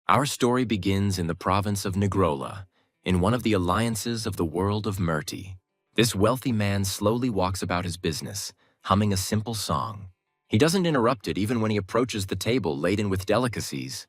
Our story begins in the province of Negrola, in one of the alliances of the world of Murti. This wealthy man slowly walks about his business, humming a simple song. He doesn't interrupt it even when he approaches the table laden with delicacies.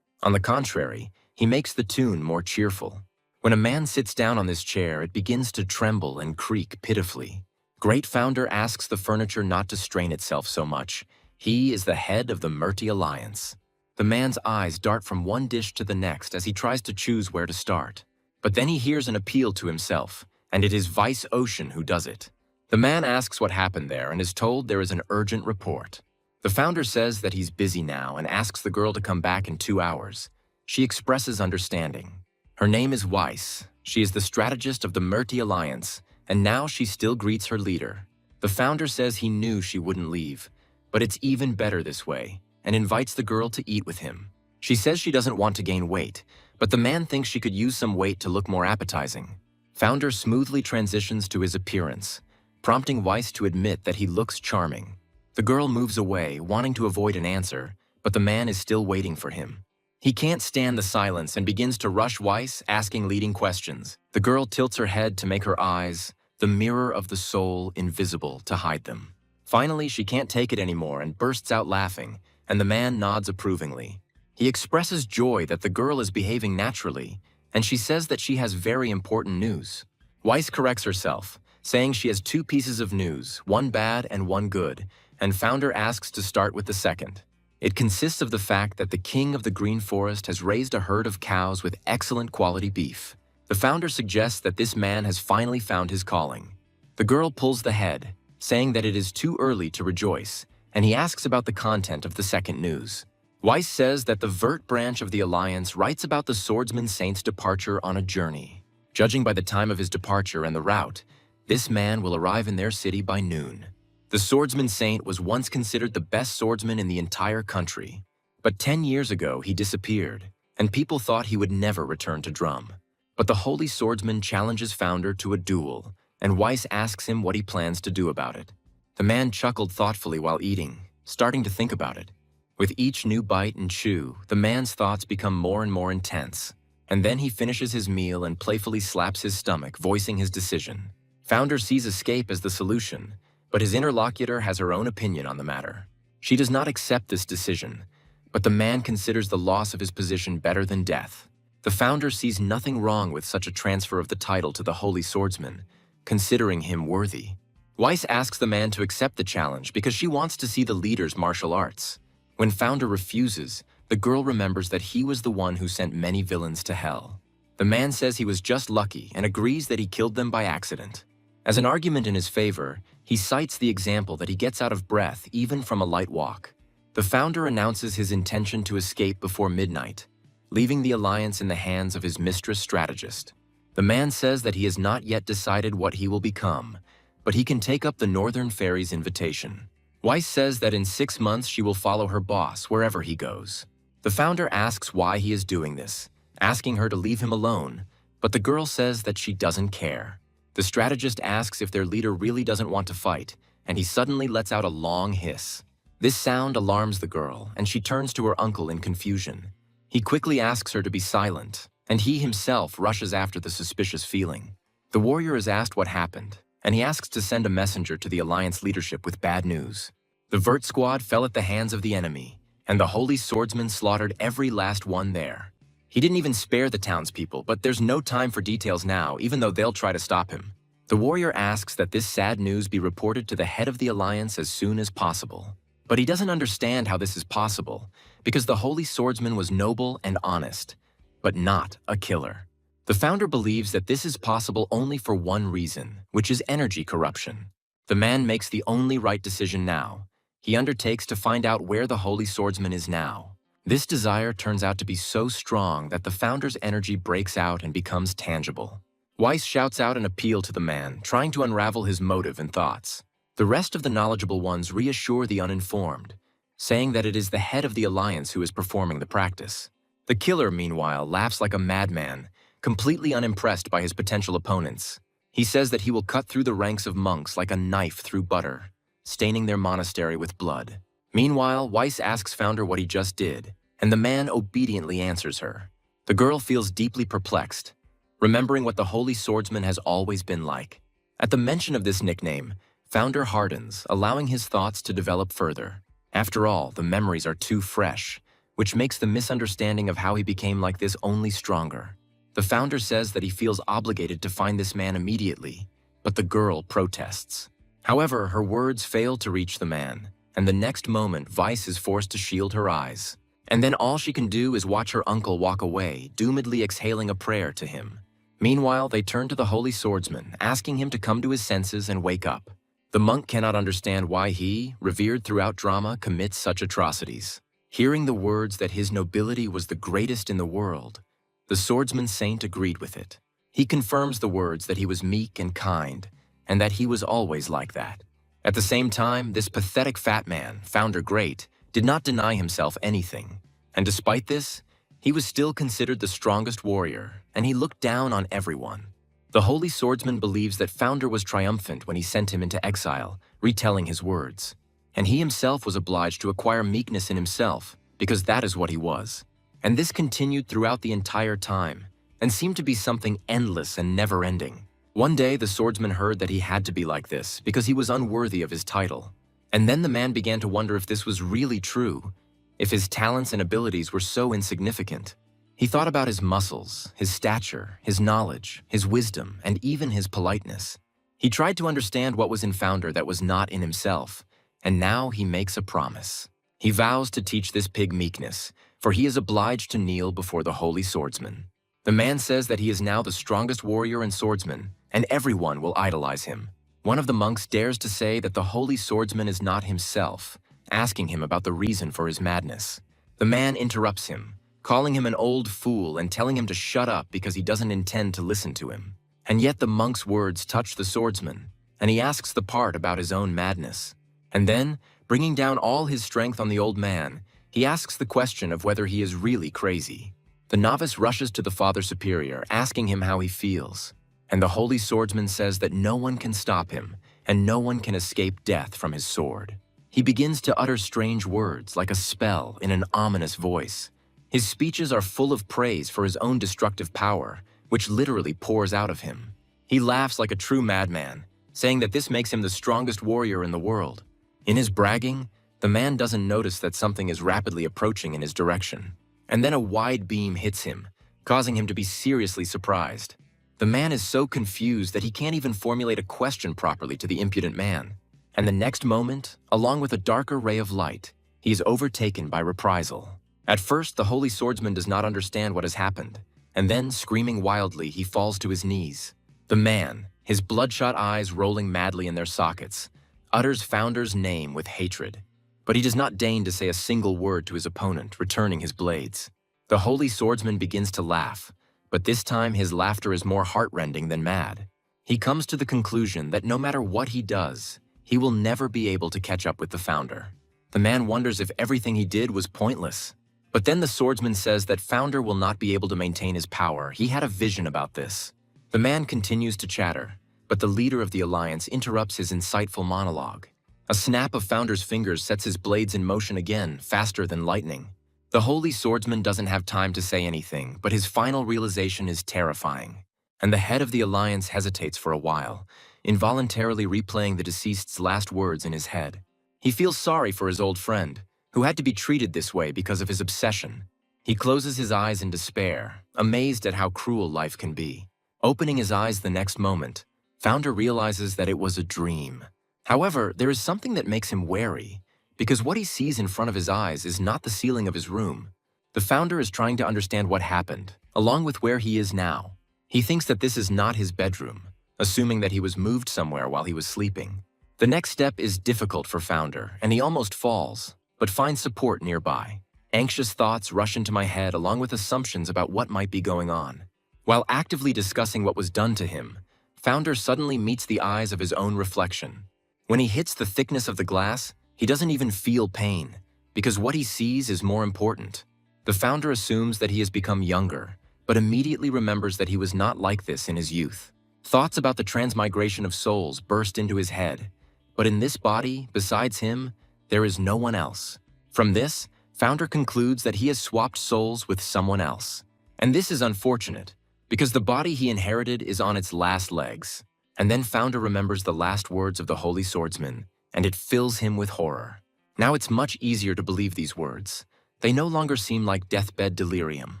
On the contrary, he makes the tune more cheerful. When a man sits down on this chair, it begins to tremble and creak pitifully. Great Founder asks the furniture not to strain itself so much. He is the head of the Murti Alliance. The man's eyes dart from one dish to the next as he tries to choose where to start. But then he hears an appeal to himself, and it is Vice Ocean who does it. The man asks what happened there and is told there is an urgent report. The founder says that he's busy now and asks the girl to come back in 2 hours. She expresses understanding. Her name is Weiss. She is the strategist of the Murti Alliance, and now she still greets her leader. The founder says he knew she wouldn't leave, but it's even better this way, and invites the girl to eat with him. She says she doesn't want to gain weight, but the man thinks she could use some weight to look more appetizing. Founder smoothly transitions to his appearance, prompting Weiss to admit that he looks charming. The girl moves away, wanting to avoid an answer, but the man is still waiting for him. He can't stand the silence and begins to rush Weiss, asking leading questions. The girl tilts her head to make her eyes, the mirror of the soul, invisible to hide them. Finally, she can't take it anymore and bursts out laughing, and the man nods approvingly. He expresses joy that the girl is behaving naturally, and she says that she has very important news. Weiss corrects herself, saying she has 2 pieces of news, one bad and one good, and Founder asks to start with the second. It consists of the fact that the king of the Green Forest has raised a herd of cows with excellent quality beef. The founder suggests that this man has finally found his calling. The girl pulls the head, saying that it is too early to rejoice, and he asks about the content of the second news. Weiss says that the Vert branch of the Alliance writes about the swordsman saint's departure on a journey. Judging by the time of his departure and the route, this man will arrive in their city by noon. The swordsman saint was once considered the best swordsman in the entire country, but 10 years ago he disappeared, and people thought he would never return to Drum. But the holy swordsman challenges Founder to a duel, and Weiss asks him what he plans to do about it. The man chuckled thoughtfully while eating, starting to think about it. With each new bite and chew, the man's thoughts become more and more intense, and then he finishes his meal and playfully slaps his stomach, voicing his decision. Founder sees escape as the solution, but his interlocutor has her own opinion on the matter. She does not accept this decision, but the man considers the loss of his position better than death. The founder sees nothing wrong with such a transfer of the title to the holy swordsman, considering him worthy. Weiss asks the man to accept the challenge because she wants to see the leader's martial arts. When Founder refuses, the girl remembers that he was the one who sent many villains to hell. The man says he was just lucky and agrees that he killed them by accident. As an argument in his favor, he cites the example that he gets out of breath even from a light walk. The founder announces his intention to escape before midnight, leaving the alliance in the hands of his mistress strategist. The man says that he has not yet decided what he will become, but he can take up the Northern Fairy's invitation. Weiss says that in 6 months she will follow her boss wherever he goes. The founder asks why he is doing this, asking her to leave him alone, but the girl says that she doesn't care. The strategist asks if their leader really doesn't want to fight, and he suddenly lets out a long hiss. This sound alarms the girl, and she turns to her uncle in confusion. He quickly asks her to be silent, and he himself rushes after the suspicious feeling. The warrior is asked what happened, and he asks to send a messenger to the Alliance leadership with bad news. The Vert squad fell at the hands of the enemy, and the holy swordsman slaughtered every last one there. He didn't even spare the townspeople, but there's no time for details now, even though they'll try to stop him. The warrior asks that this sad news be reported to the head of the Alliance as soon as possible. But he doesn't understand how this is possible, because the holy swordsman was noble and honest, but not a killer. The founder believes that this is possible only for one reason, which is energy corruption. The man makes the only right decision now. He undertakes to find out where the holy swordsman is now. This desire turns out to be so strong that the founder's energy breaks out and becomes tangible. Weiss shouts out an appeal to the man, trying to unravel his motive and thoughts. The rest of the knowledgeable ones reassure the uninformed, saying that it is the head of the Alliance who is performing the practice. The killer, meanwhile, laughs like a madman, completely unimpressed by his potential opponents. He says that he will cut through the ranks of monks like a knife through butter, staining their monastery with blood. Meanwhile, Weiss asks Founder what he just did, and the man obediently answers her. The girl feels deeply perplexed, remembering what the holy swordsman has always been like. At the mention of this nickname, Founder hardens, allowing his thoughts to develop further. After all, the memories are too fresh, which makes the misunderstanding of how he became like this only stronger. The founder says that he feels obligated to find this man immediately, but the girl protests. However, her words fail to reach the man, and the next moment Vice is forced to shield her eyes. And then all she can do is watch her uncle walk away, doomedly exhaling a prayer to him. Meanwhile, they turn to the holy swordsman, asking him to come to his senses and wake up. The monk cannot understand why he, revered throughout drama, commits such atrocities. Hearing the words that his nobility was the greatest in the world, the swordsman saint agreed with it. He confirms the words that he was meek and kind, and that he was always like that. At the same time, this pathetic fat man, Founder Great, did not deny himself anything. And despite this, he was still considered the strongest warrior, and he looked down on everyone. The holy swordsman believes that Founder was triumphant when he sent him into exile, retelling his words. And he himself was obliged to acquire meekness in himself, because that is what he was. And this continued throughout the entire time, and seemed to be something endless and never-ending. One day, the swordsman heard that he had to be like this, because he was unworthy of his title. And then the man began to wonder if this was really true, if his talents and abilities were so insignificant. He thought about his muscles, his stature, his knowledge, his wisdom, and even his politeness. He tried to understand what was in Founder that was not in himself, and now he makes a promise. He vows to teach this pig meekness, for he is obliged to kneel before the holy swordsman. The man says that he is now the strongest warrior and swordsman, and everyone will idolize him. One of the monks dares to say that the holy swordsman is not himself, asking him about the reason for his madness. The man interrupts him, calling him an old fool and telling him to shut up because he doesn't intend to listen to him. And yet the monk's words touch the swordsman, and he asks the part about his own madness. And then, bringing down all his strength on the old man, he asks the question of whether he is really crazy. The novice rushes to the Father Superior, asking him how he feels. And the holy swordsman says that no one can stop him, and no one can escape death from his sword. He begins to utter strange words like a spell in an ominous voice. His speeches are full of praise for his own destructive power, which literally pours out of him. He laughs like a true madman, saying that this makes him the strongest warrior in the world. In his bragging, the man doesn't notice that something is rapidly approaching in his direction. And then a wide beam hits him, causing him to be seriously surprised. The man is so confused that he can't even formulate a question properly to the impudent man. And the next moment, along with a darker ray of light, he is overtaken by reprisal. At first, the holy swordsman does not understand what has happened, and then, screaming wildly, he falls to his knees. The man, his bloodshot eyes rolling madly in their sockets, utters Founder's name with hatred. But he does not deign to say a single word to his opponent, returning his blades. The holy swordsman begins to laugh, but this time his laughter is more heartrending than mad. He comes to the conclusion that no matter what he does, he will never be able to catch up with the Founder. The man wonders if everything he did was pointless. But then the swordsman says that Founder will not be able to maintain his power. He had a vision about this. The man continues to chatter, but the leader of the alliance interrupts his insightful monologue. A snap of Founder's fingers sets his blades in motion again, faster than lightning. The holy swordsman doesn't have time to say anything, but his final realization is terrifying. And the head of the alliance hesitates for a while, involuntarily replaying the deceased's last words in his head. He feels sorry for his old friend, who had to be treated this way because of his obsession. He closes his eyes in despair, amazed at how cruel life can be. Opening his eyes the next moment, Founder realizes that it was a dream. However, there is something that makes him wary, because what he sees in front of his eyes is not the ceiling of his room. The Founder is trying to understand what happened, along with where he is now. He thinks that this is not his bedroom, assuming that he was moved somewhere while he was sleeping. The next step is difficult for Founder, and he almost falls, but finds support nearby. Anxious thoughts rush into my head along with assumptions about what might be going on. While actively discussing what was done to him, Founder suddenly meets the eyes of his own reflection. When he hits the thickness of the glass, he doesn't even feel pain, because what he sees is more important. The Founder assumes that he has become younger, but immediately remembers that he was not like this in his youth. Thoughts about the transmigration of souls burst into his head, but in this body, besides him, there is no one else. From this, Founder concludes that he has swapped souls with someone else. And this is unfortunate, because the body he inherited is on its last legs. And then Founder remembers the last words of the Holy Swordsman, and it fills him with horror. Now it's much easier to believe these words. They no longer seem like deathbed delirium.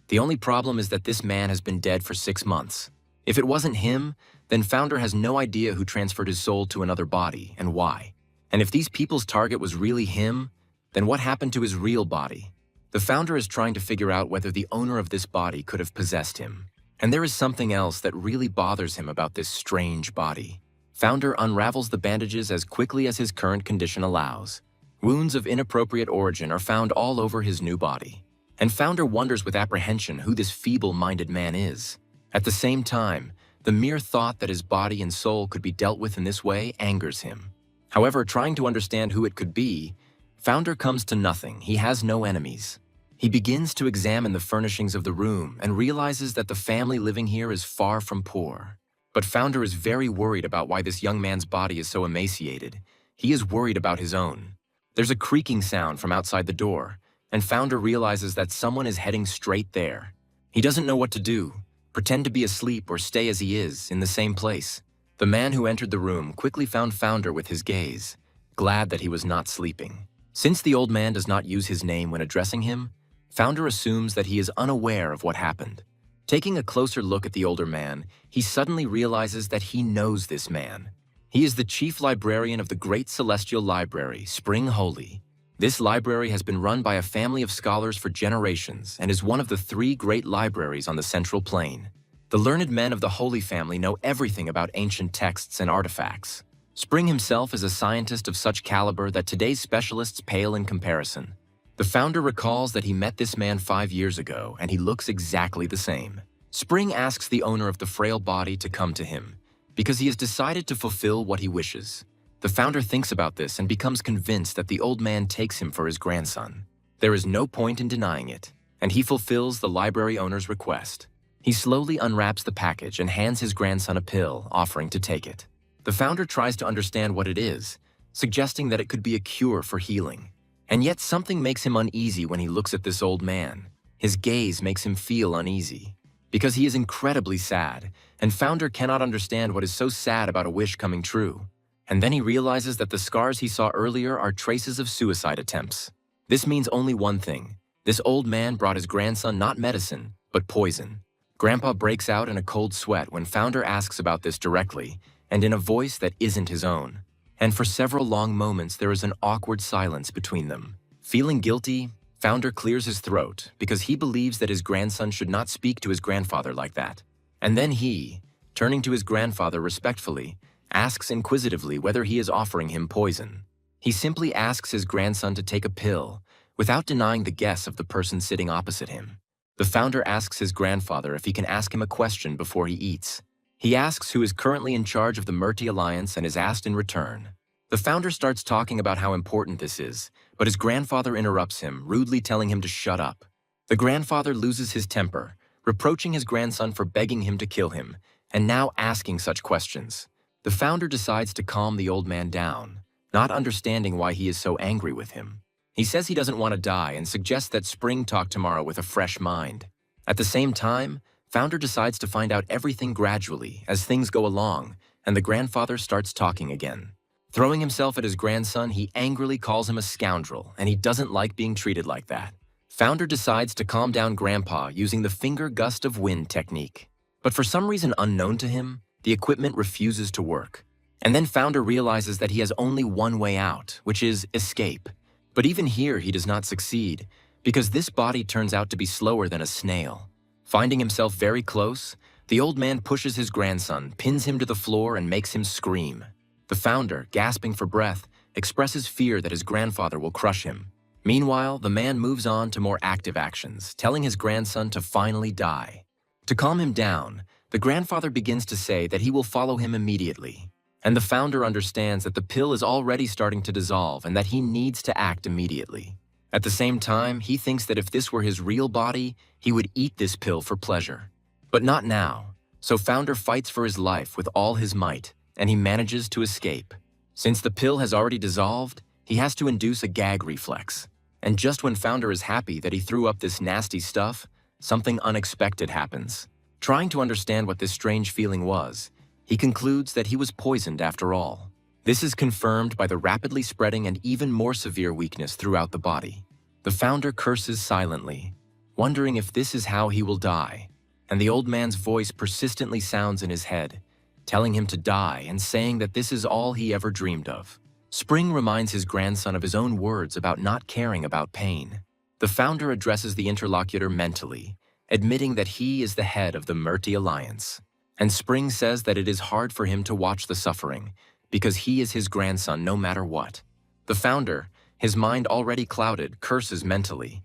The only problem is that this man has been dead for 6 months. If it wasn't him, then Founder has no idea who transferred his soul to another body and why. And if these people's target was really him, then what happened to his real body? The Founder is trying to figure out whether the owner of this body could have possessed him. And there is something else that really bothers him about this strange body. Founder unravels the bandages as quickly as his current condition allows. Wounds of inappropriate origin are found all over his new body. And Founder wonders with apprehension who this feeble-minded man is. At the same time, the mere thought that his body and soul could be dealt with in this way angers him. However, trying to understand who it could be, Founder comes to nothing. He has no enemies. He begins to examine the furnishings of the room and realizes that the family living here is far from poor. But Founder is very worried about why this young man's body is so emaciated. He is worried about his own. There's a creaking sound from outside the door, and Founder realizes that someone is heading straight there. He doesn't know what to do, pretend to be asleep or stay as he is, in the same place. The man who entered the room quickly found Founder with his gaze, glad that he was not sleeping. Since the old man does not use his name when addressing him, Founder assumes that he is unaware of what happened. Taking a closer look at the older man, he suddenly realizes that he knows this man. He is the chief librarian of the Great Celestial Library, Spring Holy. This library has been run by a family of scholars for generations and is one of the 3 great libraries on the Central Plain. The learned men of the Holy family know everything about ancient texts and artifacts. Spring himself is a scientist of such caliber that today's specialists pale in comparison. The Founder recalls that he met this man 5 years ago, and he looks exactly the same. Spring asks the owner of the frail body to come to him, because he has decided to fulfill what he wishes. The Founder thinks about this and becomes convinced that the old man takes him for his grandson. There is no point in denying it, and he fulfills the library owner's request. He slowly unwraps the package and hands his grandson a pill, offering to take it. The Founder tries to understand what it is, suggesting that it could be a cure for healing. And yet something makes him uneasy when he looks at this old man. His gaze makes him feel uneasy, because he is incredibly sad, and Founder cannot understand what is so sad about a wish coming true. And then he realizes that the scars he saw earlier are traces of suicide attempts. This means only one thing. This old man brought his grandson not medicine, but poison. Grandpa breaks out in a cold sweat when Founder asks about this directly, and in a voice that isn't his own. And for several long moments there is an awkward silence between them. Feeling guilty, Founder clears his throat because he believes that his grandson should not speak to his grandfather like that. And then he, turning to his grandfather respectfully, asks inquisitively whether he is offering him poison. He simply asks his grandson to take a pill, without denying the guess of the person sitting opposite him. The Founder asks his grandfather if he can ask him a question before he eats. He asks who is currently in charge of the Merti Alliance and is asked in return. The Founder starts talking about how important this is, but his grandfather interrupts him, rudely telling him to shut up. The grandfather loses his temper, reproaching his grandson for begging him to kill him, and now asking such questions. The Founder decides to calm the old man down, not understanding why he is so angry with him. He says he doesn't want to die and suggests that Spring talk tomorrow with a fresh mind. At the same time, Founder decides to find out everything gradually as things go along, and the grandfather starts talking again. Throwing himself at his grandson, he angrily calls him a scoundrel, and he doesn't like being treated like that. Founder decides to calm down Grandpa using the finger gust of wind technique. But for some reason unknown to him, the equipment refuses to work. And then Founder realizes that he has only one way out, which is escape. But even here he does not succeed, because this body turns out to be slower than a snail. Finding himself very close, the old man pushes his grandson, pins him to the floor, and makes him scream. The Founder, gasping for breath, expresses fear that his grandfather will crush him. Meanwhile, the man moves on to more active actions, telling his grandson to finally die. To calm him down, the grandfather begins to say that he will follow him immediately. And the Founder understands that the pill is already starting to dissolve and that he needs to act immediately. At the same time, he thinks that if this were his real body, he would eat this pill for pleasure. But not now, so Founder fights for his life with all his might, and he manages to escape. Since the pill has already dissolved, he has to induce a gag reflex. And just when Founder is happy that he threw up this nasty stuff, something unexpected happens. Trying to understand what this strange feeling was, he concludes that he was poisoned after all. This is confirmed by the rapidly spreading and even more severe weakness throughout the body. The Founder curses silently, wondering if this is how he will die, and the old man's voice persistently sounds in his head, telling him to die and saying that this is all he ever dreamed of. Spring reminds his grandson of his own words about not caring about pain. The Founder addresses the interlocutor mentally, admitting that he is the head of the Merti Alliance. And Spring says that it is hard for him to watch the suffering, because he is his grandson no matter what. The Founder, his mind already clouded, curses mentally.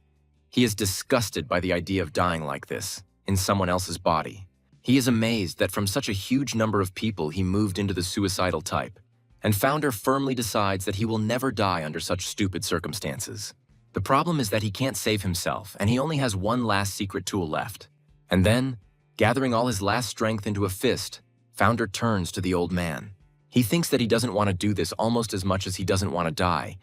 He is disgusted by the idea of dying like this, in someone else's body. He is amazed that from such a huge number of people he moved into the suicidal type, and Founder firmly decides that he will never die under such stupid circumstances. The problem is that he can't save himself, and he only has one last secret tool left. And then, gathering all his last strength into a fist, Founder turns to the old man. He thinks that he doesn't want to do this almost as much as he doesn't want to die,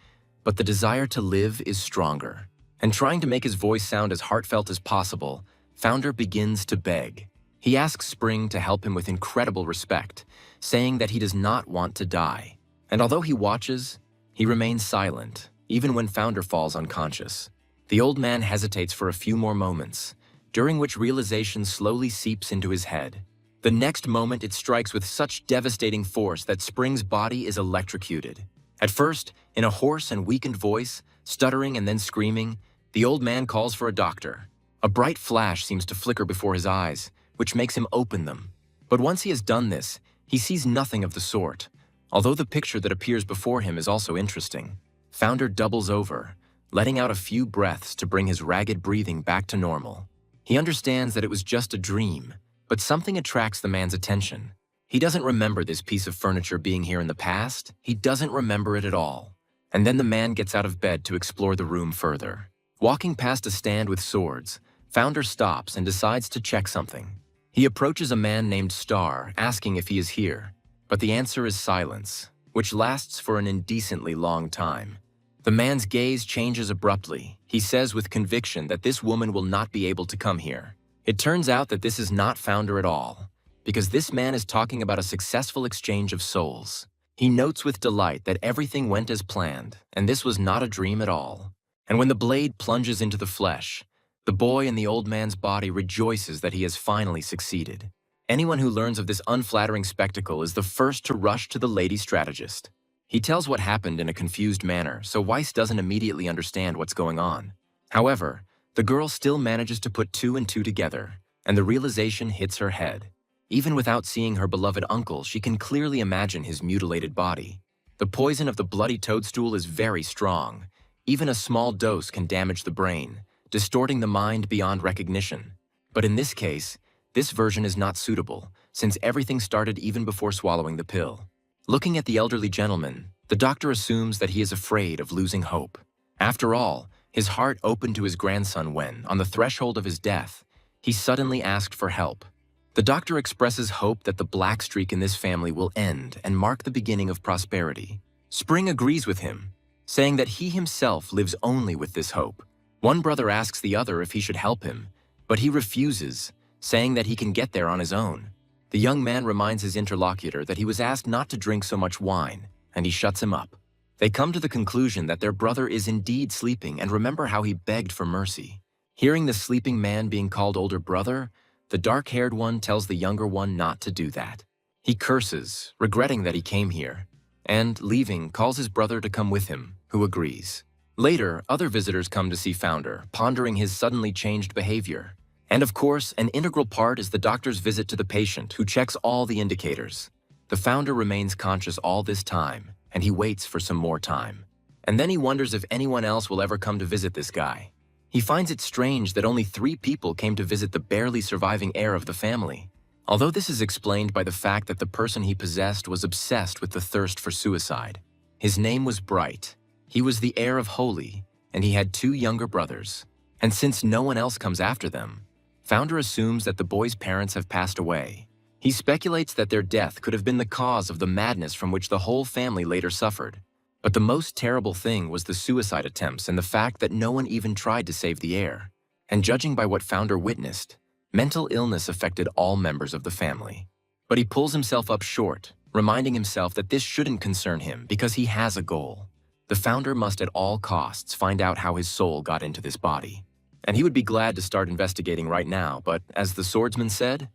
but the desire to live is stronger. And trying to make his voice sound as heartfelt as possible, Founder begins to beg. He asks Spring to help him with incredible respect, saying that he does not want to die. And although he watches, he remains silent, even when Founder falls unconscious. The old man hesitates for a few more moments, during which realization slowly seeps into his head. The next moment it strikes with such devastating force that Spring's body is electrocuted. At first, in a hoarse and weakened voice, stuttering and then screaming, the old man calls for a doctor. A bright flash seems to flicker before his eyes, which makes him open them. But once he has done this, he sees nothing of the sort, although the picture that appears before him is also interesting. Founder doubles over, letting out a few breaths to bring his ragged breathing back to normal. He understands that it was just a dream, but something attracts the man's attention. He doesn't remember this piece of furniture being here in the past. He doesn't remember it at all. And then the man gets out of bed to explore the room further. Walking past a stand with swords, Founder stops and decides to check something. He approaches a man named Star, asking if he is here, but the answer is silence, which lasts for an indecently long time. The man's gaze changes abruptly. He says with conviction that this woman will not be able to come here. It turns out that this is not Founder at all, because this man is talking about a successful exchange of souls. He notes with delight that everything went as planned, and this was not a dream at all. And when the blade plunges into the flesh, the boy in the old man's body rejoices that he has finally succeeded. Anyone who learns of this unflattering spectacle is the first to rush to the lady strategist. He tells what happened in a confused manner, so Weiss doesn't immediately understand what's going on. However, the girl still manages to put two and two together, and the realization hits her head. Even without seeing her beloved uncle, she can clearly imagine his mutilated body. The poison of the bloody toadstool is very strong. Even a small dose can damage the brain, distorting the mind beyond recognition. But in this case, this version is not suitable, since everything started even before swallowing the pill. Looking at the elderly gentleman, the doctor assumes that he is afraid of losing hope. After all, his heart opened to his grandson when, on the threshold of his death, he suddenly asked for help. The doctor expresses hope that the black streak in this family will end and mark the beginning of prosperity. Spring agrees with him, saying that he himself lives only with this hope. One brother asks the other if he should help him, but he refuses, saying that he can get there on his own. The young man reminds his interlocutor that he was asked not to drink so much wine, and he shuts him up. They come to the conclusion that their brother is indeed sleeping and remember how he begged for mercy. Hearing the sleeping man being called older brother, the dark-haired one tells the younger one not to do that. He curses, regretting that he came here, and, leaving, calls his brother to come with him, who agrees. Later, other visitors come to see Founder, pondering his suddenly changed behavior. And of course, an integral part is the doctor's visit to the patient, who checks all the indicators. The Founder remains conscious all this time, and he waits for some more time. And then he wonders if anyone else will ever come to visit this guy. He finds it strange that only 3 people came to visit the barely surviving heir of the family. Although this is explained by the fact that the person he possessed was obsessed with the thirst for suicide. His name was Bright. He was the heir of Holy, and he had 2 younger brothers. And since no one else comes after them, Founder assumes that the boy's parents have passed away. He speculates that their death could have been the cause of the madness from which the whole family later suffered. But the most terrible thing was the suicide attempts and the fact that no one even tried to save the heir. And judging by what Founder witnessed, mental illness affected all members of the family. But he pulls himself up short, reminding himself that this shouldn't concern him because he has a goal. The Founder must at all costs find out how his soul got into this body. And he would be glad to start investigating right now, but as the swordsman said,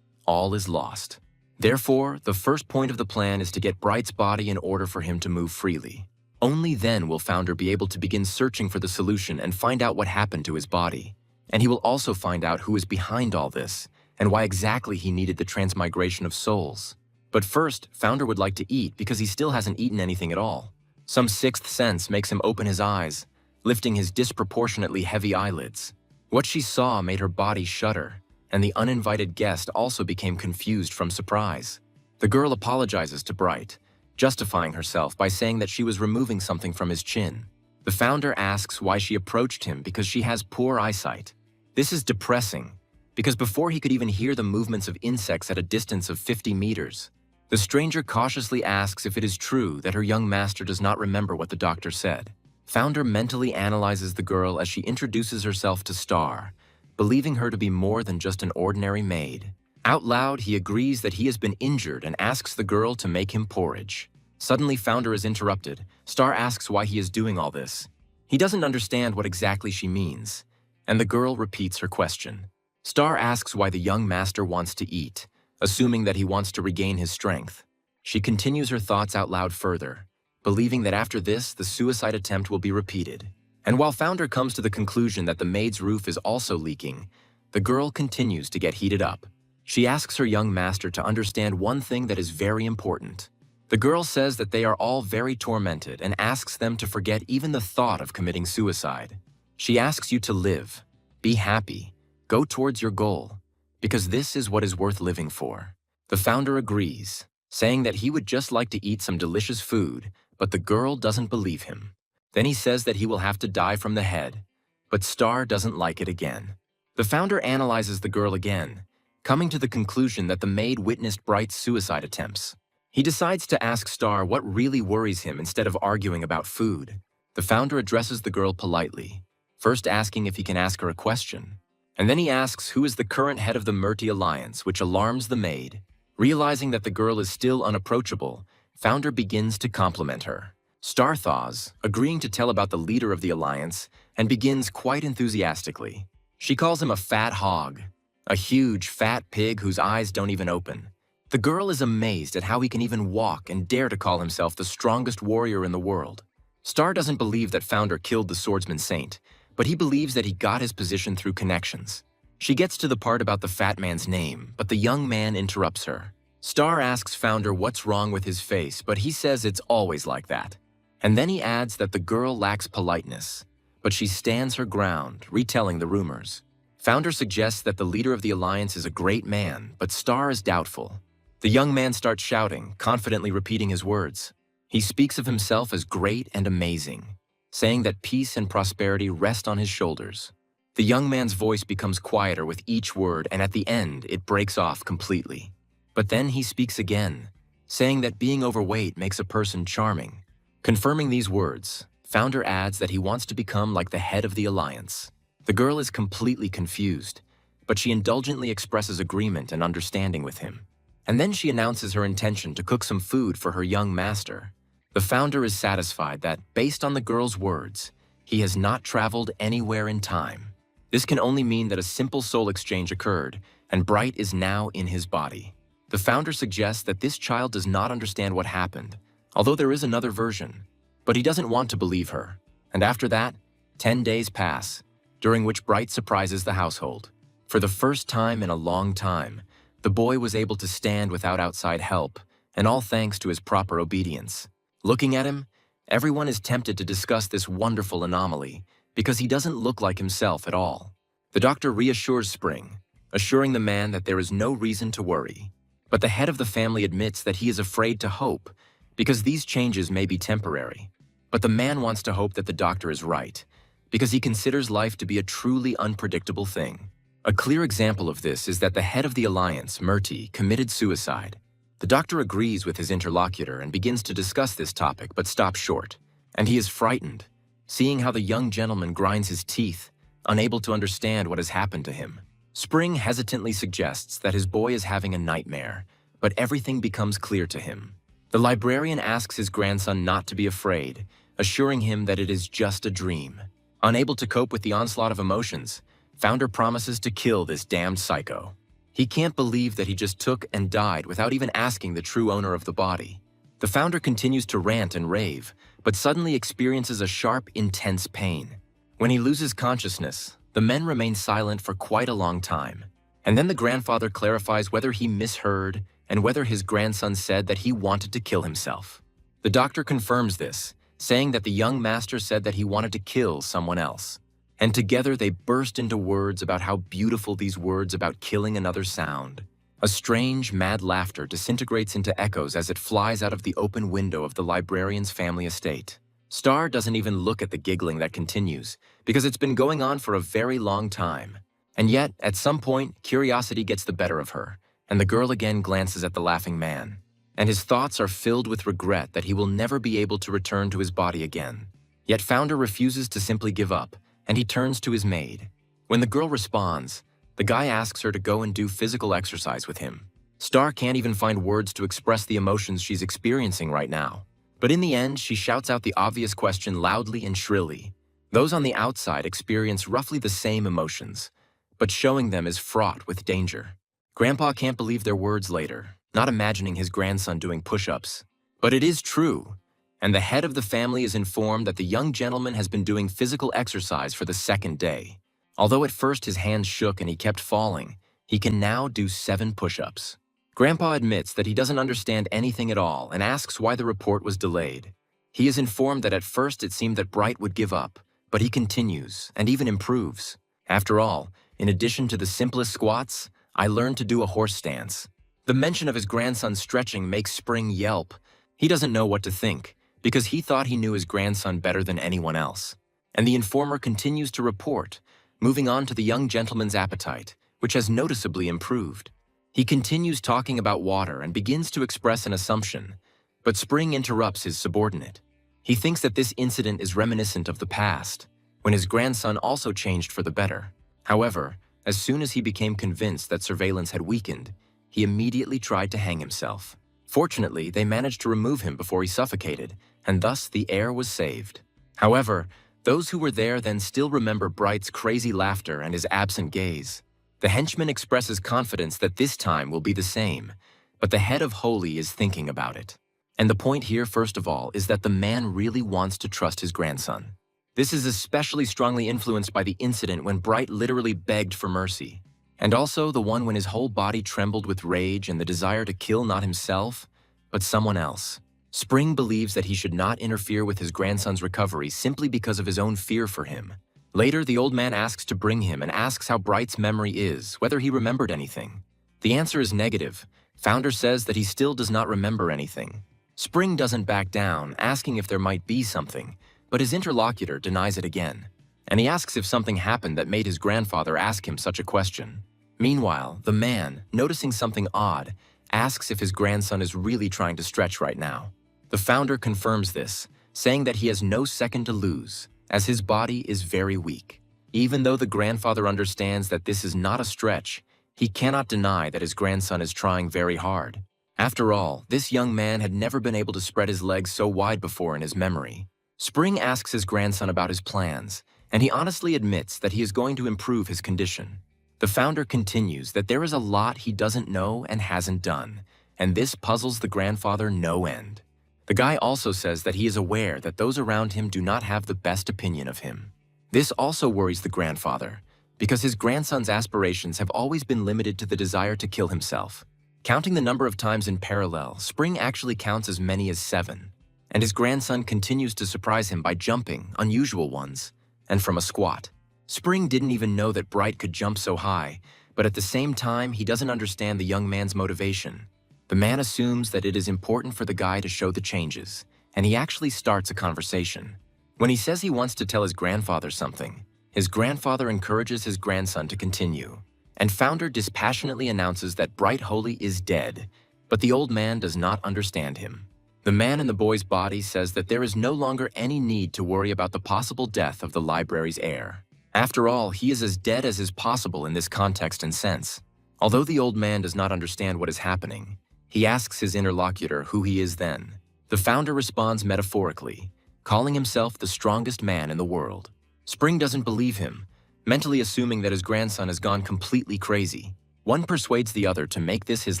all is lost. Therefore, the first point of the plan is to get Bright's body in order for him to move freely. Only then will Founder be able to begin searching for the solution and find out what happened to his body. And he will also find out who is behind all this and why exactly he needed the transmigration of souls. But first, Founder would like to eat because he still hasn't eaten anything at all. Some sixth sense makes him open his eyes, lifting his disproportionately heavy eyelids. What she saw made her body shudder, and the uninvited guest also became confused from surprise. The girl apologizes to Bright, justifying herself by saying that she was removing something from his chin. The Founder asks why she approached him because she has poor eyesight. This is depressing, because before he could even hear the movements of insects at a distance of 50 meters, the stranger cautiously asks if it is true that her young master does not remember what the doctor said. Founder mentally analyzes the girl as she introduces herself to Star, believing her to be more than just an ordinary maid. Out loud, he agrees that he has been injured and asks the girl to make him porridge. Suddenly, Founder is interrupted. Star asks why he is doing all this. He doesn't understand what exactly she means, and the girl repeats her question. Star asks why the young master wants to eat, assuming that he wants to regain his strength. She continues her thoughts out loud further, believing that after this, the suicide attempt will be repeated. And while Founder comes to the conclusion that the maid's roof is also leaking, the girl continues to get heated up. She asks her young master to understand one thing that is very important. The girl says that they are all very tormented and asks them to forget even the thought of committing suicide. She asks you to live, be happy, go towards your goal, because this is what is worth living for. The Founder agrees, saying that he would just like to eat some delicious food, but the girl doesn't believe him. Then he says that he will have to die from the head, but Star doesn't like it again. The Founder analyzes the girl again, coming to the conclusion that the maid witnessed Bright's suicide attempts. He decides to ask Star what really worries him instead of arguing about food. The Founder addresses the girl politely, first asking if he can ask her a question. And then he asks who is the current head of the Murti Alliance, which alarms the maid. Realizing that the girl is still unapproachable, Founder begins to compliment her. Star thaws, agreeing to tell about the leader of the alliance, and begins quite enthusiastically. She calls him a fat hog, a huge, fat pig whose eyes don't even open. The girl is amazed at how he can even walk and dare to call himself the strongest warrior in the world. Star doesn't believe that Founder killed the swordsman saint, but he believes that he got his position through connections. She gets to the part about the fat man's name, but the young man interrupts her. Star asks Founder what's wrong with his face, but he says it's always like that. And then he adds that the girl lacks politeness, but she stands her ground, retelling the rumors. Founder suggests that the leader of the alliance is a great man, but Star is doubtful. The young man starts shouting, confidently repeating his words. He speaks of himself as great and amazing, saying that peace and prosperity rest on his shoulders. The young man's voice becomes quieter with each word, and at the end, it breaks off completely. But then he speaks again, saying that being overweight makes a person charming. Confirming these words, Founder adds that he wants to become like the head of the alliance. The girl is completely confused, but she indulgently expresses agreement and understanding with him. And then she announces her intention to cook some food for her young master. The Founder is satisfied that, based on the girl's words, he has not traveled anywhere in time. This can only mean that a simple soul exchange occurred, and Bright is now in his body. The Founder suggests that this child does not understand what happened, although there is another version, but he doesn't want to believe her. And after that, 10 days pass, during which Bright surprises the household. For the first time in a long time, the boy was able to stand without outside help, and all thanks to his proper obedience. Looking at him, everyone is tempted to discuss this wonderful anomaly, because he doesn't look like himself at all. The doctor reassures Spring, assuring the man that there is no reason to worry. But the head of the family admits that he is afraid to hope, because these changes may be temporary. But the man wants to hope that the doctor is right, because he considers life to be a truly unpredictable thing. A clear example of this is that the head of the alliance, Murti, committed suicide. The doctor agrees with his interlocutor and begins to discuss this topic, but stops short. and he is frightened, seeing how the young gentleman grinds his teeth, unable to understand what has happened to him. Spring hesitantly suggests that his boy is having a nightmare, but everything becomes clear to him. The librarian asks his grandson not to be afraid, assuring him that it is just a dream. Unable to cope with the onslaught of emotions, Founder promises to kill this damned psycho. He can't believe that he just took and died without even asking the true owner of the body. The founder continues to rant and rave, but suddenly experiences a sharp, intense pain. When he loses consciousness, the men remain silent for quite a long time. And then the grandfather clarifies whether he misheard and whether his grandson said that he wanted to kill himself. The doctor confirms this, saying that the young master said that he wanted to kill someone else. And together they burst into words about how beautiful these words about killing another sound. A strange, mad laughter disintegrates into echoes as it flies out of the open window of the librarian's family estate. Star doesn't even look at the giggling that continues, because it's been going on for a very long time. And yet, at some point, curiosity gets the better of her, and the girl again glances at the laughing man. And his thoughts are filled with regret that he will never be able to return to his body again. Yet Founder refuses to simply give up, and he turns to his maid. When the girl responds, the guy asks her to go and do physical exercise with him. Star can't even find words to express the emotions she's experiencing right now. But in the end, she shouts out the obvious question loudly and shrilly. Those on the outside experience roughly the same emotions, but showing them is fraught with danger. Grandpa can't believe their words later, not imagining his grandson doing push-ups. But it is true, and the head of the family is informed that the young gentleman has been doing physical exercise for the second day. Although at first his hands shook and he kept falling, he can now do 7 push-ups. Grandpa admits that he doesn't understand anything at all and asks why the report was delayed. He is informed that at first it seemed that Bright would give up, but he continues and even improves. After all, in addition to the simplest squats, I learned to do a horse stance. The mention of his grandson stretching makes Spring yelp. He doesn't know what to think, because he thought he knew his grandson better than anyone else. And the informer continues to report, moving on to the young gentleman's appetite, which has noticeably improved. He continues talking about water and begins to express an assumption, but Spring interrupts his subordinate. He thinks that this incident is reminiscent of the past, when his grandson also changed for the better. However, as soon as he became convinced that surveillance had weakened, he immediately tried to hang himself. Fortunately, they managed to remove him before he suffocated, and thus the heir was saved. However, those who were there then still remember Bright's crazy laughter and his absent gaze. The henchman expresses confidence that this time will be the same, but the head of Holy is thinking about it. And the point here, first of all, is that the man really wants to trust his grandson. This is especially strongly influenced by the incident when Bright literally begged for mercy, and also the one when his whole body trembled with rage and the desire to kill not himself, but someone else. Spring believes that he should not interfere with his grandson's recovery simply because of his own fear for him. Later, the old man asks to bring him and asks how Bright's memory is, whether he remembered anything. The answer is negative. Founder says that he still does not remember anything. Spring doesn't back down, asking if there might be something, but his interlocutor denies it again. And he asks if something happened that made his grandfather ask him such a question. Meanwhile, the man, noticing something odd, asks if his grandson is really trying to stretch right now. The founder confirms this, saying that he has no second to lose, as his body is very weak. Even though the grandfather understands that this is not a stretch, he cannot deny that his grandson is trying very hard. After all, this young man had never been able to spread his legs so wide before in his memory. Spring asks his grandson about his plans, and he honestly admits that he is going to improve his condition. The founder continues that there is a lot he doesn't know and hasn't done, and this puzzles the grandfather no end. The guy also says that he is aware that those around him do not have the best opinion of him. This also worries the grandfather, because his grandson's aspirations have always been limited to the desire to kill himself. Counting the number of times in parallel, Spring actually counts as many as 7, and his grandson continues to surprise him by jumping, unusual ones, and from a squat. Spring didn't even know that Bright could jump so high, but at the same time, he doesn't understand the young man's motivation. The man assumes that it is important for the guy to show the changes, and he actually starts a conversation. When he says he wants to tell his grandfather something, his grandfather encourages his grandson to continue, and Founder dispassionately announces that Bright Holy is dead, but the old man does not understand him. The man in the boy's body says that there is no longer any need to worry about the possible death of the library's heir. After all, he is as dead as is possible in this context and sense. Although the old man does not understand what is happening, he asks his interlocutor who he is then. The founder responds metaphorically, calling himself the strongest man in the world. Spring doesn't believe him, mentally assuming that his grandson has gone completely crazy. One persuades the other to make this his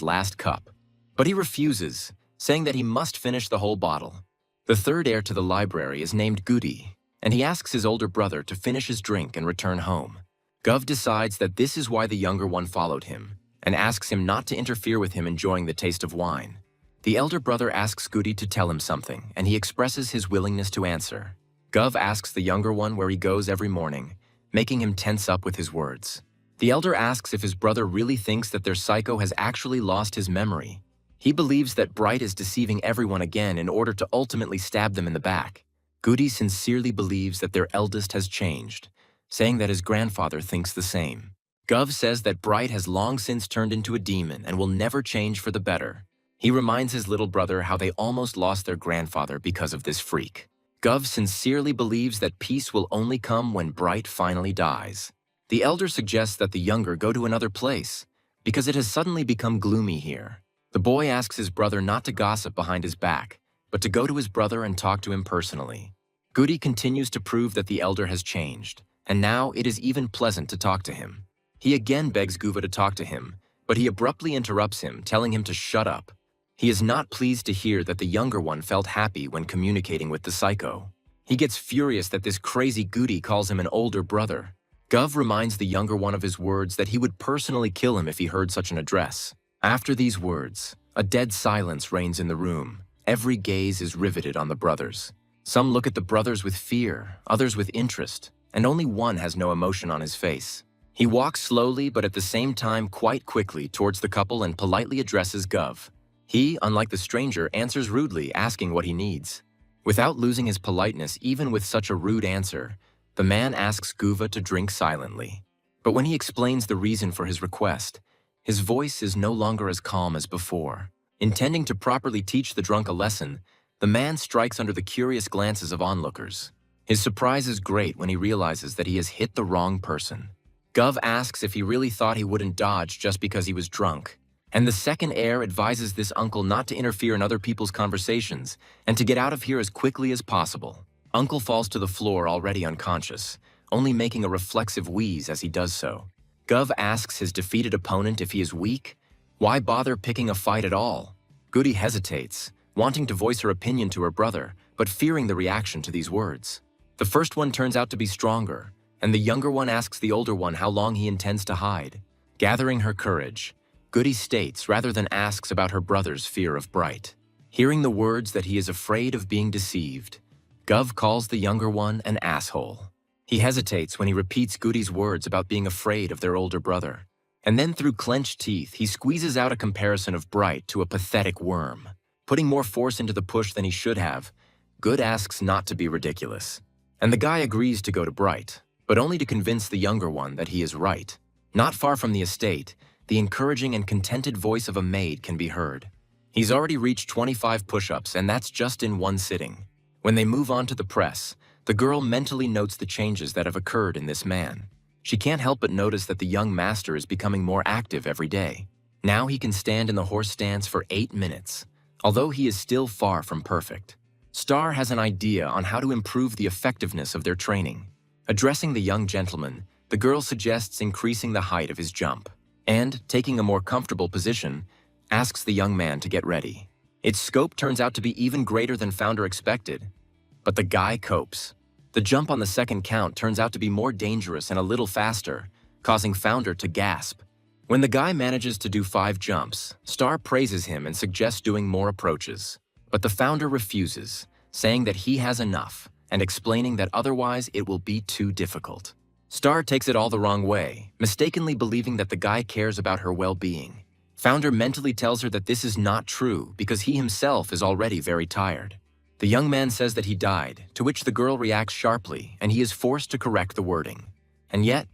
last cup, but he refuses, saying that he must finish the whole bottle. The third heir to the library is named Goody, and he asks his older brother to finish his drink and return home. Gov decides that this is why the younger one followed him, and asks him not to interfere with him enjoying the taste of wine. The elder brother asks Goody to tell him something, and he expresses his willingness to answer. Gov asks the younger one where he goes every morning, making him tense up with his words. The elder asks if his brother really thinks that their psycho has actually lost his memory. He believes that Bright is deceiving everyone again in order to ultimately stab them in the back. Goody sincerely believes that their eldest has changed, saying that his grandfather thinks the same. Gov says that Bright has long since turned into a demon and will never change for the better. He reminds his little brother how they almost lost their grandfather because of this freak. Gov sincerely believes that peace will only come when Bright finally dies. The elder suggests that the younger go to another place, because it has suddenly become gloomy here. The boy asks his brother not to gossip behind his back, but to go to his brother and talk to him personally. Goody continues to prove that the elder has changed, and now it is even pleasant to talk to him. He again begs Guva to talk to him, but he abruptly interrupts him, telling him to shut up. He is not pleased to hear that the younger one felt happy when communicating with the psycho. He gets furious that this crazy Goody calls him an older brother. Gov reminds the younger one of his words that he would personally kill him if he heard such an address. After these words, a dead silence reigns in the room. Every gaze is riveted on the brothers. Some look at the brothers with fear, others with interest, and only one has no emotion on his face. He walks slowly but at the same time quite quickly towards the couple and politely addresses Gov. He, unlike the stranger, answers rudely, asking what he needs. Without losing his politeness even with such a rude answer, the man asks Guva to drink silently. But when he explains the reason for his request, his voice is no longer as calm as before. Intending to properly teach the drunk a lesson, the man strikes under the curious glances of onlookers. His surprise is great when he realizes that he has hit the wrong person. Gov asks if he really thought he wouldn't dodge just because he was drunk, and the second heir advises this uncle not to interfere in other people's conversations and to get out of here as quickly as possible. Uncle falls to the floor already unconscious, only making a reflexive wheeze as he does so. Gov asks his defeated opponent if he is weak. Why bother picking a fight at all? Goody hesitates, wanting to voice her opinion to her brother, but fearing the reaction to these words. The first one turns out to be stronger, and the younger one asks the older one how long he intends to hide. Gathering her courage, Goody states rather than asks about her brother's fear of Bright. Hearing the words that he is afraid of being deceived, Gov calls the younger one an asshole. He hesitates when he repeats Goody's words about being afraid of their older brother. And then through clenched teeth, he squeezes out a comparison of Bright to a pathetic worm. Putting more force into the push than he should have, Good asks not to be ridiculous. And the guy agrees to go to Bright, but only to convince the younger one that he is right. Not far from the estate, the encouraging and contented voice of a maid can be heard. He's already reached 25 push-ups, and that's just in one sitting. When they move on to the press, the girl mentally notes the changes that have occurred in this man. She can't help but notice that the young master is becoming more active every day. Now he can stand in the horse stance for 8 minutes, although he is still far from perfect. Star has an idea on how to improve the effectiveness of their training. Addressing the young gentleman, the girl suggests increasing the height of his jump, and, taking a more comfortable position, asks the young man to get ready. Its scope turns out to be even greater than Founder expected, but the guy copes. The jump on the second count turns out to be more dangerous and a little faster, causing Founder to gasp. When the guy manages to do 5 jumps, Star praises him and suggests doing more approaches. But the Founder refuses, saying that he has enough, and explaining that otherwise it will be too difficult. Star takes it all the wrong way, mistakenly believing that the guy cares about her well-being. Founder mentally tells her that this is not true because he himself is already very tired. The young man says that he died, to which the girl reacts sharply, and he is forced to correct the wording. And yet,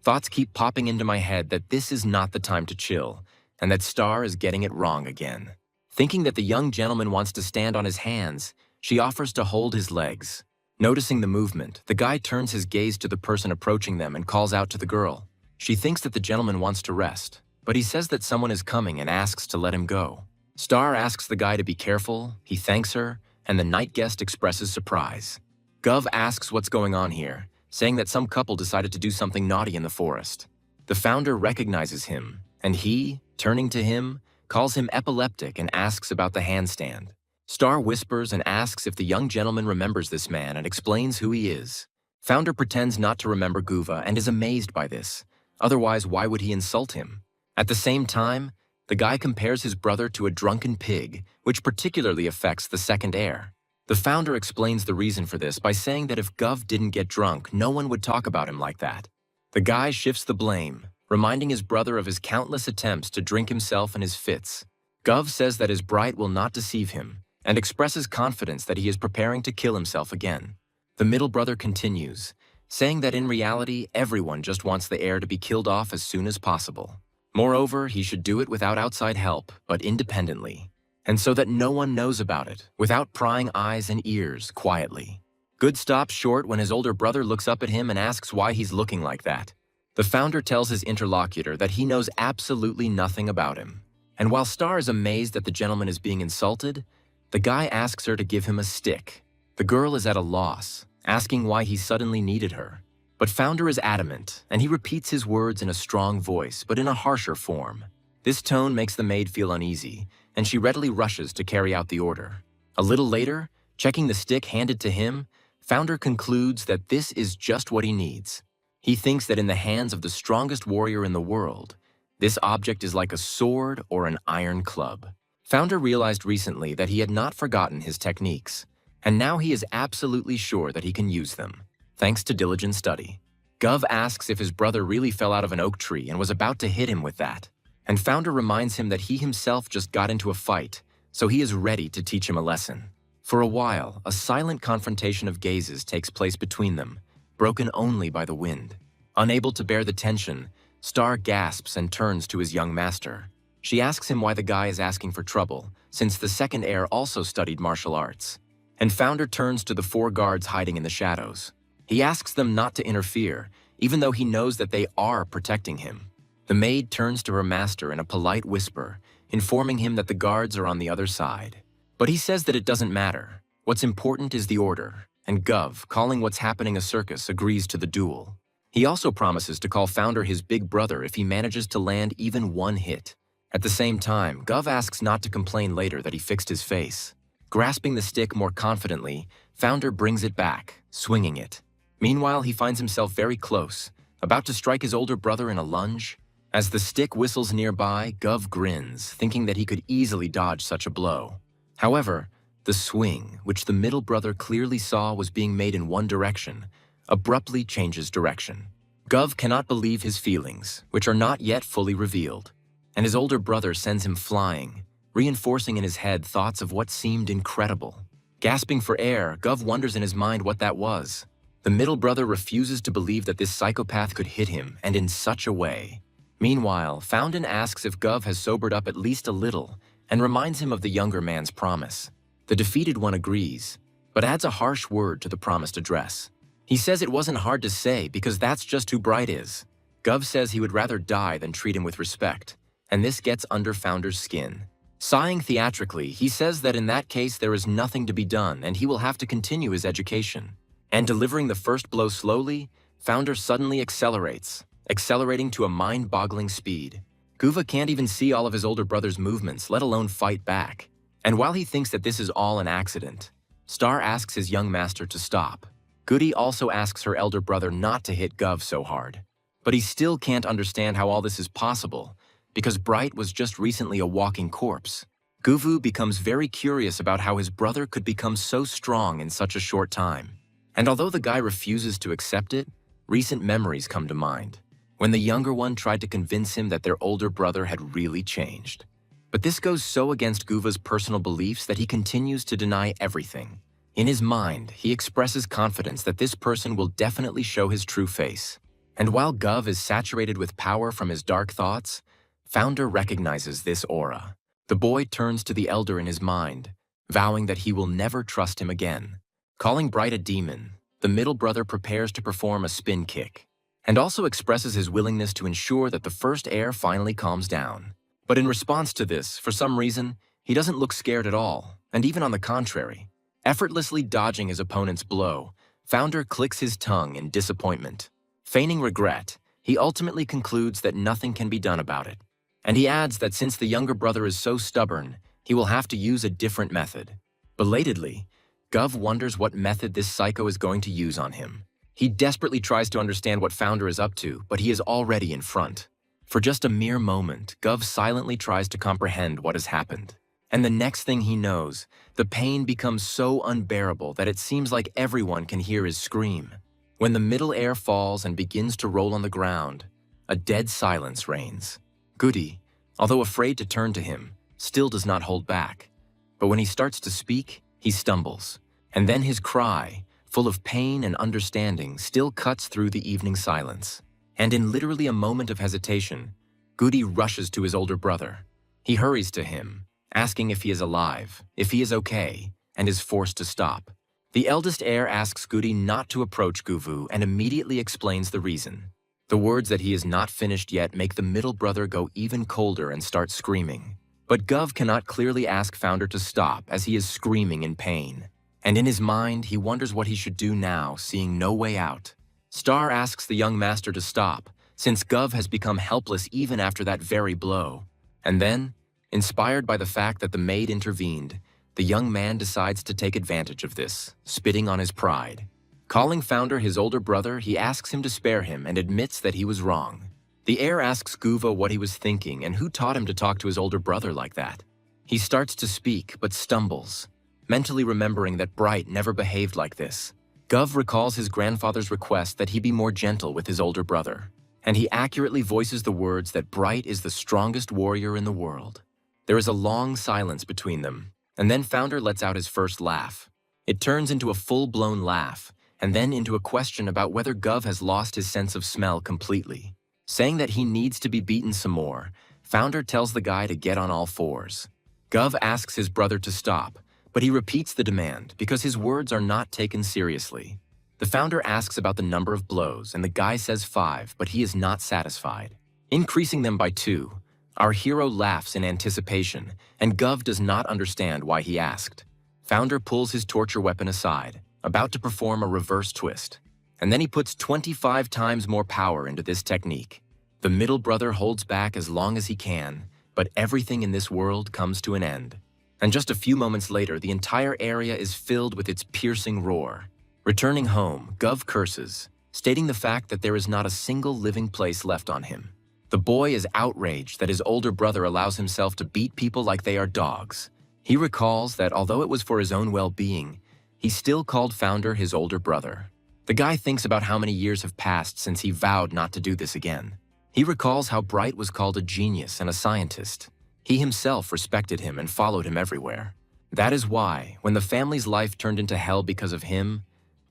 thoughts keep popping into my head that this is not the time to chill, and that Star is getting it wrong again. Thinking that the young gentleman wants to stand on his hands, she offers to hold his legs. Noticing the movement, the guy turns his gaze to the person approaching them and calls out to the girl. She thinks that the gentleman wants to rest, but he says that someone is coming and asks to let him go. Star asks the guy to be careful, he thanks her, and the night guest expresses surprise. Gov asks what's going on here, saying that some couple decided to do something naughty in the forest. The founder recognizes him, and he, turning to him, calls him epileptic and asks about the handstand. Star whispers and asks if the young gentleman remembers this man and explains who he is. Founder pretends not to remember Guva and is amazed by this. Otherwise, why would he insult him? At the same time, the guy compares his brother to a drunken pig, which particularly affects the second heir. The founder explains the reason for this by saying that if Gov didn't get drunk, no one would talk about him like that. The guy shifts the blame, reminding his brother of his countless attempts to drink himself in his fits. Gov says that his bride will not deceive him, and expresses confidence that he is preparing to kill himself again. The middle brother continues, saying that in reality, everyone just wants the heir to be killed off as soon as possible. Moreover, he should do it without outside help, but independently, and so that no one knows about it, without prying eyes and ears quietly. Good stops short when his older brother looks up at him and asks why he's looking like that. The founder tells his interlocutor that he knows absolutely nothing about him. And while Star is amazed that the gentleman is being insulted, the guy asks her to give him a stick. The girl is at a loss, asking why he suddenly needed her. But Founder is adamant, and he repeats his words in a strong voice, but in a harsher form. This tone makes the maid feel uneasy, and she readily rushes to carry out the order. A little later, checking the stick handed to him, Founder concludes that this is just what he needs. He thinks that in the hands of the strongest warrior in the world, this object is like a sword or an iron club. Founder realized recently that he had not forgotten his techniques, and now he is absolutely sure that he can use them, thanks to diligent study. Gov asks if his brother really fell out of an oak tree and was about to hit him with that, and Founder reminds him that he himself just got into a fight, so he is ready to teach him a lesson. For a while, a silent confrontation of gazes takes place between them, broken only by the wind. Unable to bear the tension, Star gasps and turns to his young master. She asks him why the guy is asking for trouble, since the second heir also studied martial arts. And Founder turns to the 4 guards hiding in the shadows. He asks them not to interfere, even though he knows that they are protecting him. The maid turns to her master in a polite whisper, informing him that the guards are on the other side. But he says that it doesn't matter. What's important is the order, and Gov, calling what's happening a circus, agrees to the duel. He also promises to call Founder his big brother if he manages to land even one hit. At the same time, Gov asks not to complain later that he fixed his face. Grasping the stick more confidently, Founder brings it back, swinging it. Meanwhile, he finds himself very close, about to strike his older brother in a lunge. As the stick whistles nearby, Gov grins, thinking that he could easily dodge such a blow. However, the swing, which the middle brother clearly saw was being made in one direction, abruptly changes direction. Gov cannot believe his feelings, which are not yet fully revealed, and his older brother sends him flying, reinforcing in his head thoughts of what seemed incredible. Gasping for air, Gov wonders in his mind what that was. The middle brother refuses to believe that this psychopath could hit him, and in such a way. Meanwhile, Fountain asks if Gov has sobered up at least a little, and reminds him of the younger man's promise. The defeated one agrees, but adds a harsh word to the promised address. He says it wasn't hard to say because that's just who Bright is. Gov says he would rather die than treat him with respect, and this gets under Founder's skin. Sighing theatrically, he says that in that case there is nothing to be done and he will have to continue his education. And delivering the first blow slowly, Founder suddenly accelerates, accelerating to a mind-boggling speed. Guva can't even see all of his older brother's movements, let alone fight back. And while he thinks that this is all an accident, Star asks his young master to stop. Goody also asks her elder brother not to hit Gov so hard. But he still can't understand how all this is possible, because Bright was just recently a walking corpse. Guvu becomes very curious about how his brother could become so strong in such a short time. And although the guy refuses to accept it, recent memories come to mind, when the younger one tried to convince him that their older brother had really changed. But this goes so against Guva's personal beliefs that he continues to deny everything. In his mind, he expresses confidence that this person will definitely show his true face. And while Gov is saturated with power from his dark thoughts, Founder recognizes this aura. The boy turns to the elder in his mind, vowing that he will never trust him again. Calling Bright a demon, the middle brother prepares to perform a spin kick, and also expresses his willingness to ensure that the first heir finally calms down. But in response to this, for some reason, he doesn't look scared at all, and even on the contrary. Effortlessly dodging his opponent's blow, Founder clicks his tongue in disappointment. Feigning regret, he ultimately concludes that nothing can be done about it. And he adds that since the younger brother is so stubborn, he will have to use a different method. Belatedly, Gov wonders what method this psycho is going to use on him. He desperately tries to understand what Founder is up to, but he is already in front. For just a mere moment, Gov silently tries to comprehend what has happened. And the next thing he knows, the pain becomes so unbearable that it seems like everyone can hear his scream. When the middle heir falls and begins to roll on the ground, a dead silence reigns. Goody, although afraid to turn to him, still does not hold back. But when he starts to speak, he stumbles. And then his cry, full of pain and understanding, still cuts through the evening silence. And in literally a moment of hesitation, Goody rushes to his older brother. He hurries to him, asking if he is alive, if he is okay, and is forced to stop. The eldest heir asks Goody not to approach Guvu and immediately explains the reason. The words that he is not finished yet make the middle brother go even colder and start screaming. But Gov cannot clearly ask Founder to stop as he is screaming in pain. And in his mind, he wonders what he should do now, seeing no way out. Star asks the young master to stop, since Gov has become helpless even after that very blow. And then, inspired by the fact that the maid intervened, the young man decides to take advantage of this, spitting on his pride. Calling Founder his older brother, he asks him to spare him and admits that he was wrong. The heir asks Guva what he was thinking and who taught him to talk to his older brother like that. He starts to speak, but stumbles, mentally remembering that Bright never behaved like this. Gov recalls his grandfather's request that he be more gentle with his older brother, and he accurately voices the words that Bright is the strongest warrior in the world. There is a long silence between them, and then Founder lets out his first laugh. It turns into a full-blown laugh, and then into a question about whether Gov has lost his sense of smell completely. Saying that he needs to be beaten some more, Founder tells the guy to get on all fours. Gov asks his brother to stop, but he repeats the demand because his words are not taken seriously. The Founder asks about the number of blows, and the guy says 5, but he is not satisfied. Increasing them by 2, our hero laughs in anticipation, and Gov does not understand why he asked. Founder pulls his torture weapon aside, about to perform a reverse twist. And then he puts 25 times more power into this technique. The middle brother holds back as long as he can, but everything in this world comes to an end. And just a few moments later, the entire area is filled with its piercing roar. Returning home, Gov curses, stating the fact that there is not a single living place left on him. The boy is outraged that his older brother allows himself to beat people like they are dogs. He recalls that although it was for his own well-being, he still called Founder his older brother. The guy thinks about how many years have passed since he vowed not to do this again. He recalls how Bright was called a genius and a scientist. He himself respected him and followed him everywhere. That is why, when the family's life turned into hell because of him,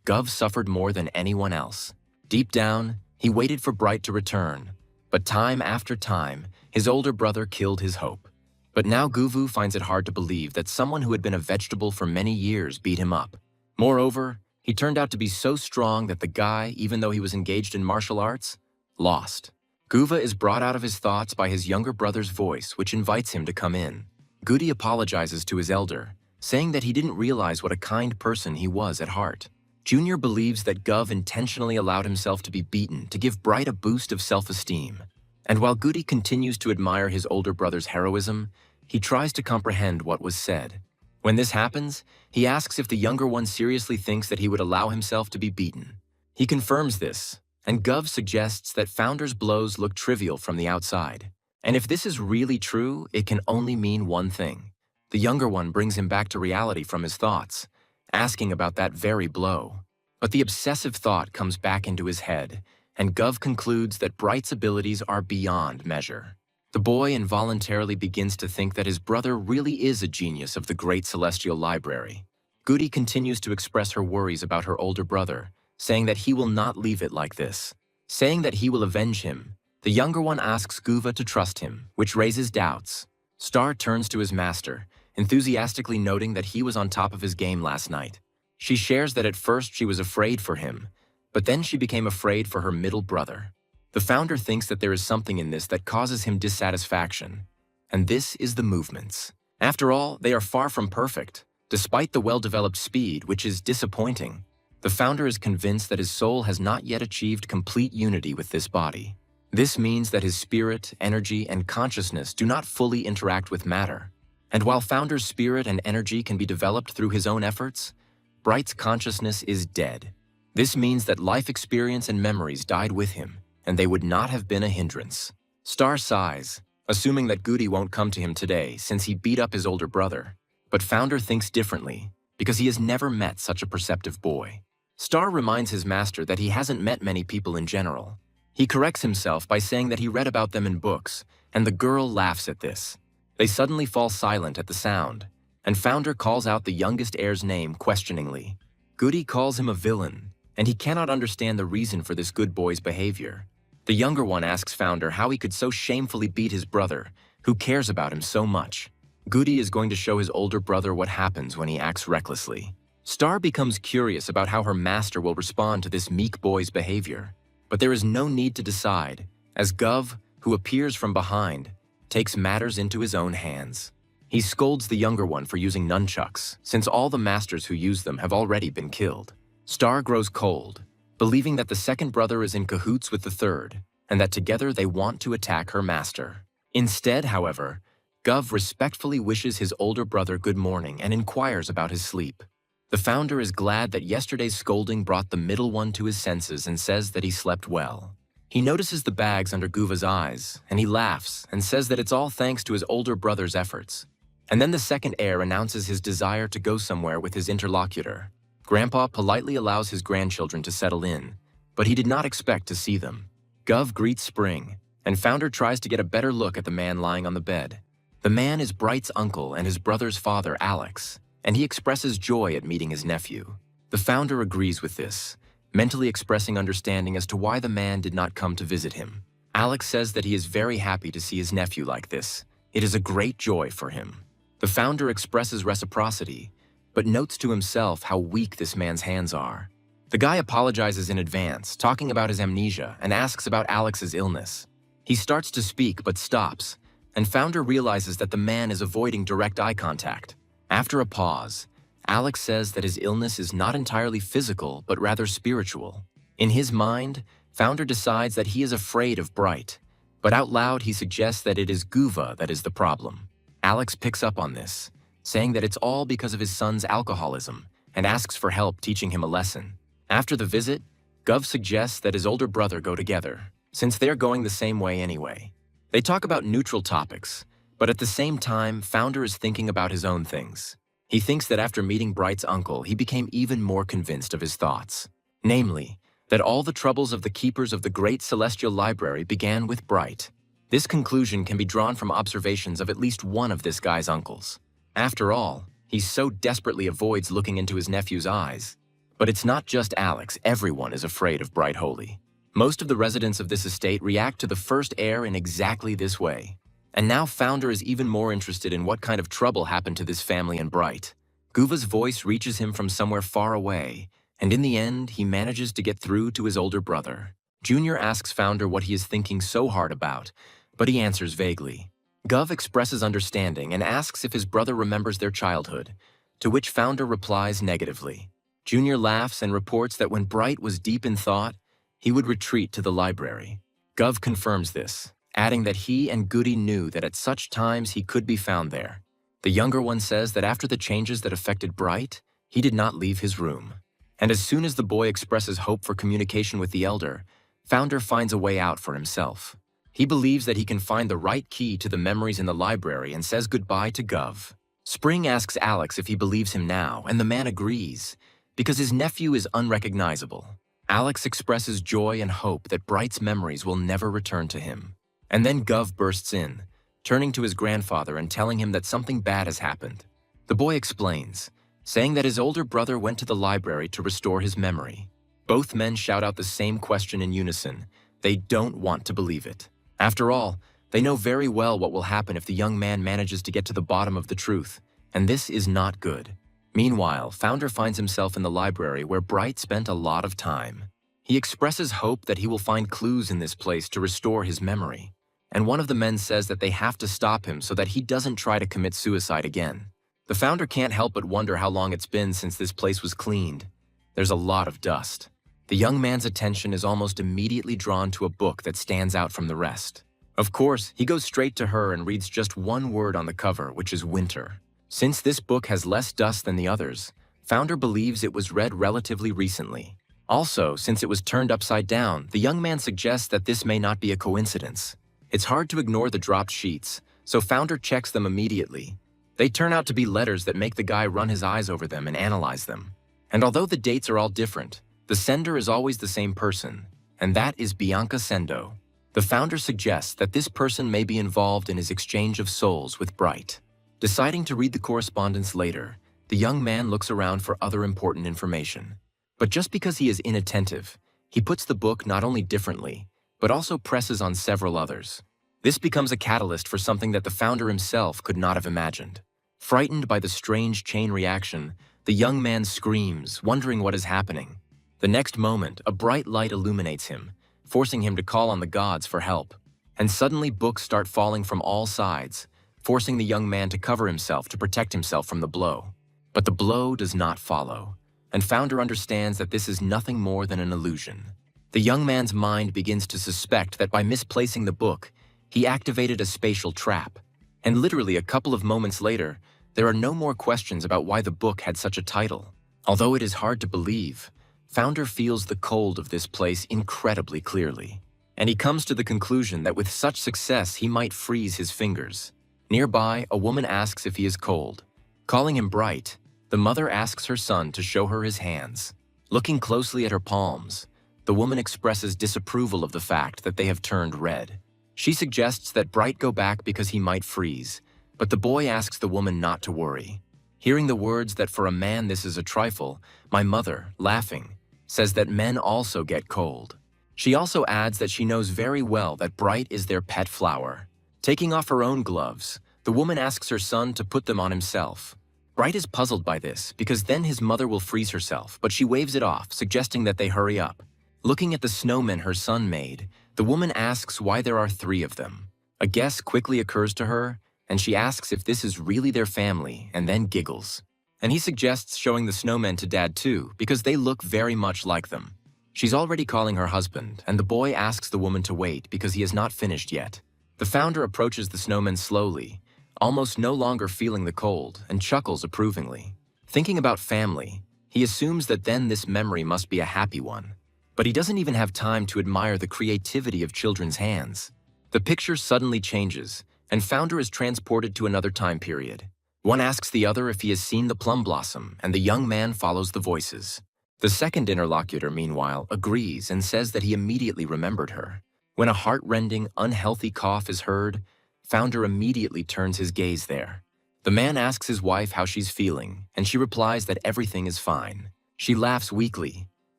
Gov suffered more than anyone else. Deep down, he waited for Bright to return. But time after time, his older brother killed his hope. But now Guvu finds it hard to believe that someone who had been a vegetable for many years beat him up. Moreover, he turned out to be so strong that the guy, even though he was engaged in martial arts, lost. Guva is brought out of his thoughts by his younger brother's voice, which invites him to come in. Goody apologizes to his elder, saying that he didn't realize what a kind person he was at heart. Junior believes that Gov intentionally allowed himself to be beaten to give Bright a boost of self-esteem. And while Goody continues to admire his older brother's heroism, he tries to comprehend what was said. When this happens, he asks if the younger one seriously thinks that he would allow himself to be beaten. He confirms this, and Gov suggests that Founder's blows look trivial from the outside. And if this is really true, it can only mean one thing. The younger one brings him back to reality from his thoughts, asking about that very blow. But the obsessive thought comes back into his head, and Gov concludes that Bright's abilities are beyond measure. The boy involuntarily begins to think that his brother really is a genius of the great celestial library. Goody continues to express her worries about her older brother, saying that he will not leave it like this. Saying that he will avenge him, the younger one asks Guva to trust him, which raises doubts. Star turns to his master, enthusiastically noting that he was on top of his game last night. She shares that at first she was afraid for him, but then she became afraid for her middle brother. The founder thinks that there is something in this that causes him dissatisfaction, and this is the movements. After all, they are far from perfect, despite the well-developed speed, which is disappointing. The founder is convinced that his soul has not yet achieved complete unity with this body. This means that his spirit, energy, and consciousness do not fully interact with matter. And while Founder's spirit and energy can be developed through his own efforts, Bright's consciousness is dead. This means that life experience and memories died with him, and they would not have been a hindrance. Star sighs, assuming that Goody won't come to him today since he beat up his older brother. But Founder thinks differently, because he has never met such a perceptive boy. Star reminds his master that he hasn't met many people in general. He corrects himself by saying that he read about them in books, and the girl laughs at this. They suddenly fall silent at the sound, and Founder calls out the youngest heir's name questioningly. Goody calls him a villain, and he cannot understand the reason for this good boy's behavior. The younger one asks Founder how he could so shamefully beat his brother, who cares about him so much. Goody is going to show his older brother what happens when he acts recklessly. Star becomes curious about how her master will respond to this meek boy's behavior. But there is no need to decide, as Gov, who appears from behind, takes matters into his own hands. He scolds the younger one for using nunchucks, since all the masters who use them have already been killed. Star grows cold, believing that the second brother is in cahoots with the third, and that together they want to attack her master. Instead, however, Gov respectfully wishes his older brother good morning and inquires about his sleep. The founder is glad that yesterday's scolding brought the middle one to his senses and says that he slept well. He notices the bags under Guva's eyes, and he laughs and says that it's all thanks to his older brother's efforts. And then the second heir announces his desire to go somewhere with his interlocutor. Grandpa politely allows his grandchildren to settle in, but he did not expect to see them. Gov greets Spring, and Founder tries to get a better look at the man lying on the bed. The man is Bright's uncle and his brother's father, Alex, and he expresses joy at meeting his nephew. The founder agrees with this, mentally expressing understanding as to why the man did not come to visit him. Alex says that he is very happy to see his nephew like this. It is a great joy for him. The founder expresses reciprocity, but notes to himself how weak this man's hands are. The guy apologizes in advance, talking about his amnesia, and asks about Alex's illness. He starts to speak but stops, and Founder realizes that the man is avoiding direct eye contact. After a pause, Alex says that his illness is not entirely physical, but rather spiritual. In his mind, Founder decides that he is afraid of Bright, but out loud he suggests that it is Guva that is the problem. Alex picks up on this, saying that it's all because of his son's alcoholism, and asks for help teaching him a lesson. After the visit, Gov suggests that his older brother go together, since they're going the same way anyway. They talk about neutral topics, but at the same time, Founder is thinking about his own things. He thinks that after meeting Bright's uncle, he became even more convinced of his thoughts. Namely, that all the troubles of the keepers of the great celestial library began with Bright. This conclusion can be drawn from observations of at least one of this guy's uncles. After all, he so desperately avoids looking into his nephew's eyes. But it's not just Alex, everyone is afraid of Bright Holy. Most of the residents of this estate react to the first heir in exactly this way. And now Founder is even more interested in what kind of trouble happened to this family and Bright. Guva's voice reaches him from somewhere far away, and in the end, he manages to get through to his older brother. Junior asks Founder what he is thinking so hard about, but he answers vaguely. Gov expresses understanding and asks if his brother remembers their childhood, to which Founder replies negatively. Junior laughs and reports that when Bright was deep in thought, he would retreat to the library. Gov confirms this, adding that he and Goody knew that at such times he could be found there. The younger one says that after the changes that affected Bright, he did not leave his room. And as soon as the boy expresses hope for communication with the elder, Founder finds a way out for himself. He believes that he can find the right key to the memories in the library and says goodbye to Gov. Spring asks Alex if he believes him now, and the man agrees, because his nephew is unrecognizable. Alex expresses joy and hope that Bright's memories will never return to him. And then Gov bursts in, turning to his grandfather and telling him that something bad has happened. The boy explains, saying that his older brother went to the library to restore his memory. Both men shout out the same question in unison. They don't want to believe it. After all, They know very well what will happen if the young man manages to get to the bottom of the truth, and this is not good. Meanwhile, Founder finds himself in the library where Bright spent a lot of time. He expresses hope that he will find clues in this place to restore his memory, and one of the men says that they have to stop him so that he doesn't try to commit suicide again. The Founder can't help but wonder how long it's been since this place was cleaned. There's a lot of dust. The young man's attention is almost immediately drawn to a book that stands out from the rest. Of course, he goes straight to her and reads just one word on the cover, which is winter. Since this book has less dust than the others, Founder believes it was read relatively recently. Also, since it was turned upside down, the young man suggests that this may not be a coincidence. It's hard to ignore the dropped sheets, so Founder checks them immediately. They turn out to be letters that make the guy run his eyes over them and analyze them. And although the dates are all different, the sender is always the same person, and that is Bianca Sendo. The Founder suggests that this person may be involved in his exchange of souls with Bright. Deciding to read the correspondence later, the young man looks around for other important information. But just because he is inattentive, he puts the book not only differently, but also presses on several others. This becomes a catalyst for something that the Founder himself could not have imagined. Frightened by the strange chain reaction, the young man screams, wondering what is happening. The next moment, a bright light illuminates him, forcing him to call on the gods for help. And suddenly books start falling from all sides, forcing the young man to cover himself to protect himself from the blow. But the blow does not follow, and Founder understands that this is nothing more than an illusion. The young man's mind begins to suspect that by misplacing the book, he activated a spatial trap. And literally a couple of moments later, there are no more questions about why the book had such a title. Although it is hard to believe, Founder feels the cold of this place incredibly clearly, and he comes to the conclusion that with such success he might freeze his fingers. Nearby, a woman asks if he is cold. Calling him Bright, the mother asks her son to show her his hands. Looking closely at her palms, the woman expresses disapproval of the fact that they have turned red. She suggests that Bright go back because he might freeze, but the boy asks the woman not to worry. Hearing the words that for a man this is a trifle, my mother, laughing, says that men also get cold. She also adds that she knows very well that Bright is their pet flower. Taking off her own gloves, the woman asks her son to put them on himself. Bright is puzzled by this because then his mother will freeze herself, but she waves it off, suggesting that they hurry up. Looking at the snowmen her son made, the woman asks why there are 3 of them. A guess quickly occurs to her, and she asks if this is really their family, and then giggles. And he suggests showing the snowmen to Dad too, because they look very much like them. She's already calling her husband, and the boy asks the woman to wait because he has not finished yet. The Founder approaches the snowmen slowly, almost no longer feeling the cold, and chuckles approvingly. Thinking about family, he assumes that then this memory must be a happy one. But he doesn't even have time to admire the creativity of children's hands. The picture suddenly changes, and Founder is transported to another time period. One asks the other if he has seen the plum blossom, and the young man follows the voices. The second interlocutor, meanwhile, agrees and says that he immediately remembered her. When a heart-rending, unhealthy cough is heard, Founder immediately turns his gaze there. The man asks his wife how she's feeling, and she replies that everything is fine. She laughs weakly,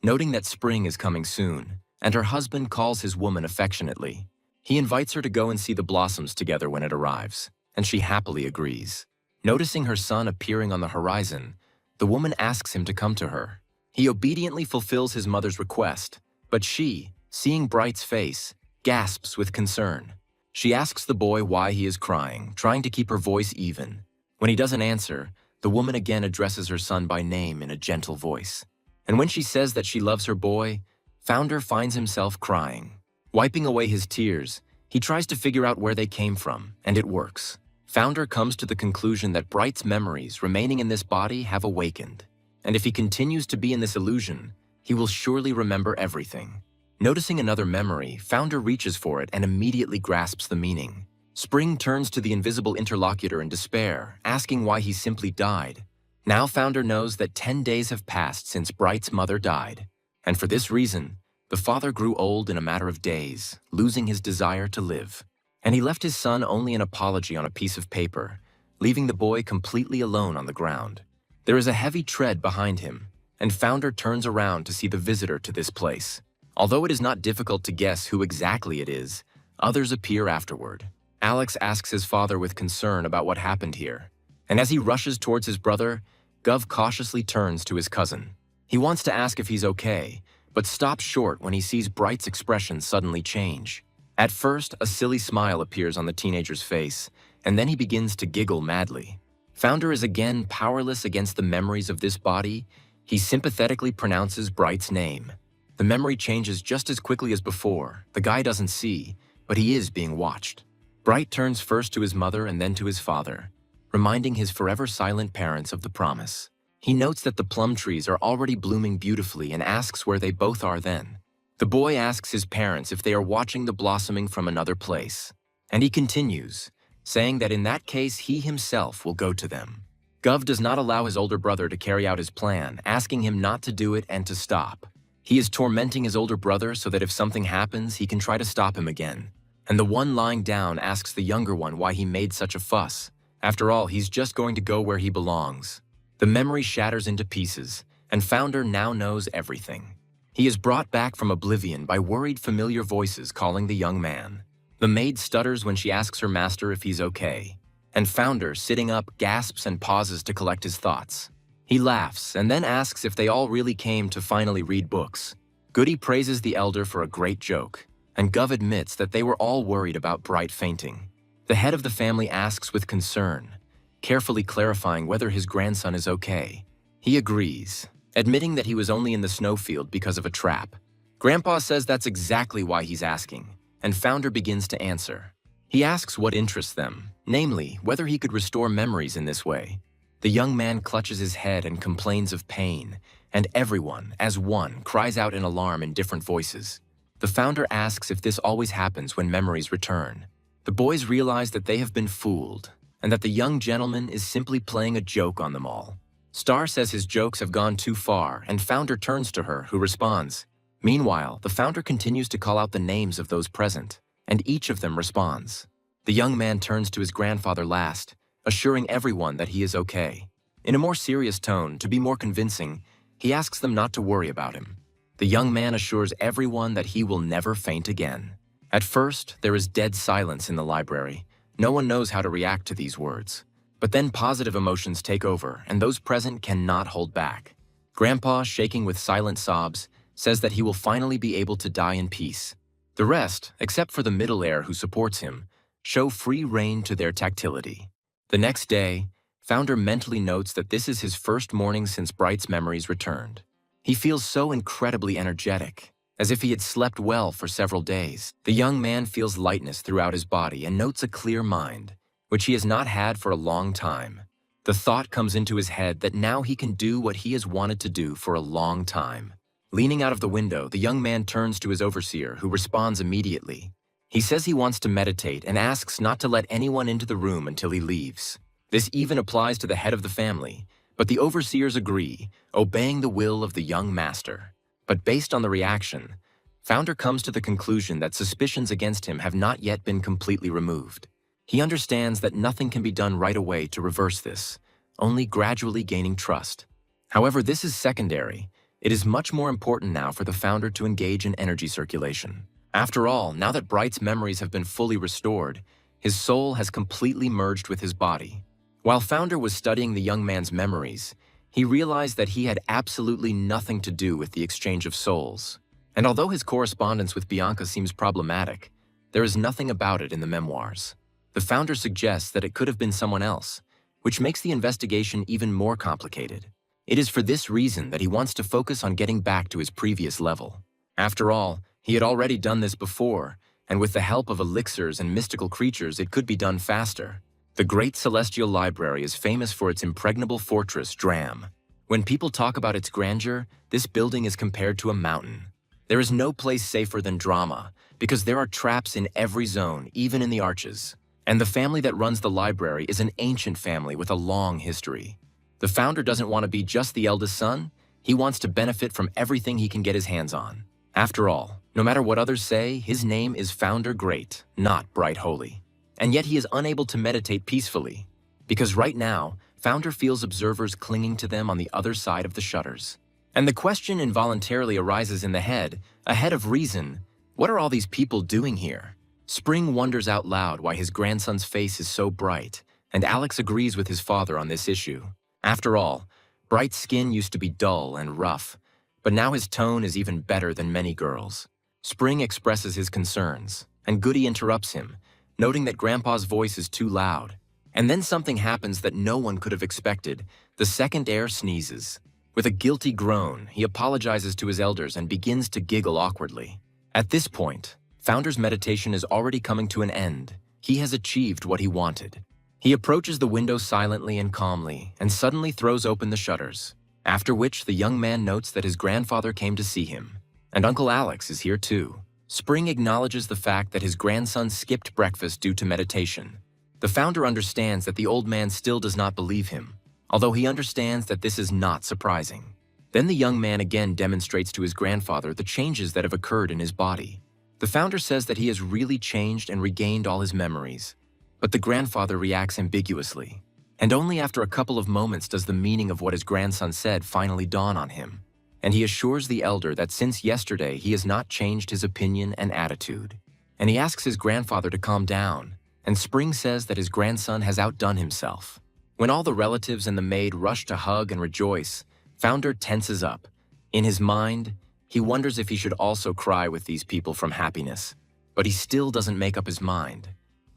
noting that spring is coming soon, and her husband calls his woman affectionately. He invites her to go and see the blossoms together when it arrives, and she happily agrees. Noticing her son appearing on the horizon, the woman asks him to come to her. He obediently fulfills his mother's request, but she, seeing Bright's face, gasps with concern. She asks the boy why he is crying, trying to keep her voice even. When he doesn't answer, the woman again addresses her son by name in a gentle voice. And when she says that she loves her boy, Founder finds himself crying. Wiping away his tears, he tries to figure out where they came from, and it works. Founder comes to the conclusion that Bright's memories remaining in this body have awakened, and if he continues to be in this illusion, he will surely remember everything. Noticing another memory, Founder reaches for it and immediately grasps the meaning. Spring turns to the invisible interlocutor in despair, asking why he simply died. Now Founder knows that 10 days have passed since Bright's mother died, and for this reason, the father grew old in a matter of days, losing his desire to live. And he left his son only an apology on a piece of paper, leaving the boy completely alone on the ground. There is a heavy tread behind him, and Founder turns around to see the visitor to this place. Although it is not difficult to guess who exactly it is, others appear afterward. Alex asks his father with concern about what happened here. And as he rushes towards his brother, Gov cautiously turns to his cousin. He wants to ask if he's okay, but stops short when he sees Bright's expression suddenly change. At first, a silly smile appears on the teenager's face, and then he begins to giggle madly. Founder is again powerless against the memories of this body. He sympathetically pronounces Bright's name. The memory changes just as quickly as before. The guy doesn't see, but he is being watched. Bright turns first to his mother and then to his father, reminding his forever silent parents of the promise. He notes that the plum trees are already blooming beautifully and asks where they both are then. The boy asks his parents if they are watching the blossoming from another place. And he continues, saying that in that case he himself will go to them. Gov does not allow his older brother to carry out his plan, asking him not to do it and to stop. He is tormenting his older brother so that if something happens, he can try to stop him again. And the one lying down asks the younger one why he made such a fuss. After all, he's just going to go where he belongs. The memory shatters into pieces, and Founder now knows everything. He is brought back from oblivion by worried familiar voices calling the young man. The maid stutters when she asks her master if he's okay, and Founder, sitting up, gasps and pauses to collect his thoughts. He laughs and then asks if they all really came to finally read books. Goody praises the elder for a great joke, and Gov admits that they were all worried about Bright fainting. The head of the family asks with concern, carefully clarifying whether his grandson is okay. He agrees, admitting that he was only in the snowfield because of a trap. Grandpa says that's exactly why he's asking, and Founder begins to answer. He asks what interests them, namely, whether he could restore memories in this way. The young man clutches his head and complains of pain, and everyone, as one, cries out in alarm in different voices. The Founder asks if this always happens when memories return. The boys realize that they have been fooled, and that the young gentleman is simply playing a joke on them all. Star says his jokes have gone too far, and Founder turns to her, who responds. Meanwhile, the Founder continues to call out the names of those present, and each of them responds. The young man turns to his grandfather last, assuring everyone that he is okay. In a more serious tone, to be more convincing, he asks them not to worry about him. The young man assures everyone that he will never faint again. At first, there is dead silence in the library. No one knows how to react to these words. But then positive emotions take over, and those present cannot hold back. Grandpa, shaking with silent sobs, says that he will finally be able to die in peace. The rest, except for the middle heir who supports him, show free rein to their tactility. The next day, Founder mentally notes that this is his first morning since Bright's memories returned. He feels so incredibly energetic, as if he had slept well for several days. The young man feels lightness throughout his body and notes a clear mind, which he has not had for a long time. The thought comes into his head that now he can do what he has wanted to do for a long time. Leaning out of the window, the young man turns to his overseer, who responds immediately. He says he wants to meditate and asks not to let anyone into the room until he leaves. This even applies to the head of the family, but the overseers agree, obeying the will of the young master. But based on the reaction, Founder comes to the conclusion that suspicions against him have not yet been completely removed. He understands that nothing can be done right away to reverse this, only gradually gaining trust. However, this is secondary. It is much more important now for the Founder to engage in energy circulation. After all, now that Bright's memories have been fully restored, his soul has completely merged with his body. While Founder was studying the young man's memories, he realized that he had absolutely nothing to do with the exchange of souls. And although his correspondence with Bianca seems problematic, there is nothing about it in the memoirs. The Founder suggests that it could have been someone else, which makes the investigation even more complicated. It is for this reason that he wants to focus on getting back to his previous level. After all, he had already done this before, and with the help of elixirs and mystical creatures, it could be done faster. The Great Celestial Library is famous for its impregnable fortress, Dram. When people talk about its grandeur, this building is compared to a mountain. There is no place safer than Drama, because there are traps in every zone, even in the arches. And the family that runs the library is an ancient family with a long history. The Founder doesn't want to be just the eldest son. He wants to benefit from everything he can get his hands on. After all, no matter what others say, his name is Founder Great, not Bright Holy. And yet he is unable to meditate peacefully, because right now, Founder feels observers clinging to them on the other side of the shutters. And the question involuntarily arises in the head, ahead of reason, what are all these people doing here? Spring wonders out loud why his grandson's face is so bright, and Alex agrees with his father on this issue. After all, Bright's skin used to be dull and rough, but now his tone is even better than many girls. Spring expresses his concerns, and Goody interrupts him, noting that Grandpa's voice is too loud. And then something happens that no one could have expected. The second heir sneezes. With a guilty groan, he apologizes to his elders and begins to giggle awkwardly. At this point, Founder's meditation is already coming to an end. He has achieved what he wanted. He approaches the window silently and calmly, and suddenly throws open the shutters, after which the young man notes that his grandfather came to see him. And Uncle Alex is here too. Spring acknowledges the fact that his grandson skipped breakfast due to meditation. The founder understands that the old man still does not believe him, although he understands that this is not surprising. Then the young man again demonstrates to his grandfather the changes that have occurred in his body. The founder says that he has really changed and regained all his memories, but the grandfather reacts ambiguously, and only after a couple of moments does the meaning of what his grandson said finally dawn on him, and he assures the elder that since yesterday he has not changed his opinion and attitude. And he asks his grandfather to calm down, and Spring says that his grandson has outdone himself. When all the relatives and the maid rush to hug and rejoice, Founder tenses up. In his mind, he wonders if he should also cry with these people from happiness, but he still doesn't make up his mind,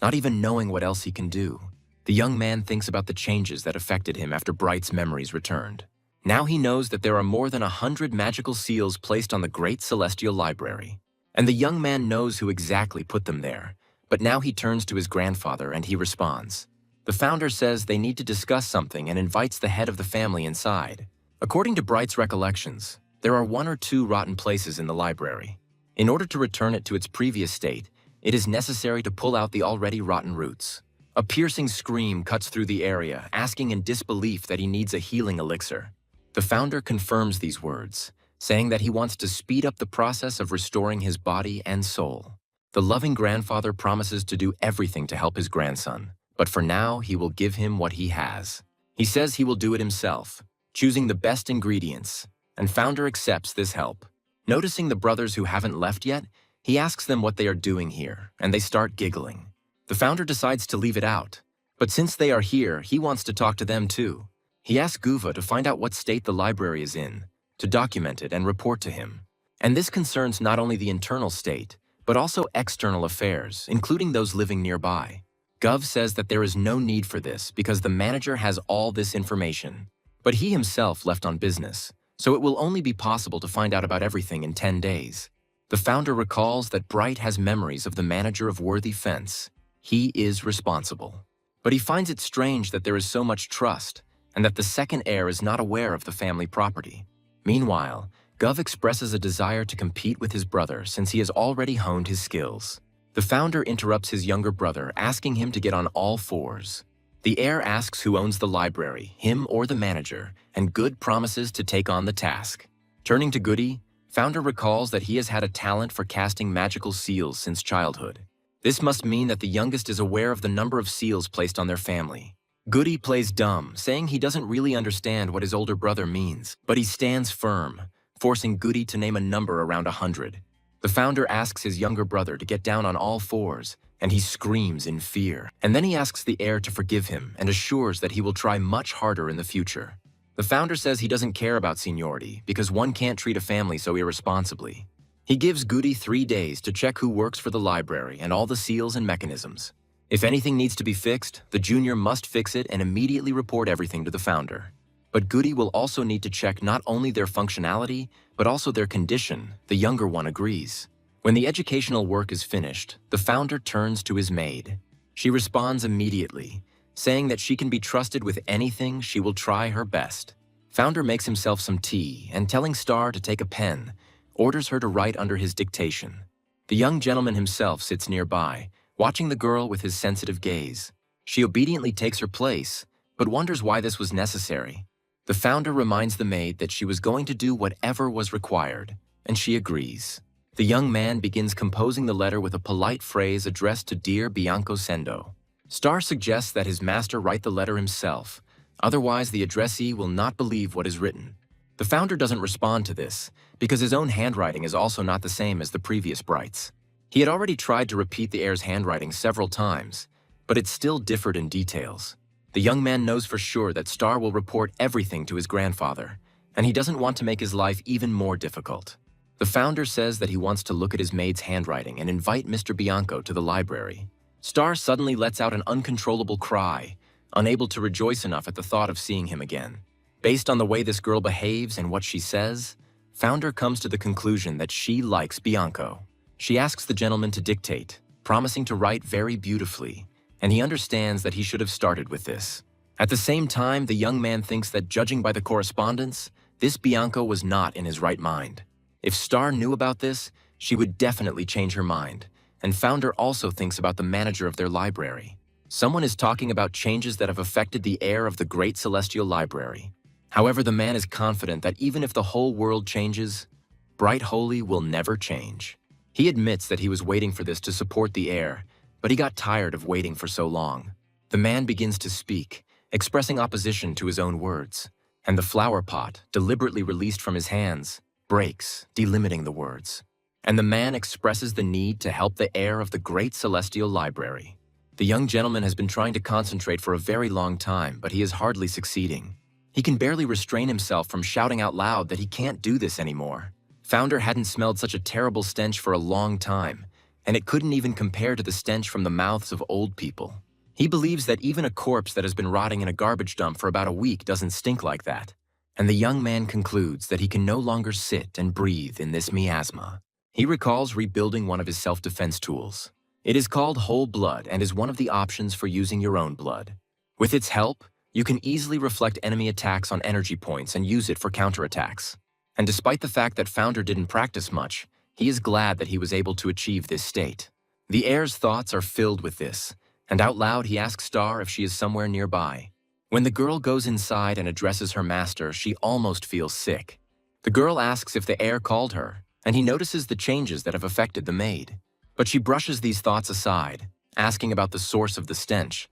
not even knowing what else he can do. The young man thinks about the changes that affected him after Bright's memories returned. Now he knows that there are more than 100 magical seals placed on the Great Celestial Library, and the young man knows who exactly put them there. But now he turns to his grandfather and he responds. The founder says they need to discuss something and invites the head of the family inside. According to Bright's recollections, there are 1 or 2 rotten places in the library. In order to return it to its previous state, it is necessary to pull out the already rotten roots. A piercing scream cuts through the area, asking in disbelief that he needs a healing elixir. The founder confirms these words, saying that he wants to speed up the process of restoring his body and soul. The loving grandfather promises to do everything to help his grandson, but for now he will give him what he has. He says he will do it himself, choosing the best ingredients, and Founder accepts this help. Noticing the brothers who haven't left yet, he asks them what they are doing here, and they start giggling. The founder decides to leave it out, but since they are here, he wants to talk to them too. He asks Guva to find out what state the library is in, to document it and report to him. And this concerns not only the internal state, but also external affairs, including those living nearby. Gov says that there is no need for this because the manager has all this information, but he himself left on business, so it will only be possible to find out about everything in 10 days. The founder recalls that Bright has memories of the manager of Worthy Fence. He is responsible. But he finds it strange that there is so much trust, and that the second heir is not aware of the family property. Meanwhile, Gov expresses a desire to compete with his brother since he has already honed his skills. The founder interrupts his younger brother, asking him to get on all fours. The heir asks who owns the library, him or the manager, and Good promises to take on the task. Turning to Goody, Founder recalls that he has had a talent for casting magical seals since childhood. This must mean that the youngest is aware of the number of seals placed on their family. Goody plays dumb, saying he doesn't really understand what his older brother means, but he stands firm, forcing Goody to name a number around 100. The founder asks his younger brother to get down on all fours, and he screams in fear. And then he asks the heir to forgive him and assures that he will try much harder in the future. The founder says he doesn't care about seniority because one can't treat a family so irresponsibly. He gives Goody 3 days to check who works for the library and all the seals and mechanisms. If anything needs to be fixed, the junior must fix it and immediately report everything to the founder. But Goody will also need to check not only their functionality, but also their condition. The younger one agrees. When the educational work is finished, the founder turns to his maid. She responds immediately, saying that she can be trusted with anything. She will try her best. Founder makes himself some tea and, telling Star to take a pen, orders her to write under his dictation. The young gentleman himself sits nearby, watching the girl with his sensitive gaze. She obediently takes her place, but wonders why this was necessary. The founder reminds the maid that she was going to do whatever was required, and she agrees. The young man begins composing the letter with a polite phrase addressed to Dear Bianco Sendo. Star suggests that his master write the letter himself, otherwise the addressee will not believe what is written. The founder doesn't respond to this, because his own handwriting is also not the same as the previous Bright's. He had already tried to repeat the heir's handwriting several times, but it still differed in details. The young man knows for sure that Star will report everything to his grandfather, and he doesn't want to make his life even more difficult. The founder says that he wants to look at his maid's handwriting and invite Mr. Bianco to the library. Star suddenly lets out an uncontrollable cry, unable to rejoice enough at the thought of seeing him again. Based on the way this girl behaves and what she says, Founder comes to the conclusion that she likes Bianco. She asks the gentleman to dictate, promising to write very beautifully, and he understands that he should have started with this. At the same time, the young man thinks that judging by the correspondence, this Bianco was not in his right mind. If Star knew about this, she would definitely change her mind, and Founder also thinks about the manager of their library. Someone is talking about changes that have affected the heir of the Great Celestial Library. However, the man is confident that even if the whole world changes, Bright Holy will never change. He admits that he was waiting for this to support the heir, but he got tired of waiting for so long. The man begins to speak, expressing opposition to his own words, and the flower pot, deliberately released from his hands, breaks, delimiting the words. And the man expresses the need to help the heir of the Great Celestial Library. The young gentleman has been trying to concentrate for a very long time, but he is hardly succeeding. He can barely restrain himself from shouting out loud that he can't do this anymore. Founder hadn't smelled such a terrible stench for a long time, and it couldn't even compare to the stench from the mouths of old people. He believes that even a corpse that has been rotting in a garbage dump for about a week doesn't stink like that. And the young man concludes that he can no longer sit and breathe in this miasma. He recalls rebuilding one of his self-defense tools. It is called Whole Blood and is one of the options for using your own blood. With its help, you can easily reflect enemy attacks on energy points and use it for counterattacks. And despite the fact that Founder didn't practice much, he is glad that he was able to achieve this state. The heir's thoughts are filled with this, and out loud he asks Star if she is somewhere nearby. When the girl goes inside and addresses her master, she almost feels sick. The girl asks if the heir called her, and he notices the changes that have affected the maid. But she brushes these thoughts aside, asking about the source of the stench.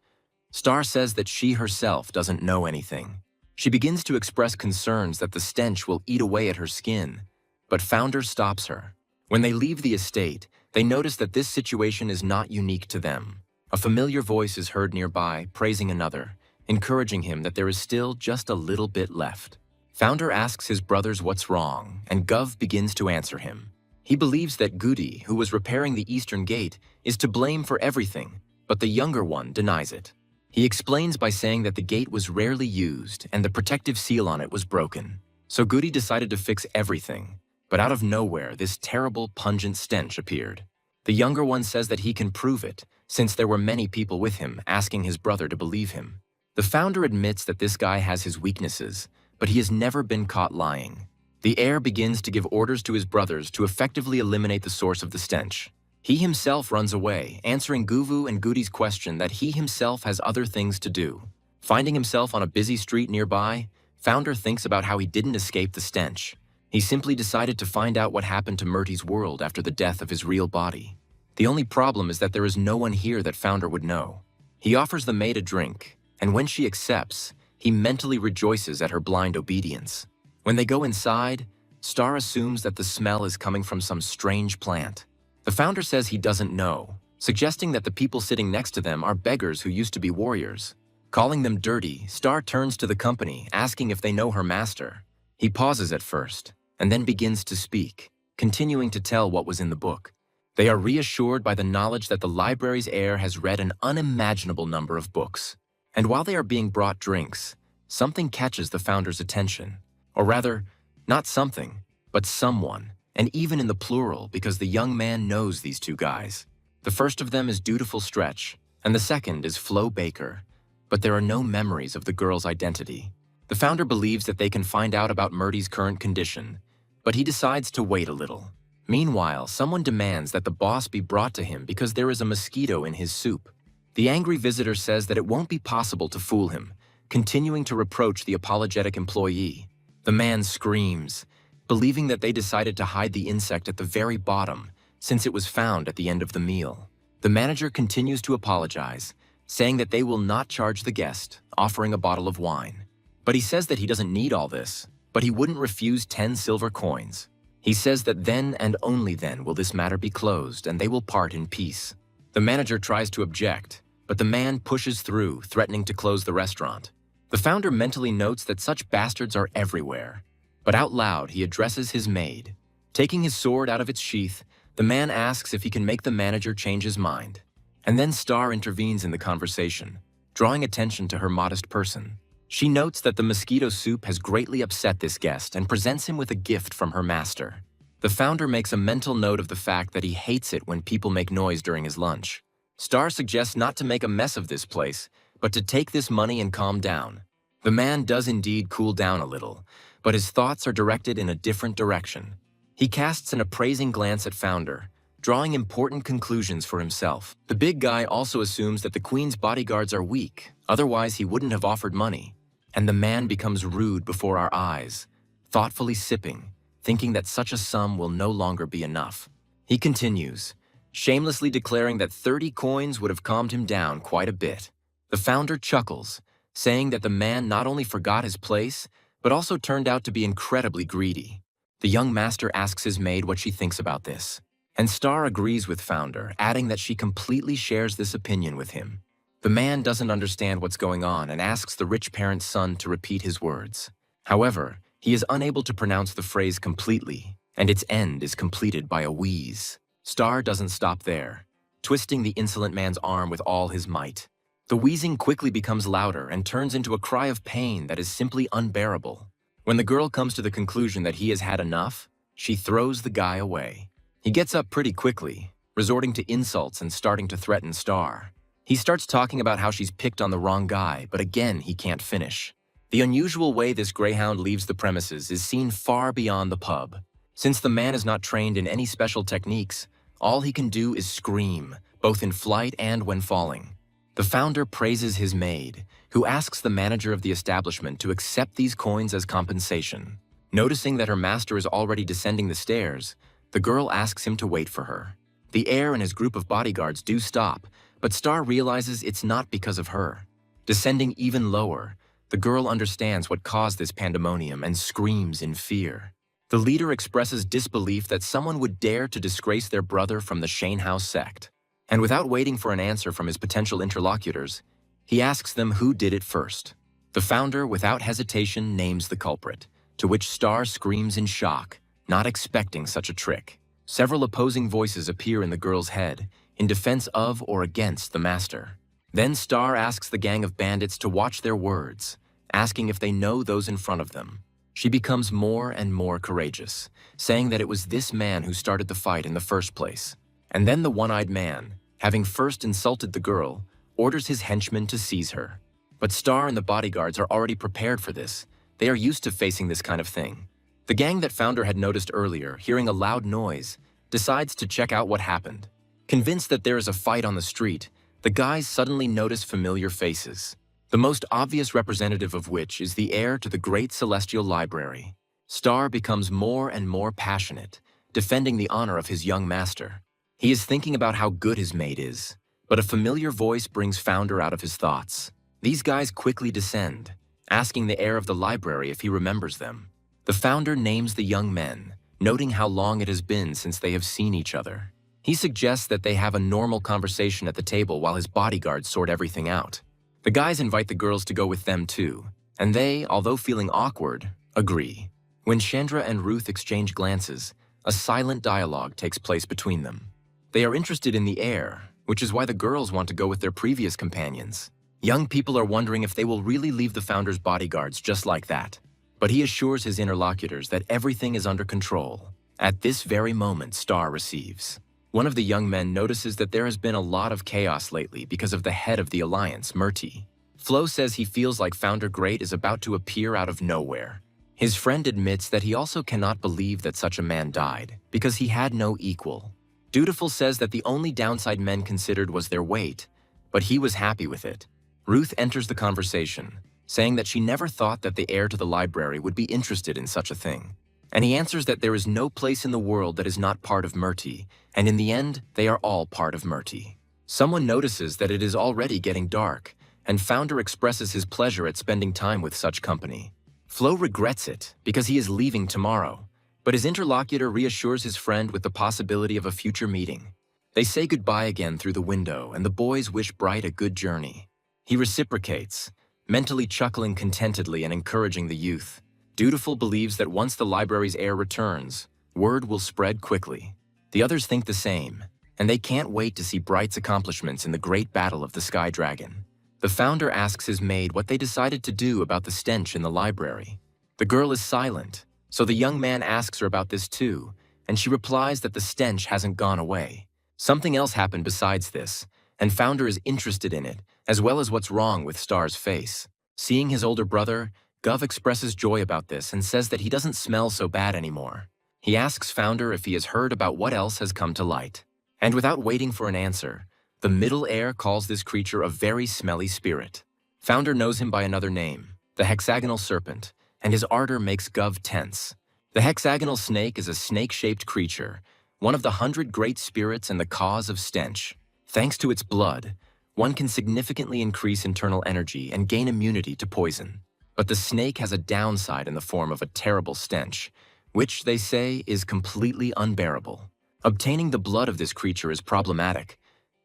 Star says that she herself doesn't know anything. She begins to express concerns that the stench will eat away at her skin, but Founder stops her. When they leave the estate, they notice that this situation is not unique to them. A familiar voice is heard nearby, praising another, encouraging him that there is still just a little bit left. Founder asks his brothers what's wrong, and Gov begins to answer him. He believes that Goody, who was repairing the eastern gate, is to blame for everything, but the younger one denies it. He explains by saying that the gate was rarely used and the protective seal on it was broken. So Goody decided to fix everything, but out of nowhere, this terrible, pungent stench appeared. The younger one says that he can prove it, since there were many people with him asking his brother to believe him. The founder admits that this guy has his weaknesses, but he has never been caught lying. The heir begins to give orders to his brothers to effectively eliminate the source of the stench. He himself runs away, answering Guvu and Goody's question that he himself has other things to do. Finding himself on a busy street nearby, Founder thinks about how he didn't escape the stench. He simply decided to find out what happened to Murty's world after the death of his real body. The only problem is that there is no one here that Founder would know. He offers the maid a drink, and when she accepts, he mentally rejoices at her blind obedience. When they go inside, Star assumes that the smell is coming from some strange plant. The founder says he doesn't know, suggesting that the people sitting next to them are beggars who used to be warriors. Calling them dirty, Star turns to the company, asking if they know her master. He pauses at first, and then begins to speak, continuing to tell what was in the book. They are reassured by the knowledge that the library's heir has read an unimaginable number of books. And while they are being brought drinks, something catches the founder's attention. Or rather, not something, but someone. And even in the plural, because the young man knows these two guys. The first of them is Dutiful Stretch, and the second is Flo Baker. But there are no memories of the girl's identity. The founder believes that they can find out about Murty's current condition, but he decides to wait a little. Meanwhile, someone demands that the boss be brought to him because there is a mosquito in his soup. The angry visitor says that it won't be possible to fool him, continuing to reproach the apologetic employee. The man screams, believing that they decided to hide the insect at the very bottom, since it was found at the end of the meal. The manager continues to apologize, saying that they will not charge the guest, offering a bottle of wine. But he says that he doesn't need all this, but he wouldn't refuse 10 silver coins. He says that then and only then will this matter be closed and they will part in peace. The manager tries to object, but the man pushes through, threatening to close the restaurant. The founder mentally notes that such bastards are everywhere, but out loud he addresses his maid. Taking his sword out of its sheath, the man asks if he can make the manager change his mind. And then Star intervenes in the conversation, drawing attention to her modest person. She notes that the mosquito soup has greatly upset this guest and presents him with a gift from her master. The founder makes a mental note of the fact that he hates it when people make noise during his lunch. Star suggests not to make a mess of this place, but to take this money and calm down. The man does indeed cool down a little, but his thoughts are directed in a different direction. He casts an appraising glance at Founder, drawing important conclusions for himself. The big guy also assumes that the queen's bodyguards are weak, otherwise he wouldn't have offered money. And the man becomes rude before our eyes, thoughtfully sipping, thinking that such a sum will no longer be enough. He continues, shamelessly declaring that 30 coins would have calmed him down quite a bit. The founder chuckles, saying that the man not only forgot his place, but also turned out to be incredibly greedy. The young master asks his maid what she thinks about this, and Star agrees with Founder, adding that she completely shares this opinion with him. The man doesn't understand what's going on and asks the rich parent's son to repeat his words. However, he is unable to pronounce the phrase completely, and its end is completed by a wheeze. Star doesn't stop there, twisting the insolent man's arm with all his might. The wheezing quickly becomes louder and turns into a cry of pain that is simply unbearable. When the girl comes to the conclusion that he has had enough, she throws the guy away. He gets up pretty quickly, resorting to insults and starting to threaten Star. He starts talking about how she's picked on the wrong guy, but again he can't finish. The unusual way this greyhound leaves the premises is seen far beyond the pub. Since the man is not trained in any special techniques, all he can do is scream, both in flight and when falling. The founder praises his maid, who asks the manager of the establishment to accept these coins as compensation. Noticing that her master is already descending the stairs, the girl asks him to wait for her. The heir and his group of bodyguards do stop, but Star realizes it's not because of her. Descending even lower, the girl understands what caused this pandemonium and screams in fear. The leader expresses disbelief that someone would dare to disgrace their brother from the Shane House sect. And without waiting for an answer from his potential interlocutors, he asks them who did it first. The founder, without hesitation, names the culprit, to which Star screams in shock, not expecting such a trick. Several opposing voices appear in the girl's head, in defense of or against the master. Then Star asks the gang of bandits to watch their words, asking if they know those in front of them. She becomes more and more courageous, saying that it was this man who started the fight in the first place. And then the one-eyed man, having first insulted the girl, orders his henchmen to seize her. But Star and the bodyguards are already prepared for this. They are used to facing this kind of thing. The gang that Founder had noticed earlier, hearing a loud noise, decides to check out what happened. Convinced that there is a fight on the street, the guys suddenly notice familiar faces, the most obvious representative of which is the heir to the Great Celestial Library. Star becomes more and more passionate, defending the honor of his young master. He is thinking about how good his maid is, but a familiar voice brings Founder out of his thoughts. These guys quickly descend, asking the heir of the library if he remembers them. The founder names the young men, noting how long it has been since they have seen each other. He suggests that they have a normal conversation at the table while his bodyguards sort everything out. The guys invite the girls to go with them too, and they, although feeling awkward, agree. When Chandra and Ruth exchange glances, a silent dialogue takes place between them. They are interested in the heir, which is why the girls want to go with their previous companions. Young people are wondering if they will really leave the founder's bodyguards just like that. But he assures his interlocutors that everything is under control. At this very moment, Star receives. One of the young men notices that there has been a lot of chaos lately because of the head of the alliance, Murti. Flo says he feels like Founder Great is about to appear out of nowhere. His friend admits that he also cannot believe that such a man died, because he had no equal. Dutiful says that the only downside men considered was their weight, but he was happy with it. Ruth enters the conversation, saying that she never thought that the heir to the library would be interested in such a thing. And he answers that there is no place in the world that is not part of Murti, and in the end, they are all part of Murti. Someone notices that it is already getting dark, and Founder expresses his pleasure at spending time with such company. Flo regrets it because he is leaving tomorrow, But his interlocutor reassures his friend with the possibility of a future meeting. They say goodbye again through the window, and the boys wish Bright a good journey. He reciprocates, mentally chuckling contentedly and encouraging the youth. Dutiful believes that once the library's heir returns, word will spread quickly. The others think the same, and they can't wait to see Bright's accomplishments in the great battle of the Sky Dragon. The founder asks his maid what they decided to do about the stench in the library. The girl is silent, so the young man asks her about this too, and she replies that the stench hasn't gone away. Something else happened besides this, and Founder is interested in it, as well as what's wrong with Star's face. Seeing his older brother, Gov expresses joy about this and says that he doesn't smell so bad anymore. He asks Founder if he has heard about what else has come to light. And without waiting for an answer, the middle heir calls this creature a very smelly spirit. Founder knows him by another name, the hexagonal serpent, and his ardor makes Gov tense. The hexagonal snake is a snake-shaped creature, one of the 100 great spirits and the cause of stench. Thanks to its blood, one can significantly increase internal energy and gain immunity to poison. But the snake has a downside in the form of a terrible stench, which, they say, is completely unbearable. Obtaining the blood of this creature is problematic.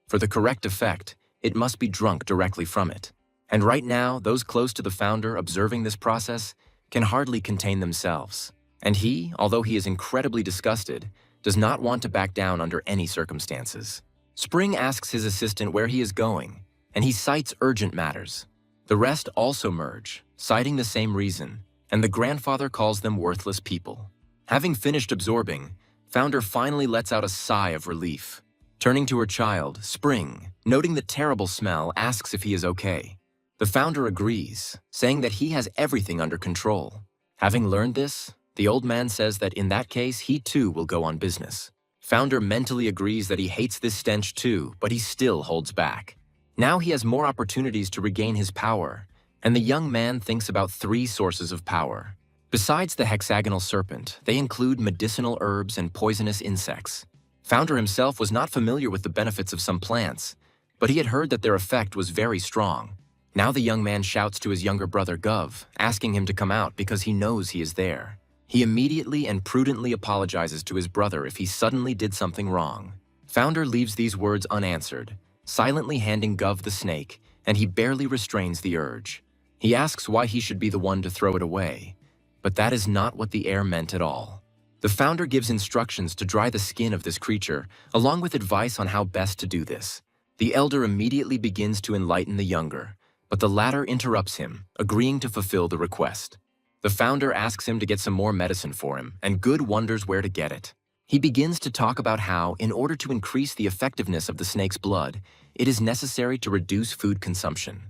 For the correct effect, it must be drunk directly from it. And right now, those close to the founder observing this process can hardly contain themselves. And he, although he is incredibly disgusted, does not want to back down under any circumstances. Spring asks his assistant where he is going, and he cites urgent matters. The rest also merge, citing the same reason, and the grandfather calls them worthless people. Having finished absorbing, Founder finally lets out a sigh of relief. Turning to her child, Spring, noting the terrible smell, asks if he is okay. The founder agrees, saying that he has everything under control. Having learned this, the old man says that in that case, he too will go on business. Founder mentally agrees that he hates this stench too, but he still holds back. Now he has more opportunities to regain his power, and the young man thinks about 3 sources of power. Besides the hexagonal serpent, they include medicinal herbs and poisonous insects. Founder himself was not familiar with the benefits of some plants, but he had heard that their effect was very strong. Now the young man shouts to his younger brother Gov, asking him to come out because he knows he is there. He immediately and prudently apologizes to his brother if he suddenly did something wrong. Founder leaves these words unanswered, silently handing Gov the snake, and he barely restrains the urge. He asks why he should be the one to throw it away, but that is not what the heir meant at all. The founder gives instructions to dry the skin of this creature, along with advice on how best to do this. The elder immediately begins to enlighten the younger, but the latter interrupts him, agreeing to fulfill the request. The founder asks him to get some more medicine for him, and Good wonders where to get it. He begins to talk about how, in order to increase the effectiveness of the snake's blood, it is necessary to reduce food consumption.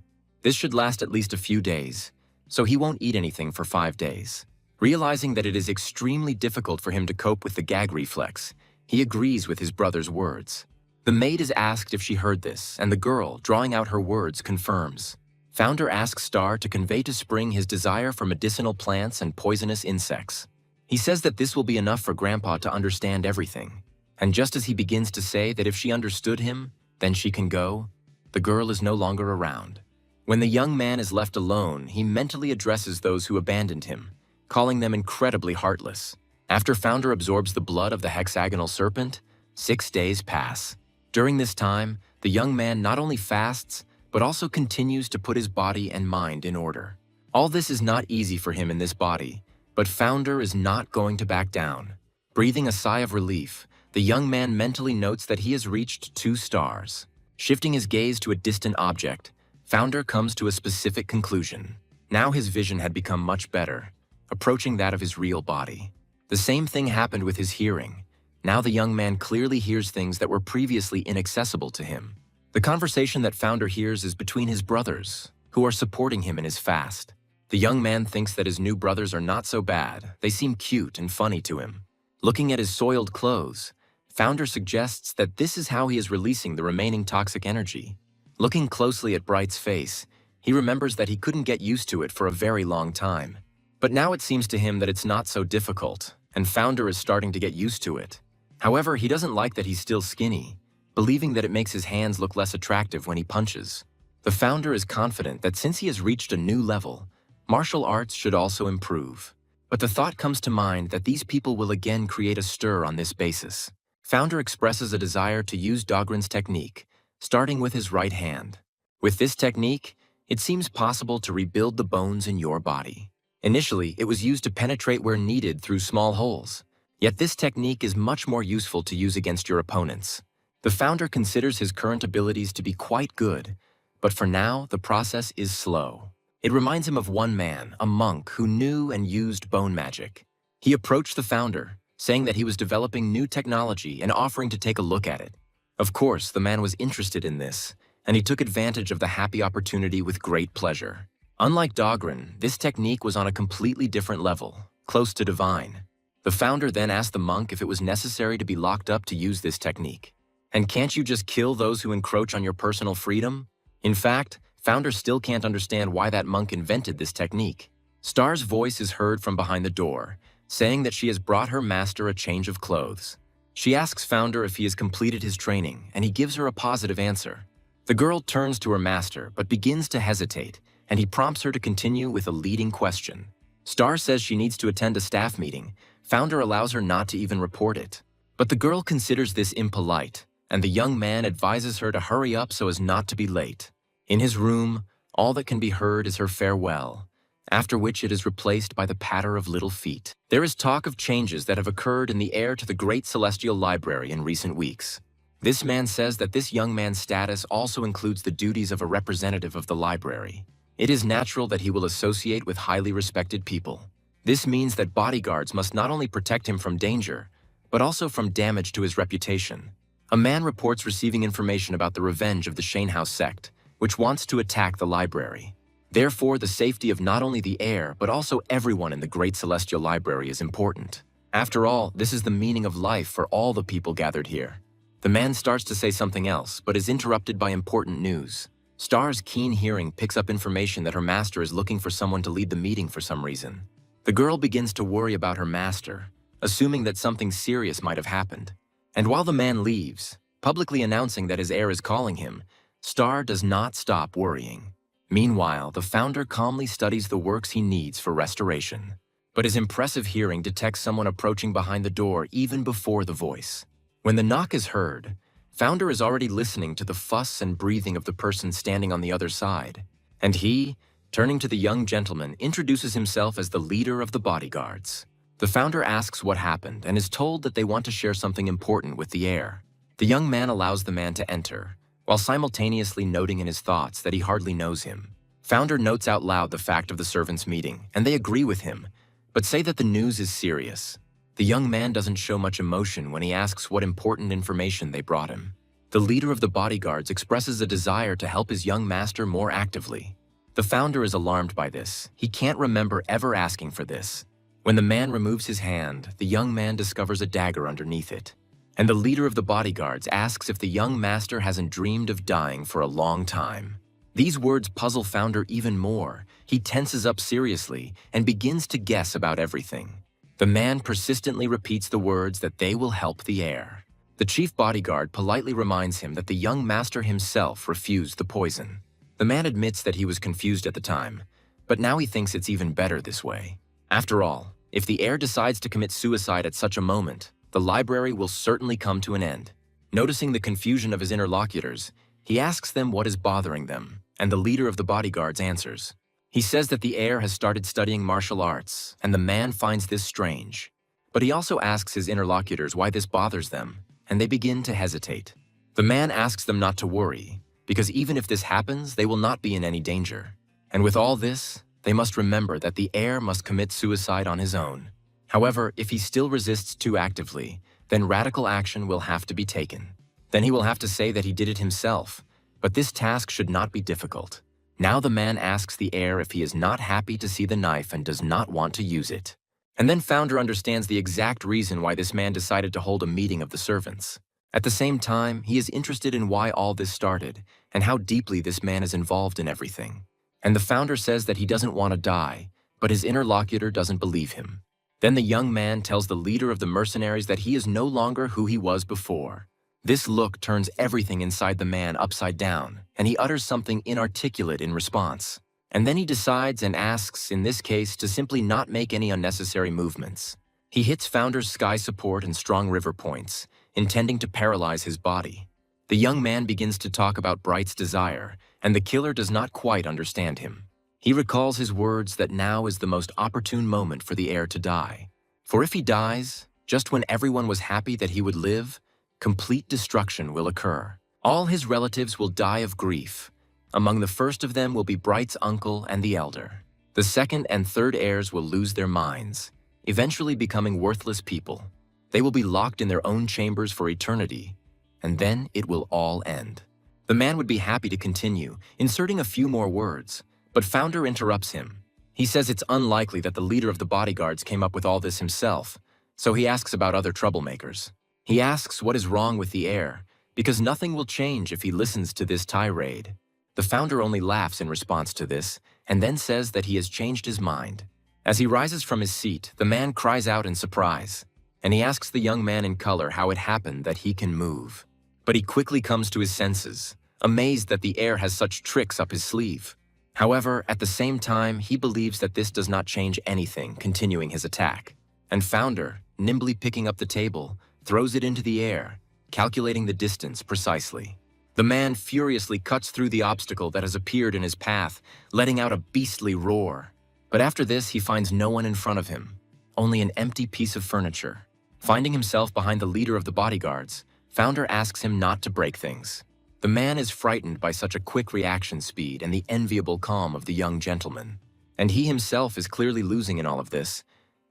This should last at least a few days, so he won't eat anything for 5 days. Realizing that it is extremely difficult for him to cope with the gag reflex, he agrees with his brother's words. The maid is asked if she heard this, and the girl, drawing out her words, confirms. Founder asks Star to convey to Spring his desire for medicinal plants and poisonous insects. He says that this will be enough for Grandpa to understand everything. And just as he begins to say that if she understood him, then she can go, the girl is no longer around. When the young man is left alone, he mentally addresses those who abandoned him, calling them incredibly heartless. After Founder absorbs the blood of the hexagonal serpent, 6 days pass. During this time, the young man not only fasts, but also continues to put his body and mind in order. All this is not easy for him in this body, but Founder is not going to back down. Breathing a sigh of relief, the young man mentally notes that he has reached 2 stars. Shifting his gaze to a distant object, Founder comes to a specific conclusion. Now his vision had become much better, approaching that of his real body. The same thing happened with his hearing. Now the young man clearly hears things that were previously inaccessible to him. The conversation that Founder hears is between his brothers, who are supporting him in his fast. The young man thinks that his new brothers are not so bad. They seem cute and funny to him. Looking at his soiled clothes, Founder suggests that this is how he is releasing the remaining toxic energy. Looking closely at Bright's face, he remembers that he couldn't get used to it for a very long time. But now it seems to him that it's not so difficult, and Founder is starting to get used to it. However, he doesn't like that he's still skinny, believing that it makes his hands look less attractive when he punches. The founder is confident that since he has reached a new level, martial arts should also improve. But the thought comes to mind that these people will again create a stir on this basis. Founder expresses a desire to use Dahlgren's technique, starting with his right hand. With this technique, it seems possible to rebuild the bones in your body. Initially, it was used to penetrate where needed through small holes. Yet this technique is much more useful to use against your opponents. The founder considers his current abilities to be quite good, but for now, the process is slow. It reminds him of one man, a monk, who knew and used bone magic. He approached the founder, saying that he was developing new technology and offering to take a look at it. Of course, the man was interested in this, and he took advantage of the happy opportunity with great pleasure. Unlike Dahlgren, this technique was on a completely different level, close to divine. The founder then asked the monk if it was necessary to be locked up to use this technique. And can't you just kill those who encroach on your personal freedom? In fact, founder still can't understand why that monk invented this technique. Star's voice is heard from behind the door, saying that she has brought her master a change of clothes. She asks founder if he has completed his training, and he gives her a positive answer. The girl turns to her master, but begins to hesitate, and he prompts her to continue with a leading question. Star says she needs to attend a staff meeting. Founder allows her not to even report it. But the girl considers this impolite, and the young man advises her to hurry up so as not to be late. In his room, all that can be heard is her farewell, after which it is replaced by the patter of little feet. There is talk of changes that have occurred in the heir to the Great Celestial Library in recent weeks. This man says that this young man's status also includes the duties of a representative of the library. It is natural that he will associate with highly respected people. This means that bodyguards must not only protect him from danger, but also from damage to his reputation. A man reports receiving information about the revenge of the Shanehouse sect, which wants to attack the library. Therefore, the safety of not only the heir, but also everyone in the Great Celestial Library is important. After all, this is the meaning of life for all the people gathered here. The man starts to say something else, but is interrupted by important news. Star's keen hearing picks up information that her master is looking for someone to lead the meeting for some reason. The girl begins to worry about her master, assuming that something serious might have happened. And while the man leaves, publicly announcing that his heir is calling him, Star does not stop worrying. Meanwhile, the founder calmly studies the works he needs for restoration. But his impressive hearing detects someone approaching behind the door even before the voice. When the knock is heard, founder is already listening to the fuss and breathing of the person standing on the other side. And he, turning to the young gentleman, introduces himself as the leader of the bodyguards. The founder asks what happened and is told that they want to share something important with the heir. The young man allows the man to enter, while simultaneously noting in his thoughts that he hardly knows him. Founder notes out loud the fact of the servants' meeting, and they agree with him, but say that the news is serious. The young man doesn't show much emotion when he asks what important information they brought him. The leader of the bodyguards expresses a desire to help his young master more actively. The founder is alarmed by this. He can't remember ever asking for this. When the man removes his hand, the young man discovers a dagger underneath it. And the leader of the bodyguards asks if the young master hasn't dreamed of dying for a long time. These words puzzle founder even more. He tenses up seriously and begins to guess about everything. The man persistently repeats the words that they will help the heir. The chief bodyguard politely reminds him that the young master himself refused the poison. The man admits that he was confused at the time, but now he thinks it's even better this way. After all, if the heir decides to commit suicide at such a moment, the library will certainly come to an end. Noticing the confusion of his interlocutors, he asks them what is bothering them, and the leader of the bodyguards answers. He says that the heir has started studying martial arts, and the man finds this strange. But he also asks his interlocutors why this bothers them, and they begin to hesitate. The man asks them not to worry, because even if this happens, they will not be in any danger. And with all this, they must remember that the heir must commit suicide on his own. However, if he still resists too actively, then radical action will have to be taken. Then he will have to say that he did it himself, but this task should not be difficult. Now the man asks the heir if he is not happy to see the knife and does not want to use it. And then founder understands the exact reason why this man decided to hold a meeting of the servants. At the same time, he is interested in why all this started and how deeply this man is involved in everything. And the founder says that he doesn't want to die, but his interlocutor doesn't believe him. Then the young man tells the leader of the mercenaries that he is no longer who he was before. This look turns everything inside the man upside down, and he utters something inarticulate in response. And then he decides and asks, in this case, to simply not make any unnecessary movements. He hits Founder's sky support and strong river points, intending to paralyze his body. The young man begins to talk about Bright's desire, and the killer does not quite understand him. He recalls his words that now is the most opportune moment for the heir to die. For if he dies, just when everyone was happy that he would live, complete destruction will occur. All his relatives will die of grief. Among the first of them will be Bright's uncle and the elder. The second and third heirs will lose their minds, eventually becoming worthless people. They will be locked in their own chambers for eternity, and then it will all end. The man would be happy to continue, inserting a few more words, but Founder interrupts him. He says it's unlikely that the leader of the bodyguards came up with all this himself, so he asks about other troublemakers. He asks what is wrong with the heir, because nothing will change if he listens to this tirade. The Founder only laughs in response to this, and then says that he has changed his mind. As he rises from his seat, the man cries out in surprise, and he asks the young man in color how it happened that he can move. But he quickly comes to his senses, amazed that the heir has such tricks up his sleeve. However, at the same time, he believes that this does not change anything, continuing his attack. And Founder, nimbly picking up the table, throws it into the air, calculating the distance precisely. The man furiously cuts through the obstacle that has appeared in his path, letting out a beastly roar. But after this, he finds no one in front of him, only an empty piece of furniture. Finding himself behind the leader of the bodyguards, Founder asks him not to break things. The man is frightened by such a quick reaction speed and the enviable calm of the young gentleman. And he himself is clearly losing in all of this,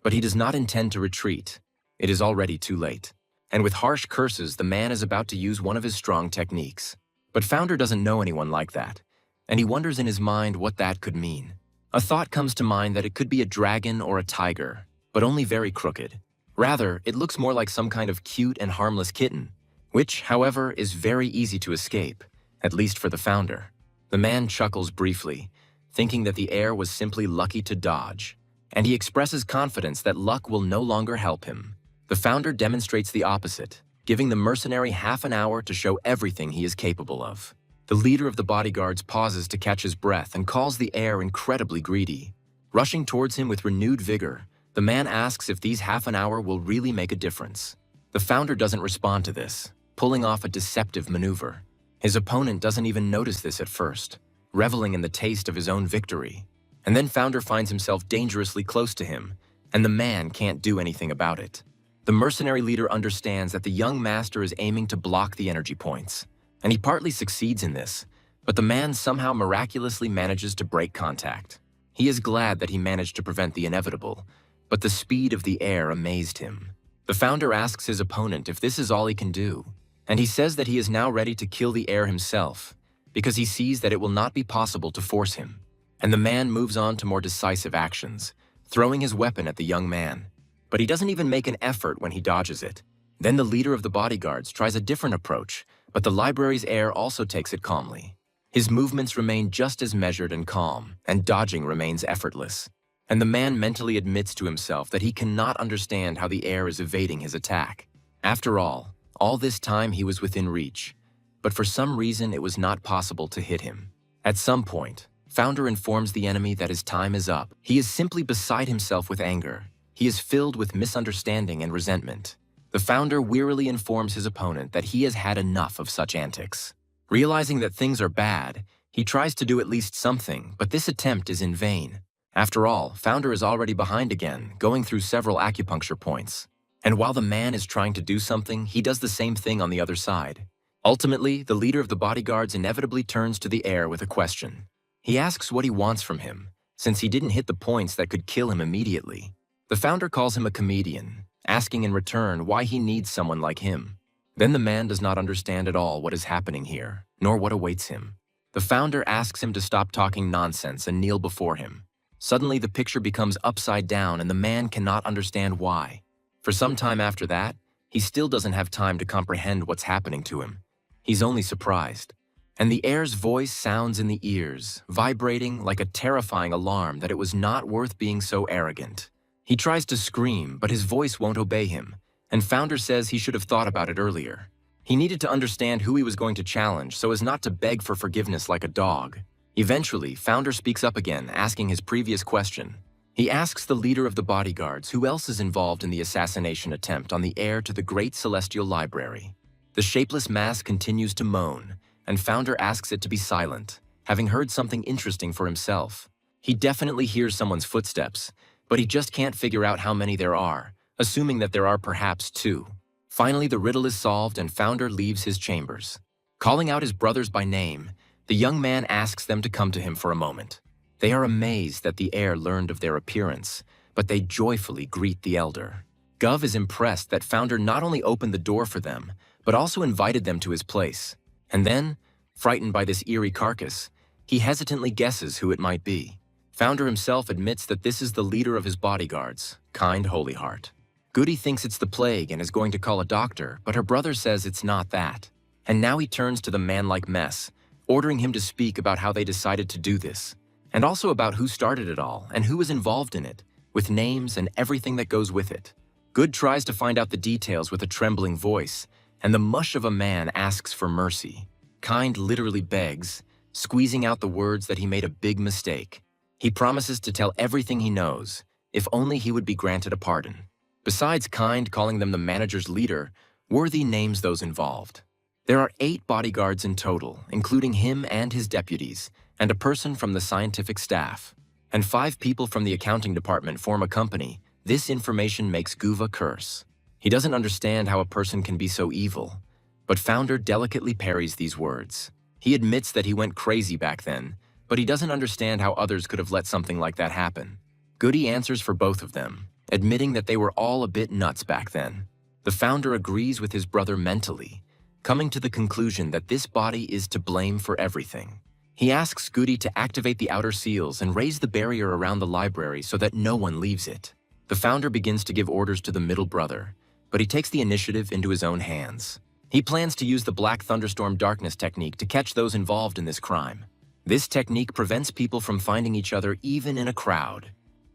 but he does not intend to retreat. It is already too late. And with harsh curses, the man is about to use one of his strong techniques. But Founder doesn't know anyone like that, and he wonders in his mind what that could mean. A thought comes to mind that it could be a dragon or a tiger, but only very crooked. Rather, it looks more like some kind of cute and harmless kitten, which, however, is very easy to escape, at least for the Founder. The man chuckles briefly, thinking that the heir was simply lucky to dodge, and he expresses confidence that luck will no longer help him. The Founder demonstrates the opposite, giving the mercenary half an hour to show everything he is capable of. The leader of the bodyguards pauses to catch his breath and calls the heir incredibly greedy. Rushing towards him with renewed vigor, the man asks if these half an hour will really make a difference. The Founder doesn't respond to this, pulling off a deceptive maneuver. His opponent doesn't even notice this at first, reveling in the taste of his own victory. And then Founder finds himself dangerously close to him, and the man can't do anything about it. The mercenary leader understands that the young master is aiming to block the energy points, and he partly succeeds in this, but the man somehow miraculously manages to break contact. He is glad that he managed to prevent the inevitable, but the speed of the heir amazed him. The Founder asks his opponent if this is all he can do, and he says that he is now ready to kill the heir himself, because he sees that it will not be possible to force him. And the man moves on to more decisive actions, throwing his weapon at the young man. But he doesn't even make an effort when he dodges it. Then the leader of the bodyguards tries a different approach, but the library's heir also takes it calmly. His movements remain just as measured and calm, and dodging remains effortless. And the man mentally admits to himself that he cannot understand how the heir is evading his attack. After all this time he was within reach, but for some reason it was not possible to hit him. At some point, Founder informs the enemy that his time is up. He is simply beside himself with anger. He is filled with misunderstanding and resentment. The Founder wearily informs his opponent that he has had enough of such antics. Realizing that things are bad, he tries to do at least something, but this attempt is in vain. After all, Founder is already behind again, going through several acupuncture points. And while the man is trying to do something, he does the same thing on the other side. Ultimately, the leader of the bodyguards inevitably turns to the heir with a question. He asks what he wants from him, since he didn't hit the points that could kill him immediately. The Founder calls him a comedian, asking in return why he needs someone like him. Then the man does not understand at all what is happening here, nor what awaits him. The Founder asks him to stop talking nonsense and kneel before him. Suddenly the picture becomes upside down and the man cannot understand why. For some time after that, he still doesn't have time to comprehend what's happening to him. He's only surprised. And the heir's voice sounds in the ears, vibrating like a terrifying alarm that it was not worth being so arrogant. He tries to scream, but his voice won't obey him, and Founder says he should have thought about it earlier. He needed to understand who he was going to challenge so as not to beg for forgiveness like a dog. Eventually, Founder speaks up again, asking his previous question. He asks the leader of the bodyguards who else is involved in the assassination attempt on the heir to the Great Celestial Library. The shapeless mass continues to moan, and Founder asks it to be silent, having heard something interesting for himself. He definitely hears someone's footsteps, but he just can't figure out how many there are, assuming that there are perhaps 2. Finally, the riddle is solved and Founder leaves his chambers. Calling out his brothers by name, the young man asks them to come to him for a moment. They are amazed that the heir learned of their appearance, but they joyfully greet the elder. Gov is impressed that Founder not only opened the door for them, but also invited them to his place. And then, frightened by this eerie carcass, he hesitantly guesses who it might be. Founder himself admits that this is the leader of his bodyguards, Kind Holyheart. Goody thinks it's the plague and is going to call a doctor, but her brother says it's not that. And now he turns to the man-like mess, ordering him to speak about how they decided to do this, and also about who started it all and who was involved in it, with names and everything that goes with it. Good tries to find out the details with a trembling voice, and the mush of a man asks for mercy. Kind literally begs, squeezing out the words that he made a big mistake. He promises to tell everything he knows, if only he would be granted a pardon. Besides Kind calling them the manager's leader, Worthy names those involved. There are 8 bodyguards in total, including him and his deputies, and a person from the scientific staff. And 5 people from the accounting department form a company. This information makes Guva curse. He doesn't understand how a person can be so evil, but Founder delicately parries these words. He admits that he went crazy back then, but he doesn't understand how others could have let something like that happen. Goody answers for both of them, admitting that they were all a bit nuts back then. The Founder agrees with his brother mentally, coming to the conclusion that this body is to blame for everything. He asks Goody to activate the outer seals and raise the barrier around the library so that no one leaves it. The Founder begins to give orders to the middle brother, but he takes the initiative into his own hands. He plans to use the Black Thunderstorm Darkness technique to catch those involved in this crime. This technique prevents people from finding each other even in a crowd,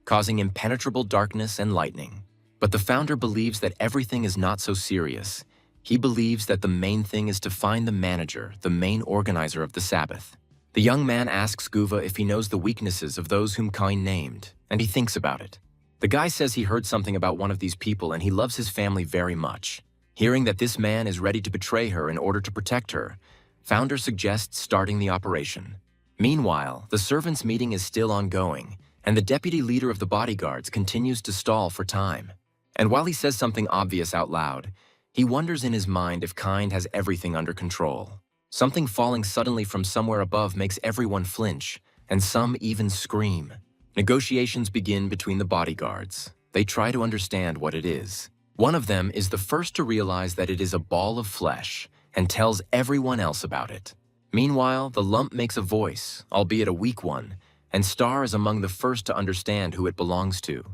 causing impenetrable darkness and lightning. But the Founder believes that everything is not so serious. He believes that the main thing is to find the manager, the main organizer of the Sabbath. The young man asks Guva if he knows the weaknesses of those whom Kind named, and he thinks about it. The guy says he heard something about one of these people and he loves his family very much. Hearing that this man is ready to betray her in order to protect her, Founder suggests starting the operation. Meanwhile, the servants' meeting is still ongoing, and the deputy leader of the bodyguards continues to stall for time. And while he says something obvious out loud, he wonders in his mind if Kind has everything under control. Something falling suddenly from somewhere above makes everyone flinch, and some even scream. Negotiations begin between the bodyguards. They try to understand what it is. One of them is the first to realize that it is a ball of flesh, and tells everyone else about it. Meanwhile, the lump makes a voice, albeit a weak one, and Star is among the first to understand who it belongs to.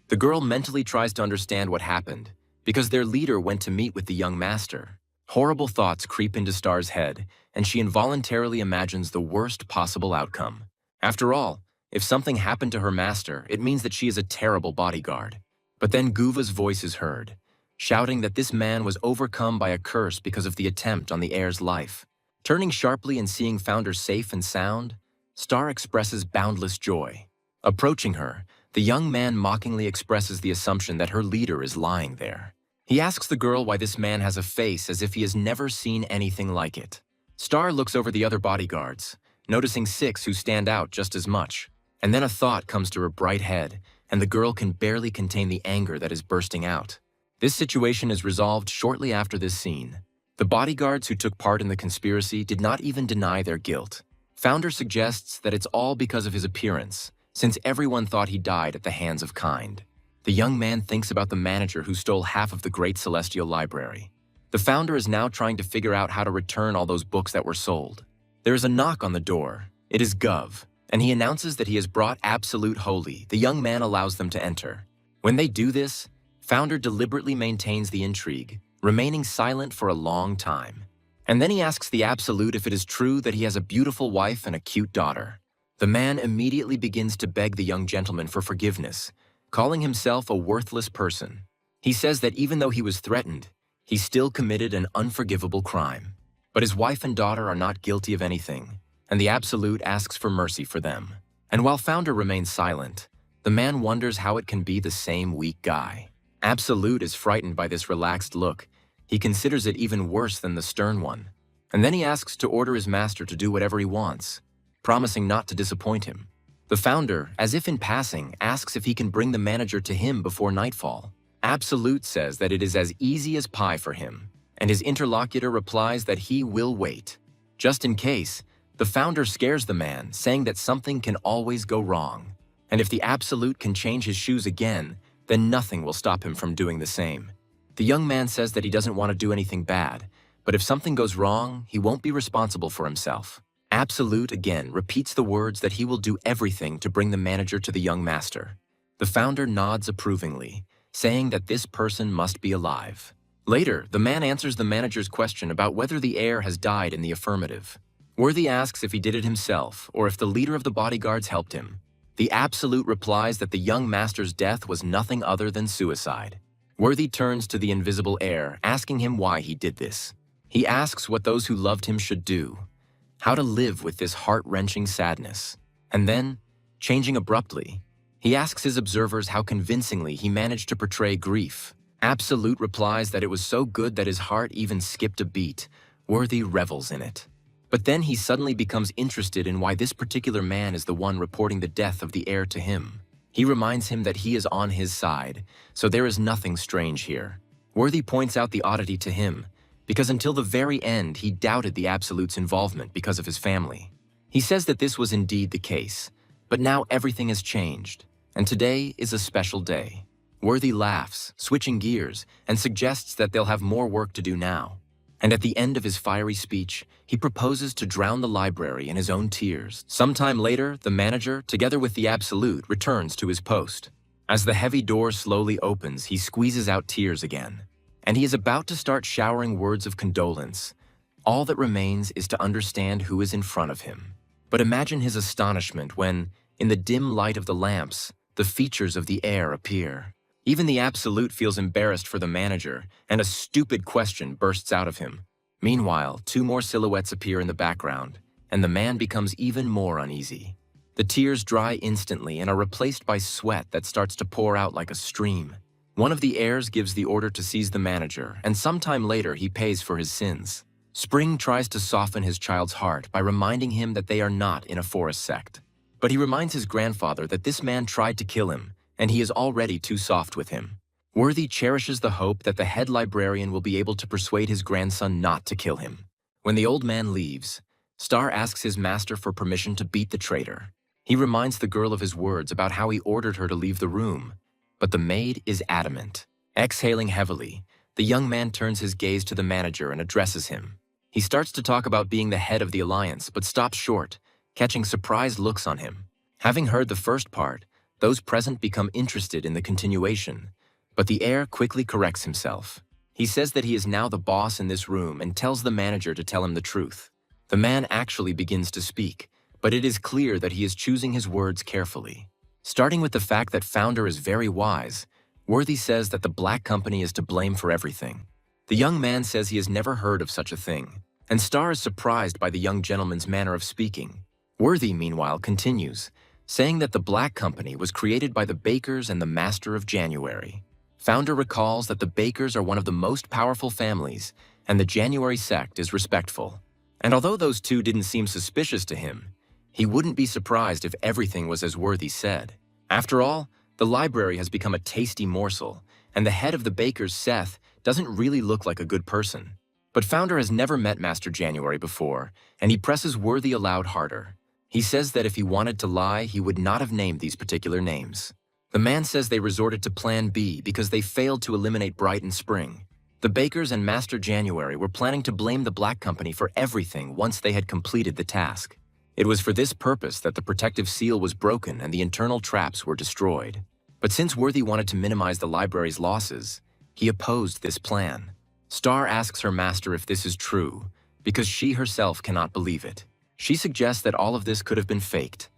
The girl mentally tries to understand what happened, because their leader went to meet with the young master. Horrible thoughts creep into Star's head, and she involuntarily imagines the worst possible outcome. After all, if something happened to her master, it means that she is a terrible bodyguard. But then Guva's voice is heard, shouting that this man was overcome by a curse because of the attempt on the heir's life. Turning sharply and seeing Founder safe and sound, Star expresses boundless joy. Approaching her, the young man mockingly expresses the assumption that her leader is lying there. He asks the girl why this man has a face as if he has never seen anything like it. Star looks over the other bodyguards, noticing 6 who stand out just as much. And then a thought comes to her bright head, and the girl can barely contain the anger that is bursting out. This situation is resolved shortly after this scene. The bodyguards who took part in the conspiracy did not even deny their guilt. Founder suggests that it's all because of his appearance, since everyone thought he died at the hands of Kind. The young man thinks about the manager who stole half of the Great Celestial Library. The Founder is now trying to figure out how to return all those books that were sold. There is a knock on the door. It is Gov, and he announces that he has brought Absolute Holy. The young man allows them to enter. When they do this, Founder deliberately maintains the intrigue, remaining silent for a long time. And then he asks the Absolute if it is true that he has a beautiful wife and a cute daughter. The man immediately begins to beg the young gentleman for forgiveness, calling himself a worthless person. He says that even though he was threatened, he still committed an unforgivable crime. But his wife and daughter are not guilty of anything, and the Absolute asks for mercy for them. And while Founder remains silent, the man wonders how it can be the same weak guy. Absolute is frightened by this relaxed look. He considers it even worse than the stern one. And then he asks to order his master to do whatever he wants, promising not to disappoint him. The Founder, as if in passing, asks if he can bring the manager to him before nightfall. Absolute says that it is as easy as pie for him, and his interlocutor replies that he will wait. Just in case, the Founder scares the man, saying that something can always go wrong. And if the Absolute can change his shoes again, then nothing will stop him from doing the same. The young man says that he doesn't want to do anything bad, but if something goes wrong, he won't be responsible for himself. Absolute again repeats the words that he will do everything to bring the manager to the young master. The Founder nods approvingly, saying that this person must be alive. Later, the man answers the manager's question about whether the heir has died in the affirmative. Worthy asks if he did it himself or if the leader of the bodyguards helped him. The Absolute replies that the young master's death was nothing other than suicide. Worthy turns to the invisible heir, asking him why he did this. He asks what those who loved him should do, how to live with this heart-wrenching sadness. And then, changing abruptly, he asks his observers how convincingly he managed to portray grief. Absolute replies that it was so good that his heart even skipped a beat. Worthy revels in it. But then he suddenly becomes interested in why this particular man is the one reporting the death of the heir to him. He reminds him that he is on his side, so there is nothing strange here. Worthy points out the oddity to him, because until the very end he doubted the Absolute's involvement because of his family. He says that this was indeed the case, but now everything has changed, and today is a special day. Worthy laughs, switching gears, and suggests that they'll have more work to do now. And at the end of his fiery speech, he proposes to drown the library in his own tears. Sometime later, the manager, together with the Absolute, returns to his post. As the heavy door slowly opens, he squeezes out tears again. And he is about to start showering words of condolence. All that remains is to understand who is in front of him. But imagine his astonishment when, in the dim light of the lamps, the features of the heir appear. Even the Absolute feels embarrassed for the manager, and a stupid question bursts out of him. Meanwhile, two more silhouettes appear in the background, and the man becomes even more uneasy. The tears dry instantly and are replaced by sweat that starts to pour out like a stream. One of the heirs gives the order to seize the manager, and sometime later he pays for his sins. Spring tries to soften his child's heart by reminding him that they are not in a forest sect. But he reminds his grandfather that this man tried to kill him, and he is already too soft with him. Worthy cherishes the hope that the head librarian will be able to persuade his grandson not to kill him. When the old man leaves, Star asks his master for permission to beat the traitor. He reminds the girl of his words about how he ordered her to leave the room, but the maid is adamant. Exhaling heavily, the young man turns his gaze to the manager and addresses him. He starts to talk about being the head of the alliance, but stops short, catching surprised looks on him. Having heard the first part, those present become interested in the continuation, but the heir quickly corrects himself. He says that he is now the boss in this room and tells the manager to tell him the truth. The man actually begins to speak, but it is clear that he is choosing his words carefully. Starting with the fact that Founder is very wise, Worthy says that the Black Company is to blame for everything. The young man says he has never heard of such a thing, and Star is surprised by the young gentleman's manner of speaking. Worthy, meanwhile, continues, saying that the Black Company was created by the Bakers and the Master of January. Founder recalls that the Bakers are one of the most powerful families, and the January sect is respectful. And although those two didn't seem suspicious to him, he wouldn't be surprised if everything was as Worthy said. After all, the library has become a tasty morsel, and the head of the Bakers, Seth, doesn't really look like a good person. But Founder has never met Master January before, and he presses Worthy aloud harder. He says that if he wanted to lie, he would not have named these particular names. The man says they resorted to Plan B because they failed to eliminate Bright and Spring. The Bakers and Master January were planning to blame the Black Company for everything once they had completed the task. It was for this purpose that the protective seal was broken and the internal traps were destroyed. But since Worthy wanted to minimize the library's losses, he opposed this plan. Star asks her master if this is true, because she herself cannot believe it. She suggests that all of this could have been faked,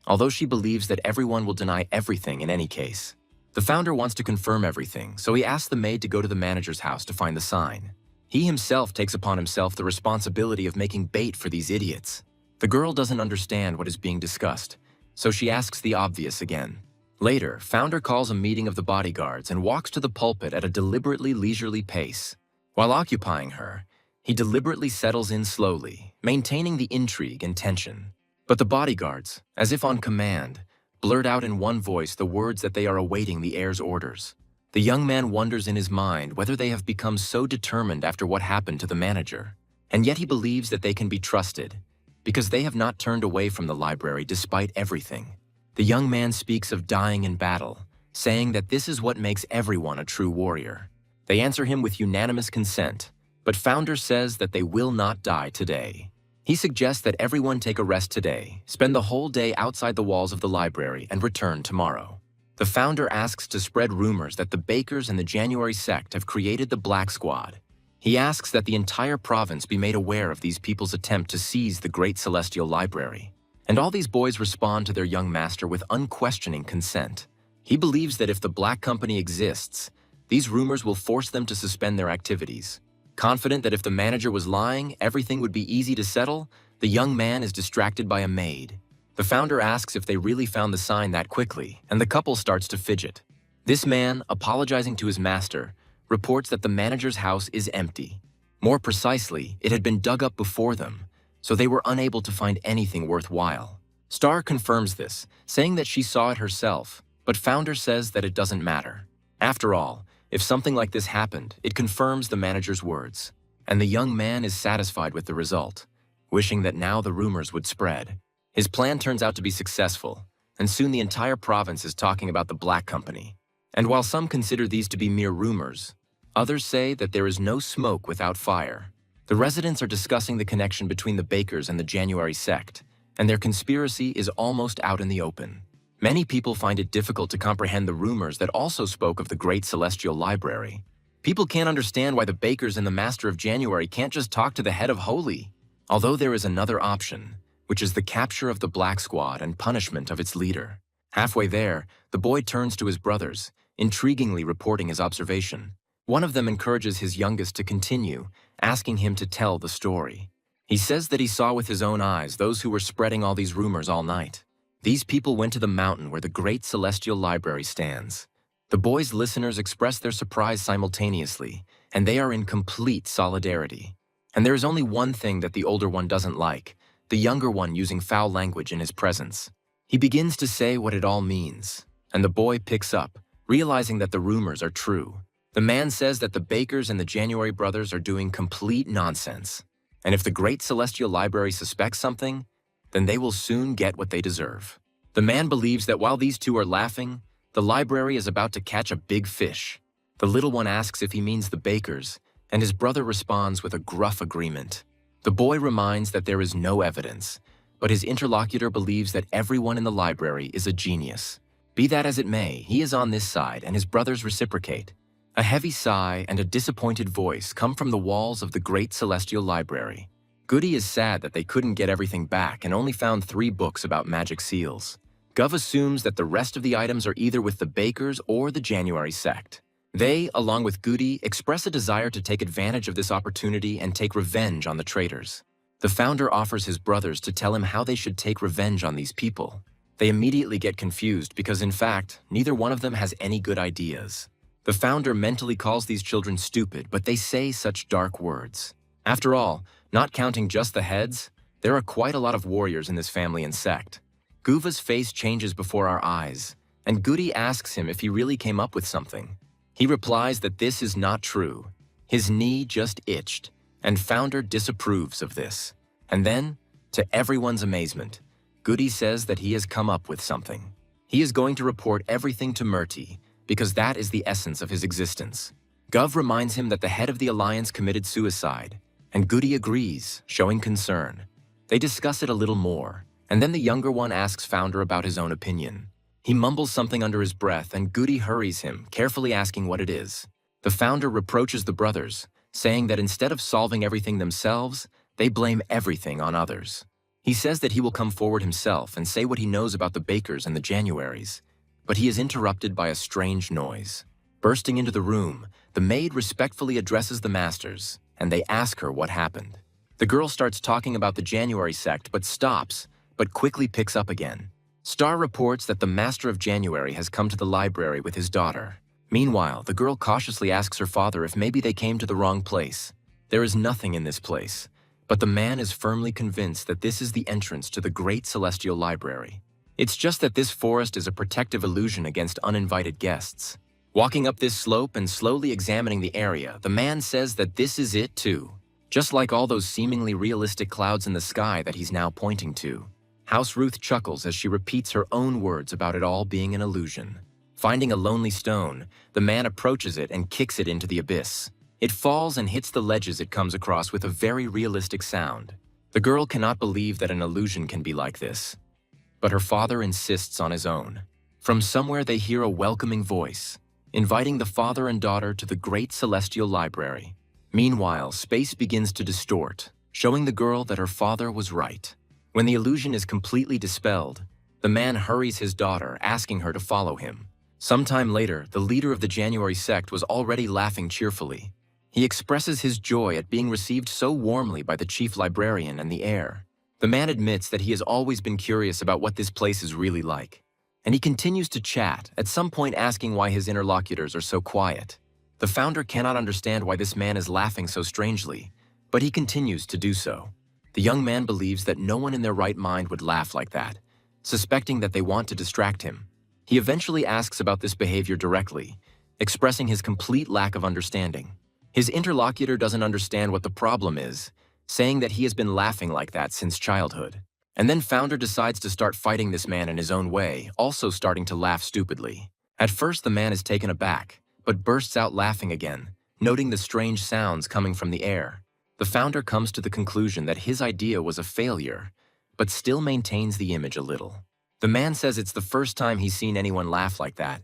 although she believes that everyone will deny everything in any case. The Founder wants to confirm everything, so he asks the maid to go to the manager's house to find the sign. He himself takes upon himself the responsibility of making bait for these idiots. The girl doesn't understand what is being discussed, so she asks the obvious again. Later, Founder calls a meeting of the bodyguards and walks to the pulpit at a deliberately leisurely pace. While occupying her, he deliberately settles in slowly, maintaining the intrigue and tension. But the bodyguards, as if on command, blurt out in one voice the words that they are awaiting the heir's orders. The young man wonders in his mind whether they have become so determined after what happened to the manager. And yet he believes that they can be trusted, because they have not turned away from the library despite everything. The young man speaks of dying in battle, saying that this is what makes everyone a true warrior. They answer him with unanimous consent, but Founder says that they will not die today. He suggests that everyone take a rest today, spend the whole day outside the walls of the library, and return tomorrow. The Founder asks to spread rumors that the Bakers and the January sect have created the Black Squad. He asks that the entire province be made aware of these people's attempt to seize the Great Celestial Library. And all these boys respond to their young master with unquestioning consent. He believes that if the Black Company exists, these rumors will force them to suspend their activities. Confident that if the manager was lying, everything would be easy to settle, the young man is distracted by a maid. The Founder asks if they really found the sign that quickly, and the couple starts to fidget. This man, apologizing to his master, reports that the manager's house is empty. More precisely, it had been dug up before them, so they were unable to find anything worthwhile. Star confirms this, saying that she saw it herself, but Founder says that it doesn't matter. After all, if something like this happened, it confirms the manager's words, and the young man is satisfied with the result, wishing that now the rumors would spread. His plan turns out to be successful, and soon the entire province is talking about the Black Company. And while some consider these to be mere rumors, others say that there is no smoke without fire. The residents are discussing the connection between the Bakers and the January sect, and their conspiracy is almost out in the open. Many people find it difficult to comprehend the rumors that also spoke of the Great Celestial Library. People can't understand why the Bakers and the Master of January can't just talk to the head of Holy. Although there is another option, which is the capture of the Black Squad and punishment of its leader. Halfway there, the boy turns to his brothers, intriguingly reporting his observation. One of them encourages his youngest to continue, asking him to tell the story. He says that he saw with his own eyes those who were spreading all these rumors all night. These people went to the mountain where the Great Celestial Library stands. The boy's listeners express their surprise simultaneously, and they are in complete solidarity. And there is only one thing that the older one doesn't like, the younger one using foul language in his presence. He begins to say what it all means, and the boy picks up, realizing that the rumors are true. The man says that the Bakers and the January brothers are doing complete nonsense, and if the Great Celestial Library suspects something, then they will soon get what they deserve. The man believes that while these two are laughing, the library is about to catch a big fish. The little one asks if he means the Bakers, and his brother responds with a gruff agreement. The boy reminds that there is no evidence, but his interlocutor believes that everyone in the library is a genius. Be that as it may, he is on this side, and his brothers reciprocate. A heavy sigh and a disappointed voice come from the walls of the Great Celestial Library. Goody is sad that they couldn't get everything back and only found 3 books about magic seals. Gov assumes that the rest of the items are either with the Bakers or the January sect. They, along with Goody, express a desire to take advantage of this opportunity and take revenge on the traitors. The Founder offers his brothers to tell him how they should take revenge on these people. They immediately get confused because, in fact, neither one of them has any good ideas. The Founder mentally calls these children stupid, but they say such dark words. After all, not counting just the heads, there are quite a lot of warriors in this family and sect. Guva's face changes before our eyes, and Goody asks him if he really came up with something. He replies that this is not true. His knee just itched, and Founder disapproves of this. And then, to everyone's amazement, Goody says that he has come up with something. He is going to report everything to Murti, because that is the essence of his existence. Gov reminds him that the head of the Alliance committed suicide, and Goody agrees, showing concern. They discuss it a little more, and then the younger one asks Founder about his own opinion. He mumbles something under his breath, and Goody hurries him, carefully asking what it is. The Founder reproaches the brothers, saying that instead of solving everything themselves, they blame everything on others. He says that he will come forward himself and say what he knows about the Bakers and the Januaries, but he is interrupted by a strange noise. Bursting into the room, the maid respectfully addresses the masters, and they ask her what happened. The girl starts talking about the January sect but stops, but quickly picks up again. Star reports that the Master of January has come to the library with his daughter. Meanwhile, the girl cautiously asks her father if maybe they came to the wrong place. There is nothing in this place, but the man is firmly convinced that this is the entrance to the great celestial library. It's just that this forest is a protective illusion against uninvited guests. Walking up this slope and slowly examining the area, the man says that this is it too, just like all those seemingly realistic clouds in the sky that he's now pointing to. House Ruth chuckles as she repeats her own words about it all being an illusion. Finding a lonely stone, the man approaches it and kicks it into the abyss. It falls and hits the ledges it comes across with a very realistic sound. The girl cannot believe that an illusion can be like this. But her father insists on his own. From somewhere they hear a welcoming voice, inviting the father and daughter to the great celestial library. Meanwhile, space begins to distort, showing the girl that her father was right. When the illusion is completely dispelled, the man hurries his daughter, asking her to follow him. Sometime later, the leader of the January sect was already laughing cheerfully. He expresses his joy at being received so warmly by the chief librarian and the heir. The man admits that he has always been curious about what this place is really like. And he continues to chat, at some point asking why his interlocutors are so quiet. The founder cannot understand why this man is laughing so strangely, but he continues to do so. The young man believes that no one in their right mind would laugh like that, suspecting that they want to distract him. He eventually asks about this behavior directly, expressing his complete lack of understanding. His interlocutor doesn't understand what the problem is, saying that he has been laughing like that since childhood. And then founder decides to start fighting this man in his own way, also starting to laugh stupidly. At first the man is taken aback, but bursts out laughing again, noting the strange sounds coming from the air. The founder comes to the conclusion that his idea was a failure, but still maintains the image a little. The man says it's the first time he's seen anyone laugh like that,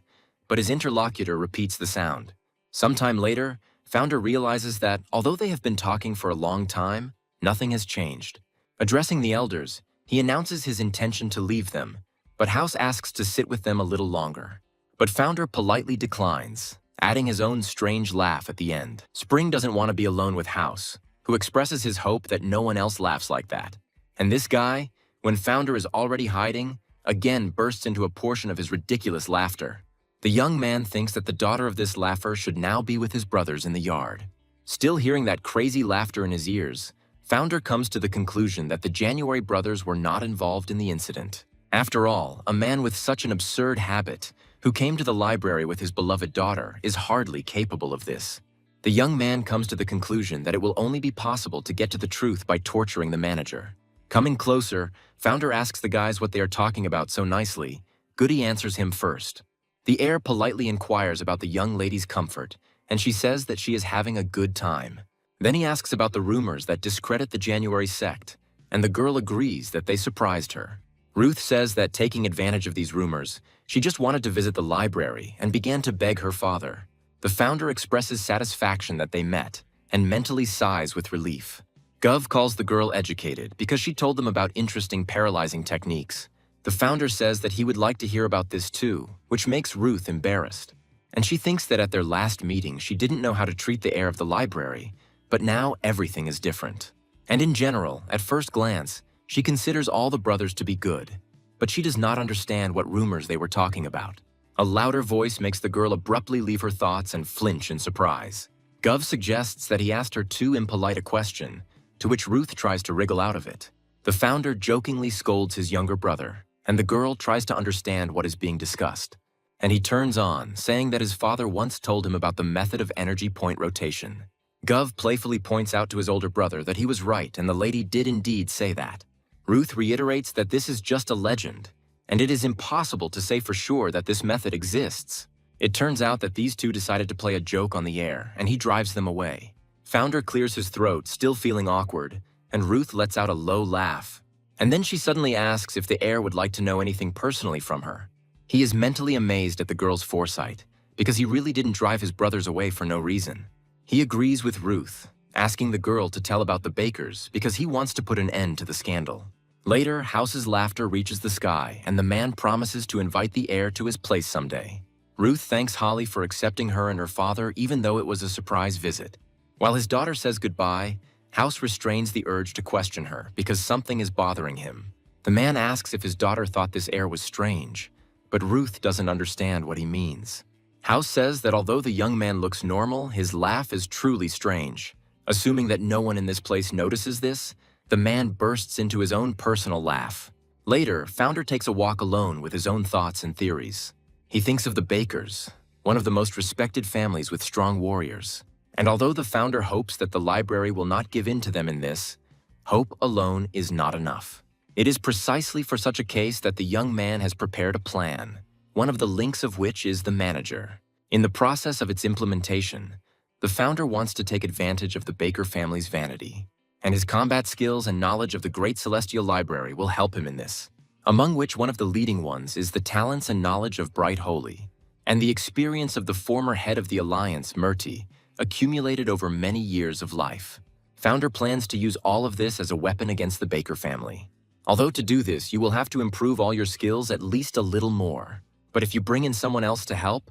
but his interlocutor repeats the sound. Sometime later, founder realizes that, although they have been talking for a long time, nothing has changed. Addressing the elders, he announces his intention to leave them, but House asks to sit with them a little longer. But founder politely declines, adding his own strange laugh at the end. Spring doesn't want to be alone with House, who expresses his hope that no one else laughs like that. And this guy, when founder is already hiding, again bursts into a portion of his ridiculous laughter. The young man thinks that the daughter of this laugher should now be with his brothers in the yard. Still hearing that crazy laughter in his ears, founder comes to the conclusion that the January brothers were not involved in the incident. After all, a man with such an absurd habit, who came to the library with his beloved daughter, is hardly capable of this. The young man comes to the conclusion that it will only be possible to get to the truth by torturing the manager. Coming closer, founder asks the guys what they are talking about so nicely. Goody answers him first. The heir politely inquires about the young lady's comfort, and she says that she is having a good time. Then he asks about the rumors that discredit the January sect, and the girl agrees that they surprised her. Ruth says that taking advantage of these rumors, she just wanted to visit the library and began to beg her father. The founder expresses satisfaction that they met, and mentally sighs with relief. Gov calls the girl educated because she told them about interesting paralyzing techniques. The founder says that he would like to hear about this too, which makes Ruth embarrassed. And she thinks that at their last meeting she didn't know how to treat the heir of the library, but now everything is different. And in general, at first glance, she considers all the brothers to be good, but she does not understand what rumors they were talking about. A louder voice makes the girl abruptly leave her thoughts and flinch in surprise. Gov suggests that he asked her too impolite a question, to which Ruth tries to wriggle out of it. The founder jokingly scolds his younger brother, and the girl tries to understand what is being discussed. And he turns on, saying that his father once told him about the method of energy point rotation. Gov playfully points out to his older brother that he was right and the lady did indeed say that. Ruth reiterates that this is just a legend, and it is impossible to say for sure that this method exists. It turns out that these two decided to play a joke on the heir, and he drives them away. Founder clears his throat, still feeling awkward, and Ruth lets out a low laugh. And then she suddenly asks if the heir would like to know anything personally from her. He is mentally amazed at the girl's foresight, because he really didn't drive his brothers away for no reason. He agrees with Ruth, asking the girl to tell about the bakers because he wants to put an end to the scandal. Later, House's laughter reaches the sky, and the man promises to invite the heir to his place someday. Ruth thanks Holly for accepting her and her father even though it was a surprise visit. While his daughter says goodbye, House restrains the urge to question her because something is bothering him. The man asks if his daughter thought this air was strange, but Ruth doesn't understand what he means. House says that although the young man looks normal, his laugh is truly strange. Assuming that no one in this place notices this, the man bursts into his own personal laugh. Later, Founder takes a walk alone with his own thoughts and theories. He thinks of the Bakers, one of the most respected families with strong warriors. And although the Founder hopes that the library will not give in to them in this, hope alone is not enough. It is precisely for such a case that the young man has prepared a plan, one of the links of which is the manager. In the process of its implementation, the Founder wants to take advantage of the Baker family's vanity, and his combat skills and knowledge of the Great Celestial Library will help him in this, among which one of the leading ones is the talents and knowledge of Bright Holy, and the experience of the former head of the Alliance, Murti, accumulated over many years of life. Founder plans to use all of this as a weapon against the Baker family. Although to do this, you will have to improve all your skills at least a little more. But if you bring in someone else to help,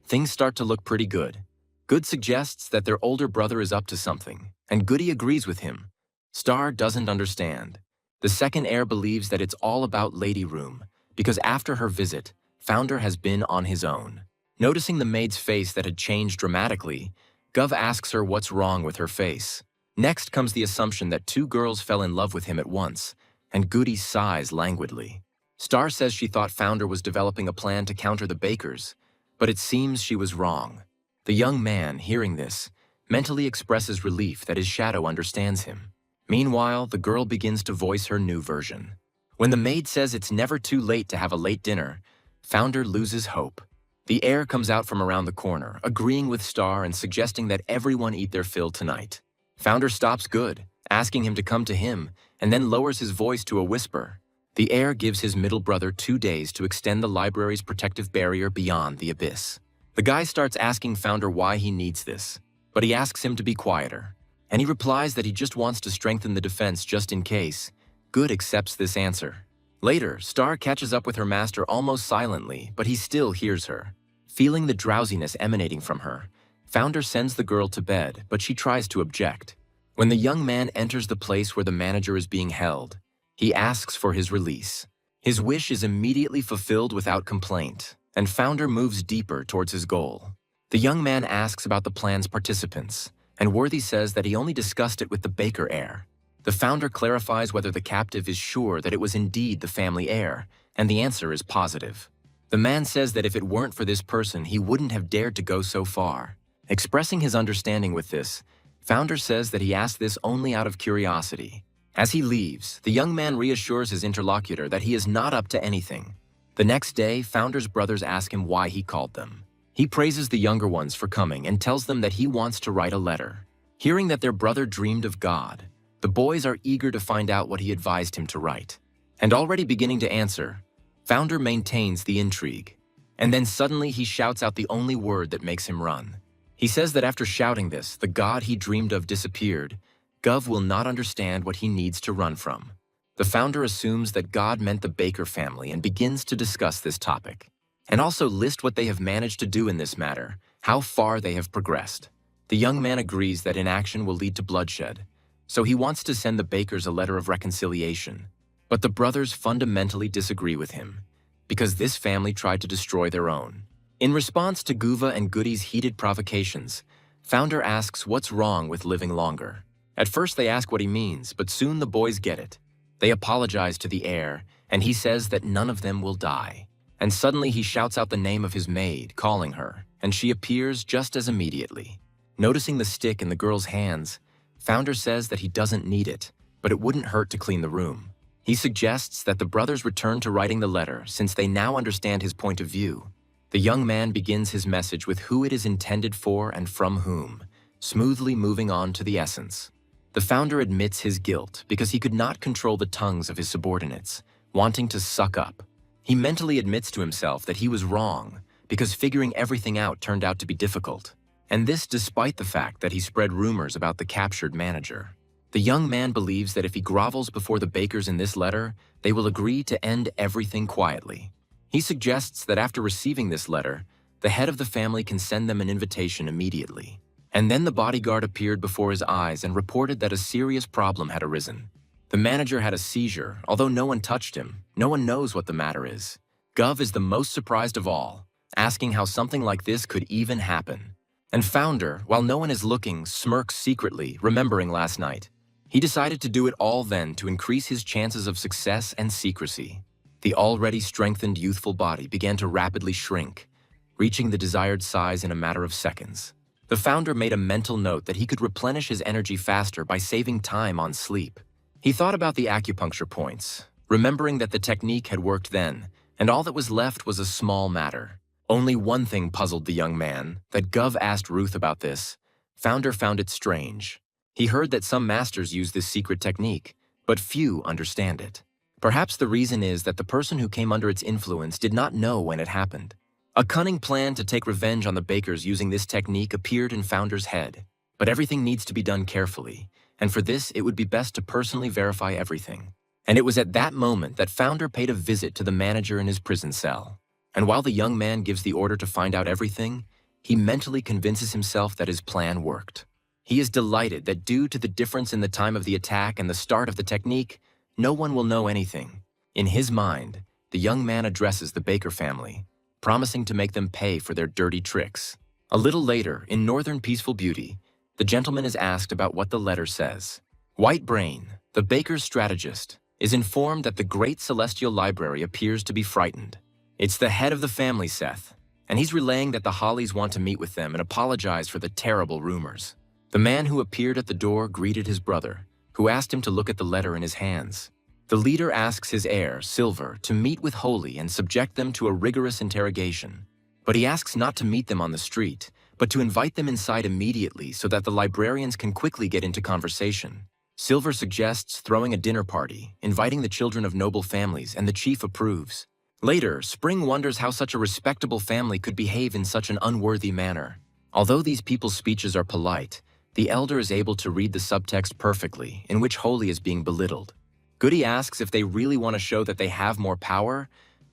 things start to look pretty good. Good suggests that their older brother is up to something, and Goody agrees with him. Star doesn't understand. The second heir believes that it's all about Lady Room, because after her visit, Founder has been on his own. Noticing the maid's face that had changed dramatically, Gov asks her what's wrong with her face. Next comes the assumption that two girls fell in love with him at once, and Goody sighs languidly. Star says she thought Founder was developing a plan to counter the Bakers, but it seems she was wrong. The young man, hearing this, mentally expresses relief that his shadow understands him. Meanwhile, the girl begins to voice her new version. When the maid says it's never too late to have a late dinner, Founder loses hope. The heir comes out from around the corner, agreeing with Star and suggesting that everyone eat their fill tonight. Founder stops Good, asking him to come to him, and then lowers his voice to a whisper. The heir gives his middle brother 2 days to extend the library's protective barrier beyond the abyss. The guy starts asking Founder why he needs this, but he asks him to be quieter, and he replies that he just wants to strengthen the defense just in case. Good accepts this answer. Later, Star catches up with her master almost silently, but he still hears her. Feeling the drowsiness emanating from her, Founder sends the girl to bed, but she tries to object. When the young man enters the place where the manager is being held, he asks for his release. His wish is immediately fulfilled without complaint, and Founder moves deeper towards his goal. The young man asks about the plan's participants, and Worthy says that he only discussed it with the Baker heir. The Founder clarifies whether the captive is sure that it was indeed the family heir, and the answer is positive. The man says that if it weren't for this person, he wouldn't have dared to go so far. Expressing his understanding with this, Founder says that he asked this only out of curiosity. As he leaves, the young man reassures his interlocutor that he is not up to anything. The next day, Founder's brothers ask him why he called them. He praises the younger ones for coming and tells them that he wants to write a letter. Hearing that their brother dreamed of God, the boys are eager to find out what he advised him to write. And already beginning to answer, Founder maintains the intrigue. And then suddenly he shouts out the only word that makes him run. He says that after shouting this, the God he dreamed of disappeared. Gov will not understand what he needs to run from. The Founder assumes that God meant the Baker family and begins to discuss this topic, and also list what they have managed to do in this matter, how far they have progressed. The young man agrees that inaction will lead to bloodshed, so he wants to send the Bakers a letter of reconciliation. But the brothers fundamentally disagree with him, because this family tried to destroy their own. In response to Guva and Goody's heated provocations, Founder asks what's wrong with living longer. At first they ask what he means, but soon the boys get it. They apologize to the heir, and he says that none of them will die. And suddenly he shouts out the name of his maid, calling her, and she appears just as immediately. Noticing the stick in the girl's hands, Founder says that he doesn't need it, but it wouldn't hurt to clean the room. He suggests that the brothers return to writing the letter since they now understand his point of view. The young man begins his message with who it is intended for and from whom, smoothly moving on to the essence. The Founder admits his guilt because he could not control the tongues of his subordinates, wanting to suck up. He mentally admits to himself that he was wrong because figuring everything out turned out to be difficult, and this despite the fact that he spread rumors about the captured manager. The young man believes that if he grovels before the Bakers in this letter, they will agree to end everything quietly. He suggests that after receiving this letter, the head of the family can send them an invitation immediately. And then the bodyguard appeared before his eyes and reported that a serious problem had arisen. The manager had a seizure, although no one touched him. No one knows what the matter is. Gov is the most surprised of all, asking how something like this could even happen. And Founder, while no one is looking, smirks secretly, remembering last night. He decided to do it all then to increase his chances of success and secrecy. The already strengthened youthful body began to rapidly shrink, reaching the desired size in a matter of seconds. The Founder made a mental note that he could replenish his energy faster by saving time on sleep. He thought about the acupuncture points, remembering that the technique had worked then, and all that was left was a small matter. Only one thing puzzled the young man, that Gov asked Ruth about this. Founder found it strange. He heard that some masters use this secret technique, but few understand it. Perhaps the reason is that the person who came under its influence did not know when it happened. A cunning plan to take revenge on the bakers using this technique appeared in Founder's head. But everything needs to be done carefully, and for this it would be best to personally verify everything. And it was at that moment that Founder paid a visit to the manager in his prison cell. And while the young man gives the order to find out everything, he mentally convinces himself that his plan worked. He is delighted that due to the difference in the time of the attack and the start of the technique, no one will know anything. In his mind, the young man addresses the Baker family, promising to make them pay for their dirty tricks. A little later, in Northern Peaceful Beauty, the gentleman is asked about what the letter says. White Brain, the Baker's strategist, is informed that the Great Celestial Library appears to be frightened. It's the head of the family, Seth, and he's relaying that the Hollies want to meet with them and apologize for the terrible rumors. The man who appeared at the door greeted his brother, who asked him to look at the letter in his hands. The leader asks his heir, Silver, to meet with Holy and subject them to a rigorous interrogation. But he asks not to meet them on the street, but to invite them inside immediately so that the librarians can quickly get into conversation. Silver suggests throwing a dinner party, inviting the children of noble families, and the chief approves. Later, Spring wonders how such a respectable family could behave in such an unworthy manner. Although these people's speeches are polite, the elder is able to read the subtext perfectly, in which Holy is being belittled. Goody asks if they really want to show that they have more power.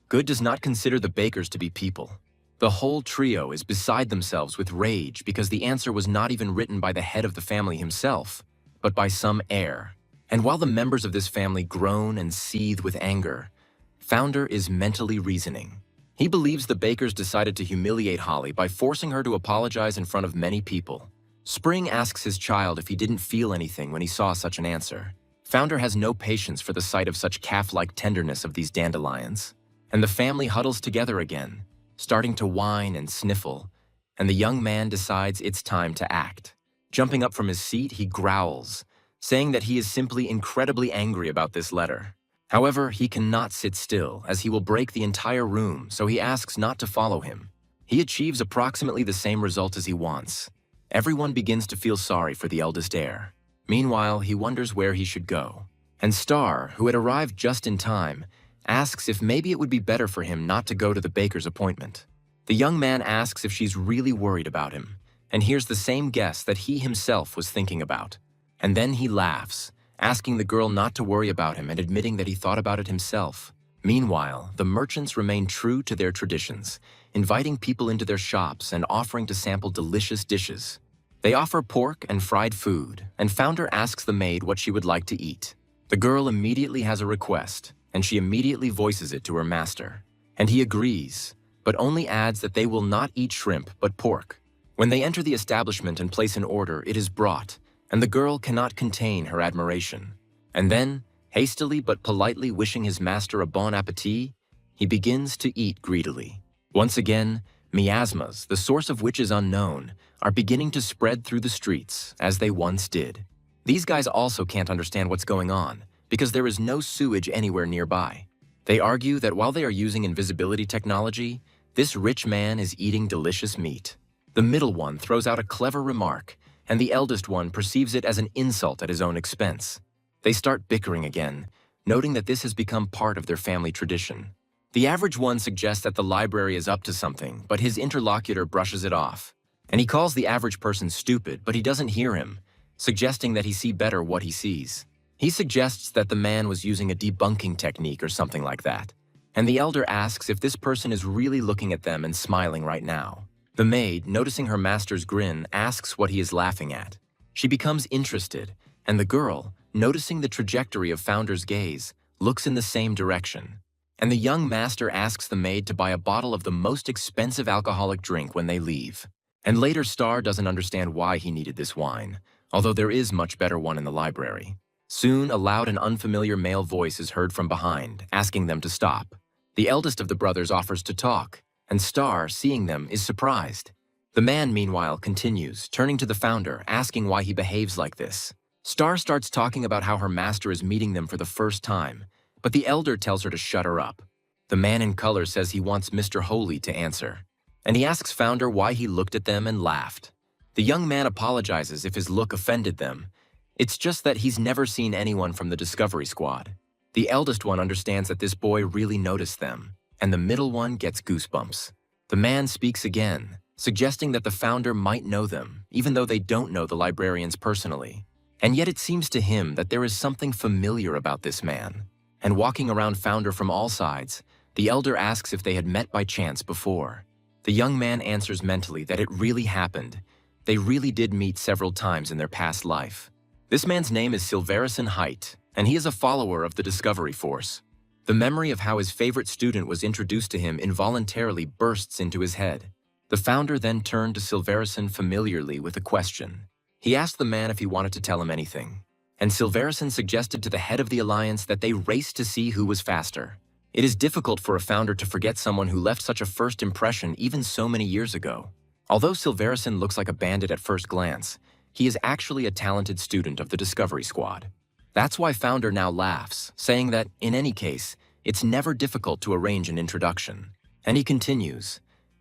Good does not consider the Bakers to be people. The whole trio is beside themselves with rage because the answer was not even written by the head of the family himself, but by some heir. And while the members of this family groan and seethe with anger, Founder is mentally reasoning. He believes the Bakers decided to humiliate Holly by forcing her to apologize in front of many people. Spring asks his child if he didn't feel anything when he saw such an answer. Founder has no patience for the sight of such calf-like tenderness of these dandelions. And the family huddles together again, starting to whine and sniffle, and the young man decides it's time to act. Jumping up from his seat, he growls, saying that he is simply incredibly angry about this letter. However, he cannot sit still, as he will break the entire room, so he asks not to follow him. He achieves approximately the same result as he wants. Everyone begins to feel sorry for the eldest heir. Meanwhile, he wonders where he should go. And Star, who had arrived just in time, asks if maybe it would be better for him not to go to the baker's appointment. The young man asks if she's really worried about him, and hears the same guess that he himself was thinking about. And then he laughs, asking the girl not to worry about him and admitting that he thought about it himself. Meanwhile, the merchants remain true to their traditions, inviting people into their shops and offering to sample delicious dishes. They offer pork and fried food, and Founder asks the maid what she would like to eat. The girl immediately has a request, and she immediately voices it to her master. And he agrees, but only adds that they will not eat shrimp but pork. When they enter the establishment and place an order, it is brought, and the girl cannot contain her admiration. And then, hastily but politely wishing his master a bon appetit, he begins to eat greedily. Once again, miasmas, the source of which is unknown, are beginning to spread through the streets, as they once did. These guys also can't understand what's going on, because there is no sewage anywhere nearby. They argue that while they are using invisibility technology, this rich man is eating delicious meat. The middle one throws out a clever remark, and the eldest one perceives it as an insult at his own expense. They start bickering again, noting that this has become part of their family tradition. The average one suggests that the library is up to something, but his interlocutor brushes it off. And he calls the average person stupid, but he doesn't hear him, suggesting that he see better what he sees. He suggests that the man was using a debunking technique or something like that. And the elder asks if this person is really looking at them and smiling right now. The maid, noticing her master's grin, asks what he is laughing at. She becomes interested, and the girl, noticing the trajectory of Founder's gaze, looks in the same direction. And the young master asks the maid to buy a bottle of the most expensive alcoholic drink when they leave. And later Star doesn't understand why he needed this wine, although there is much better one in the library. Soon, a loud and unfamiliar male voice is heard from behind, asking them to stop. The eldest of the brothers offers to talk, and Star, seeing them, is surprised. The man, meanwhile, continues, turning to the founder, asking why he behaves like this. Star starts talking about how her master is meeting them for the first time, but the elder tells her to shut her up. The man in color says he wants Mr. Holy to answer, and he asks Founder why he looked at them and laughed. The young man apologizes if his look offended them. It's just that he's never seen anyone from the Discovery Squad. The eldest one understands that this boy really noticed them, and the middle one gets goosebumps. The man speaks again, suggesting that the founder might know them, even though they don't know the librarians personally. And yet it seems to him that there is something familiar about this man. And walking around Founder from all sides, the elder asks if they had met by chance before. The young man answers mentally that it really happened. They really did meet several times in their past life. This man's name is Silverison Height, and he is a follower of the Discovery Force. The memory of how his favorite student was introduced to him involuntarily bursts into his head. The founder then turned to Silverison familiarly with a question. He asked the man if he wanted to tell him anything, and Silverison suggested to the head of the Alliance that they race to see who was faster. It is difficult for a founder to forget someone who left such a first impression even so many years ago. Although Silverison looks like a bandit at first glance, he is actually a talented student of the Discovery Squad. That's why Founder now laughs, saying that, in any case, it's never difficult to arrange an introduction. And he continues,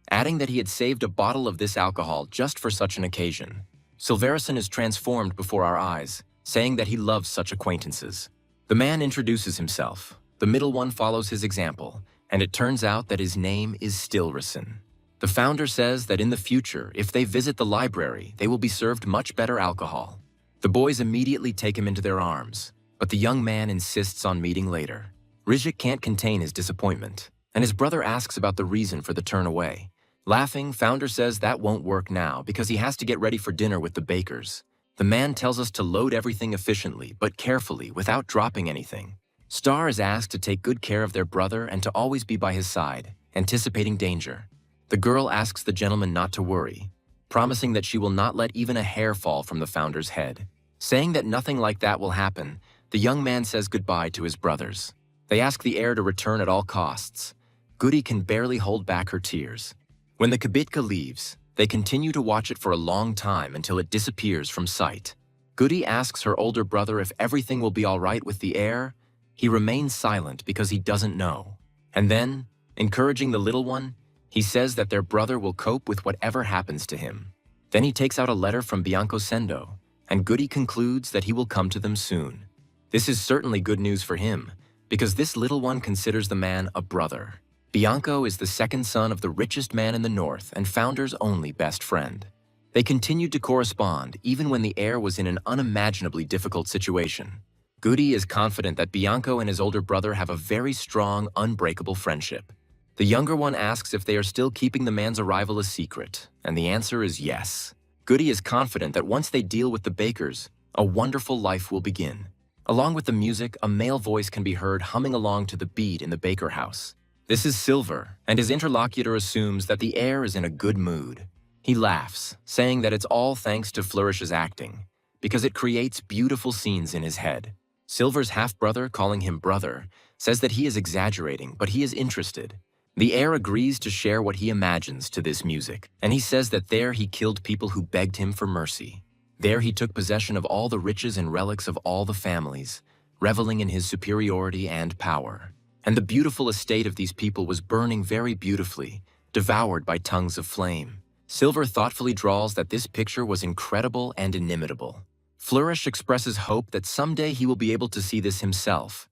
adding that he had saved a bottle of this alcohol just for such an occasion. Silverison is transformed before our eyes, saying that he loves such acquaintances. The man introduces himself. The middle one follows his example, and it turns out that his name is Stilrison. The founder says that in the future, if they visit the library, they will be served much better alcohol. The boys immediately take him into their arms, but the young man insists on meeting later. Rijik can't contain his disappointment, and his brother asks about the reason for the turn away. Laughing, Founder says that won't work now because he has to get ready for dinner with the bakers. The man tells us to load everything efficiently, but carefully, without dropping anything. Star is asked to take good care of their brother and to always be by his side, anticipating danger. The girl asks the gentleman not to worry, promising that she will not let even a hair fall from the founder's head. Saying that nothing like that will happen, the young man says goodbye to his brothers. They ask the heir to return at all costs. Goody can barely hold back her tears. When the kibitka leaves, they continue to watch it for a long time until it disappears from sight. Goody asks her older brother if everything will be all right with the heir. He remains silent because he doesn't know. And then, encouraging the little one, he says that their brother will cope with whatever happens to him. Then he takes out a letter from Bianco Sendo, and Goody concludes that he will come to them soon. This is certainly good news for him, because this little one considers the man a brother. Bianco is the second son of the richest man in the north and Founder's only best friend. They continued to correspond even when the heir was in an unimaginably difficult situation. Goody is confident that Bianco and his older brother have a very strong, unbreakable friendship. The younger one asks if they are still keeping the man's arrival a secret, and the answer is yes. Goody is confident that once they deal with the bakers, a wonderful life will begin. Along with the music, a male voice can be heard humming along to the beat in the baker house. This is Silver, and his interlocutor assumes that the heir is in a good mood. He laughs, saying that it's all thanks to Flourish's acting, because it creates beautiful scenes in his head. Silver's half-brother, calling him brother, says that he is exaggerating, but he is interested. The heir agrees to share what he imagines to this music, and he says that there he killed people who begged him for mercy. There he took possession of all the riches and relics of all the families, reveling in his superiority and power. And the beautiful estate of these people was burning very beautifully, devoured by tongues of flame. Silver thoughtfully draws that this picture was incredible and inimitable. Flourish expresses hope that someday he will be able to see this himself,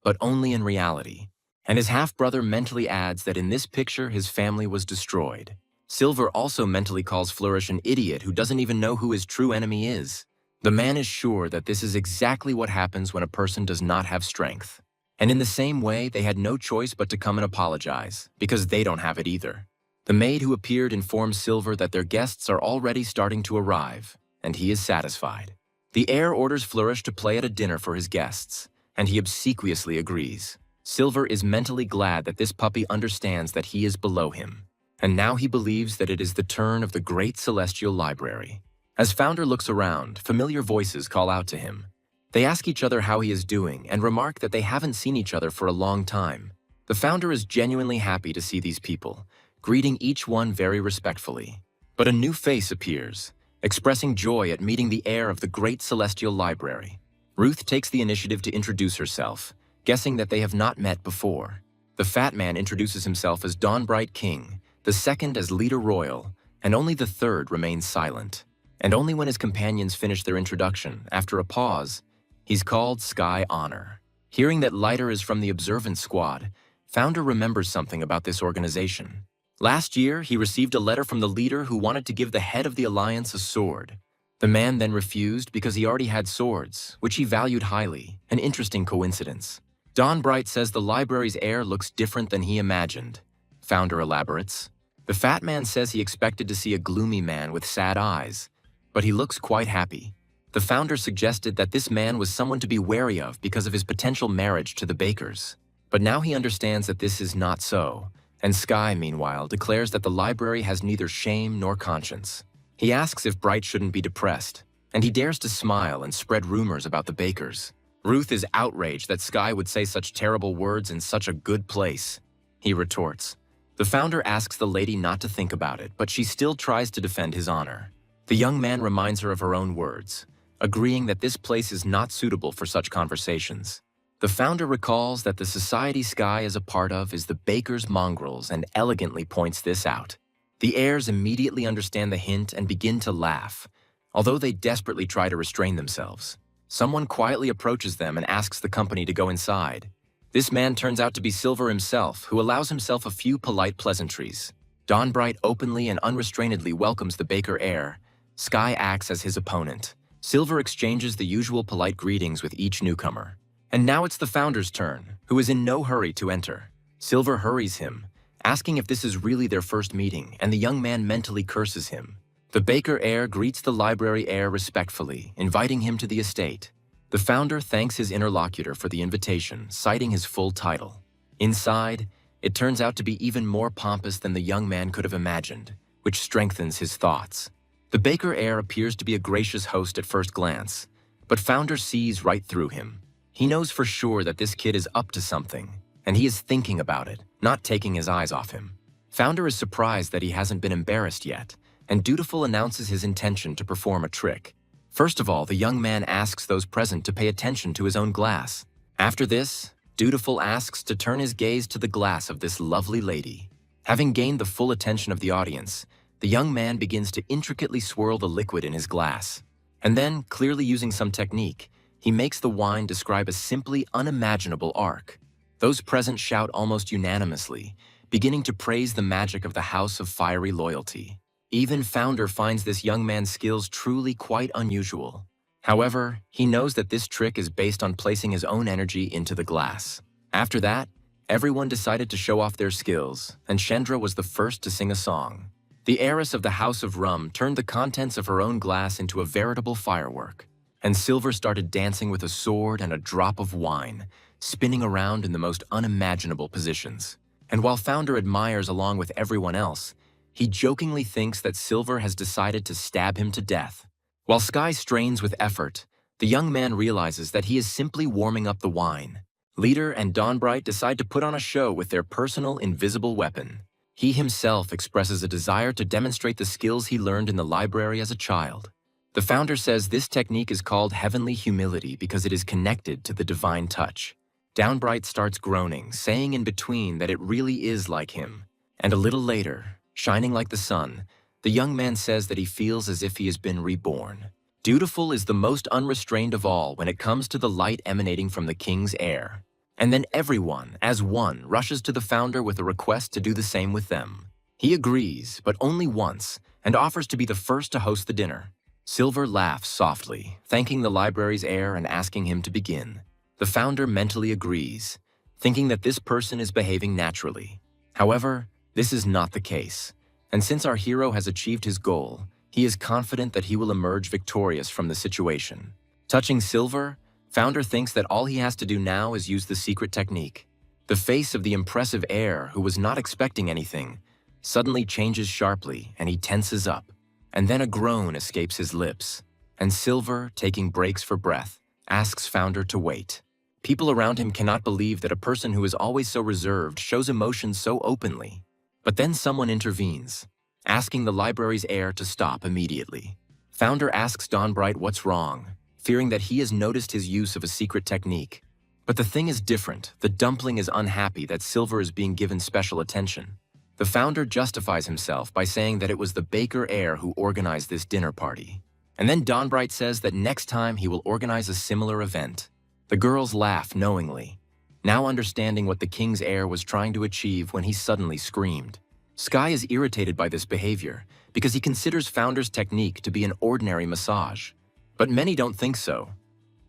but only in reality. And his half-brother mentally adds that in this picture his family was destroyed. Silver also mentally calls Flourish an idiot who doesn't even know who his true enemy is. The man is sure that this is exactly what happens when a person does not have strength. And in the same way, they had no choice but to come and apologize, because they don't have it either. The maid who appeared informs Silver that their guests are already starting to arrive, and he is satisfied. The heir orders Flourish to play at a dinner for his guests, and he obsequiously agrees. Silver is mentally glad that this puppy understands that he is below him, and now he believes that it is the turn of the great celestial library. As Founder looks around, familiar voices call out to him. They ask each other how he is doing and remark that they haven't seen each other for a long time. The Founder is genuinely happy to see these people, greeting each one very respectfully. But a new face appears, expressing joy at meeting the heir of the great celestial library. Ruth takes the initiative to introduce herself, guessing that they have not met before. The fat man introduces himself as Dawnbright King, the second as Leader Royal, and only the third remains silent. And only when his companions finish their introduction, after a pause, he's called Sky Honor. Hearing that Lighter is from the Observant Squad, Founder remembers something about this organization. Last year, he received a letter from the leader who wanted to give the head of the Alliance a sword. The man then refused because he already had swords, which he valued highly, an interesting coincidence. Dawnbright says the library's heir looks different than he imagined. Founder elaborates. The fat man says he expected to see a gloomy man with sad eyes, but he looks quite happy. The Founder suggested that this man was someone to be wary of because of his potential marriage to the Bakers. But now he understands that this is not so, and Sky, meanwhile, declares that the library has neither shame nor conscience. He asks if Bright shouldn't be depressed, and he dares to smile and spread rumors about the Bakers. Ruth is outraged that Sky would say such terrible words in such a good place. He retorts. The Founder asks the lady not to think about it, but she still tries to defend his honor. The young man reminds her of her own words, agreeing that this place is not suitable for such conversations. The Founder recalls that the society Sky is a part of is the Baker's mongrels and elegantly points this out. The heirs immediately understand the hint and begin to laugh, although they desperately try to restrain themselves. Someone quietly approaches them and asks the company to go inside. This man turns out to be Silver himself, who allows himself a few polite pleasantries. Dawnbright openly and unrestrainedly welcomes the Baker heir. Sky acts as his opponent. Silver exchanges the usual polite greetings with each newcomer. And now it's the Founder's turn, who is in no hurry to enter. Silver hurries him, asking if this is really their first meeting, and the young man mentally curses him. The Baker heir greets the library heir respectfully, inviting him to the estate. The Founder thanks his interlocutor for the invitation, citing his full title. Inside, it turns out to be even more pompous than the young man could have imagined, which strengthens his thoughts. The Baker heir appears to be a gracious host at first glance, but Founder sees right through him. He knows for sure that this kid is up to something, and he is thinking about it, not taking his eyes off him. Founder is surprised that he hasn't been embarrassed yet, and Dutiful announces his intention to perform a trick. First of all, the young man asks those present to pay attention to his own glass. After this, Dutiful asks to turn his gaze to the glass of this lovely lady. Having gained the full attention of the audience, the young man begins to intricately swirl the liquid in his glass. And then, clearly using some technique, he makes the wine describe a simply unimaginable arc. Those present shout almost unanimously, beginning to praise the magic of the House of Fiery Loyalty. Even Founder finds this young man's skills truly quite unusual. However, he knows that this trick is based on placing his own energy into the glass. After that, everyone decided to show off their skills, and Shendra was the first to sing a song. The heiress of the House of Rum turned the contents of her own glass into a veritable firework, and Silver started dancing with a sword and a drop of wine, spinning around in the most unimaginable positions. And while Founder admires along with everyone else, he jokingly thinks that Silver has decided to stab him to death. While Sky strains with effort, the young man realizes that he is simply warming up the wine. Leader and Dawnbright decide to put on a show with their personal invisible weapon. He himself expresses a desire to demonstrate the skills he learned in the library as a child. The Founder says this technique is called heavenly humility because it is connected to the divine touch. Dawnbright starts groaning, saying in between that it really is like him. And a little later, shining like the sun, the young man says that he feels as if he has been reborn. Dutiful is the most unrestrained of all when it comes to the light emanating from the king's heir. And then everyone, as one, rushes to the Founder with a request to do the same with them. He agrees, but only once, and offers to be the first to host the dinner. Silver laughs softly, thanking the library's heir and asking him to begin. The Founder mentally agrees, thinking that this person is behaving naturally. However, This is not the case, and since our hero has achieved his goal, he is confident that he will emerge victorious from the situation. Touching Silver, Founder thinks that all he has to do now is use the secret technique. The face of the impressive heir, who was not expecting anything, suddenly changes sharply and he tenses up, and then a groan escapes his lips. And Silver, taking breaks for breath, asks Founder to wait. People around him cannot believe that a person who is always so reserved shows emotions so openly. But then someone intervenes, asking the library's heir to stop immediately. Founder asks Dawnbright what's wrong, fearing that he has noticed his use of a secret technique. But the thing is different. The dumpling is unhappy that Silver is being given special attention. The founder justifies himself by saying that it was the baker heir who organized this dinner party. And then Dawnbright says that next time he will organize a similar event. The girls laugh knowingly, now understanding what the king's heir was trying to achieve when he suddenly screamed. Sky is irritated by this behavior because he considers Founder's technique to be an ordinary massage. But many don't think so.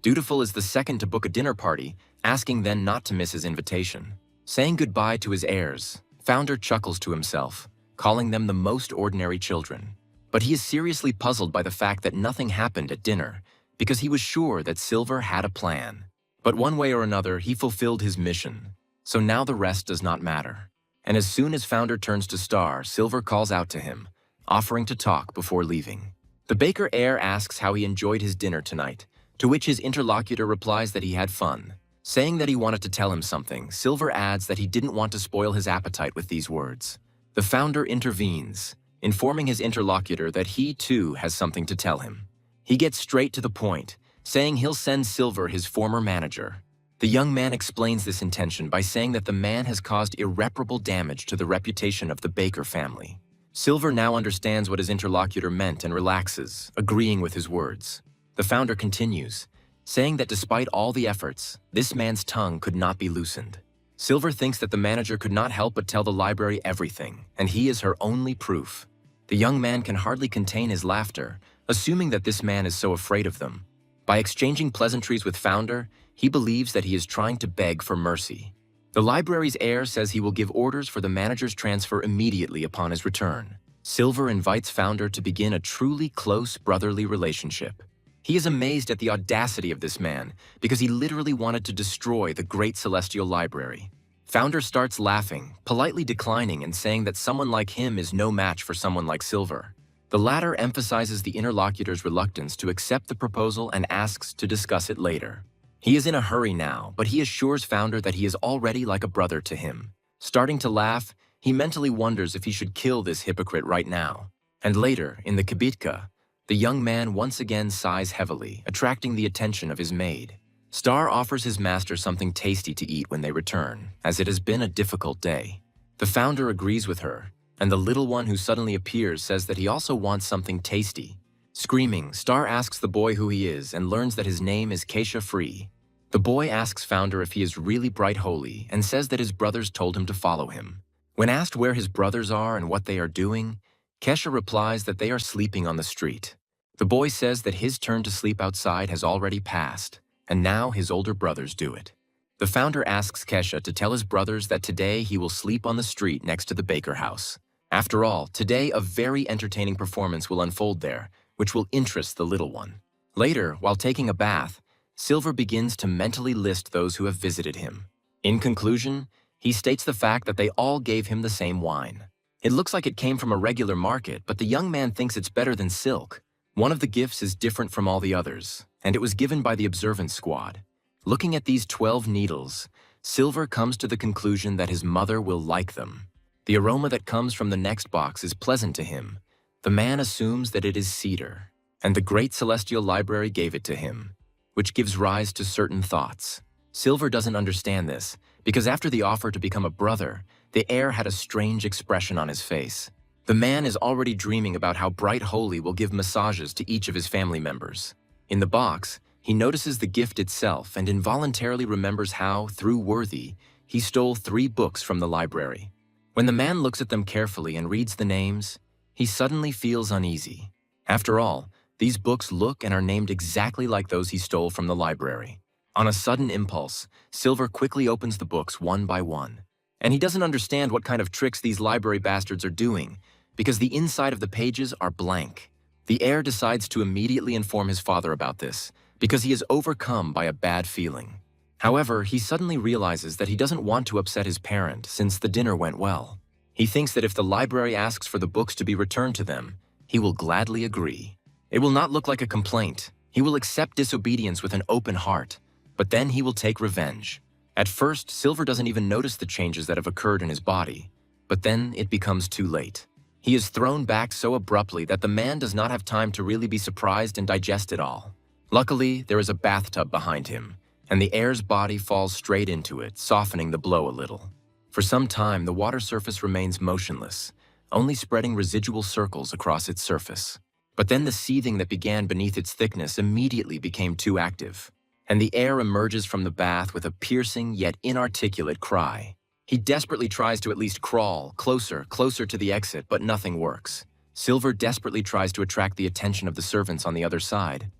Dutiful is the second to book a dinner party, asking then not to miss his invitation. Saying goodbye to his heirs, Founder chuckles to himself, calling them the most ordinary children. But he is seriously puzzled by the fact that nothing happened at dinner, because he was sure that Silver had a plan. But one way or another, he fulfilled his mission. So now the rest does not matter. And as soon as Founder turns to Star, Silver calls out to him, offering to talk before leaving. The baker heir asks how he enjoyed his dinner tonight, to which his interlocutor replies that he had fun. Saying that he wanted to tell him something, Silver adds that he didn't want to spoil his appetite with these words. The founder intervenes, informing his interlocutor that he too has something to tell him. He gets straight to the point, saying he'll send Silver his former manager. The young man explains this intention by saying that the man has caused irreparable damage to the reputation of the Baker family. Silver now understands what his interlocutor meant and relaxes, agreeing with his words. The founder continues, saying that despite all the efforts, this man's tongue could not be loosened. Silver thinks that the manager could not help but tell the library everything, and he is her only proof. The young man can hardly contain his laughter, assuming that this man is so afraid of them. By exchanging pleasantries with Founder, he believes that he is trying to beg for mercy. The library's heir says he will give orders for the manager's transfer immediately upon his return. Silver invites Founder to begin a truly close brotherly relationship. He is amazed at the audacity of this man because he literally wanted to destroy the great celestial library. Founder starts laughing, politely declining and saying that someone like him is no match for someone like Silver. The latter emphasizes the interlocutor's reluctance to accept the proposal and asks to discuss it later. He is in a hurry now, but he assures Founder that he is already like a brother to him. Starting to laugh, he mentally wonders if he should kill this hypocrite right now. And later, in the kibitka, the young man once again sighs heavily, attracting the attention of his maid. Star offers his master something tasty to eat when they return, as it has been a difficult day. The founder agrees with her, and the little one who suddenly appears says that he also wants something tasty. Screaming, Star asks the boy who he is and learns that his name is Keisha Free. The boy asks Founder if he is really Bright Holy and says that his brothers told him to follow him. When asked where his brothers are and what they are doing, Kesha replies that they are sleeping on the street. The boy says that his turn to sleep outside has already passed, and now his older brothers do it. The founder asks Kesha to tell his brothers that today he will sleep on the street next to the Baker house. After all, today a very entertaining performance will unfold there, which will interest the little one. Later, while taking a bath, Silver begins to mentally list those who have visited him. In conclusion, he states the fact that they all gave him the same wine. It looks like it came from a regular market, but the young man thinks it's better than silk. One of the gifts is different from all the others, and it was given by the observance squad. Looking at these 12 needles, Silver comes to the conclusion that his mother will like them. The aroma that comes from the next box is pleasant to him. The man assumes that it is cedar, and the great celestial library gave it to him, which gives rise to certain thoughts. Silver doesn't understand this, because after the offer to become a brother, the heir had a strange expression on his face. The man is already dreaming about how Bright Holy will give massages to each of his family members. In the box, he notices the gift itself and involuntarily remembers how, through Worthy, he stole 3 books from the library. When the man looks at them carefully and reads the names, he suddenly feels uneasy. After all, these books look and are named exactly like those he stole from the library. On a sudden impulse, Silver quickly opens the books one by one, And he doesn't understand what kind of tricks these library bastards are doing, because the inside of the pages are blank. The heir decides to immediately inform his father about this, because he is overcome by a bad feeling. However, he suddenly realizes that he doesn't want to upset his parent since the dinner went well. He thinks that if the library asks for the books to be returned to them, he will gladly agree. It will not look like a complaint. He will accept disobedience with an open heart, but then he will take revenge. At first, Silver doesn't even notice the changes that have occurred in his body, but then it becomes too late. He is thrown back so abruptly that the man does not have time to really be surprised and digest it all. Luckily, there is a bathtub behind him, and the heir's body falls straight into it, softening the blow a little. For some time, the water surface remains motionless, only spreading residual circles across its surface. But then the seething that began beneath its thickness immediately became too active, and the heir emerges from the bath with a piercing yet inarticulate cry. He desperately tries to at least crawl closer to the exit, but nothing works. Silver desperately tries to attract the attention of the servants on the other side,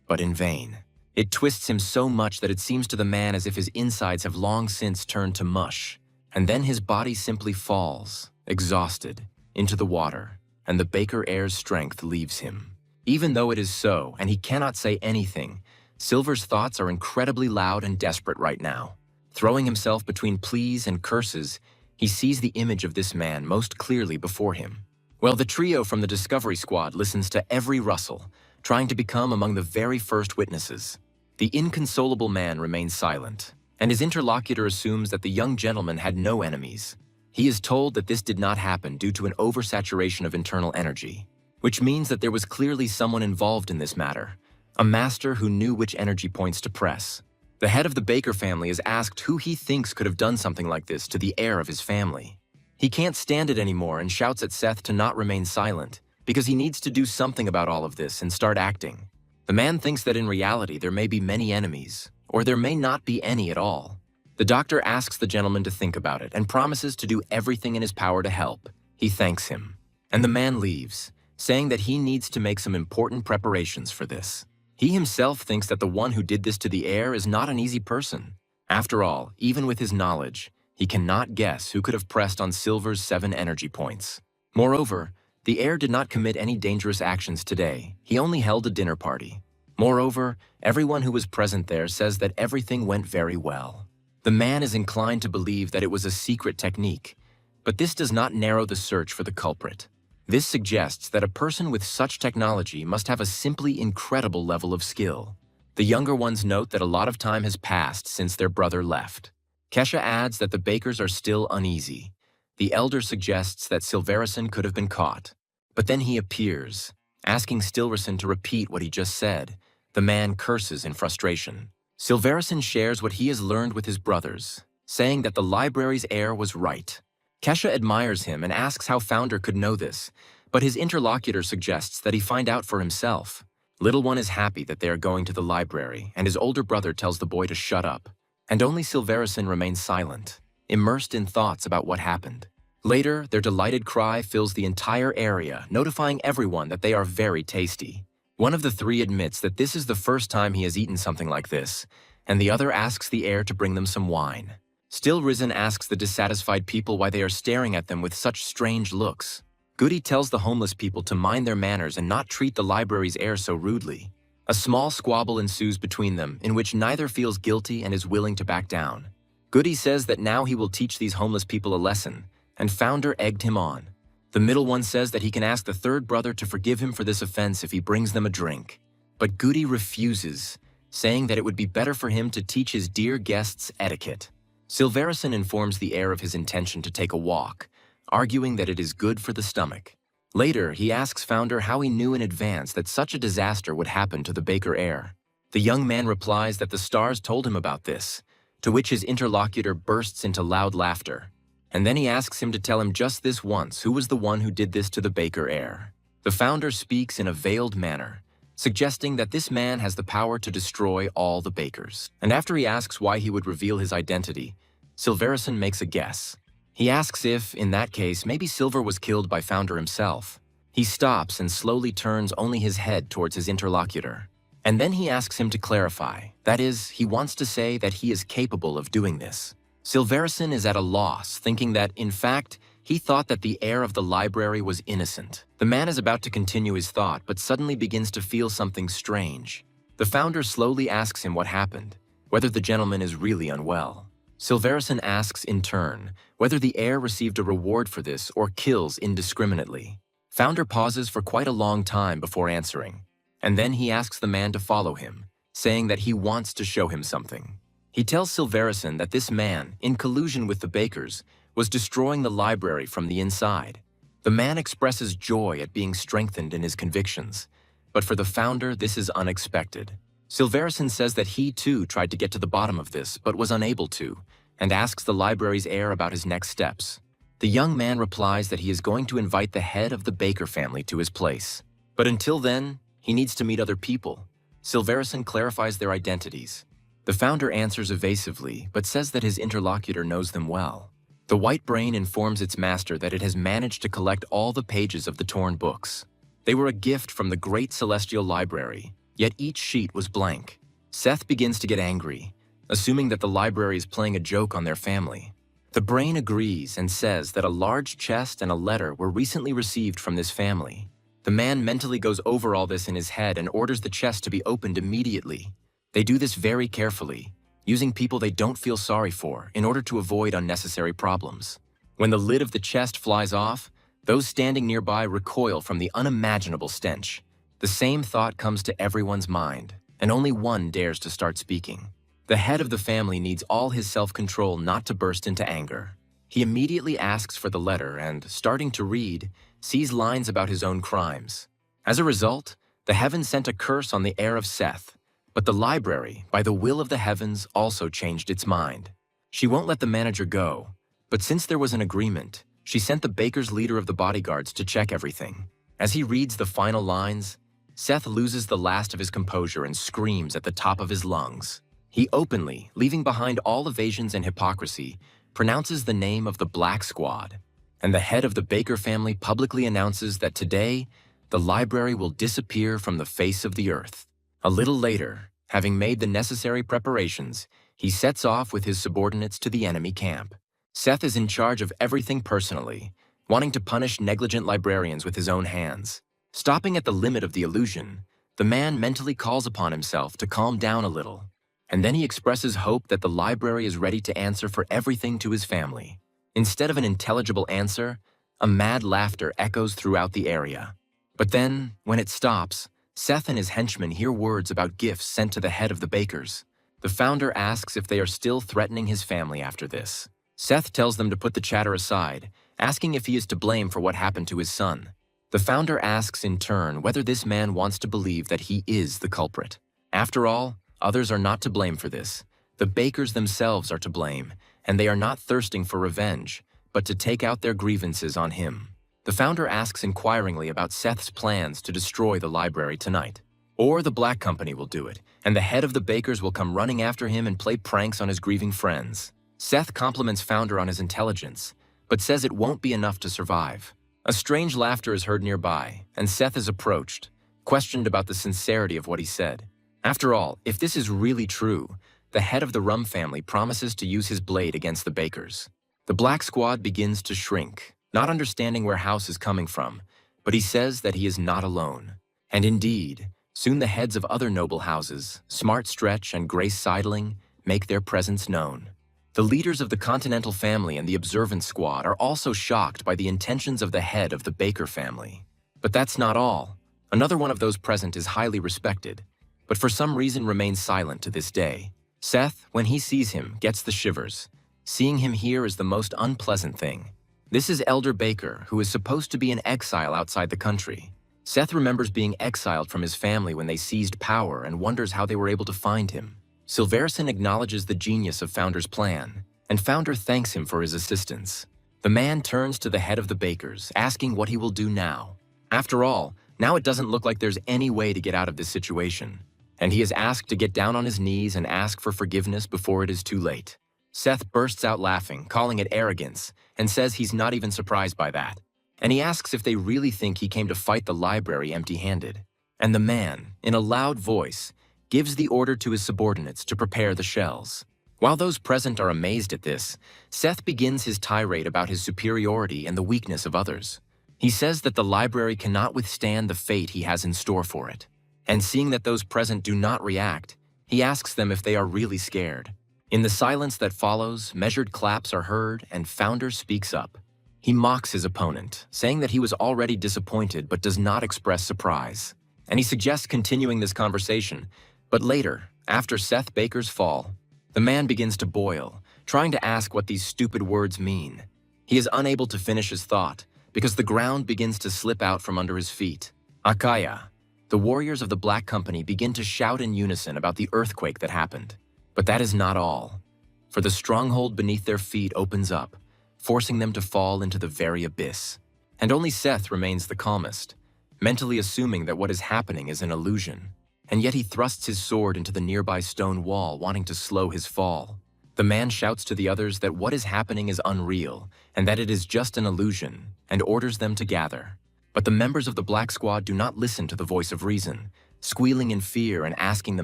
but in vain. It twists him so much that it seems to the man as if his insides have long since turned to mush, and then his body simply falls, exhausted, into the water, and the baker heir's strength leaves him. Even though it is so, and he cannot say anything, Silver's thoughts are incredibly loud and desperate right now. Throwing himself between pleas and curses, he sees the image of this man most clearly before him. Well, the trio from the Discovery Squad listens to every rustle, trying to become among the very first witnesses. The inconsolable man remains silent, and his interlocutor assumes that the young gentleman had no enemies. He is told that this did not happen due to an oversaturation of internal energy, which means that there was clearly someone involved in this matter, a master who knew which energy points to press. The head of the Baker family is asked who he thinks could have done something like this to the heir of his family. He can't stand it anymore and shouts at Seth to not remain silent, because he needs to do something about all of this and start acting. The man thinks that in reality there may be many enemies, or there may not be any at all. The doctor asks the gentleman to think about it and promises to do everything in his power to help. He thanks him, and the man leaves, saying that he needs to make some important preparations for this. He himself thinks that the one who did this to the heir is not an easy person. After all, even with his knowledge, he cannot guess who could have pressed on Silver's 7 energy points. Moreover, the heir did not commit any dangerous actions today. He only held a dinner party. Moreover, everyone who was present there says that everything went very well. The man is inclined to believe that it was a secret technique, but this does not narrow the search for the culprit. This suggests that a person with such technology must have a simply incredible level of skill. The younger ones note that a lot of time has passed since their brother left. Kesha adds that the Bakers are still uneasy. The elder suggests that Silverison could have been caught. But then he appears, asking Stilverson to repeat what he just said. The man curses in frustration. Silverison shares what he has learned with his brothers, saying that the library's heir was right. Kesha admires him and asks how Founder could know this, but his interlocutor suggests that he find out for himself. Little One is happy that they are going to the library, and his older brother tells the boy to shut up. And only Silverison remains silent, immersed in thoughts about what happened. Later, their delighted cry fills the entire area, notifying everyone that they are very tasty. One of the 3 admits that this is the first time he has eaten something like this, and the other asks the heir to bring them some wine. Still Risen asks the dissatisfied people why they are staring at them with such strange looks. Goody tells the homeless people to mind their manners and not treat the library's heir so rudely. A small squabble ensues between them, in which neither feels guilty and is willing to back down. Goody says that now he will teach these homeless people a lesson, and Founder egged him on. The middle one says that he can ask the 3rd brother to forgive him for this offense if he brings them a drink. But Goody refuses, saying that it would be better for him to teach his dear guests etiquette. Silverison informs the heir of his intention to take a walk, arguing that it is good for the stomach. Later, he asks Founder how he knew in advance that such a disaster would happen to the Baker heir. The young man replies that the stars told him about this, to which his interlocutor bursts into loud laughter. And then he asks him to tell him just this once who was the one who did this to the Baker heir. The Founder speaks in a veiled manner, suggesting that this man has the power to destroy all the Bakers. And after he asks why he would reveal his identity, Silverison makes a guess. He asks if, in that case, maybe Silver was killed by Founder himself. He stops and slowly turns only his head towards his interlocutor. And then he asks him to clarify. That is, he wants to say that he is capable of doing this. Silverison is at a loss, thinking that, in fact, he thought that the heir of the library was innocent. The man is about to continue his thought, but suddenly begins to feel something strange. The founder slowly asks him what happened, whether the gentleman is really unwell. Silverison asks in turn whether the heir received a reward for this or kills indiscriminately. Founder pauses for quite a long time before answering, and then he asks the man to follow him, saying that he wants to show him something. He tells Silverison that this man, in collusion with the bakers, was destroying the library from the inside. The man expresses joy at being strengthened in his convictions, but for the founder, this is unexpected. Silverison says that he too tried to get to the bottom of this, but was unable to, and asks the library's heir about his next steps. The young man replies that he is going to invite the head of the Baker family to his place. But until then, he needs to meet other people. Silverison clarifies their identities. The founder answers evasively, but says that his interlocutor knows them well. The white brain informs its master that it has managed to collect all the pages of the torn books. They were a gift from the great celestial library, yet each sheet was blank. Seth begins to get angry, assuming that the library is playing a joke on their family. The brain agrees and says that a large chest and a letter were recently received from this family. The man mentally goes over all this in his head and orders the chest to be opened immediately. They do this very carefully, using people they don't feel sorry for in order to avoid unnecessary problems. When the lid of the chest flies off, those standing nearby recoil from the unimaginable stench. The same thought comes to everyone's mind, and only one dares to start speaking. The head of the family needs all his self-control not to burst into anger. He immediately asks for the letter and, starting to read, sees lines about his own crimes. As a result, the heavens sent a curse on the heir of Seth, but the library, by the will of the heavens, also changed its mind. She won't let the manager go, but since there was an agreement, she sent the baker's leader of the bodyguards to check everything. As he reads the final lines, Seth loses the last of his composure and screams at the top of his lungs. He openly, leaving behind all evasions and hypocrisy, pronounces the name of the Black Squad, and the head of the Baker family publicly announces that today, the library will disappear from the face of the earth. A little later, having made the necessary preparations, he sets off with his subordinates to the enemy camp. Seth is in charge of everything personally, wanting to punish negligent librarians with his own hands. Stopping at the limit of the illusion, the man mentally calls upon himself to calm down a little, and then he expresses hope that the library is ready to answer for everything to his family. Instead of an intelligible answer, a mad laughter echoes throughout the area. But then, when it stops, Seth and his henchmen hear words about gifts sent to the head of the bakers. The founder asks if they are still threatening his family after this. Seth tells them to put the chatter aside, asking if he is to blame for what happened to his son. The founder asks in turn whether this man wants to believe that he is the culprit. After all, others are not to blame for this. The bakers themselves are to blame, and they are not thirsting for revenge, but to take out their grievances on him. The founder asks inquiringly about Seth's plans to destroy the library tonight. Or the Black Company will do it, and the head of the bakers will come running after him and play pranks on his grieving friends. Seth compliments Founder on his intelligence, but says it won't be enough to survive. A strange laughter is heard nearby, and Seth is approached, questioned about the sincerity of what he said. After all, if this is really true, the head of the Rum family promises to use his blade against the bakers. The Black Squad begins to shrink, not understanding where House is coming from, but he says that he is not alone. And indeed, soon the heads of other noble houses, Smart Stretch and Grace Seidling, make their presence known. The leaders of the Continental family and the Observant Squad are also shocked by the intentions of the head of the Baker family. But that's not all. Another one of those present is highly respected, but for some reason remains silent to this day. Seth, when he sees him, gets the shivers. Seeing him here is the most unpleasant thing. This is Elder Baker, who is supposed to be in exile outside the country. Seth remembers being exiled from his family when they seized power and wonders how they were able to find him. Silverison acknowledges the genius of Founder's plan, and Founder thanks him for his assistance. The man turns to the head of the bakers, asking what he will do now. After all, now it doesn't look like there's any way to get out of this situation, and he is asked to get down on his knees and ask for forgiveness before it is too late. Seth bursts out laughing, calling it arrogance, and says he's not even surprised by that. And he asks if they really think he came to fight the library empty-handed. And the man, in a loud voice, gives the order to his subordinates to prepare the shells. While those present are amazed at this, Seth begins his tirade about his superiority and the weakness of others. He says that the library cannot withstand the fate he has in store for it. And seeing that those present do not react, he asks them if they are really scared. In the silence that follows, measured claps are heard and Founder speaks up. He mocks his opponent, saying that he was already disappointed but does not express surprise. And he suggests continuing this conversation, but later, after Seth Baker's fall, the man begins to boil, trying to ask what these stupid words mean. He is unable to finish his thought because the ground begins to slip out from under his feet. Akaya, the warriors of the Black Company begin to shout in unison about the earthquake that happened. But that is not all, for the stronghold beneath their feet opens up, forcing them to fall into the very abyss. And only Seth remains the calmest, mentally assuming that what is happening is an illusion. And yet he thrusts his sword into the nearby stone wall, wanting to slow his fall. The man shouts to the others that what is happening is unreal, and that it is just an illusion, and orders them to gather. But the members of the Black Squad do not listen to the voice of reason, squealing in fear and asking the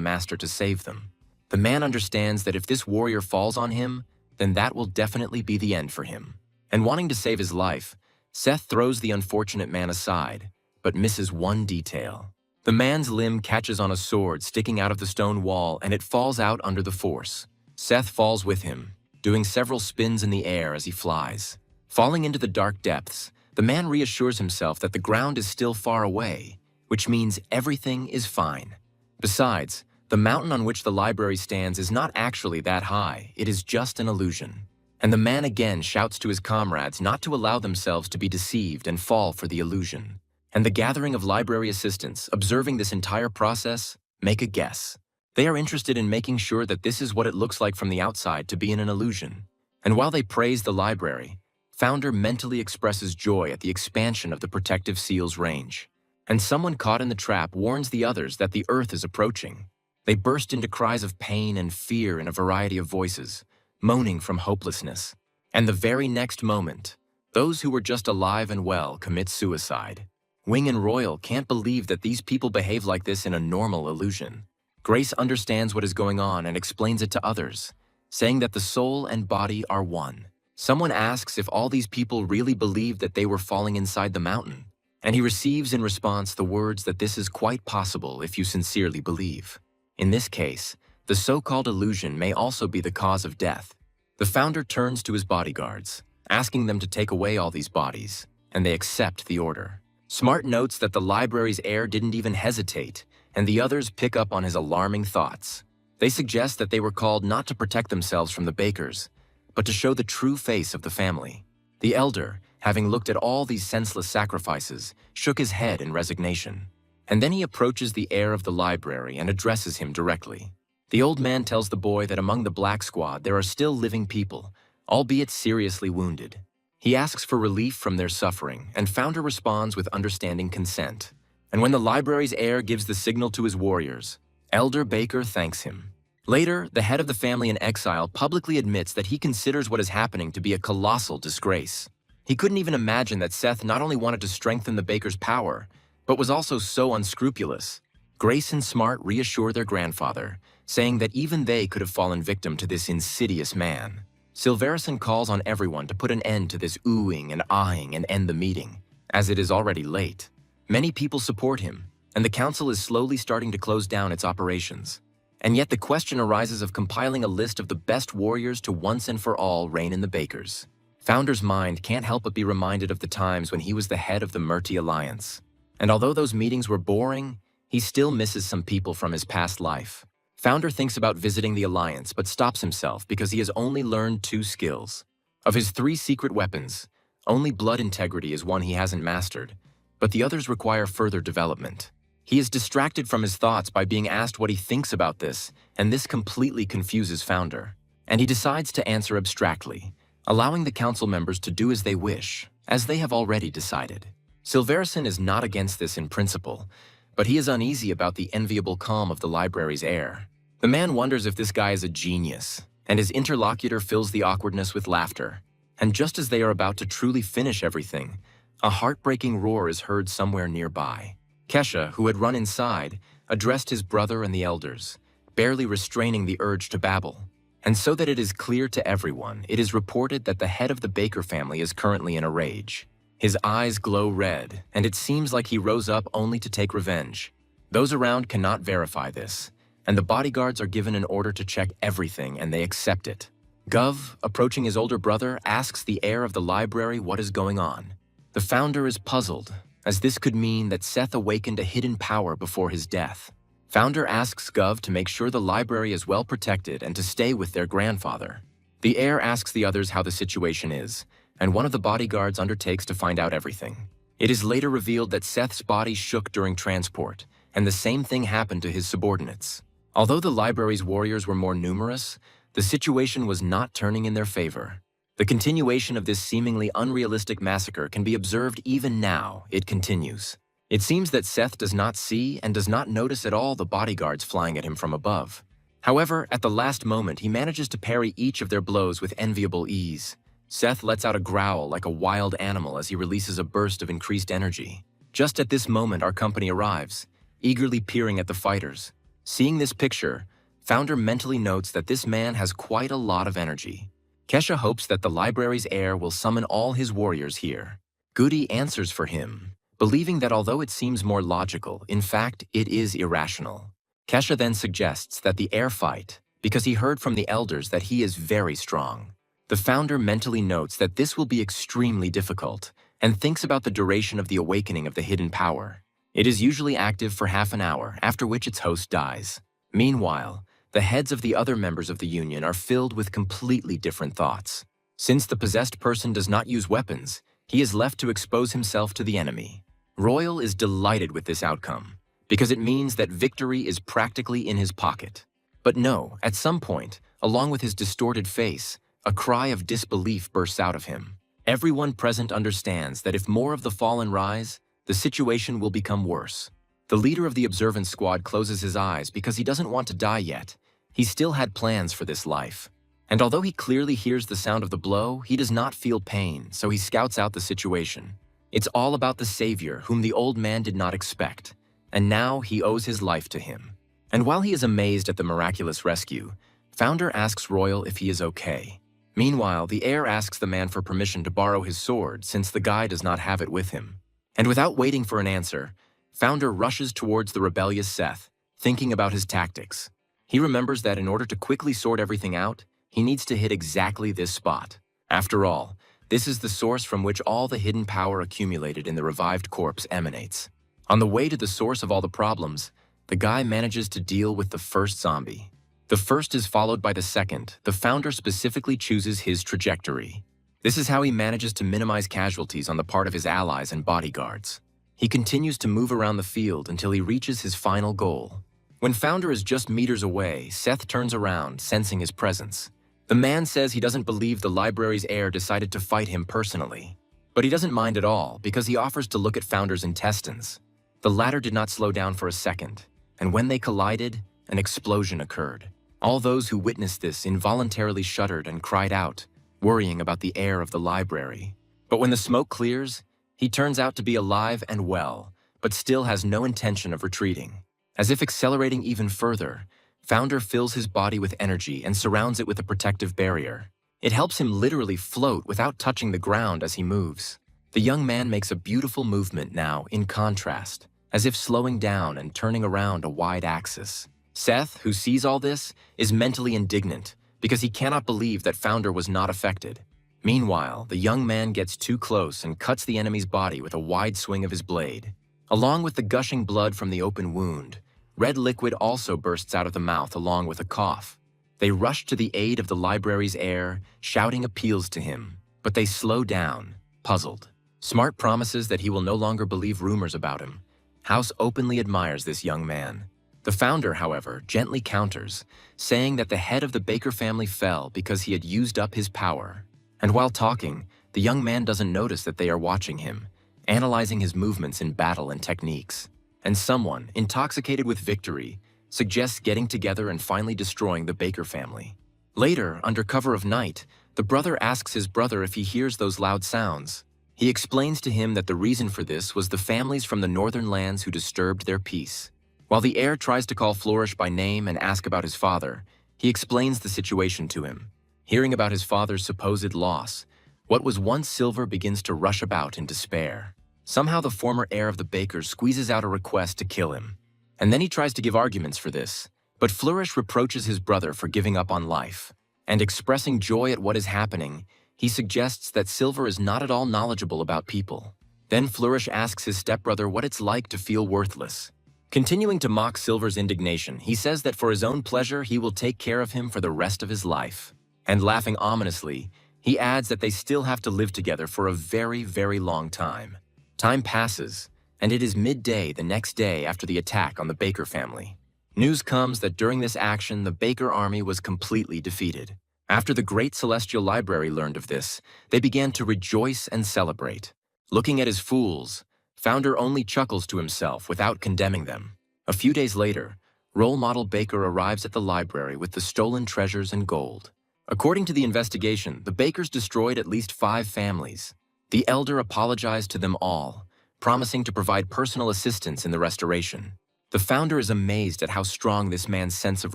master to save them. The man understands that if this warrior falls on him, then that will definitely be the end for him. And wanting to save his life, Seth throws the unfortunate man aside, but misses one detail. The man's limb catches on a sword sticking out of the stone wall and it falls out under the force. Seth falls with him, doing several spins in the air as he flies. Falling into the dark depths, the man reassures himself that the ground is still far away, which means everything is fine. Besides, the mountain on which the library stands is not actually that high, it is just an illusion. And the man again shouts to his comrades not to allow themselves to be deceived and fall for the illusion. And the gathering of library assistants, observing this entire process, make a guess. They are interested in making sure that this is what it looks like from the outside to be in an illusion. And while they praise the library, Founder mentally expresses joy at the expansion of the protective seal's range. And someone caught in the trap warns the others that the Earth is approaching. They burst into cries of pain and fear in a variety of voices, moaning from hopelessness. And the very next moment, those who were just alive and well commit suicide. Wing and Royal can't believe that these people behave like this in a normal illusion. Grace understands what is going on and explains it to others, saying that the soul and body are one. Someone asks if all these people really believe that they were falling inside the mountain, and he receives in response the words that this is quite possible if you sincerely believe. In this case, the so-called illusion may also be the cause of death. The Founder turns to his bodyguards, asking them to take away all these bodies, and they accept the order. Smart notes that the library's heir didn't even hesitate, and the others pick up on his alarming thoughts. They suggest that they were called not to protect themselves from the Bakers, but to show the true face of the family. The elder, having looked at all these senseless sacrifices, shook his head in resignation. And then he approaches the heir of the library and addresses him directly. The old man tells the boy that among the Black Squad there are still living people, albeit seriously wounded. He asks for relief from their suffering, and Founder responds with understanding consent. And when the library's heir gives the signal to his warriors, Elder Baker thanks him. Later, the head of the family in exile publicly admits that he considers what is happening to be a colossal disgrace. He couldn't even imagine that Seth not only wanted to strengthen the Baker's power, but was also so unscrupulous. Grace and Smart reassure their grandfather, saying that even they could have fallen victim to this insidious man. Silverison calls on everyone to put an end to this oohing and ahhing and end the meeting, as it is already late. Many people support him, and the council is slowly starting to close down its operations. And yet the question arises of compiling a list of the best warriors to once and for all reign in the Bakers. Founder's mind can't help but be reminded of the times when he was the head of the Murti Alliance. And although those meetings were boring, he still misses some people from his past life. Founder thinks about visiting the Alliance but stops himself because he has only learned 2 skills. Of his 3 secret weapons, only blood integrity is one he hasn't mastered, but the others require further development. He is distracted from his thoughts by being asked what he thinks about this, and this completely confuses Founder. And he decides to answer abstractly, allowing the council members to do as they wish, as they have already decided. Silverison is not against this in principle, but he is uneasy about the enviable calm of the library's heir. The man wonders if this guy is a genius, and his interlocutor fills the awkwardness with laughter. And just as they are about to truly finish everything, a heartbreaking roar is heard somewhere nearby. Kesha, who had run inside, addressed his brother and the elders, barely restraining the urge to babble. And so that it is clear to everyone, it is reported that the head of the Baker family is currently in a rage. His eyes glow red, and it seems like he rose up only to take revenge. Those around cannot verify this, and the bodyguards are given an order to check everything, and they accept it. Gov, approaching his older brother, asks the heir of the library what is going on. The founder is puzzled, as this could mean that Seth awakened a hidden power before his death. Founder asks Gov to make sure the library is well protected and to stay with their grandfather. The heir asks the others how the situation is, and one of the bodyguards undertakes to find out everything. It is later revealed that Seth's body shook during transport, and the same thing happened to his subordinates. Although the library's warriors were more numerous, the situation was not turning in their favor. The continuation of this seemingly unrealistic massacre can be observed even now. It continues. It seems that Seth does not see and does not notice at all the bodyguards flying at him from above. However, at the last moment, he manages to parry each of their blows with enviable ease. Seth lets out a growl like a wild animal as he releases a burst of increased energy. Just at this moment, our company arrives, eagerly peering at the fighters. Seeing this picture, Founder mentally notes that this man has quite a lot of energy. Kesha hopes that the library's heir will summon all his warriors here. Goody answers for him, believing that although it seems more logical, in fact, it is irrational. Kesha then suggests that the heir fight, because he heard from the elders that he is very strong. The founder mentally notes that this will be extremely difficult, and thinks about the duration of the awakening of the hidden power. It is usually active for half an hour, after which its host dies. Meanwhile, the heads of the other members of the Union are filled with completely different thoughts. Since the possessed person does not use weapons, he is left to expose himself to the enemy. Royal is delighted with this outcome, because it means that victory is practically in his pocket. But no, at some point, along with his distorted face, a cry of disbelief bursts out of him. Everyone present understands that if more of the fallen rise, the situation will become worse. The leader of the observance squad closes his eyes because he doesn't want to die yet. He still had plans for this life. And although he clearly hears the sound of the blow, he does not feel pain, so he scouts out the situation. It's all about the savior whom the old man did not expect, and now he owes his life to him. And while he is amazed at the miraculous rescue, Founder asks Royal if he is okay. Meanwhile, the heir asks the man for permission to borrow his sword since the guy does not have it with him. And without waiting for an answer, Founder rushes towards the rebellious Seth, thinking about his tactics. He remembers that in order to quickly sort everything out, he needs to hit exactly this spot. After all, this is the source from which all the hidden power accumulated in the revived corpse emanates. On the way to the source of all the problems, the guy manages to deal with the first zombie. The first is followed by the second. The founder specifically chooses his trajectory. This is how he manages to minimize casualties on the part of his allies and bodyguards. He continues to move around the field until he reaches his final goal. When Founder is just meters away, Seth turns around, sensing his presence. The man says he doesn't believe the library's heir decided to fight him personally. But he doesn't mind at all because he offers to look at Founder's intestines. The latter did not slow down for a second, and when they collided, an explosion occurred. All those who witnessed this involuntarily shuddered and cried out, worrying about the heir of the library. But when the smoke clears, he turns out to be alive and well, but still has no intention of retreating. As if accelerating even further, Founder fills his body with energy and surrounds it with a protective barrier. It helps him literally float without touching the ground as he moves. The young man makes a beautiful movement now, in contrast, as if slowing down and turning around a wide axis. Seth, who sees all this, is mentally indignant because he cannot believe that Founder was not affected. Meanwhile, the young man gets too close and cuts the enemy's body with a wide swing of his blade. Along with the gushing blood from the open wound, red liquid also bursts out of the mouth along with a cough. They rush to the aid of the library's heir, shouting appeals to him, but they slow down, puzzled. Smart promises that he will no longer believe rumors about him. House openly admires this young man. The founder, however, gently counters, saying that the head of the Baker family fell because he had used up his power. And while talking, the young man doesn't notice that they are watching him, analyzing his movements in battle and techniques. And someone, intoxicated with victory, suggests getting together and finally destroying the Baker family. Later, under cover of night, the brother asks his brother if he hears those loud sounds. He explains to him that the reason for this was the families from the northern lands who disturbed their peace. While the heir tries to call Flourish by name and ask about his father, He explains the situation to him. Hearing about his father's supposed loss, what was once silver begins to rush about in despair. Somehow the former heir of the bakers squeezes out a request to kill him. And then he tries to give arguments for this, but Flourish reproaches his brother for giving up on life. And expressing joy at what is happening, he suggests that Silver is not at all knowledgeable about people. Then Flourish asks his stepbrother what it's like to feel worthless. Continuing to mock Silver's indignation, he says that for his own pleasure he will take care of him for the rest of his life. And laughing ominously, he adds that they still have to live together for a very, very long time. Time passes, and it is midday the next day after the attack on the Baker family. News comes that during this action, the Baker army was completely defeated. After the Great Celestial Library learned of this, they began to rejoice and celebrate. Looking at his fools, Founder only chuckles to himself without condemning them. A few days later, role model Baker arrives at the library with the stolen treasures and gold. According to the investigation, the Bakers destroyed at least 5 families. The elder apologized to them all, promising to provide personal assistance in the restoration. The founder is amazed at how strong this man's sense of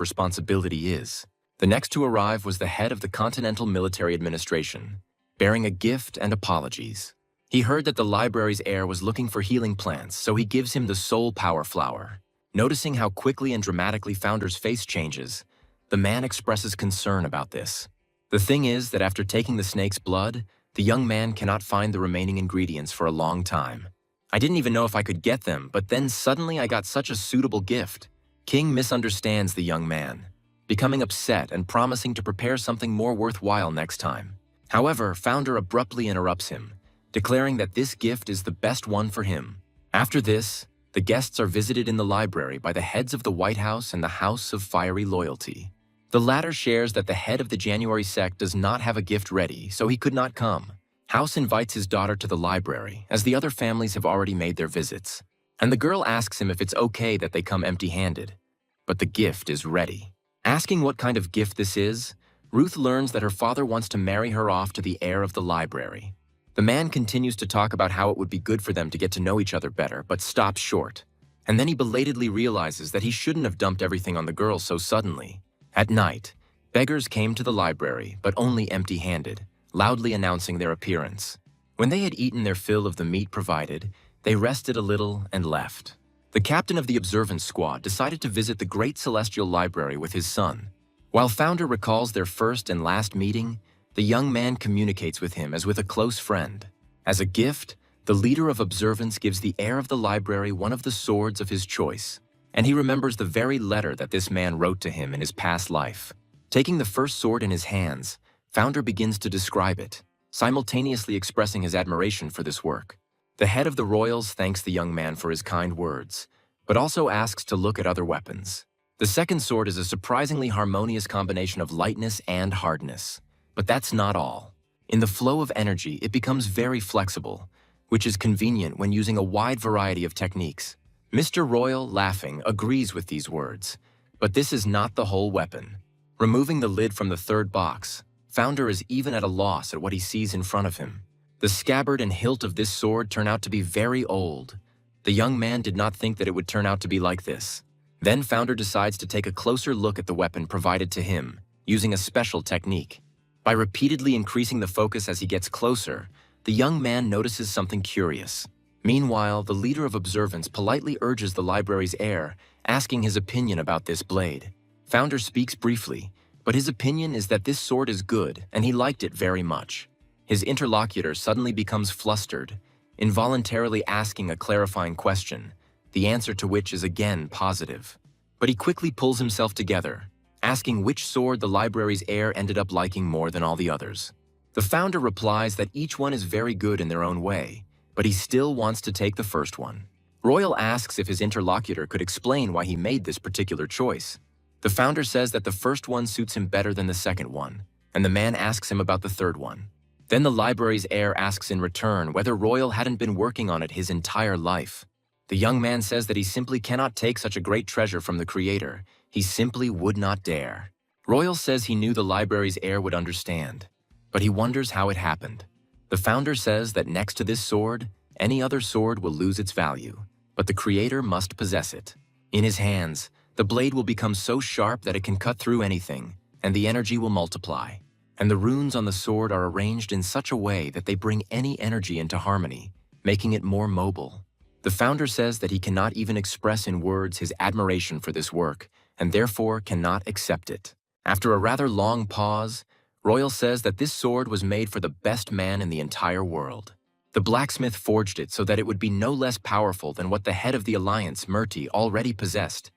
responsibility is. The next to arrive was the head of the Continental Military Administration, bearing a gift and apologies. He heard that the library's heir was looking for healing plants, so he gives him the Soul Power Flower. Noticing how quickly and dramatically Founder's face changes, the man expresses concern about this. The thing is that after taking the snake's blood, the young man cannot find the remaining ingredients for a long time. I didn't even know if I could get them, but then suddenly I got such a suitable gift. King misunderstands the young man, becoming upset and promising to prepare something more worthwhile next time. However, Founder abruptly interrupts him, declaring that this gift is the best one for him. After this, the guests are visited in the library by the heads of the White House and the House of Fiery Loyalty. The latter shares that the head of the January sect does not have a gift ready, so he could not come. House invites his daughter to the library, as the other families have already made their visits. And the girl asks him if it's okay that they come empty-handed. But the gift is ready. Asking what kind of gift this is, Ruth learns that her father wants to marry her off to the heir of the library. The man continues to talk about how it would be good for them to get to know each other better, but stops short. And then he belatedly realizes that he shouldn't have dumped everything on the girl so suddenly. At night, beggars came to the library, but only empty-handed, loudly announcing their appearance. When they had eaten their fill of the meat provided, they rested a little and left. The captain of the observance squad decided to visit the Great Celestial Library with his son. While Founder recalls their first and last meeting, the young man communicates with him as with a close friend. As a gift, the leader of observance gives the heir of the library one of the swords of his choice, and he remembers the very letter that this man wrote to him in his past life. Taking the first sword in his hands, Founder begins to describe it, simultaneously expressing his admiration for this work. The head of the royals thanks the young man for his kind words, but also asks to look at other weapons. The second sword is a surprisingly harmonious combination of lightness and hardness. But that's not all. In the flow of energy, it becomes very flexible, which is convenient when using a wide variety of techniques. Mr. Royal, laughing, agrees with these words. But this is not the whole weapon. Removing the lid from the third box, Founder is even at a loss at what he sees in front of him. The scabbard and hilt of this sword turn out to be very old. The young man did not think that it would turn out to be like this. Then Founder decides to take a closer look at the weapon provided to him, using a special technique. By repeatedly increasing the focus as he gets closer, the young man notices something curious. Meanwhile, the leader of observance politely urges the library's heir, asking his opinion about this blade. Founder speaks briefly, but his opinion is that this sword is good and he liked it very much. His interlocutor suddenly becomes flustered, involuntarily asking a clarifying question, the answer to which is again positive. But he quickly pulls himself together, asking which sword the library's heir ended up liking more than all the others. The founder replies that each one is very good in their own way, but he still wants to take the first one. Royal asks if his interlocutor could explain why he made this particular choice. The founder says that the first one suits him better than the second one, and the man asks him about the third one. Then the library's heir asks in return whether Royal hadn't been working on it his entire life. The young man says that he simply cannot take such a great treasure from the creator. He simply would not dare. Royal says he knew the library's heir would understand, but he wonders how it happened. The founder says that next to this sword, any other sword will lose its value, but the creator must possess it. In his hands, The blade will become so sharp that it can cut through anything, and the energy will multiply. And the runes on the sword are arranged in such a way that they bring any energy into harmony, making it more mobile. The founder says that he cannot even express in words his admiration for this work, and therefore cannot accept it. After a rather long pause, Royal says that this sword was made for the best man in the entire world. The blacksmith forged it so that it would be no less powerful than what the head of the alliance, Murti, already possessed.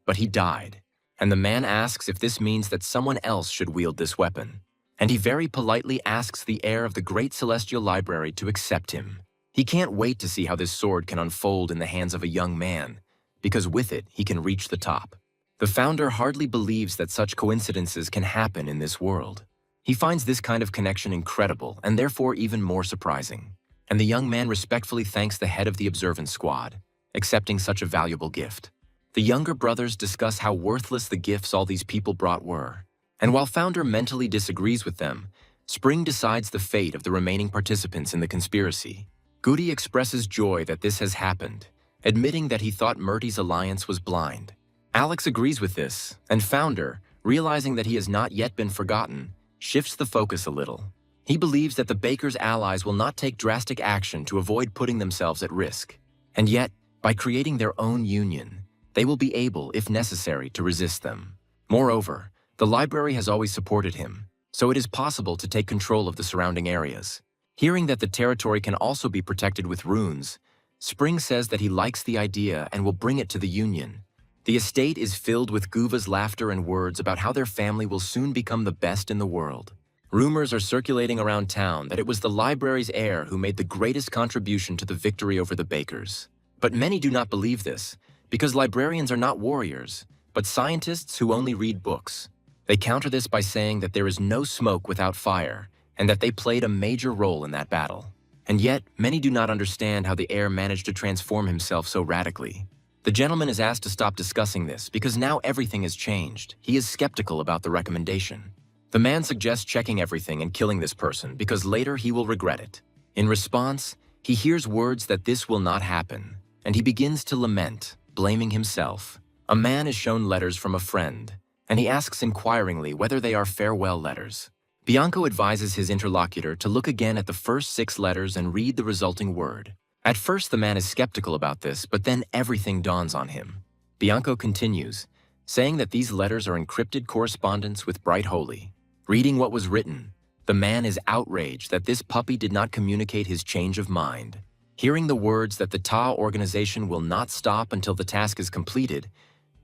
But he died, and the man asks if this means that someone else should wield this weapon. And he very politely asks the heir of the great celestial library to accept him. He can't wait to see how this sword can unfold in the hands of a young man, because with it he can reach the top. The founder hardly believes that such coincidences can happen in this world. He finds this kind of connection incredible and therefore even more surprising. And the young man respectfully thanks the head of the observance squad, accepting such a valuable gift. The younger brothers discuss how worthless the gifts all these people brought were. And while Founder mentally disagrees with them, Spring decides the fate of the remaining participants in the conspiracy. Goody expresses joy that this has happened, admitting that he thought Murti's alliance was blind. Alex agrees with this, and Founder, realizing that he has not yet been forgotten, shifts the focus a little. He believes that the Baker's allies will not take drastic action to avoid putting themselves at risk. And yet, by creating their own union, they will be able, if necessary, to resist them. Moreover, the library has always supported him, so it is possible to take control of the surrounding areas. Hearing that the territory can also be protected with runes, Spring says that he likes the idea and will bring it to the Union. The estate is filled with Guva's laughter and words about how their family will soon become the best in the world. Rumors are circulating around town that it was the library's heir who made the greatest contribution to the victory over the Bakers. But many do not believe this, because librarians are not warriors, but scientists who only read books. They counter this by saying that there is no smoke without fire, and that they played a major role in that battle. And yet, many do not understand how the heir managed to transform himself so radically. The gentleman is asked to stop discussing this because now everything has changed. He is skeptical about the recommendation. The man suggests checking everything and killing this person because later he will regret it. In response, he hears words that this will not happen, and he begins to lament, blaming himself. A man is shown letters from a friend, and he asks inquiringly whether they are farewell letters. Bianco advises his interlocutor to look again at the first 6 letters and read the resulting word. At first, the man is skeptical about this, but then everything dawns on him. Bianco continues, saying that these letters are encrypted correspondence with Bright Holy. Reading what was written, the man is outraged that this puppy did not communicate his change of mind. Hearing the words that the Ta organization will not stop until the task is completed,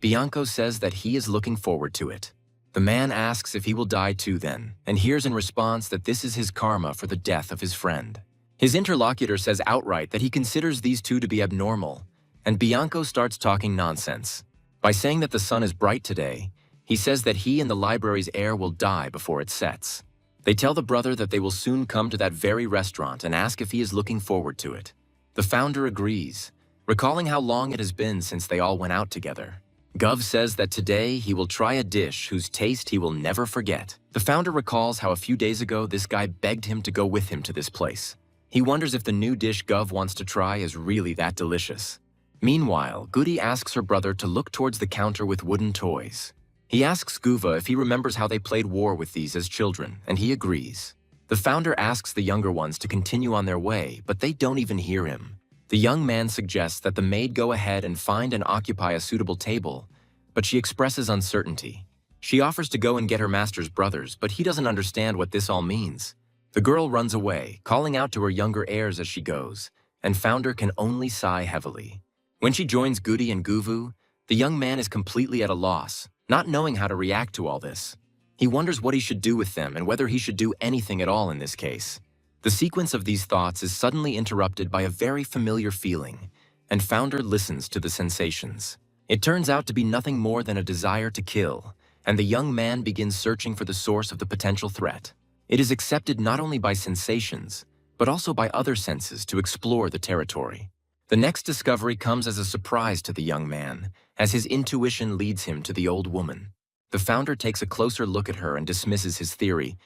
Bianco says that he is looking forward to it. The man asks if he will die too then, and hears in response that this is his karma for the death of his friend. His interlocutor says outright that he considers these two to be abnormal, and Bianco starts talking nonsense. By saying that the sun is bright today, he says that he and the library's heir will die before it sets. They tell the brother that they will soon come to that very restaurant and ask if he is looking forward to it. The founder agrees, recalling how long it has been since they all went out together. Gov says that today he will try a dish whose taste he will never forget. The founder recalls how a few days ago this guy begged him to go with him to this place. He wonders if the new dish Gov wants to try is really that delicious. Meanwhile, Goody asks her brother to look towards the counter with wooden toys. He asks Guva if he remembers how they played war with these as children, and he agrees. The founder asks the younger ones to continue on their way, but they don't even hear him. The young man suggests that the maid go ahead and find and occupy a suitable table, but she expresses uncertainty. She offers to go and get her master's brothers, but he doesn't understand what this all means. The girl runs away, calling out to her younger heirs as she goes, and Founder can only sigh heavily. When she joins Goody and Guvu, the young man is completely at a loss, not knowing how to react to all this. He wonders what he should do with them and whether he should do anything at all in this case. The sequence of these thoughts is suddenly interrupted by a very familiar feeling, and Founder listens to the sensations. It turns out to be nothing more than a desire to kill, and the young man begins searching for the source of the potential threat. It is accepted not only by sensations, but also by other senses to explore the territory. The next discovery comes as a surprise to the young man, as his intuition leads him to the old woman. The founder takes a closer look at her and dismisses his theory.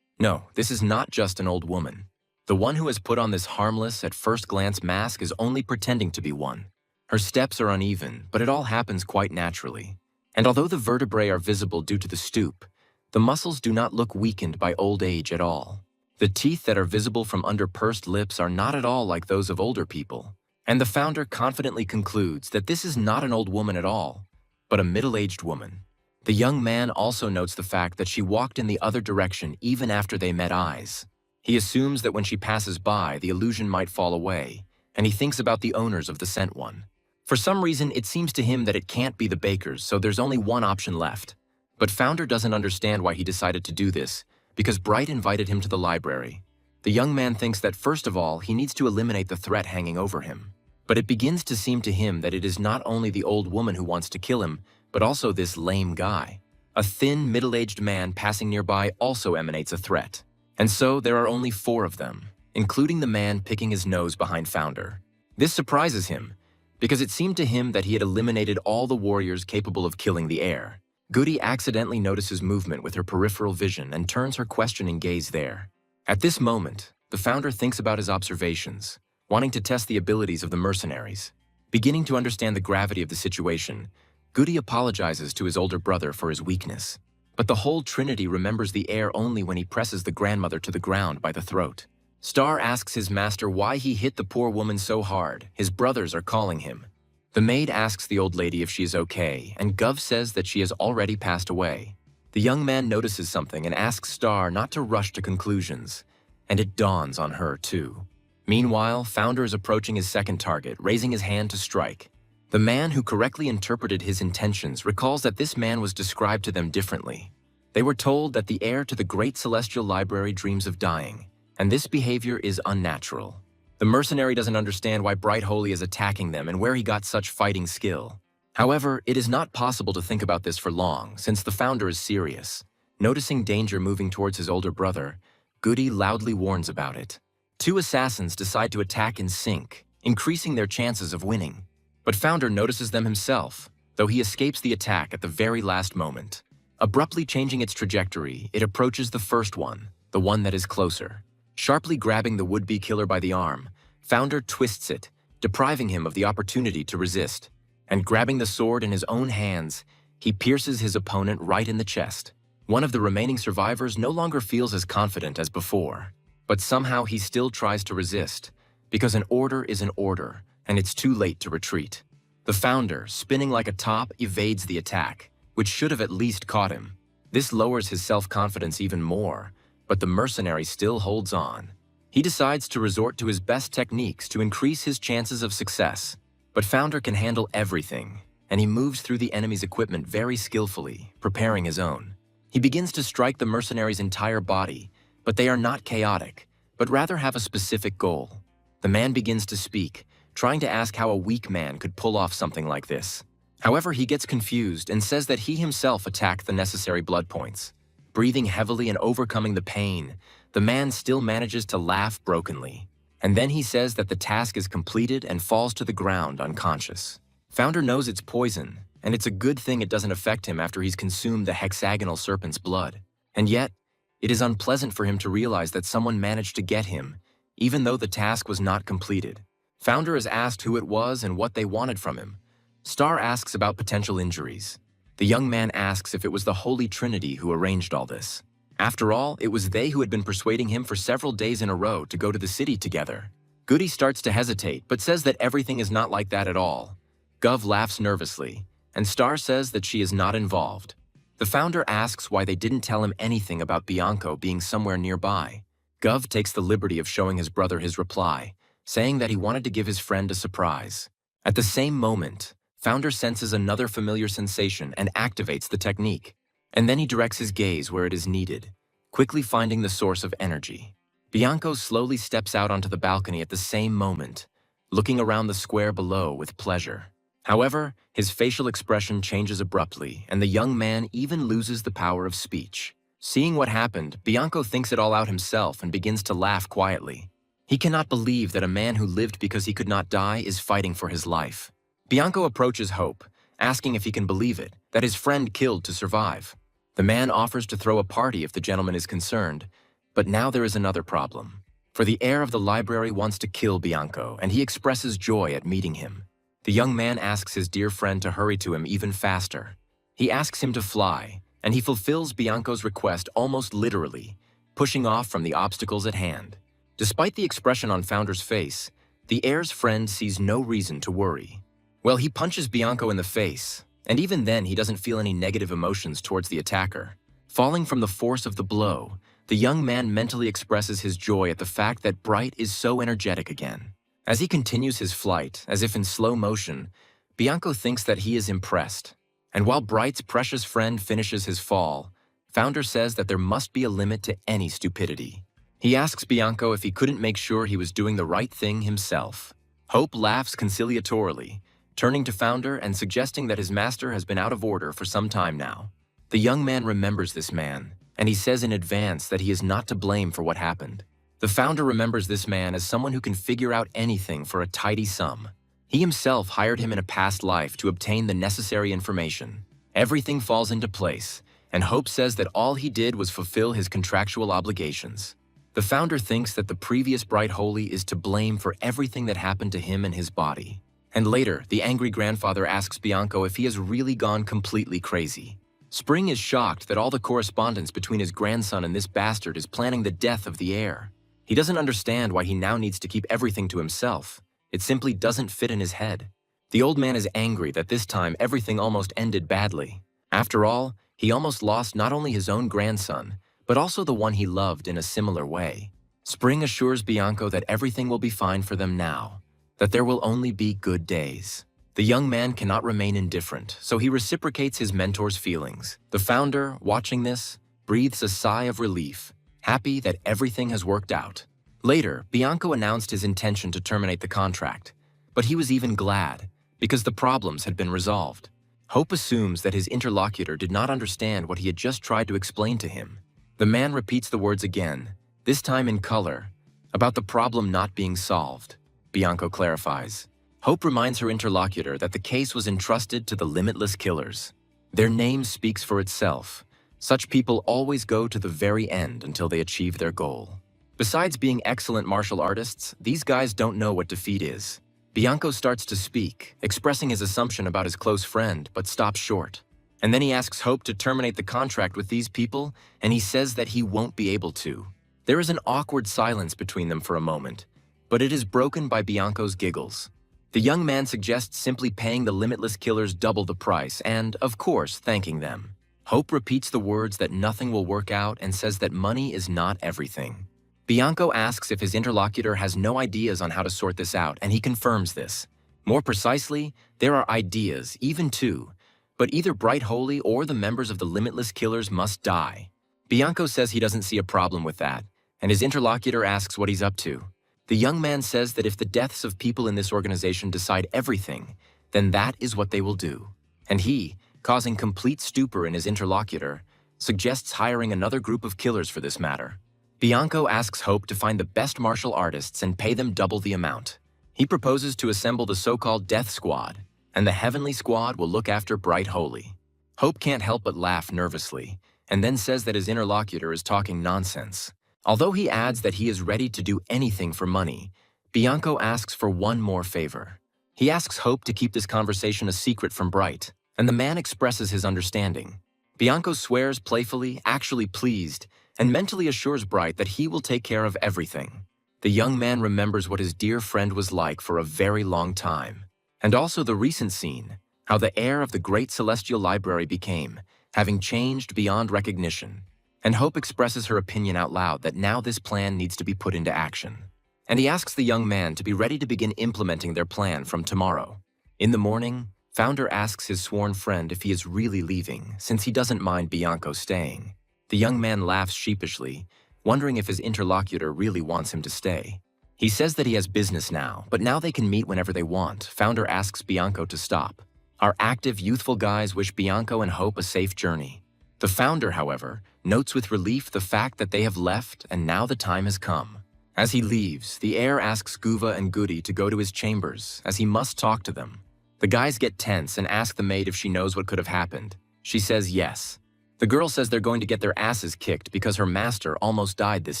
No, this is not just an old woman. The one who has put on this harmless, at first glance mask is only pretending to be one. Her steps are uneven, but it all happens quite naturally. And although the vertebrae are visible due to the stoop, the muscles do not look weakened by old age at all. The teeth that are visible from under pursed lips are not at all like those of older people. And the founder confidently concludes that this is not an old woman at all, but a middle-aged woman. The young man also notes the fact that she walked in the other direction even after they met eyes. He assumes that when she passes by, the illusion might fall away, and he thinks about the owners of the sent one. For some reason, it seems to him that it can't be the bakers, so there's only one option left. But Founder doesn't understand why he decided to do this, because Bright invited him to the library. The young man thinks that first of all, he needs to eliminate the threat hanging over him. But it begins to seem to him that it is not only the old woman who wants to kill him, but also this lame guy. A thin, middle-aged man passing nearby also emanates a threat. And so there are only 4 of them, including the man picking his nose behind Founder. This surprises him, because it seemed to him that he had eliminated all the warriors capable of killing the heir. Goody accidentally notices movement with her peripheral vision and turns her questioning gaze there. At this moment, the Founder thinks about his observations, wanting to test the abilities of the mercenaries. Beginning to understand the gravity of the situation, Goody apologizes to his older brother for his weakness. But the whole Trinity remembers the heir only when he presses the grandmother to the ground by the throat. Star asks his master why he hit the poor woman so hard. His brothers are calling him. The maid asks the old lady if she is okay, and Gov says that she has already passed away. The young man notices something and asks Star not to rush to conclusions, and it dawns on her too. Meanwhile, Founder is approaching his second target, raising his hand to strike. The man who correctly interpreted his intentions recalls that this man was described to them differently. They were told that the heir to the great celestial library dreams of dying, and this behavior is unnatural. The mercenary doesn't understand why Bright Holy is attacking them and where he got such fighting skill. However, it is not possible to think about this for long, since the Founder is serious. Noticing danger moving towards his older brother, Goody loudly warns about it. 2 assassins decide to attack in sync, increasing their chances of winning. But Founder notices them himself, though he escapes the attack at the very last moment. Abruptly changing its trajectory, it approaches the first one, the one that is closer. Sharply grabbing the would-be killer by the arm, Founder twists it, depriving him of the opportunity to resist. And grabbing the sword in his own hands, he pierces his opponent right in the chest. One of the remaining survivors no longer feels as confident as before. But somehow he still tries to resist, because an order is an order, and it's too late to retreat. The Founder, spinning like a top, evades the attack, which should have at least caught him. This lowers his self-confidence even more, but the mercenary still holds on. He decides to resort to his best techniques to increase his chances of success. But Founder can handle everything, and he moves through the enemy's equipment very skillfully, preparing his own. He begins to strike the mercenary's entire body, but they are not chaotic, but rather have a specific goal. The man begins to speak, trying to ask how a weak man could pull off something like this. However, he gets confused and says that he himself attacked the necessary blood points. Breathing heavily and overcoming the pain, the man still manages to laugh brokenly. And then he says that the task is completed and falls to the ground unconscious. Founder knows it's poison, and it's a good thing it doesn't affect him after he's consumed the hexagonal serpent's blood. And yet, it is unpleasant for him to realize that someone managed to get him, even though the task was not completed. Founder is asked who it was and what they wanted from him. Star asks about potential injuries. The young man asks if it was the Holy Trinity who arranged all this. After all, it was they who had been persuading him for several days in a row to go to the city together. Goody starts to hesitate, but says that everything is not like that at all. Gov laughs nervously, and Star says that she is not involved. The Founder asks why they didn't tell him anything about Bianco being somewhere nearby. Gov takes the liberty of showing his brother his reply, saying that he wanted to give his friend a surprise. At the same moment, Founder senses another familiar sensation and activates the technique. And then he directs his gaze where it is needed, quickly finding the source of energy. Bianco slowly steps out onto the balcony at the same moment, looking around the square below with pleasure. However, his facial expression changes abruptly, and the young man even loses the power of speech. Seeing what happened, Bianco thinks it all out himself and begins to laugh quietly. He cannot believe that a man who lived because he could not die is fighting for his life. Bianco approaches Hope, asking if he can believe it, that his friend killed to survive. The man offers to throw a party if the gentleman is concerned, but now there is another problem. For the heir of the library wants to kill Bianco, and he expresses joy at meeting him. The young man asks his dear friend to hurry to him even faster. He asks him to fly, and he fulfills Bianco's request almost literally, pushing off from the obstacles at hand. Despite the expression on Founder's face, the heir's friend sees no reason to worry. Well, he punches Bianco in the face, and even then he doesn't feel any negative emotions towards the attacker. Falling from the force of the blow, the young man mentally expresses his joy at the fact that Bright is so energetic again. As he continues his flight, as if in slow motion, Bianco thinks that he is impressed. And while Bright's precious friend finishes his fall, Founder says that there must be a limit to any stupidity. He asks Bianco if he couldn't make sure he was doing the right thing himself. Hope laughs conciliatorily, turning to Founder and suggesting that his master has been out of order for some time now. The young man remembers this man, and he says in advance that he is not to blame for what happened. The Founder remembers this man as someone who can figure out anything for a tidy sum. He himself hired him in a past life to obtain the necessary information. Everything falls into place, and Hope says that all he did was fulfill his contractual obligations. The Founder thinks that the previous Bright Holy is to blame for everything that happened to him and his body. And later, the angry grandfather asks Bianco if he has really gone completely crazy. Spring is shocked that all the correspondence between his grandson and this bastard is planning the death of the heir. He doesn't understand why he now needs to keep everything to himself. It simply doesn't fit in his head. The old man is angry that this time everything almost ended badly. After all, he almost lost not only his own grandson, but also the one he loved in a similar way. Spring assures Bianco that everything will be fine for them now, that there will only be good days. The young man cannot remain indifferent, so he reciprocates his mentor's feelings. The Founder, watching this, breathes a sigh of relief, happy that everything has worked out. Later, Bianco announced his intention to terminate the contract, but he was even glad, because the problems had been resolved. Hope assumes that his interlocutor did not understand what he had just tried to explain to him. The man repeats the words again, this time in color, about the problem not being solved. Bianco clarifies. Hope reminds her interlocutor that the case was entrusted to the limitless killers. Their name speaks for itself. Such people always go to the very end until they achieve their goal. Besides being excellent martial artists, these guys don't know what defeat is. Bianco starts to speak, expressing his assumption about his close friend, but stops short. And then he asks Hope to terminate the contract with these people, and he says that he won't be able to. There is an awkward silence between them for a moment, but it is broken by Bianco's giggles. The young man suggests simply paying the limitless killers double the price and, of course, thanking them. Hope repeats the words that nothing will work out and says that money is not everything. Bianco asks if his interlocutor has no ideas on how to sort this out, and he confirms this. More precisely, there are ideas, even two, but either Bright Holy or the members of the limitless killers must die. Bianco says he doesn't see a problem with that, and his interlocutor asks what he's up to. The young man says that if the deaths of people in this organization decide everything, then that is what they will do. And he, causing complete stupor in his interlocutor, suggests hiring another group of killers for this matter. Bianco asks Hope to find the best martial artists and pay them double the amount. He proposes to assemble the so-called Death Squad, and the Heavenly Squad will look after Bright Holy. Hope can't help but laugh nervously, and then says that his interlocutor is talking nonsense. Although he adds that he is ready to do anything for money, Bianco asks for one more favor. He asks Hope to keep this conversation a secret from Bright, and the man expresses his understanding. Bianco swears playfully, actually pleased, and mentally assures Bright that he will take care of everything. The young man remembers what his dear friend was like for a very long time, and also the recent scene, how the heir of the great celestial library became, having changed beyond recognition. And Hope expresses her opinion out loud that now this plan needs to be put into action. And he asks the young man to be ready to begin implementing their plan from tomorrow. In the morning, Founder asks his sworn friend if he is really leaving, since he doesn't mind Bianco staying. The young man laughs sheepishly, wondering if his interlocutor really wants him to stay. He says that he has business now, but now they can meet whenever they want. Founder asks Bianco to stop. Our active, youthful guys wish Bianco and Hope a safe journey. The Founder, however, notes with relief the fact that they have left and now the time has come. As he leaves, the heir asks Guva and Goody to go to his chambers, as he must talk to them. The guys get tense and ask the maid if she knows what could have happened. She says yes. The girl says they're going to get their asses kicked because her master almost died this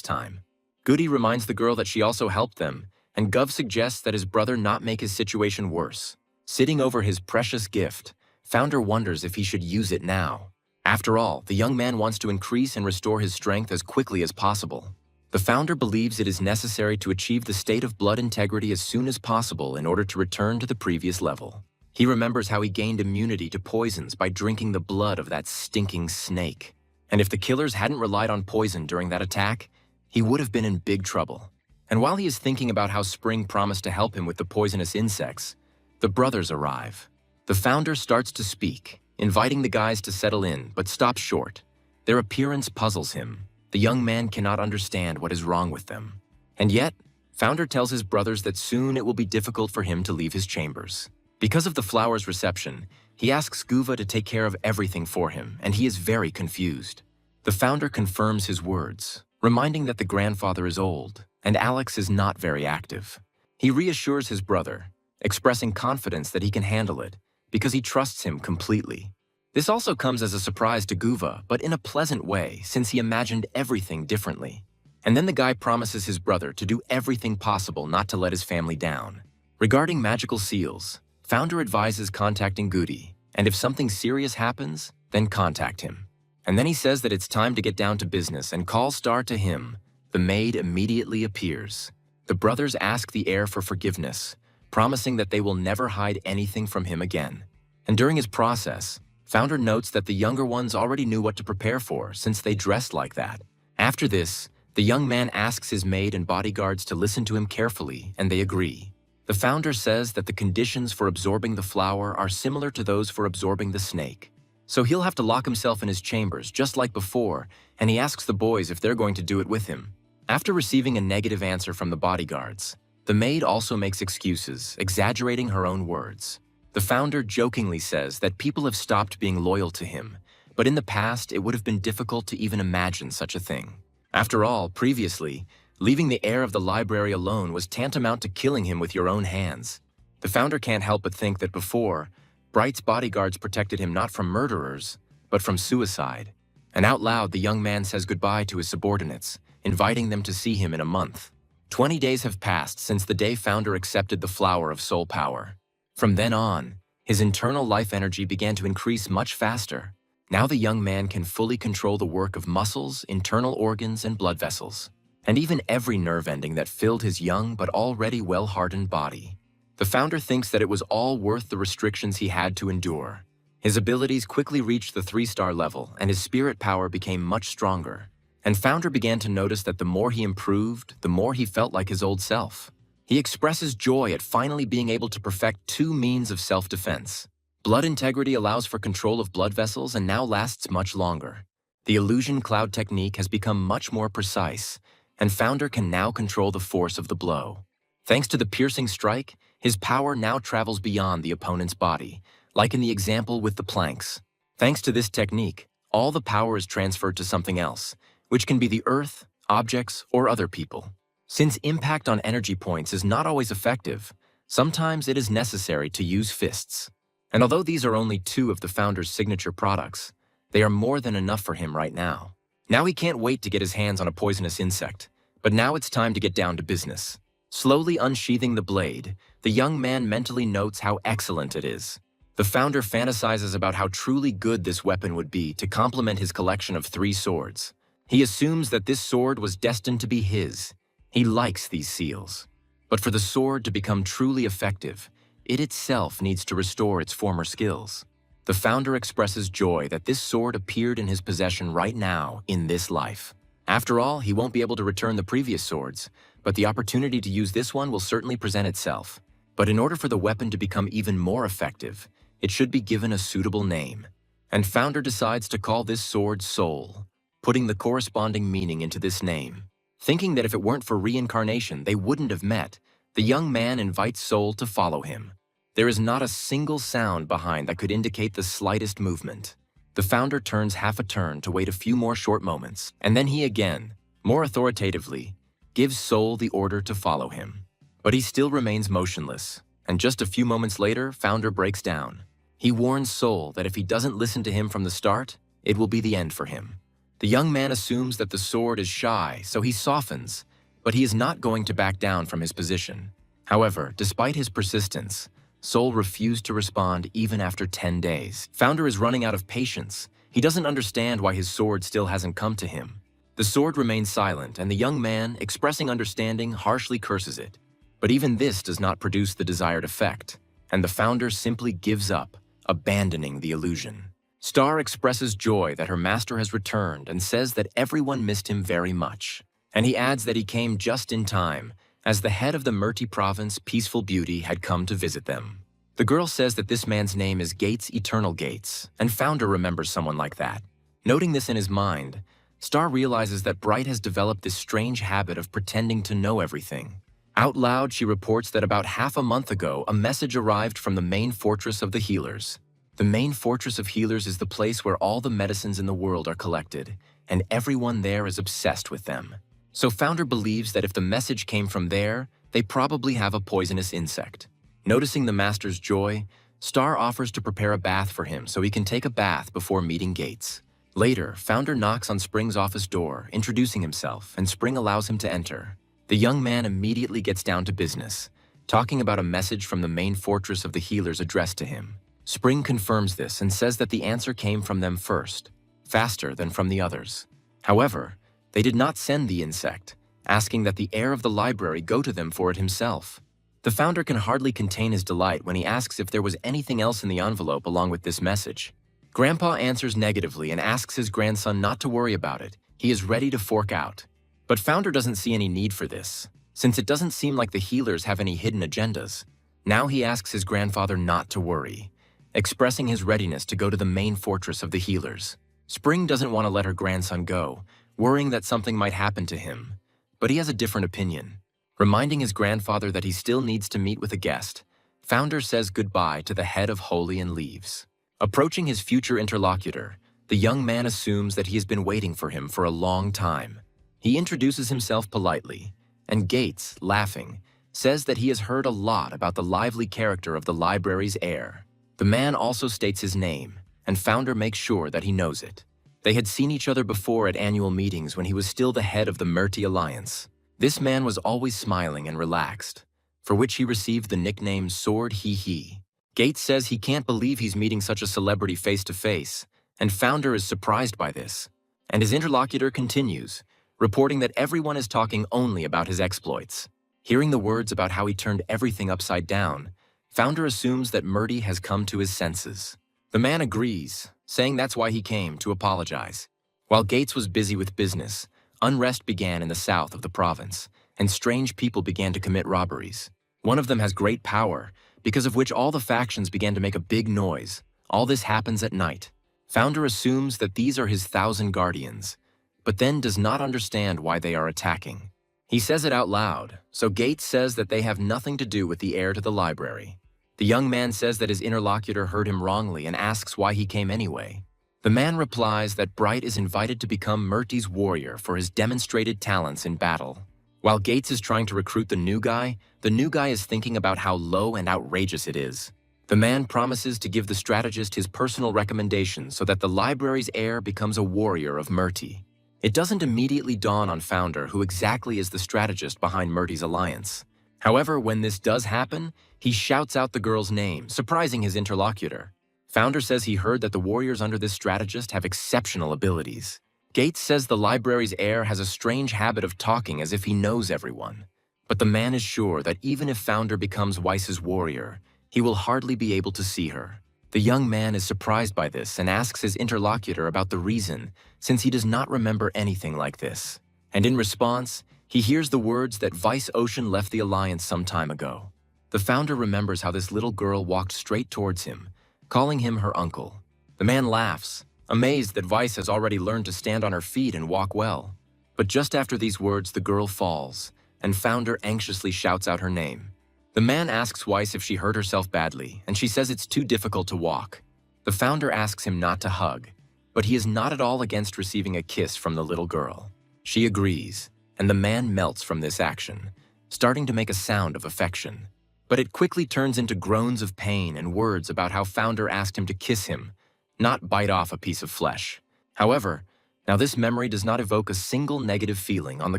time. Goody reminds the girl that she also helped them, and Gov suggests that his brother not make his situation worse. Sitting over his precious gift, Founder wonders if he should use it now. After all, the young man wants to increase and restore his strength as quickly as possible. The founder believes it is necessary to achieve the state of blood integrity as soon as possible in order to return to the previous level. He remembers how he gained immunity to poisons by drinking the blood of that stinking snake. And if the killers hadn't relied on poison during that attack, he would have been in big trouble. And while he is thinking about how Spring promised to help him with the poisonous insects, the brothers arrive. The founder starts to speak, inviting the guys to settle in, but stops short. Their appearance puzzles him. The young man cannot understand what is wrong with them. And yet, Founder tells his brothers that soon it will be difficult for him to leave his chambers. Because of the flower's reception, he asks Guva to take care of everything for him, and he is very confused. The founder confirms his words, reminding that the grandfather is old, and Alex is not very active. He reassures his brother, expressing confidence that he can handle it, because he trusts him completely. This also comes as a surprise to Guva, but in a pleasant way, since he imagined everything differently. And then the guy promises his brother to do everything possible not to let his family down. Regarding magical seals, Founder advises contacting Goody, and if something serious happens, then contact him. And then he says that it's time to get down to business and calls Star to him. The maid immediately appears. The brothers ask the heir for forgiveness, promising that they will never hide anything from him again. And during his process, Founder notes that the younger ones already knew what to prepare for since they dressed like that. After this, the young man asks his maid and bodyguards to listen to him carefully, and they agree. The founder says that the conditions for absorbing the flower are similar to those for absorbing the snake. So he'll have to lock himself in his chambers just like before, and he asks the boys if they're going to do it with him. After receiving a negative answer from the bodyguards, the maid also makes excuses, exaggerating her own words. The founder jokingly says that people have stopped being loyal to him, but in the past it would have been difficult to even imagine such a thing. After all, previously, leaving the heir of the library alone was tantamount to killing him with your own hands. The founder can't help but think that before, Bright's bodyguards protected him not from murderers, but from suicide. And out loud, the young man says goodbye to his subordinates, inviting them to see him in a month. 20 days have passed since the day Founder accepted the flower of soul power. From then on, his internal life energy began to increase much faster. Now the young man can fully control the work of muscles, internal organs, and blood vessels, and even every nerve ending that filled his young but already well-hardened body. The founder thinks that it was all worth the restrictions he had to endure. His abilities quickly reached the 3-star level, and his spirit power became much stronger. And Founder began to notice that the more he improved, the more he felt like his old self. He expresses joy at finally being able to perfect 2 means of self-defense. Blood integrity allows for control of blood vessels and now lasts much longer. The illusion cloud technique has become much more precise, and Founder can now control the force of the blow. Thanks to the piercing strike, his power now travels beyond the opponent's body, like in the example with the planks. Thanks to this technique, all the power is transferred to something else, which can be the earth, objects, or other people. Since impact on energy points is not always effective, sometimes it is necessary to use fists. And although these are only 2 of the founder's signature products, they are more than enough for him right now. Now he can't wait to get his hands on a poisonous insect, but now it's time to get down to business. Slowly unsheathing the blade, the young man mentally notes how excellent it is. The founder fantasizes about how truly good this weapon would be to complement his collection of 3 swords. He assumes that this sword was destined to be his. He likes these seals. But for the sword to become truly effective, it itself needs to restore its former skills. The founder expresses joy that this sword appeared in his possession right now in this life. After all, he won't be able to return the previous swords, but the opportunity to use this one will certainly present itself. But in order for the weapon to become even more effective, it should be given a suitable name. And Founder decides to call this sword Soul, putting the corresponding meaning into this name. Thinking that if it weren't for reincarnation, they wouldn't have met, the young man invites Soul to follow him. There is not a single sound behind that could indicate the slightest movement. The founder turns half a turn to wait a few more short moments, and then he again, more authoritatively, gives Soul the order to follow him. But he still remains motionless, and just a few moments later, Founder breaks down. He warns Soul that if he doesn't listen to him from the start, it will be the end for him. The young man assumes that the sword is shy, so he softens, but he is not going to back down from his position. However, despite his persistence, Sol refused to respond even after 10 days. Founder is running out of patience. He doesn't understand why his sword still hasn't come to him. The sword remains silent, and the young man, expressing understanding, harshly curses it. But even this does not produce the desired effect, and the founder simply gives up, abandoning the illusion. Star expresses joy that her master has returned and says that everyone missed him very much. And he adds that he came just in time, as the head of the Murti province, Peaceful Beauty, had come to visit them. The girl says that this man's name is Gates Eternal Gates, and Founder remembers someone like that. Noting this in his mind, Star realizes that Bright has developed this strange habit of pretending to know everything. Out loud, she reports that about half a month ago, a message arrived from the main fortress of the healers. The main fortress of healers is the place where all the medicines in the world are collected, and everyone there is obsessed with them. So Founder believes that if the message came from there, they probably have a poisonous insect. Noticing the master's joy, Star offers to prepare a bath for him so he can take a bath before meeting Gates. Later, Founder knocks on Spring's office door, introducing himself, and Spring allows him to enter. The young man immediately gets down to business, talking about a message from the main fortress of the healers addressed to him. Spring confirms this and says that the answer came from them first, faster than from the others. However, they did not send the insect, asking that the heir of the library go to them for it himself. The founder can hardly contain his delight when he asks if there was anything else in the envelope along with this message. Grandpa answers negatively and asks his grandson not to worry about it. He is ready to fork out. But Founder doesn't see any need for this, since it doesn't seem like the healers have any hidden agendas. Now he asks his grandfather not to worry, expressing his readiness to go to the main fortress of the healers. Spring doesn't want to let her grandson go, worrying that something might happen to him. But he has a different opinion. Reminding his grandfather that he still needs to meet with a guest, Founder says goodbye to the head of Holy and leaves. Approaching his future interlocutor, the young man assumes that he has been waiting for him for a long time. He introduces himself politely, and Gates, laughing, says that he has heard a lot about the lively character of the library's heir. The man also states his name, and Founder makes sure that he knows it. They had seen each other before at annual meetings when he was still the head of the Murti Alliance. This man was always smiling and relaxed, for which he received the nickname Sword Hee Hee. Gates says he can't believe he's meeting such a celebrity face-to-face, and Founder is surprised by this. And his interlocutor continues, reporting that everyone is talking only about his exploits. Hearing the words about how he turned everything upside down, Founder assumes that Murti has come to his senses. The man agrees, saying that's why he came, to apologize. While Gates was busy with business, unrest began in the south of the province, and strange people began to commit robberies. One of them has great power, because of which all the factions began to make a big noise. All this happens at night. Founder assumes that these are his 1,000 guardians, but then does not understand why they are attacking. He says it out loud, so Gates says that they have nothing to do with the heir to the library. The young man says that his interlocutor heard him wrongly and asks why he came anyway. The man replies that Bright is invited to become Murti's warrior for his demonstrated talents in battle. While Gates is trying to recruit the new guy is thinking about how low and outrageous it is. The man promises to give the strategist his personal recommendations so that the library's heir becomes a warrior of Murti. It doesn't immediately dawn on Founder who exactly is the strategist behind Murti's alliance. However, when this does happen, he shouts out the girl's name, surprising his interlocutor. Founder says he heard that the warriors under this strategist have exceptional abilities. Gates says the library's heir has a strange habit of talking as if he knows everyone. But the man is sure that even if Founder becomes Weiss's warrior, he will hardly be able to see her. The young man is surprised by this and asks his interlocutor about the reason, since he does not remember anything like this. And in response, he hears the words that Weiss Ocean left the Alliance some time ago. The Founder remembers how this little girl walked straight towards him, calling him her uncle. The man laughs, amazed that Weiss has already learned to stand on her feet and walk well. But just after these words, the girl falls, and Founder anxiously shouts out her name. The man asks Weiss if she hurt herself badly, and she says it's too difficult to walk. The Founder asks him not to hug, but he is not at all against receiving a kiss from the little girl. She agrees, and the man melts from this action, starting to make a sound of affection. But it quickly turns into groans of pain and words about how Founder asked him to kiss him, not bite off a piece of flesh. However, now this memory does not evoke a single negative feeling, on the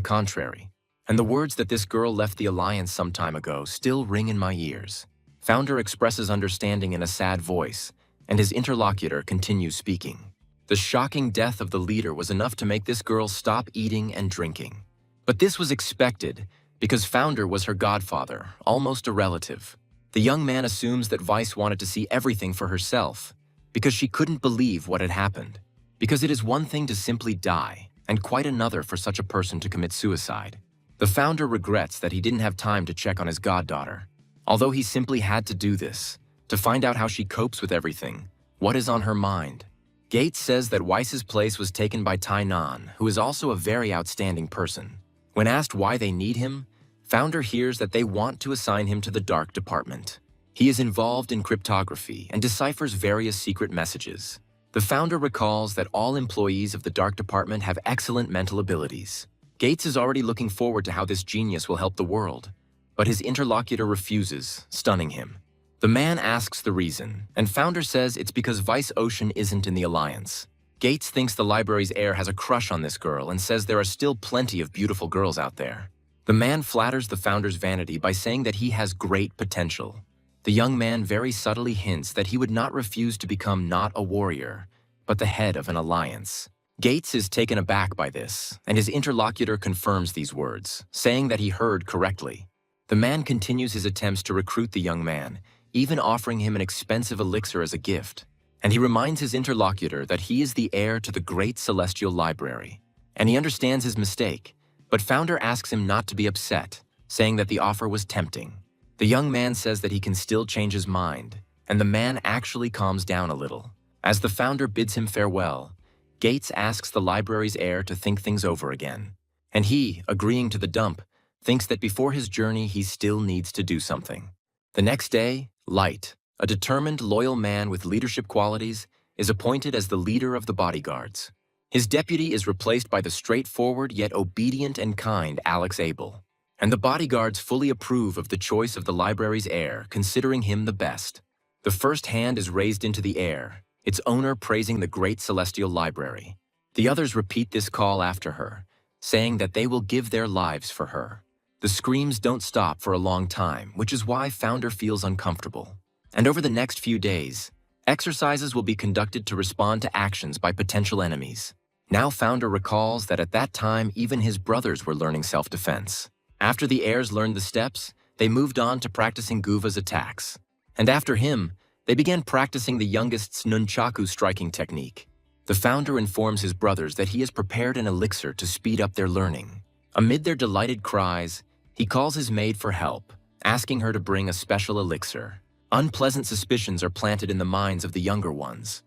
contrary. And the words that this girl left the Alliance some time ago still ring in my ears. Founder expresses understanding in a sad voice, and his interlocutor continues speaking. The shocking death of the leader was enough to make this girl stop eating and drinking. But this was expected, because Founder was her godfather, almost a relative. The young man assumes that Vice wanted to see everything for herself, because she couldn't believe what had happened. Because it is one thing to simply die, and quite another for such a person to commit suicide. The Founder regrets that he didn't have time to check on his goddaughter, although he simply had to do this, to find out how she copes with everything, what is on her mind. Gates says that Weiss's place was taken by Tainan, who is also a very outstanding person. When asked why they need him, Founder hears that they want to assign him to the Dark Department. He is involved in cryptography and deciphers various secret messages. The Founder recalls that all employees of the Dark Department have excellent mental abilities. Gates is already looking forward to how this genius will help the world, but his interlocutor refuses, stunning him. The man asks the reason, and Founder says it's because Vice Ocean isn't in the Alliance. Gates thinks the library's heir has a crush on this girl and says there are still plenty of beautiful girls out there. The man flatters the Founder's vanity by saying that he has great potential. The young man very subtly hints that he would not refuse to become not a warrior, but the head of an alliance. Gates is taken aback by this, and his interlocutor confirms these words, saying that he heard correctly. The man continues his attempts to recruit the young man, even offering him an expensive elixir as a gift. And he reminds his interlocutor that he is the heir to the great celestial library. And he understands his mistake, but Founder asks him not to be upset, saying that the offer was tempting. The young man says that he can still change his mind, and the man actually calms down a little. As the Founder bids him farewell, Gates asks the library's heir to think things over again. And he, agreeing to the dump, thinks that before his journey he still needs to do something. The next day, Light, a determined, loyal man with leadership qualities, is appointed as the leader of the bodyguards. His deputy is replaced by the straightforward yet obedient and kind Alex Abel. And the bodyguards fully approve of the choice of the library's heir, considering him the best. The first hand is raised into the air, its owner praising the great celestial library. The others repeat this call after her, saying that they will give their lives for her. The screams don't stop for a long time, which is why Founder feels uncomfortable. And over the next few days, exercises will be conducted to respond to actions by potential enemies. Now Founder recalls that at that time even his brothers were learning self-defense. After the heirs learned the steps, they moved on to practicing Guva's attacks. And after him, they began practicing the youngest's nunchaku striking technique. The Founder informs his brothers that he has prepared an elixir to speed up their learning. Amid their delighted cries, he calls his maid for help, asking her to bring a special elixir. Unpleasant suspicions are planted in the minds of the younger ones.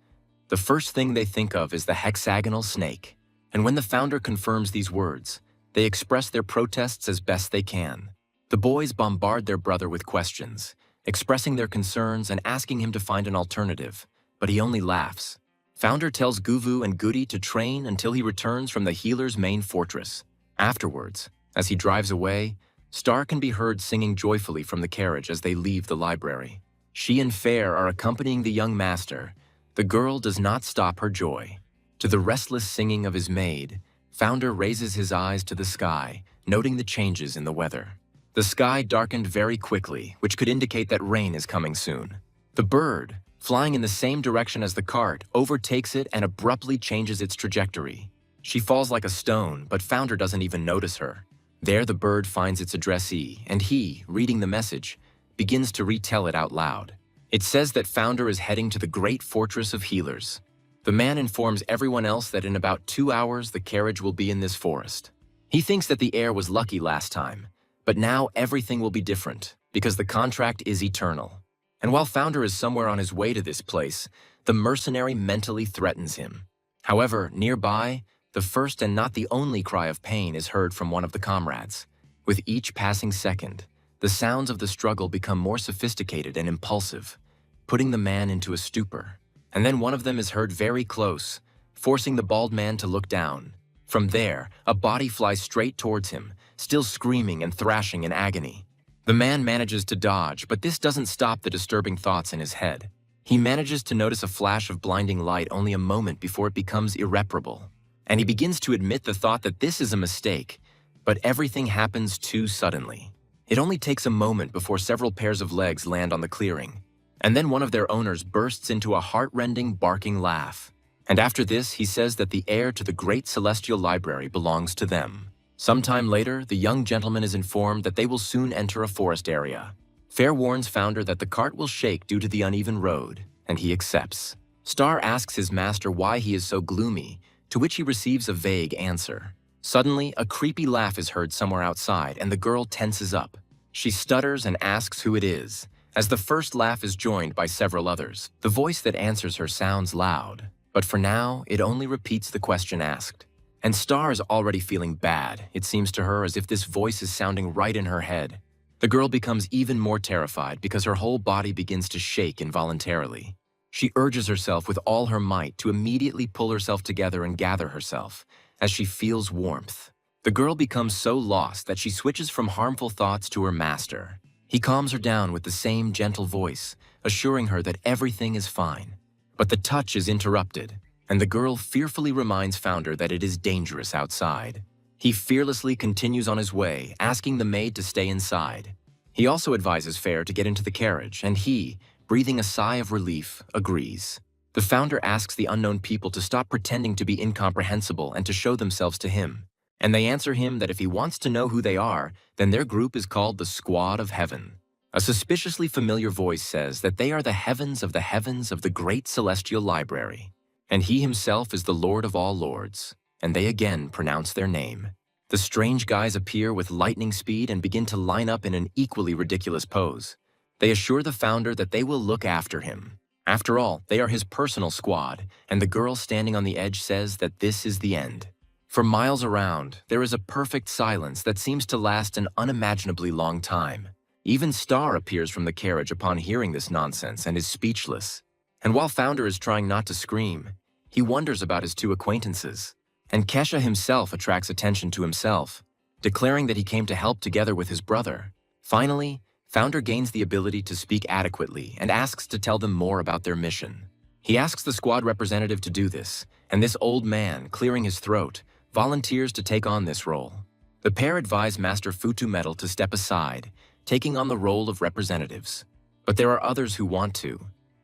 The first thing they think of is the hexagonal snake. And when the Founder confirms these words, they express their protests as best they can. The boys bombard their brother with questions, expressing their concerns and asking him to find an alternative, but he only laughs. Founder tells Guvu and Goody to train until he returns from the healer's main fortress. Afterwards, as he drives away, Star can be heard singing joyfully from the carriage as they leave the library. She and Fair are accompanying the young master. The girl does not stop her joy. To the restless singing of his maid, Founder raises his eyes to the sky, noting the changes in the weather. The sky darkened very quickly, which could indicate that rain is coming soon. The bird, flying in the same direction as the cart, overtakes it and abruptly changes its trajectory. She falls like a stone, but Founder doesn't even notice her. There the bird finds its addressee, and he, reading the message, begins to retell it out loud. It says that Founder is heading to the great fortress of healers. The man informs everyone else that in about 2 hours the carriage will be in this forest. He thinks that the heir was lucky last time, but now everything will be different, because the contract is eternal. And while Founder is somewhere on his way to this place, the mercenary mentally threatens him. However, nearby, the first and not the only cry of pain is heard from one of the comrades. With each passing second, the sounds of the struggle become more sophisticated and impulsive, putting the man into a stupor. And then one of them is heard very close, forcing the bald man to look down. From there, a body flies straight towards him, still screaming and thrashing in agony. The man manages to dodge, but this doesn't stop the disturbing thoughts in his head. He manages to notice a flash of blinding light only a moment before it becomes irreparable. And he begins to admit the thought that this is a mistake, but everything happens too suddenly. It only takes a moment before several pairs of legs land on the clearing, and then one of their owners bursts into a heart-rending, barking laugh. And after this, he says that the heir to the great celestial library belongs to them. Sometime later, the young gentleman is informed that they will soon enter a forest area. Fair warns Founder that the cart will shake due to the uneven road, and he accepts. Star asks his master why he is so gloomy, to which he receives a vague answer. Suddenly, a creepy laugh is heard somewhere outside, and the girl tenses up. She stutters and asks who it is, as the first laugh is joined by several others. The voice that answers her sounds loud, but for now, it only repeats the question asked. And Star is already feeling bad. It seems to her as if this voice is sounding right in her head. The girl becomes even more terrified because her whole body begins to shake involuntarily. She urges herself with all her might to immediately pull herself together and gather herself, as she feels warmth. The girl becomes so lost that she switches from harmful thoughts to her master. He calms her down with the same gentle voice, assuring her that everything is fine. But the touch is interrupted, and the girl fearfully reminds Founder that it is dangerous outside. He fearlessly continues on his way, asking the maid to stay inside. He also advises Fair to get into the carriage, and he, breathing a sigh of relief, agrees. The Founder asks the unknown people to stop pretending to be incomprehensible and to show themselves to him. And they answer him that if he wants to know who they are, then their group is called the Squad of Heaven. A suspiciously familiar voice says that they are the heavens of the great celestial library. And he himself is the Lord of all lords. And they again pronounce their name. The strange guys appear with lightning speed and begin to line up in an equally ridiculous pose. They assure the Founder that they will look after him. After all, they are his personal squad, and the girl standing on the edge says that this is the end. For miles around, there is a perfect silence that seems to last an unimaginably long time. Even Star appears from the carriage upon hearing this nonsense and is speechless. And while Founder is trying not to scream, he wonders about his two acquaintances. And Kesha himself attracts attention to himself, declaring that he came to help together with his brother. Finally, Founder gains the ability to speak adequately and asks to tell them more about their mission. He asks the squad representative to do this, and this old man, clearing his throat, volunteers to take on this role. The pair advise Master Futu Metal to step aside, taking on the role of representatives. But there are others who want to.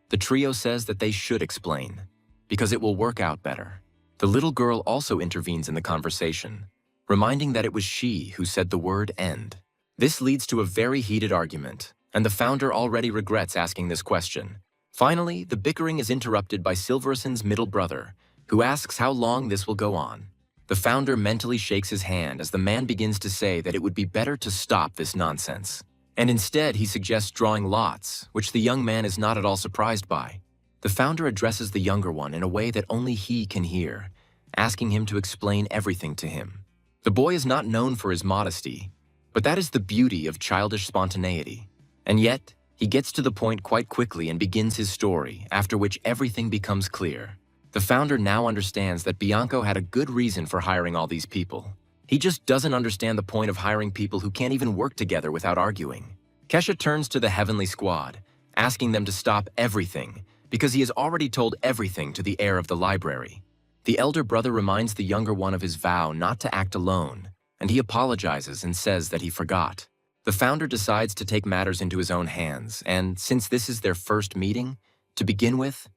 The trio says that they should explain, because it will work out better. The little girl also intervenes in the conversation, reminding that it was she who said the word end. This leads to a very heated argument, and the Founder already regrets asking this question. Finally, the bickering is interrupted by Silverson's middle brother, who asks how long this will go on. The Founder mentally shakes his hand as the man begins to say that it would be better to stop this nonsense. And instead, he suggests drawing lots, which the young man is not at all surprised by. The Founder addresses the younger one in a way that only he can hear, asking him to explain everything to him. The boy is not known for his modesty, but that is the beauty of childish spontaneity. And yet, he gets to the point quite quickly and begins his story, after which everything becomes clear. The Founder now understands that Bianco had a good reason for hiring all these people. He just doesn't understand the point of hiring people who can't even work together without arguing. Kesha turns to the Heavenly Squad, asking them to stop everything, because he has already told everything to the heir of the library. The elder brother reminds the younger one of his vow not to act alone, and he apologizes and says that he forgot. The Founder decides to take matters into his own hands, and since this is their first meeting, to begin with,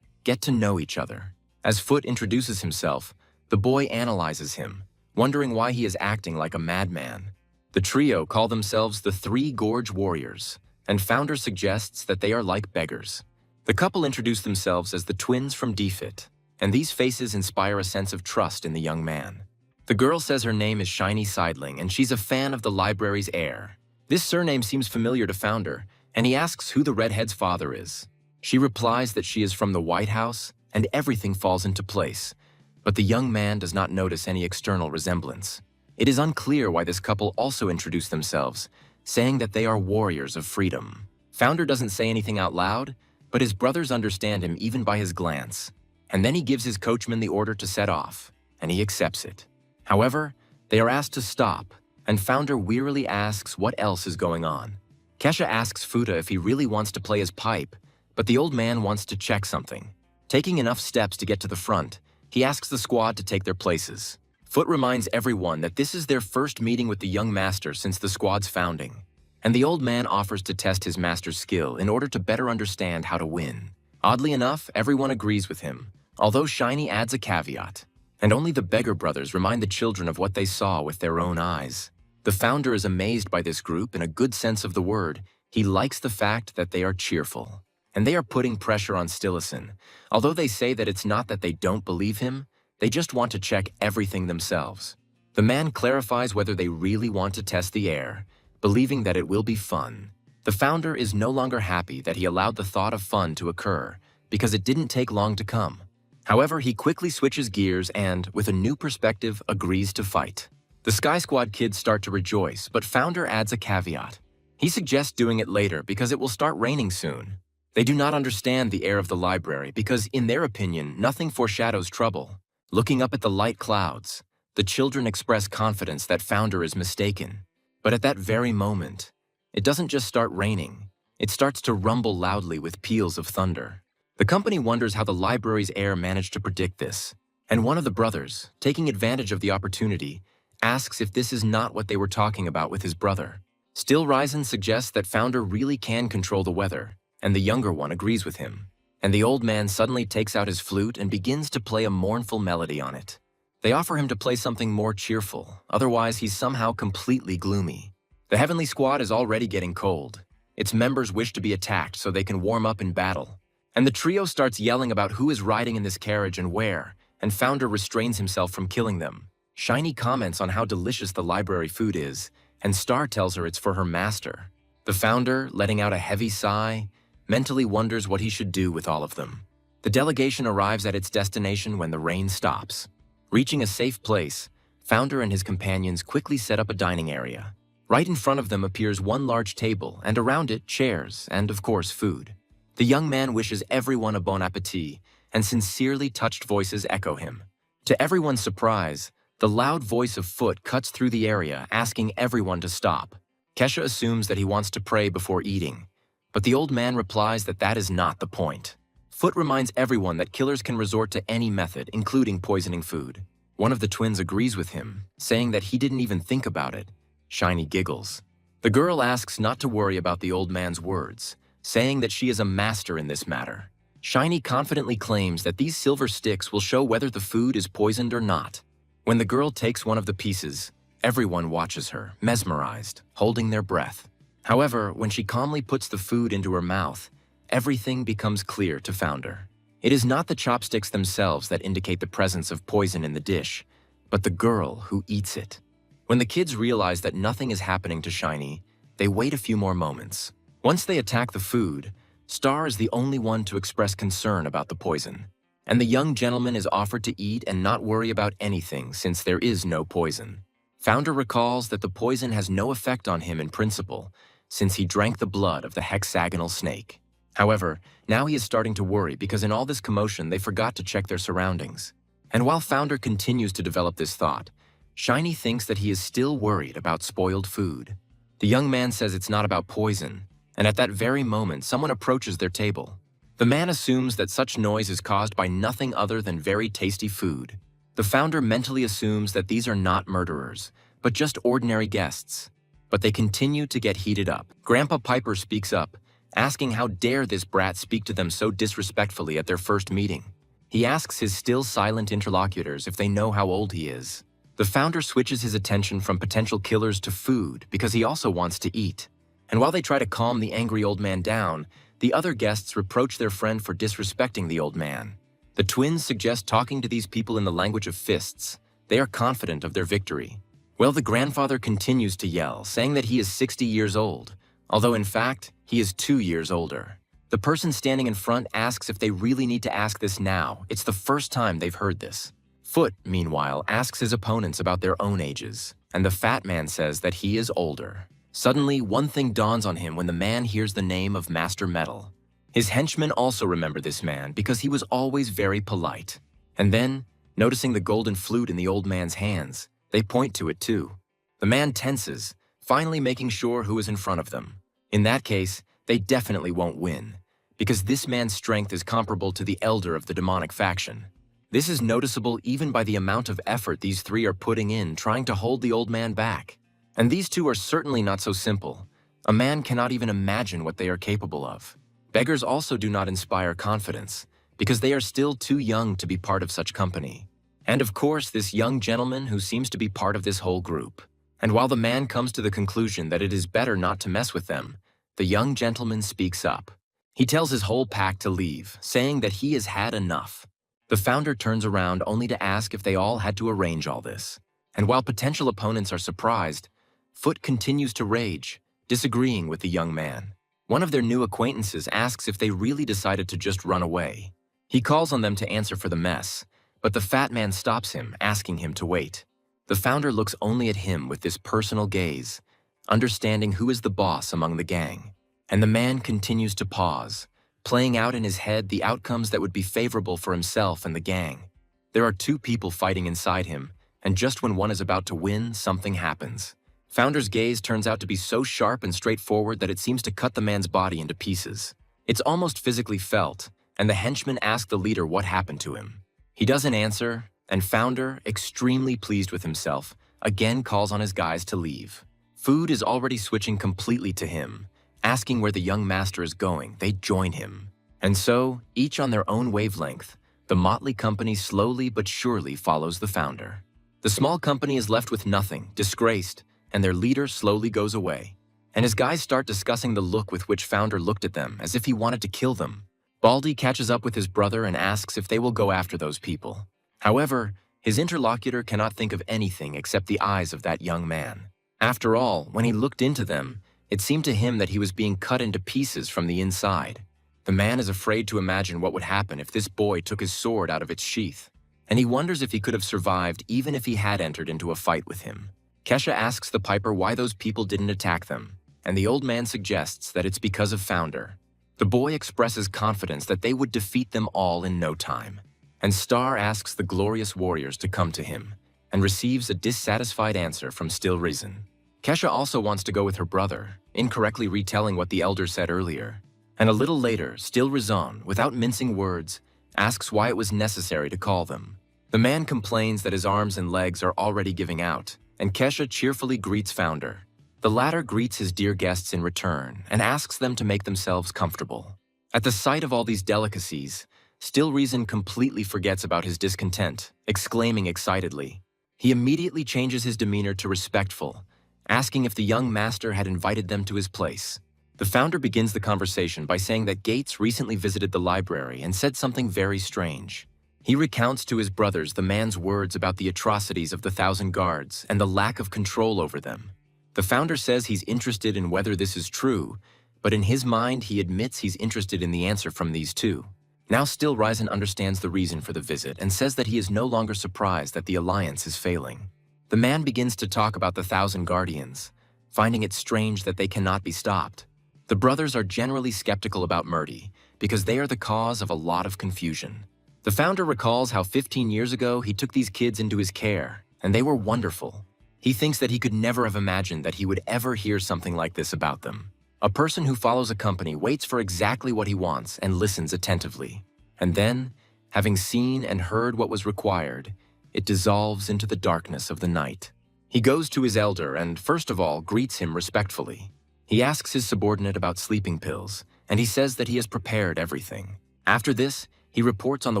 get to know each other. As Foot introduces himself, the boy analyzes him, wondering why he is acting like a madman. The trio call themselves the Three Gorge Warriors, and Founder suggests that they are like beggars. The couple introduce themselves as the twins from DFIT, and these faces inspire a sense of trust in the young man. The girl says her name is Shiny Sideling, and she's a fan of the library's heir. This surname seems familiar to Founder, and he asks who the redhead's father is. She replies that she is from the White House, and everything falls into place. But the young man does not notice any external resemblance. It is unclear why this couple also introduce themselves, saying that they are warriors of freedom. Founder doesn't say anything out loud, but his brothers understand him even by his glance. And then he gives his coachman the order to set off, and he accepts it. However, they are asked to stop, and Founder wearily asks what else is going on. Kesha asks Futa if he really wants to play his pipe, but the old man wants to check something. Taking enough steps to get to the front, he asks the squad to take their places. Foot reminds everyone that this is their first meeting with the young master since the squad's founding. and the old man offers to test his master's skill in order to better understand how to win. Oddly enough, everyone agrees with him, although Shiny adds a caveat. And only the beggar brothers remind the children of what they saw with their own eyes. The founder is amazed by this group in a good sense of the word. He likes the fact that they are cheerful. And they are putting pressure on Stillison. Although they say that it's not that they don't believe him, they just want to check everything themselves. The man clarifies whether they really want to test the air, believing that it will be fun. The founder is no longer happy that he allowed the thought of fun to occur, because it didn't take long to come. However, he quickly switches gears and, with a new perspective, agrees to fight. The Sky Squad kids start to rejoice, but founder adds a caveat. He suggests doing it later because it will start raining soon. They do not understand the air of the library because, in their opinion, nothing foreshadows trouble. Looking up at the light clouds, the children express confidence that founder is mistaken. But at that very moment, it doesn't just start raining. It starts to rumble loudly with peals of thunder. The company wonders how the library's air managed to predict this, and one of the brothers, taking advantage of the opportunity, asks if this is not what they were talking about with his brother. Still Ryzen suggests that founder really can control the weather, and the younger one agrees with him. And the old man suddenly takes out his flute and begins to play a mournful melody on it. They offer him to play something more cheerful, otherwise he's somehow completely gloomy. The Heavenly Squad is already getting cold. Its members wish to be attacked so they can warm up in battle. And the trio starts yelling about who is riding in this carriage and where, and founder restrains himself from killing them. Shiny comments on how delicious the library food is, and Star tells her it's for her master. The founder, letting out a heavy sigh, mentally wonders what he should do with all of them. The delegation arrives at its destination when the rain stops. Reaching a safe place, founder and his companions quickly set up a dining area. Right in front of them appears one large table, and around it, chairs, and of course, food. The young man wishes everyone a bon appetit, and sincerely touched voices echo him. To everyone's surprise, the loud voice of Foot cuts through the area, asking everyone to stop. Kesha assumes that he wants to pray before eating, but the old man replies that that is not the point. Foot reminds everyone that killers can resort to any method, including poisoning food. One of the twins agrees with him, saying that he didn't even think about it. Shiny giggles. The girl asks not to worry about the old man's words, saying that she is a master in this matter. Shiny confidently claims that these silver sticks will show whether the food is poisoned or not. When the girl takes one of the pieces, everyone watches her, mesmerized, holding their breath. However, when she calmly puts the food into her mouth, everything becomes clear to Founder. It is not the chopsticks themselves that indicate the presence of poison in the dish, but the girl who eats it. When the kids realize that nothing is happening to Shiny, they wait a few more moments. Once they attack the food, Star is the only one to express concern about the poison, and the young gentleman is offered to eat and not worry about anything since there is no poison. Founder recalls that the poison has no effect on him in principle, since he drank the blood of the hexagonal snake. However, now he is starting to worry because in all this commotion they forgot to check their surroundings. And while Founder continues to develop this thought, Shiny thinks that he is still worried about spoiled food. The young man says it's not about poison, and at that very moment someone approaches their table. The man assumes that such noise is caused by nothing other than very tasty food. The Founder mentally assumes that these are not murderers, but just ordinary guests. But they continue to get heated up. Grandpa Piper speaks up, asking how dare this brat speak to them so disrespectfully at their first meeting. He asks his still silent interlocutors if they know how old he is. The Founder switches his attention from potential killers to food because he also wants to eat. And while they try to calm the angry old man down, the other guests reproach their friend for disrespecting the old man. The twins suggest talking to these people in the language of fists. They are confident of their victory. Well, the grandfather continues to yell, saying that he is 60 years old, although in fact, he is 2 years older. The person standing in front asks if they really need to ask this now. It's the first time they've heard this. Foot, meanwhile, asks his opponents about their own ages, and the fat man says that he is older. Suddenly, one thing dawns on him when the man hears the name of Master Metal. His henchmen also remember this man because he was always very polite. And then, noticing the golden flute in the old man's hands, they point to it too. The man tenses, finally making sure who is in front of them. In that case, they definitely won't win, because this man's strength is comparable to the elder of the demonic faction. This is noticeable even by the amount of effort these three are putting in trying to hold the old man back. And these two are certainly not so simple. A man cannot even imagine what they are capable of. Beggars also do not inspire confidence, because they are still too young to be part of such company. And of course, this young gentleman who seems to be part of this whole group. And while the man comes to the conclusion that it is better not to mess with them, the young gentleman speaks up. He tells his whole pack to leave, saying that he has had enough. The founder turns around only to ask if they all had to arrange all this. And while potential opponents are surprised, Foot continues to rage, disagreeing with the young man. One of their new acquaintances asks if they really decided to just run away. He calls on them to answer for the mess, but the fat man stops him, asking him to wait. The founder looks only at him with this personal gaze, understanding who is the boss among the gang. And the man continues to pause, playing out in his head the outcomes that would be favorable for himself and the gang. There are two people fighting inside him, and just when one is about to win, something happens. Founder's gaze turns out to be so sharp and straightforward that it seems to cut the man's body into pieces. It's almost physically felt, and the henchmen ask the leader what happened to him. He doesn't answer, and Founder, extremely pleased with himself, again calls on his guys to leave. Food is already switching completely to him. Asking where the young master is going, they join him. And so, each on their own wavelength, the motley company slowly but surely follows the founder. The small company is left with nothing, disgraced, and their leader slowly goes away. And his guys start discussing the look with which Founder looked at them, as if he wanted to kill them. Baldy catches up with his brother and asks if they will go after those people. However, his interlocutor cannot think of anything except the eyes of that young man. After all, when he looked into them, it seemed to him that he was being cut into pieces from the inside. The man is afraid to imagine what would happen if this boy took his sword out of its sheath, and he wonders if he could have survived even if he had entered into a fight with him. Kesha asks the piper why those people didn't attack them, and the old man suggests that it's because of Founder. The boy expresses confidence that they would defeat them all in no time, and Star asks the glorious warriors to come to him, and receives a dissatisfied answer from Still Reason. Kesha also wants to go with her brother, incorrectly retelling what the elder said earlier. And a little later, Still Reason, without mincing words, asks why it was necessary to call them. The man complains that his arms and legs are already giving out, and Kesha cheerfully greets Founder. The latter greets his dear guests in return and asks them to make themselves comfortable. At the sight of all these delicacies, Still Reason completely forgets about his discontent, exclaiming excitedly. He immediately changes his demeanor to respectful, asking if the young master had invited them to his place. The founder begins the conversation by saying that Gates recently visited the library and said something very strange. He recounts to his brothers the man's words about the atrocities of the 1,000 guards and the lack of control over them. The founder says he's interested in whether this is true, but in his mind he admits he's interested in the answer from these two. Now Still Reason understands the reason for the visit and says that he is no longer surprised that the alliance is failing. The man begins to talk about the 1,000 guardians, finding it strange that they cannot be stopped. The brothers are generally skeptical about Murdy because they are the cause of a lot of confusion. The founder recalls how 15 years ago he took these kids into his care, and they were wonderful. He thinks that he could never have imagined that he would ever hear something like this about them. A person who follows a company waits for exactly what he wants and listens attentively. And then, having seen and heard what was required, it dissolves into the darkness of the night. He goes to his elder and, first of all, greets him respectfully. He asks his subordinate about sleeping pills, and he says that he has prepared everything. After this, he reports on the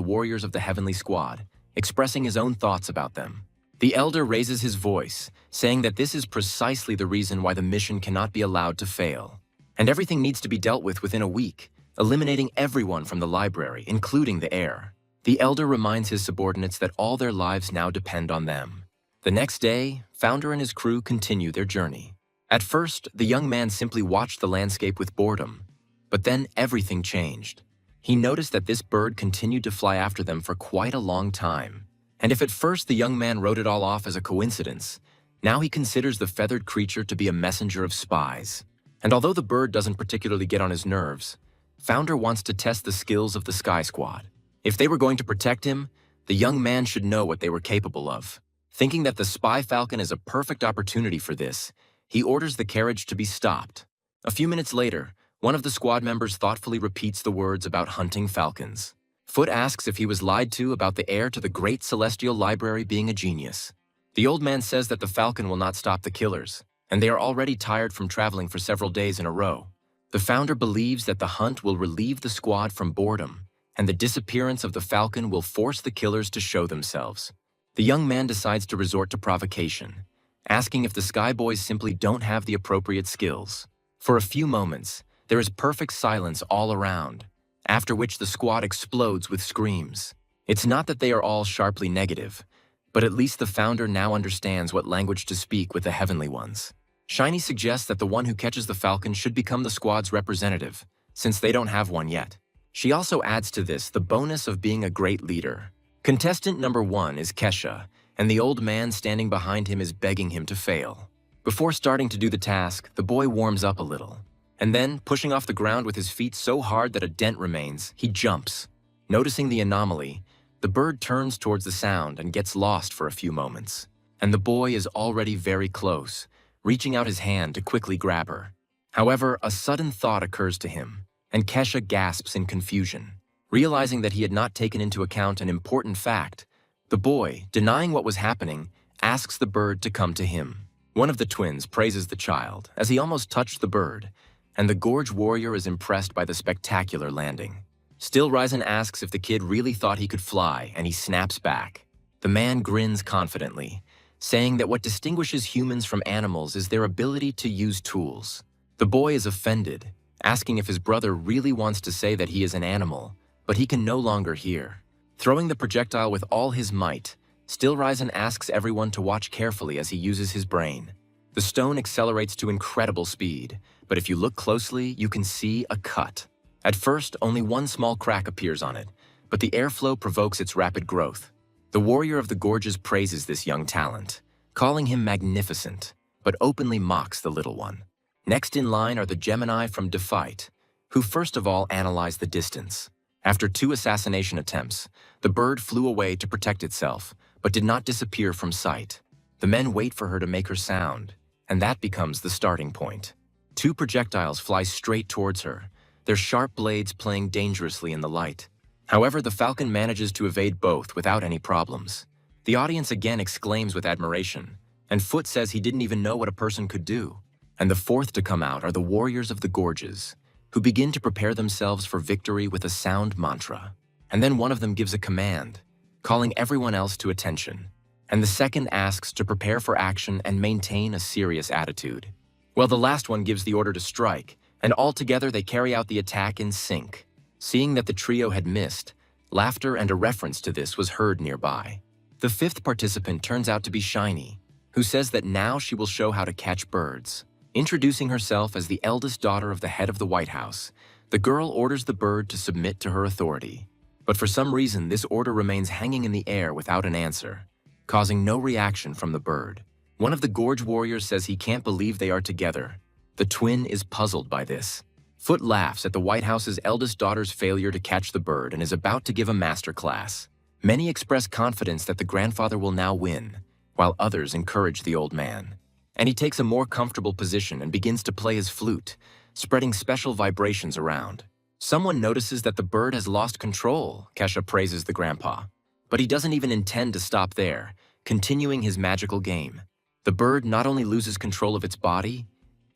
warriors of the Heavenly Squad, expressing his own thoughts about them. The elder raises his voice, saying that this is precisely the reason why the mission cannot be allowed to fail. And everything needs to be dealt with within a week, eliminating everyone from the library, including the heir. The elder reminds his subordinates that all their lives now depend on them. The next day, Founder and his crew continue their journey. At first, the young man simply watched the landscape with boredom, but then everything changed. He noticed that this bird continued to fly after them for quite a long time. And if at first the young man wrote it all off as a coincidence, now he considers the feathered creature to be a messenger of spies. And although the bird doesn't particularly get on his nerves, Founder wants to test the skills of the Sky Squad. If they were going to protect him, the young man should know what they were capable of. Thinking that the spy falcon is a perfect opportunity for this, he orders the carriage to be stopped. A few minutes later, one of the squad members thoughtfully repeats the words about hunting falcons. Foot asks if he was lied to about the heir to the great celestial library being a genius. The old man says that the falcon will not stop the killers, and they are already tired from traveling for several days in a row. The founder believes that the hunt will relieve the squad from boredom, and the disappearance of the falcon will force the killers to show themselves. The young man decides to resort to provocation, asking if the Sky Boys simply don't have the appropriate skills. For a few moments, there is perfect silence all around, after which the squad explodes with screams. It's not that they are all sharply negative, but at least the founder now understands what language to speak with the heavenly ones. Shiny suggests that the one who catches the falcon should become the squad's representative, since they don't have one yet. She also adds to this the bonus of being a great leader. Contestant number 1 is Kesha, and the old man standing behind him is begging him to fail. Before starting to do the task, the boy warms up a little, and then, pushing off the ground with his feet so hard that a dent remains, he jumps. Noticing the anomaly, the bird turns towards the sound and gets lost for a few moments, and the boy is already very close, reaching out his hand to quickly grab her. However, a sudden thought occurs to him, and Kesha gasps in confusion. Realizing that he had not taken into account an important fact, the boy, denying what was happening, asks the bird to come to him. One of the twins praises the child, as he almost touched the bird, and the Gorge warrior is impressed by the spectacular landing. Still, Ryzen asks if the kid really thought he could fly, and he snaps back. The man grins confidently, saying that what distinguishes humans from animals is their ability to use tools. The boy is offended, asking if his brother really wants to say that he is an animal, but he can no longer hear. Throwing the projectile with all his might, Still Ryzen asks everyone to watch carefully as he uses his brain. The stone accelerates to incredible speed, but if you look closely, you can see a cut. At first, only one small crack appears on it, but the airflow provokes its rapid growth. The warrior of the gorges praises this young talent, calling him magnificent, but openly mocks the little one. Next in line are the Gemini from Defite, who first of all analyze the distance. After 2 assassination attempts, the bird flew away to protect itself, but did not disappear from sight. The men wait for her to make her sound, and that becomes the starting point. 2 projectiles fly straight towards her, their sharp blades playing dangerously in the light. However, the falcon manages to evade both without any problems. The audience again exclaims with admiration, and Foot says he didn't even know what a person could do. And the 4th to come out are the warriors of the gorges, who begin to prepare themselves for victory with a sound mantra. And then one of them gives a command, calling everyone else to attention, and the second asks to prepare for action and maintain a serious attitude. Well, the last one gives the order to strike, and all together they carry out the attack in sync. Seeing that the trio had missed, laughter and a reference to this was heard nearby. The 5th participant turns out to be Shiny, who says that now she will show how to catch birds. Introducing herself as the eldest daughter of the head of the White House, the girl orders the bird to submit to her authority. But for some reason, this order remains hanging in the air without an answer, causing no reaction from the bird. One of the Gorge warriors says he can't believe they are together. The twin is puzzled by this. Foot laughs at the White House's eldest daughter's failure to catch the bird and is about to give a master class. Many express confidence that the grandfather will now win, while others encourage the old man. And he takes a more comfortable position and begins to play his flute, spreading special vibrations around. Someone notices that the bird has lost control, Kesha praises the grandpa. But he doesn't even intend to stop there, continuing his magical game. The bird not only loses control of its body,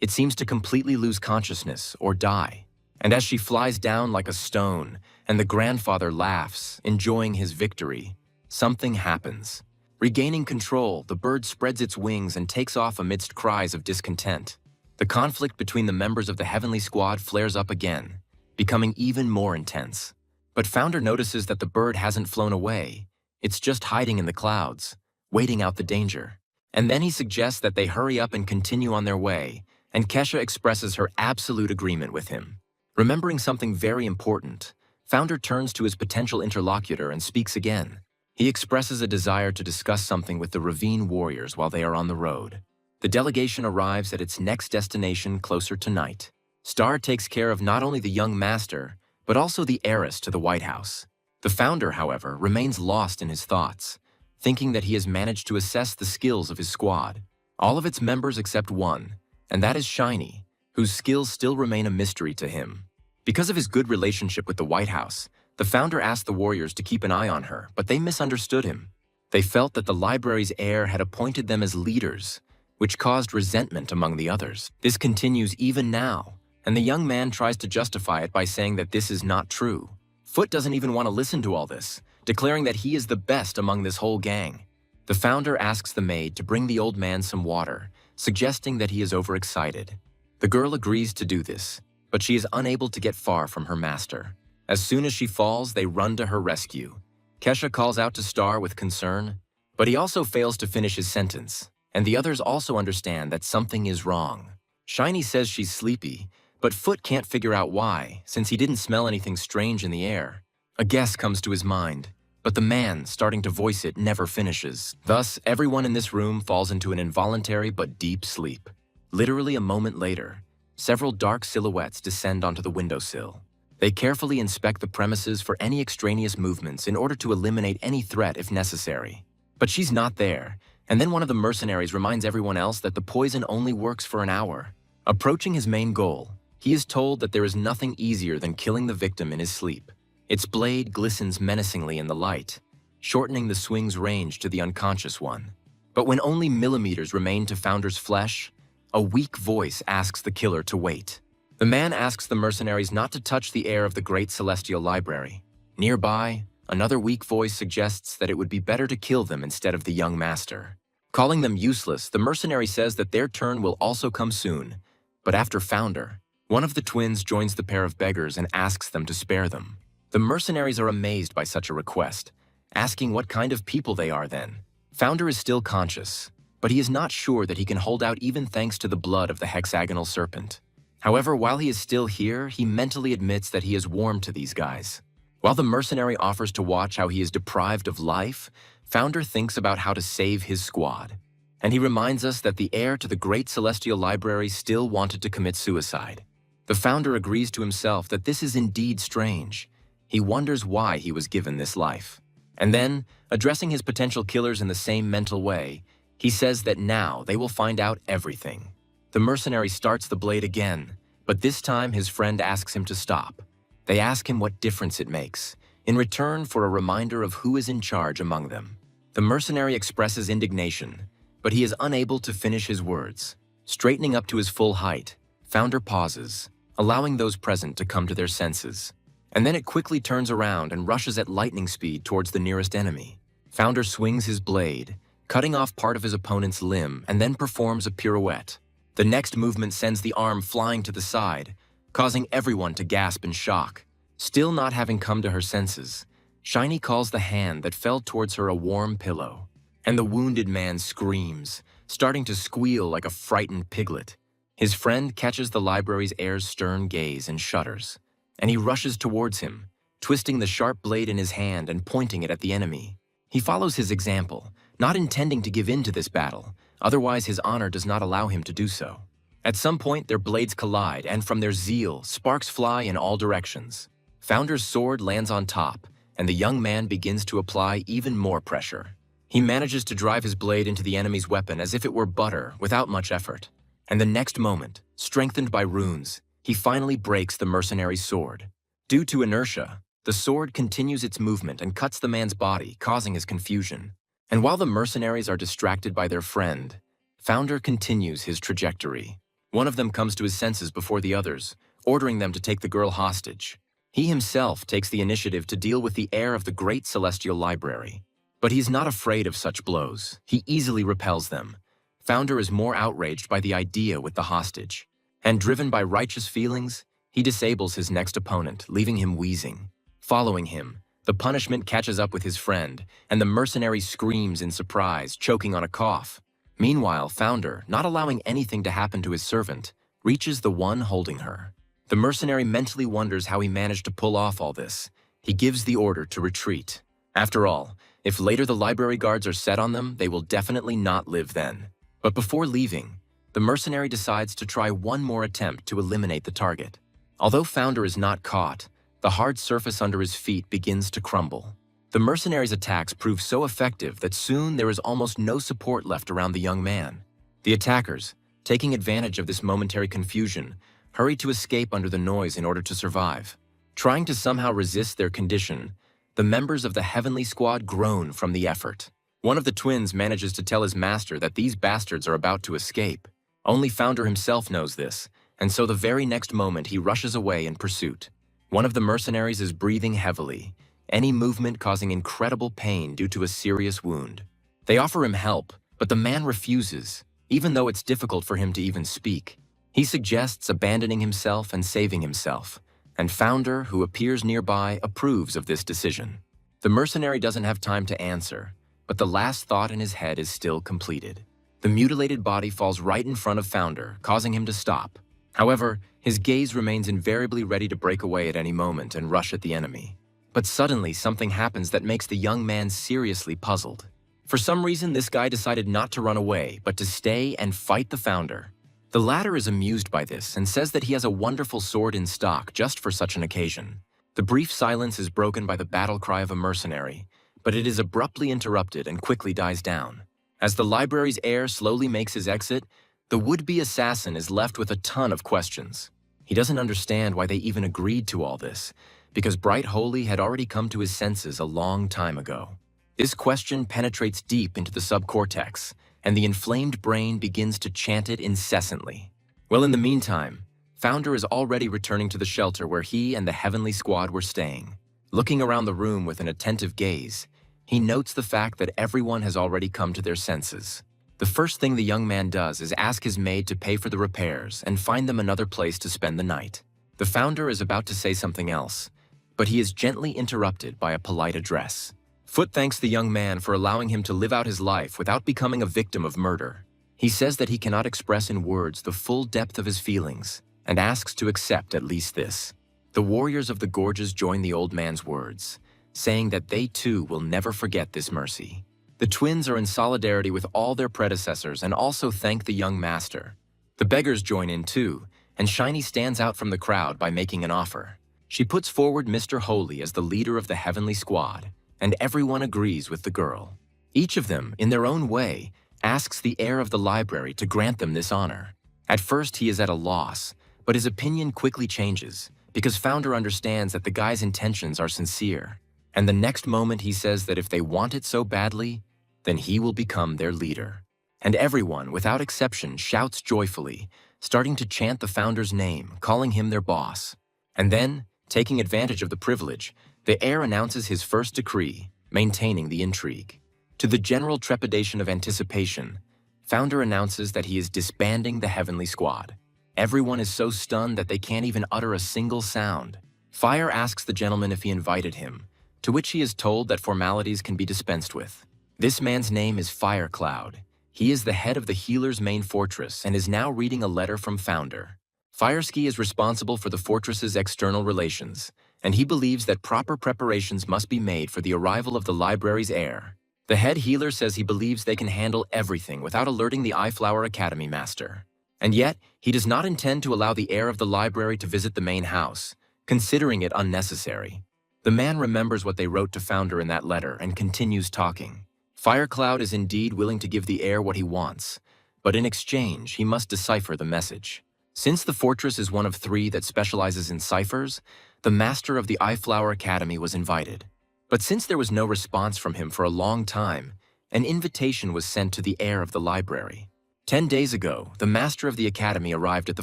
it seems to completely lose consciousness or die. And as she flies down like a stone, and the grandfather laughs, enjoying his victory, something happens. Regaining control, the bird spreads its wings and takes off amidst cries of discontent. The conflict between the members of the Heavenly Squad flares up again, becoming even more intense. But Founder notices that the bird hasn't flown away. It's just hiding in the clouds, waiting out the danger. And then he suggests that they hurry up and continue on their way, and Kesha expresses her absolute agreement with him. Remembering something very important, Founder turns to his potential interlocutor and speaks again. He expresses a desire to discuss something with the Ravine warriors while they are on the road. The delegation arrives at its next destination closer to night. Star takes care of not only the young master, but also the heiress to the White House. The Founder, however, remains lost in his thoughts, thinking that he has managed to assess the skills of his squad. All of its members except one, and that is Shiny, whose skills still remain a mystery to him. Because of his good relationship with the White House, the Founder asked the warriors to keep an eye on her, but they misunderstood him. They felt that the library's heir had appointed them as leaders, which caused resentment among the others. This continues even now, and the young man tries to justify it by saying that this is not true. Foot doesn't even want to listen to all this, declaring that he is the best among this whole gang. The founder asks the maid to bring the old man some water, suggesting that he is overexcited. The girl agrees to do this, but she is unable to get far from her master. As soon as she falls, they run to her rescue. Kesha calls out to Star with concern, but he also fails to finish his sentence, and the others also understand that something is wrong. Shiny says she's sleepy, but Foot can't figure out why, since he didn't smell anything strange in the air. A guess comes to his mind, but the man starting to voice it never finishes. Thus, everyone in this room falls into an involuntary but deep sleep. Literally a moment later, several dark silhouettes descend onto the windowsill. They carefully inspect the premises for any extraneous movements in order to eliminate any threat if necessary. But she's not there, and then one of the mercenaries reminds everyone else that the poison only works for an hour. Approaching his main goal, he is told that there is nothing easier than killing the victim in his sleep. Its blade glistens menacingly in the light, shortening the swing's range to the unconscious one. But when only millimeters remain to Founder's flesh, a weak voice asks the killer to wait. The man asks the mercenaries not to touch the air of the great celestial library. Nearby, another weak voice suggests that it would be better to kill them instead of the young master. Calling them useless, the mercenary says that their turn will also come soon. But after Founder, one of the twins joins the pair of beggars and asks them to spare them. The mercenaries are amazed by such a request, asking what kind of people they are then. Founder is still conscious, but he is not sure that he can hold out even thanks to the blood of the hexagonal serpent. However, while he is still here, he mentally admits that he is warm to these guys. While the mercenary offers to watch how he is deprived of life, Founder thinks about how to save his squad. And he reminds us that the heir to the great celestial library still wanted to commit suicide. The Founder agrees to himself that this is indeed strange. He wonders why he was given this life. And then, addressing his potential killers in the same mental way, he says that now they will find out everything. The mercenary starts the blade again, but this time his friend asks him to stop. They ask him what difference it makes, in return for a reminder of who is in charge among them. The mercenary expresses indignation, but he is unable to finish his words. Straightening up to his full height, Founder pauses, allowing those present to come to their senses. And then it quickly turns around and rushes at lightning speed towards the nearest enemy. Founder swings his blade, cutting off part of his opponent's limb, and then performs a pirouette. The next movement sends the arm flying to the side, causing everyone to gasp in shock. Still not having come to her senses, Shiny calls the hand that fell towards her a warm pillow. And the wounded man screams, starting to squeal like a frightened piglet. His friend catches the library's heir's stern gaze and shudders, and he rushes towards him, twisting the sharp blade in his hand and pointing it at the enemy. He follows his example, not intending to give in to this battle, otherwise his honor does not allow him to do so. At some point, their blades collide, and from their zeal, sparks fly in all directions. Founder's sword lands on top, and the young man begins to apply even more pressure. He manages to drive his blade into the enemy's weapon as if it were butter, without much effort. And the next moment, strengthened by runes, he finally breaks the mercenary's sword. Due to inertia, the sword continues its movement and cuts the man's body, causing his confusion. And while the mercenaries are distracted by their friend, Founder continues his trajectory. One of them comes to his senses before the others, ordering them to take the girl hostage. He himself takes the initiative to deal with the heir of the great celestial library. But he's not afraid of such blows. He easily repels them. Founder is more outraged by the idea with the hostage. And driven by righteous feelings, he disables his next opponent, leaving him wheezing. Following him, the punishment catches up with his friend, and the mercenary screams in surprise, choking on a cough. Meanwhile, Founder, not allowing anything to happen to his servant, reaches the one holding her. The mercenary mentally wonders how he managed to pull off all this. He gives the order to retreat. After all, if later the library guards are set on them, they will definitely not live then. But before leaving, the mercenary decides to try one more attempt to eliminate the target. Although Founder is not caught, the hard surface under his feet begins to crumble. The mercenary's attacks prove so effective that soon there is almost no support left around the young man. The attackers, taking advantage of this momentary confusion, hurry to escape under the noise in order to survive. Trying to somehow resist their condition, the members of the Heavenly Squad groan from the effort. One of the twins manages to tell his master that these bastards are about to escape. Only Founder himself knows this, and so the very next moment he rushes away in pursuit. One of the mercenaries is breathing heavily, any movement causing incredible pain due to a serious wound. They offer him help, but the man refuses, even though it's difficult for him to even speak. He suggests abandoning himself and saving himself, and Founder, who appears nearby, approves of this decision. The mercenary doesn't have time to answer, but the last thought in his head is still completed. The mutilated body falls right in front of Founder, causing him to stop. However, his gaze remains invariably ready to break away at any moment and rush at the enemy. But suddenly, something happens that makes the young man seriously puzzled. For some reason, this guy decided not to run away, but to stay and fight the Founder. The latter is amused by this and says that he has a wonderful sword in stock just for such an occasion. The brief silence is broken by the battle cry of a mercenary, but it is abruptly interrupted and quickly dies down. As the library's heir slowly makes his exit, the would-be assassin is left with a ton of questions. He doesn't understand why they even agreed to all this, because Bright Holy had already come to his senses a long time ago. This question penetrates deep into the subcortex, and the inflamed brain begins to chant it incessantly. Well, in the meantime, Founder is already returning to the shelter where he and the Heavenly Squad were staying. Looking around the room with an attentive gaze, he notes the fact that everyone has already come to their senses. The first thing the young man does is ask his maid to pay for the repairs and find them another place to spend the night. The Founder is about to say something else, but he is gently interrupted by a polite address. Foot thanks the young man for allowing him to live out his life without becoming a victim of murder. He says that he cannot express in words the full depth of his feelings, and asks to accept at least this. The warriors of the gorges join the old man's words, saying that they too will never forget this mercy. The twins are in solidarity with all their predecessors and also thank the young master. The beggars join in too, and Shiny stands out from the crowd by making an offer. She puts forward Mr. Holy as the leader of the Heavenly Squad, and everyone agrees with the girl. Each of them, in their own way, asks the heir of the library to grant them this honor. At first he is at a loss, but his opinion quickly changes, because Founder understands that the guy's intentions are sincere. And the next moment he says that if they want it so badly, then he will become their leader. And everyone, without exception, shouts joyfully, starting to chant the Founder's name, calling him their boss. And then, taking advantage of the privilege, the heir announces his first decree, maintaining the intrigue. To the general trepidation of anticipation, Founder announces that he is disbanding the Heavenly Squad. Everyone is so stunned that they can't even utter a single sound. Fire asks the gentleman if he invited him, to which he is told that formalities can be dispensed with. This man's name is Firecloud. He is the head of the healer's main fortress and is now reading a letter from Founder. Fireski is responsible for the fortress's external relations, and he believes that proper preparations must be made for the arrival of the library's heir. The head healer says he believes they can handle everything without alerting the Eyeflower Academy master. And yet, he does not intend to allow the heir of the library to visit the main house, considering it unnecessary. The man remembers what they wrote to Founder in that letter and continues talking. Firecloud is indeed willing to give the heir what he wants, but in exchange, he must decipher the message. Since the fortress is one of 3 that specializes in ciphers, the master of the Eyeflower Academy was invited. But since there was no response from him for a long time, an invitation was sent to the heir of the library. 10 days ago, the master of the academy arrived at the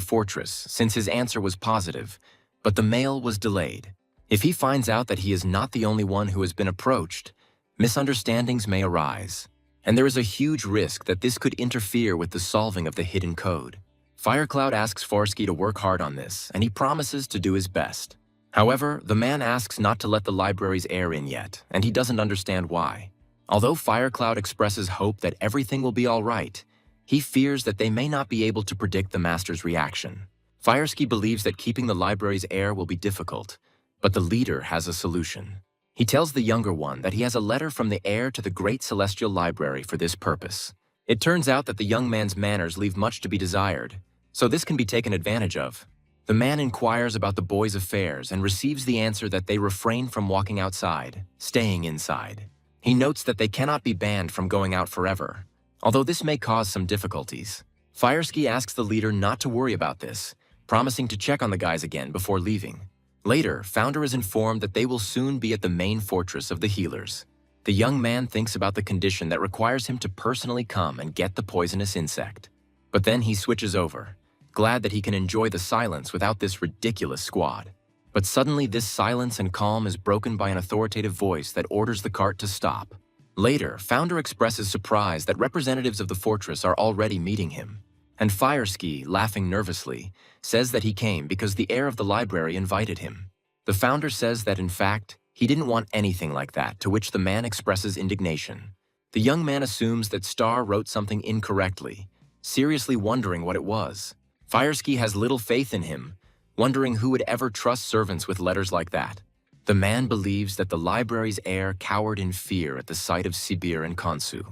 fortress since his answer was positive, but the mail was delayed. If he finds out that he is not the only one who has been approached, misunderstandings may arise, and there is a huge risk that this could interfere with the solving of the hidden code. Firecloud asks Farsky to work hard on this, and he promises to do his best. However, the man asks not to let the library's heir in yet, and he doesn't understand why. Although Firecloud expresses hope that everything will be all right, he fears that they may not be able to predict the master's reaction. Firesky believes that keeping the library's heir will be difficult, but the leader has a solution. He tells the younger one that he has a letter from the heir to the Great Celestial Library for this purpose. It turns out that the young man's manners leave much to be desired, so this can be taken advantage of. The man inquires about the boys' affairs and receives the answer that they refrain from walking outside, staying inside. He notes that they cannot be banned from going out forever, although this may cause some difficulties. Firesky asks the leader not to worry about this, promising to check on the guys again before leaving. Later, Founder is informed that they will soon be at the main fortress of the healers. The young man thinks about the condition that requires him to personally come and get the poisonous insect. But then he switches over, glad that he can enjoy the silence without this ridiculous squad. But suddenly this silence and calm is broken by an authoritative voice that orders the cart to stop. Later, Founder expresses surprise that representatives of the fortress are already meeting him. And Fireski, laughing nervously, says that he came because the heir of the library invited him. The Founder says that in fact, he didn't want anything like that, to which the man expresses indignation. The young man assumes that Star wrote something incorrectly, seriously wondering what it was. Fireski has little faith in him, wondering who would ever trust servants with letters like that. The man believes that the library's heir cowered in fear at the sight of Sibir and Kansu.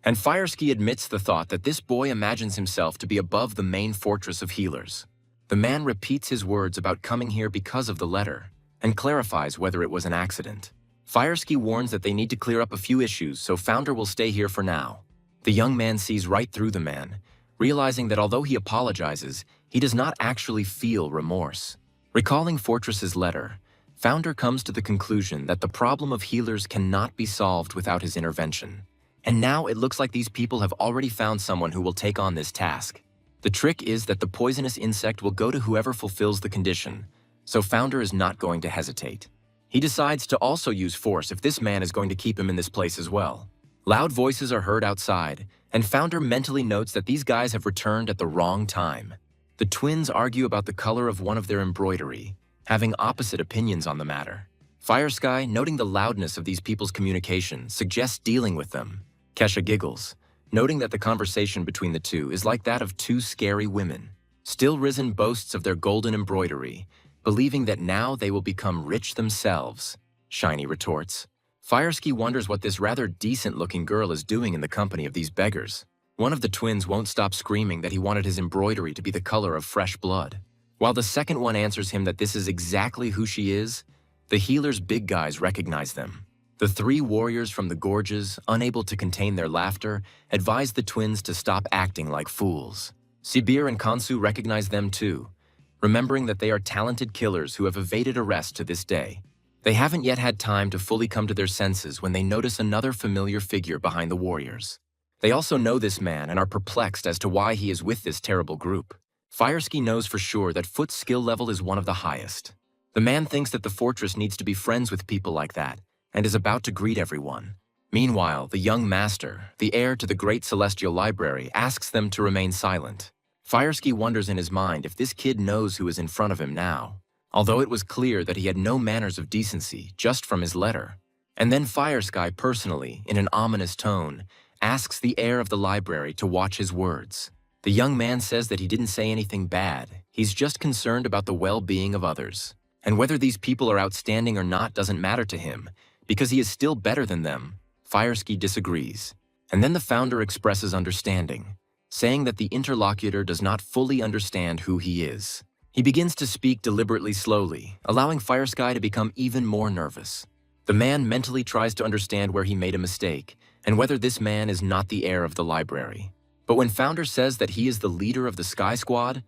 And Fireski admits the thought that this boy imagines himself to be above the main fortress of healers. The man repeats his words about coming here because of the letter, and clarifies whether it was an accident. Fireski warns that they need to clear up a few issues, so Founder will stay here for now. The young man sees right through the man, realizing that although he apologizes, he does not actually feel remorse. Recalling Fortress's letter, Founder comes to the conclusion that the problem of healers cannot be solved without his intervention. And now it looks like these people have already found someone who will take on this task. The trick is that the poisonous insect will go to whoever fulfills the condition, so Founder is not going to hesitate. He decides to also use force if this man is going to keep him in this place as well. Loud voices are heard outside, and Founder mentally notes that these guys have returned at the wrong time. The twins argue about the color of one of their embroidery, having opposite opinions on the matter. Firesky, noting the loudness of these people's communication, suggests dealing with them. Kesha giggles, noting that the conversation between the two is like that of two scary women. Still Risen boasts of their golden embroidery, believing that now they will become rich themselves. Shiny retorts. Fireski wonders what this rather decent-looking girl is doing in the company of these beggars. One of the twins won't stop screaming that he wanted his embroidery to be the color of fresh blood. While the second one answers him that this is exactly who she is, the healer's big guys recognize them. The three warriors from the gorges, unable to contain their laughter, advise the twins to stop acting like fools. Sibir and Kansu recognize them too, remembering that they are talented killers who have evaded arrest to this day. They haven't yet had time to fully come to their senses when they notice another familiar figure behind the warriors. They also know this man and are perplexed as to why he is with this terrible group. Fireski knows for sure that Foot's skill level is one of the highest. The man thinks that the fortress needs to be friends with people like that, and is about to greet everyone. Meanwhile, the young master, the heir to the great celestial library, asks them to remain silent. Fireski wonders in his mind if this kid knows who is in front of him now, although it was clear that he had no manners of decency just from his letter. And then Firesky personally, in an ominous tone, asks the heir of the library to watch his words. The young man says that he didn't say anything bad, he's just concerned about the well-being of others. And whether these people are outstanding or not doesn't matter to him, because he is still better than them. Fireski disagrees. And then the founder expresses understanding, saying that the interlocutor does not fully understand who he is. He begins to speak deliberately slowly, allowing Firesky to become even more nervous. The man mentally tries to understand where he made a mistake, and whether this man is not the heir of the library. But when Founder says that he is the leader of the Sky Squad,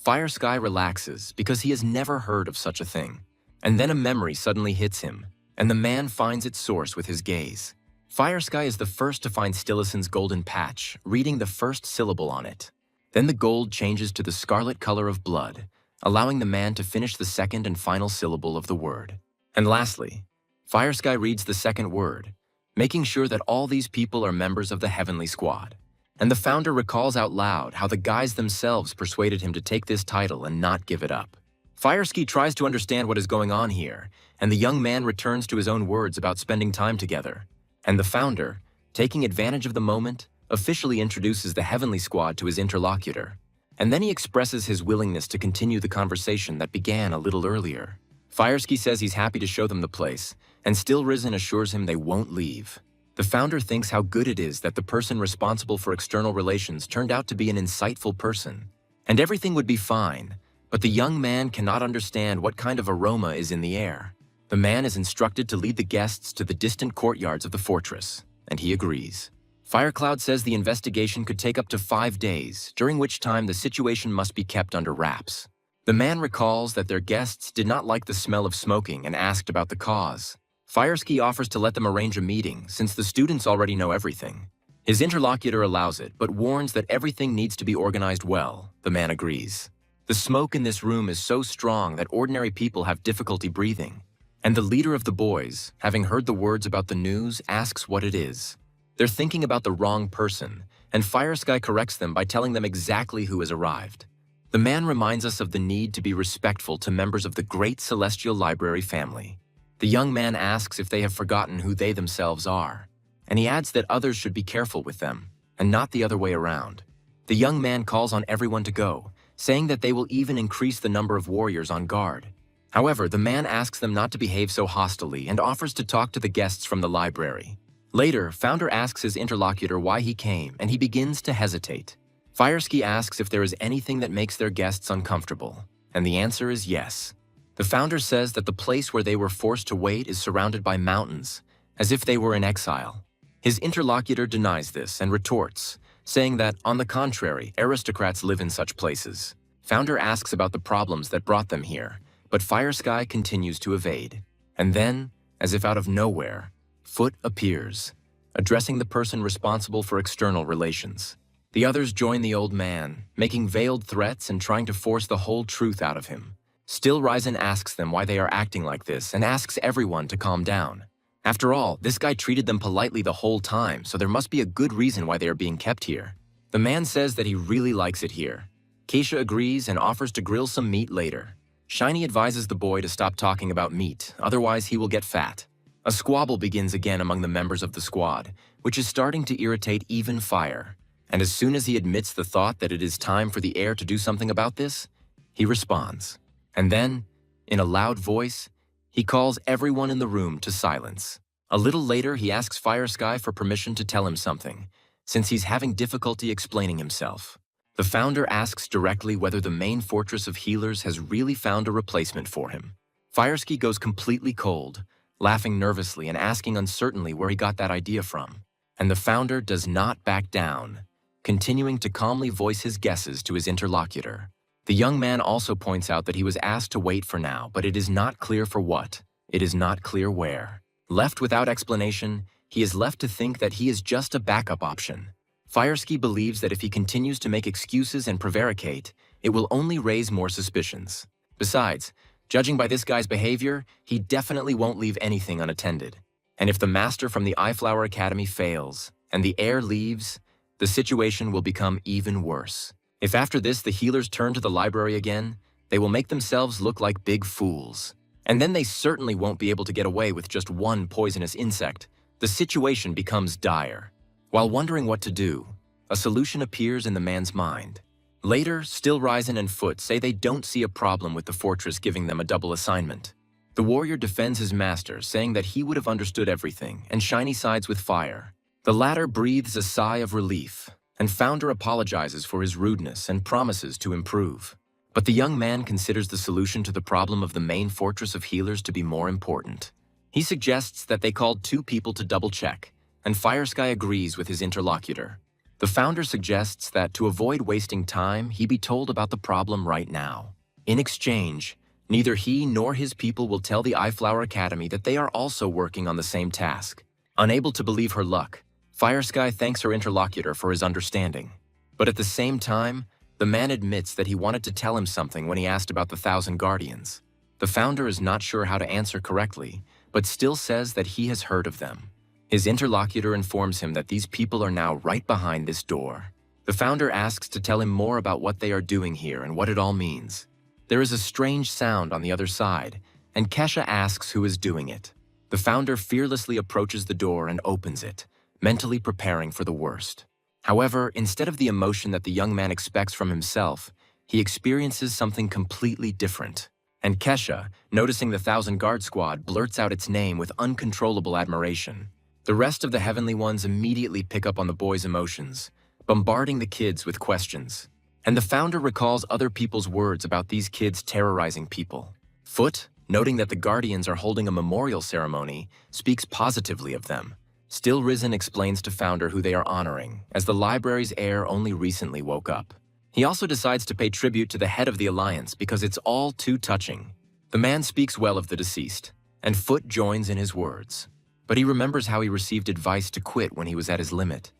Firesky relaxes because he has never heard of such a thing. And then a memory suddenly hits him, and the man finds its source with his gaze. Firesky is the first to find Stillison's golden patch, reading the first syllable on it. Then the gold changes to the scarlet color of blood, allowing the man to finish the second and final syllable of the word. And lastly, Firesky reads the second word, making sure that all these people are members of the Heavenly Squad. And the founder recalls out loud how the guys themselves persuaded him to take this title and not give it up. Fireski tries to understand what is going on here, and the young man returns to his own words about spending time together. And the founder, taking advantage of the moment, officially introduces the Heavenly Squad to his interlocutor. And then he expresses his willingness to continue the conversation that began a little earlier. Fireski says he's happy to show them the place, and Still Risen assures him they won't leave. The founder thinks how good it is that the person responsible for external relations turned out to be an insightful person. And everything would be fine, but the young man cannot understand what kind of aroma is in the air. The man is instructed to lead the guests to the distant courtyards of the fortress, and he agrees. Firecloud says the investigation could take up to 5 days, during which time the situation must be kept under wraps. The man recalls that their guests did not like the smell of smoking and asked about the cause. Fireski offers to let them arrange a meeting since the students already know everything. His interlocutor allows it, but warns that everything needs to be organized well. The man agrees. The smoke in this room is so strong that ordinary people have difficulty breathing. And the leader of the boys, having heard the words about the news, asks what it is. They're thinking about the wrong person, and Firesky corrects them by telling them exactly who has arrived. The man reminds us of the need to be respectful to members of the great celestial library family. The young man asks if they have forgotten who they themselves are, and he adds that others should be careful with them, and not the other way around. The young man calls on everyone to go, saying that they will even increase the number of warriors on guard. However, the man asks them not to behave so hostilely and offers to talk to the guests from the library. Later, Founder asks his interlocutor why he came, and he begins to hesitate. Firesky asks if there is anything that makes their guests uncomfortable, and the answer is yes. The Founder says that the place where they were forced to wait is surrounded by mountains, as if they were in exile. His interlocutor denies this and retorts, saying that, on the contrary, aristocrats live in such places. Founder asks about the problems that brought them here, but Firesky continues to evade. And then, as if out of nowhere, Foot appears, addressing the person responsible for external relations. The others join the old man, making veiled threats and trying to force the whole truth out of him. Still, Ryzen asks them why they are acting like this and asks everyone to calm down. After all, this guy treated them politely the whole time, so there must be a good reason why they are being kept here. The man says that he really likes it here. Keisha agrees and offers to grill some meat later. Shiny advises the boy to stop talking about meat, otherwise he will get fat. A squabble begins again among the members of the squad, which is starting to irritate even Fire. And as soon as he admits the thought that it is time for the heir to do something about this, he responds. And then, in a loud voice, he calls everyone in the room to silence. A little later, he asks Firesky for permission to tell him something, since he's having difficulty explaining himself. The Founder asks directly whether the main fortress of healers has really found a replacement for him. Firesky goes completely cold, laughing nervously and asking uncertainly where he got that idea from. And the Founder does not back down, continuing to calmly voice his guesses to his interlocutor. The young man also points out that he was asked to wait for now, but it is not clear for what. It is not clear where. Left without explanation, he is left to think that he is just a backup option. Firesky believes that if he continues to make excuses and prevaricate, it will only raise more suspicions. Besides, judging by this guy's behavior, he definitely won't leave anything unattended. And if the master from the Eyeflower Academy fails, and the heir leaves, the situation will become even worse. If after this the healers turn to the library again, they will make themselves look like big fools. And then they certainly won't be able to get away with just one poisonous insect. The situation becomes dire. While wondering what to do, a solution appears in the man's mind. Later, Still Ryzen and Foot say they don't see a problem with the fortress giving them a double assignment. The warrior defends his master, saying that he would have understood everything, and Shiny sides with Fire. The latter breathes a sigh of relief, and Founder apologizes for his rudeness and promises to improve. But the young man considers the solution to the problem of the main fortress of healers to be more important. He suggests that they called 2 people to double-check, and Firesky agrees with his interlocutor. The Founder suggests that to avoid wasting time, he be told about the problem right now. In exchange, neither he nor his people will tell the Eyeflower Academy that they are also working on the same task. Unable to believe her luck, Firesky thanks her interlocutor for his understanding. But at the same time, the man admits that he wanted to tell him something when he asked about the 1,000 Guardians. The Founder is not sure how to answer correctly, but still says that he has heard of them. His interlocutor informs him that these people are now right behind this door. The Founder asks to tell him more about what they are doing here and what it all means. There is a strange sound on the other side, and Kesha asks who is doing it. The Founder fearlessly approaches the door and opens it, mentally preparing for the worst. However, instead of the emotion that the young man expects from himself, he experiences something completely different. And Kesha, noticing the 1,000 Guard Squad, blurts out its name with uncontrollable admiration. The rest of the Heavenly Ones immediately pick up on the boy's emotions, bombarding the kids with questions. And the Founder recalls other people's words about these kids terrorizing people. Foot, noting that the Guardians are holding a memorial ceremony, speaks positively of them. Still Risen explains to Founder who they are honoring, as the library's heir only recently woke up. He also decides to pay tribute to the head of the Alliance because it's all too touching. The man speaks well of the deceased, and Foot joins in his words. But he remembers how he received advice to quit when he was at his limit.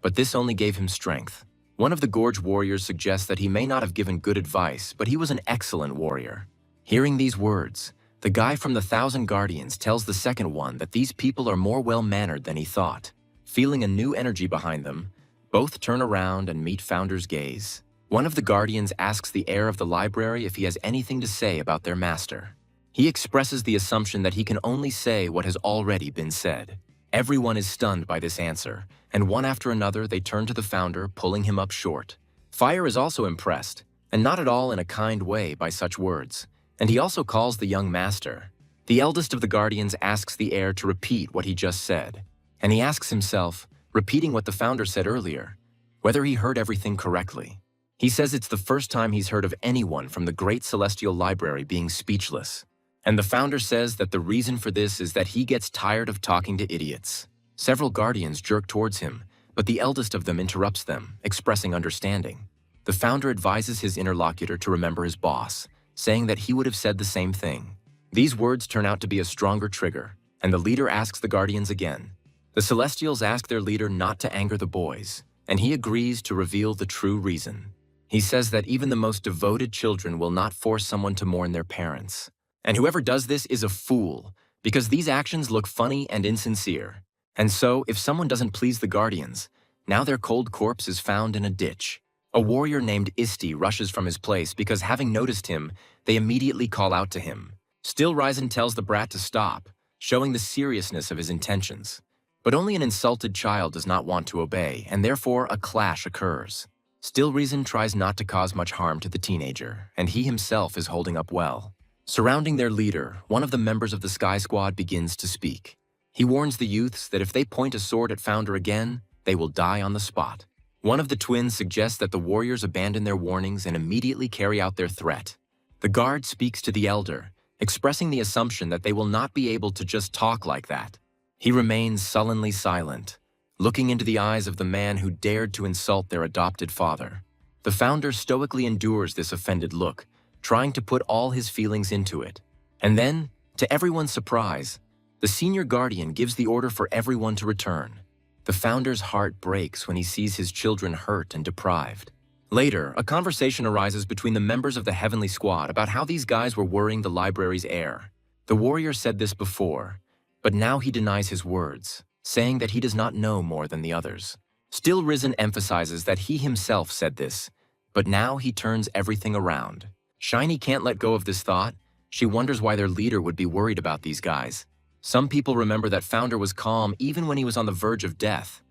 But this only gave him strength. One of the Gorge warriors suggests that he may not have given good advice, but he was an excellent warrior. Hearing these words, the guy from the Thousand Guardians tells the second one that these people are more well-mannered than he thought. Feeling a new energy behind them, both turn around and meet Founder's gaze. One of the Guardians asks the heir of the library if he has anything to say about their master. He expresses the assumption that he can only say what has already been said. Everyone is stunned by this answer, and one after another they turn to the Founder, pulling him up short. Fire is also impressed, and not at all in a kind way, by such words, and he also calls the young master. The eldest of the Guardians asks the heir to repeat what he just said, and he asks himself, repeating what the Founder said earlier, whether he heard everything correctly. He says it's the first time he's heard of anyone from the Great Celestial Library being speechless, and the Founder says that the reason for this is that he gets tired of talking to idiots. Several Guardians jerk towards him, but the eldest of them interrupts them, expressing understanding. The Founder advises his interlocutor to remember his boss, saying that he would have said the same thing. These words turn out to be a stronger trigger, and the leader asks the Guardians again. The Celestials ask their leader not to anger the boys, and he agrees to reveal the true reason. He says that even the most devoted children will not force someone to mourn their parents. And whoever does this is a fool, because these actions look funny and insincere. And so, if someone doesn't please the Guardians, now their cold corpse is found in a ditch. A warrior named Isti rushes from his place because, having noticed him, they immediately call out to him. Still Ryzen tells the brat to stop, showing the seriousness of his intentions. But only an insulted child does not want to obey, and therefore a clash occurs. Still Reason tries not to cause much harm to the teenager, and he himself is holding up well. Surrounding their leader, one of the members of the Sky Squad begins to speak. He warns the youths that if they point a sword at Founder again, they will die on the spot. One of the twins suggests that the warriors abandon their warnings and immediately carry out their threat. The guard speaks to the elder, expressing the assumption that they will not be able to just talk like that. He remains sullenly silent, looking into the eyes of the man who dared to insult their adopted father. The Founder stoically endures this offended look, trying to put all his feelings into it. And then, to everyone's surprise, the senior guardian gives the order for everyone to return. The Founder's heart breaks when he sees his children hurt and deprived. Later, a conversation arises between the members of the Heavenly Squad about how these guys were worrying the library's heir. The warrior said this before, but now he denies his words, saying that he does not know more than the others. Still Risen emphasizes that he himself said this, but now he turns everything around. Shiny can't let go of this thought. She wonders why their leader would be worried about these guys. Some people remember that Founder was calm even when he was on the verge of death,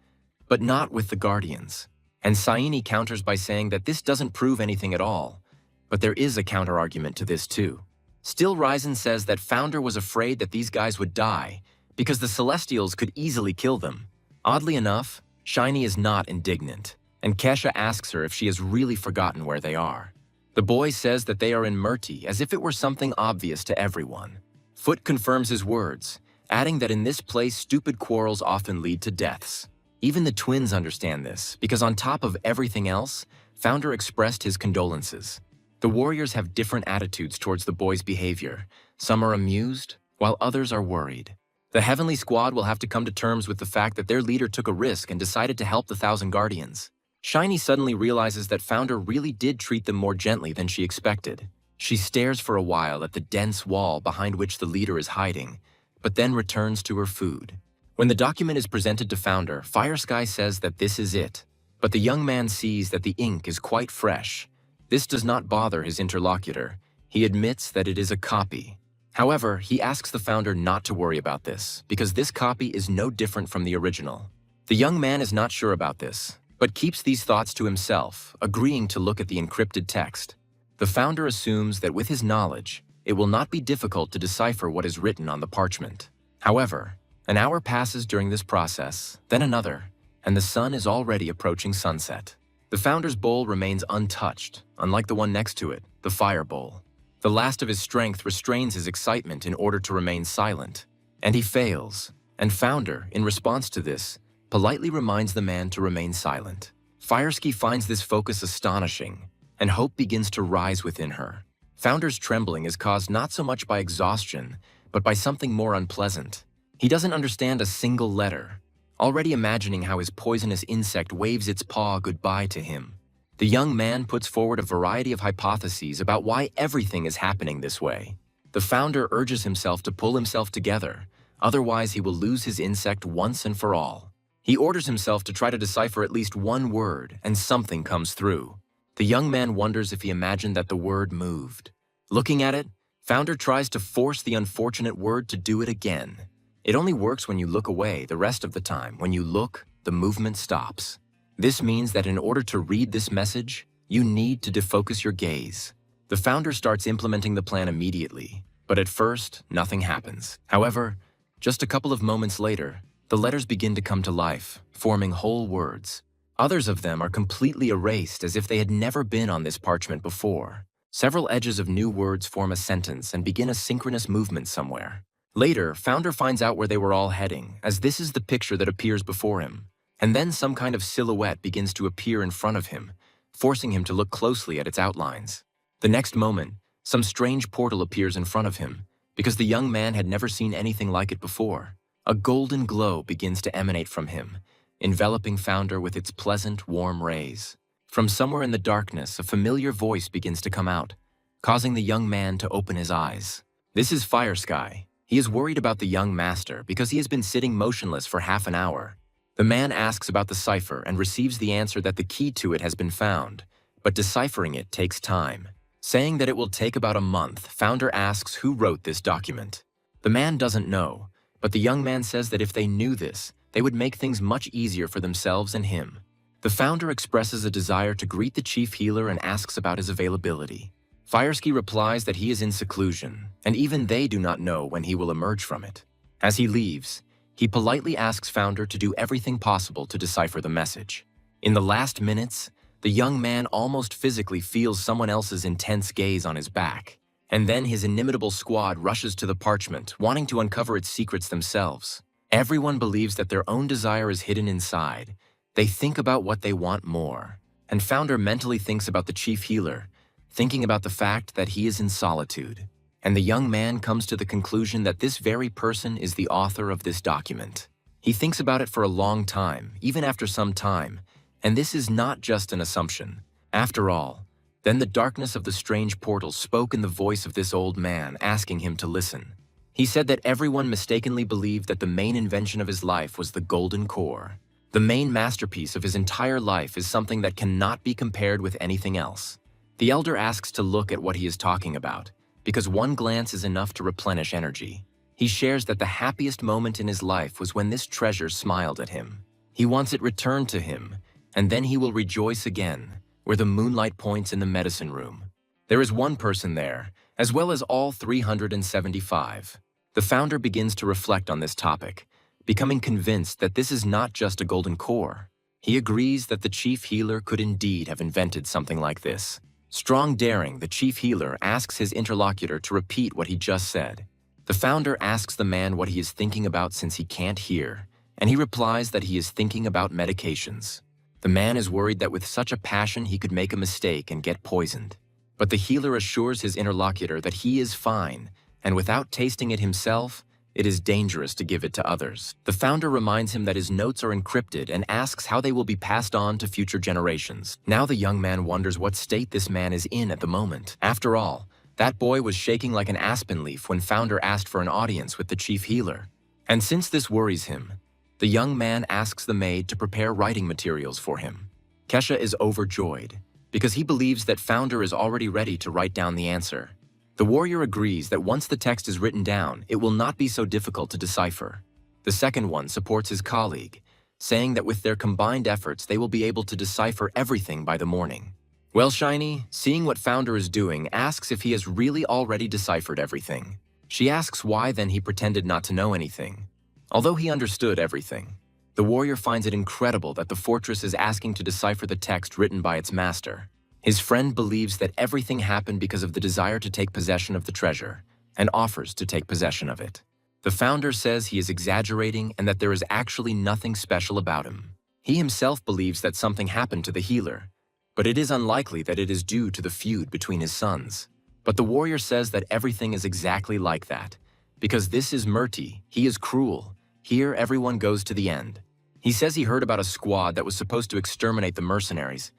but not with the Guardians. And Saini counters by saying that this doesn't prove anything at all, but there is a counter-argument to this too. Still Ryzen says that Founder was afraid that these guys would die because the Celestials could easily kill them. Oddly enough, Shiny is not indignant, and Kesha asks her if she has really forgotten where they are. The boy says that they are in Murti as if it were something obvious to everyone. Foot confirms his words, adding that in this place stupid quarrels often lead to deaths. Even the twins understand this, because on top of everything else, Founder expressed his condolences. The warriors have different attitudes towards the boy's behavior. Some are amused, while others are worried. The Heavenly Squad will have to come to terms with the fact that their leader took a risk and decided to help the Thousand Guardians. Shiny suddenly realizes that Founder really did treat them more gently than she expected. She stares for a while at the dense wall behind which the leader is hiding, but then returns to her food. When the document is presented to Founder, Firesky says that this is it, but the young man sees that the ink is quite fresh. This does not bother his interlocutor. He admits that it is a copy. However, he asks the Founder not to worry about this, because this copy is no different from the original. The young man is not sure about this, but keeps these thoughts to himself, agreeing to look at the encrypted text. The Founder assumes that with his knowledge, it will not be difficult to decipher what is written on the parchment. However, an hour passes during this process, then another, and the sun is already approaching sunset. The Founder's bowl remains untouched, unlike the one next to it, the fire bowl. The last of his strength restrains his excitement in order to remain silent, and he fails, and Founder, in response to this, politely reminds the man to remain silent. Firesky finds this focus astonishing, and hope begins to rise within her. Founder's trembling is caused not so much by exhaustion, but by something more unpleasant. He doesn't understand a single letter, already imagining how his poisonous insect waves its paw goodbye to him. The young man puts forward a variety of hypotheses about why everything is happening this way. The founder urges himself to pull himself together, otherwise he will lose his insect once and for all. He orders himself to try to decipher at least one word, and something comes through. The young man wonders if he imagined that the word moved. Looking at it, founder tries to force the unfortunate word to do it again. It only works when you look away. The rest of the time, when you look, the movement stops. This means that in order to read this message, you need to defocus your gaze. The founder starts implementing the plan immediately, but at first, nothing happens. However, just a couple of moments later, the letters begin to come to life, forming whole words. Others of them are completely erased as if they had never been on this parchment before. Several edges of new words form a sentence and begin a synchronous movement somewhere. Later, founder finds out where they were all heading, as this is the picture that appears before him. And then some kind of silhouette begins to appear in front of him, forcing him to look closely at its outlines. The next moment, some strange portal appears in front of him, because the young man had never seen anything like it before. A golden glow begins to emanate from him, enveloping founder with its pleasant, warm rays. From somewhere in the darkness, a familiar voice begins to come out, causing the young man to open his eyes. This is Fire Sky. He is worried about the young master because he has been sitting motionless for half an hour. The man asks about the cipher and receives the answer that the key to it has been found, but deciphering it takes time. Saying that it will take about a month, founder asks who wrote this document. The man doesn't know, but the young man says that if they knew this, they would make things much easier for themselves and him. The founder expresses a desire to greet the chief healer and asks about his availability. Firesky replies that he is in seclusion, and even they do not know when he will emerge from it. As he leaves, he politely asks founder to do everything possible to decipher the message. In the last minutes, the young man almost physically feels someone else's intense gaze on his back, and then his inimitable squad rushes to the parchment, wanting to uncover its secrets themselves. Everyone believes that their own desire is hidden inside. They think about what they want more, and founder mentally thinks about the chief healer, thinking about the fact that he is in solitude. And the young man comes to the conclusion that this very person is the author of this document. He thinks about it for a long time, even after some time, and this is not just an assumption. After all, then the darkness of the strange portal spoke in the voice of this old man, asking him to listen. He said that everyone mistakenly believed that the main invention of his life was the golden core. The main masterpiece of his entire life is something that cannot be compared with anything else. The elder asks to look at what he is talking about, because one glance is enough to replenish energy. He shares that the happiest moment in his life was when this treasure smiled at him. He wants it returned to him, and then he will rejoice again, where the moonlight points in the medicine room. There is one person there, as well as all 375. The founder begins to reflect on this topic, becoming convinced that this is not just a golden core. He agrees that the chief healer could indeed have invented something like this. Strong daring, the chief healer asks his interlocutor to repeat what he just said. The founder asks the man what he is thinking about since he can't hear, and he replies that he is thinking about medications. The man is worried that with such a passion he could make a mistake and get poisoned. But the healer assures his interlocutor that he is fine, and without tasting it himself, it is dangerous to give it to others. The founder reminds him that his notes are encrypted and asks how they will be passed on to future generations. Now the young man wonders what state this man is in at the moment. After all, that boy was shaking like an aspen leaf when founder asked for an audience with the chief healer. And since this worries him, the young man asks the maid to prepare writing materials for him. Kesha is overjoyed, because he believes that founder is already ready to write down the answer. The warrior agrees that once the text is written down, it will not be so difficult to decipher. The second one supports his colleague, saying that with their combined efforts, they will be able to decipher everything by the morning. Well, Shiny, seeing what founder is doing, asks if he has really already deciphered everything. She asks why then he pretended not to know anything. Although he understood everything, the warrior finds it incredible that the fortress is asking to decipher the text written by its master. His friend believes that everything happened because of the desire to take possession of the treasure, and offers to take possession of it. The founder says he is exaggerating and that there is actually nothing special about him. He himself believes that something happened to the healer, but it is unlikely that it is due to the feud between his sons. But the warrior says that everything is exactly like that, because this is Murti, he is cruel. Here everyone goes to the end. He says he heard about a squad that was supposed to exterminate the mercenaries,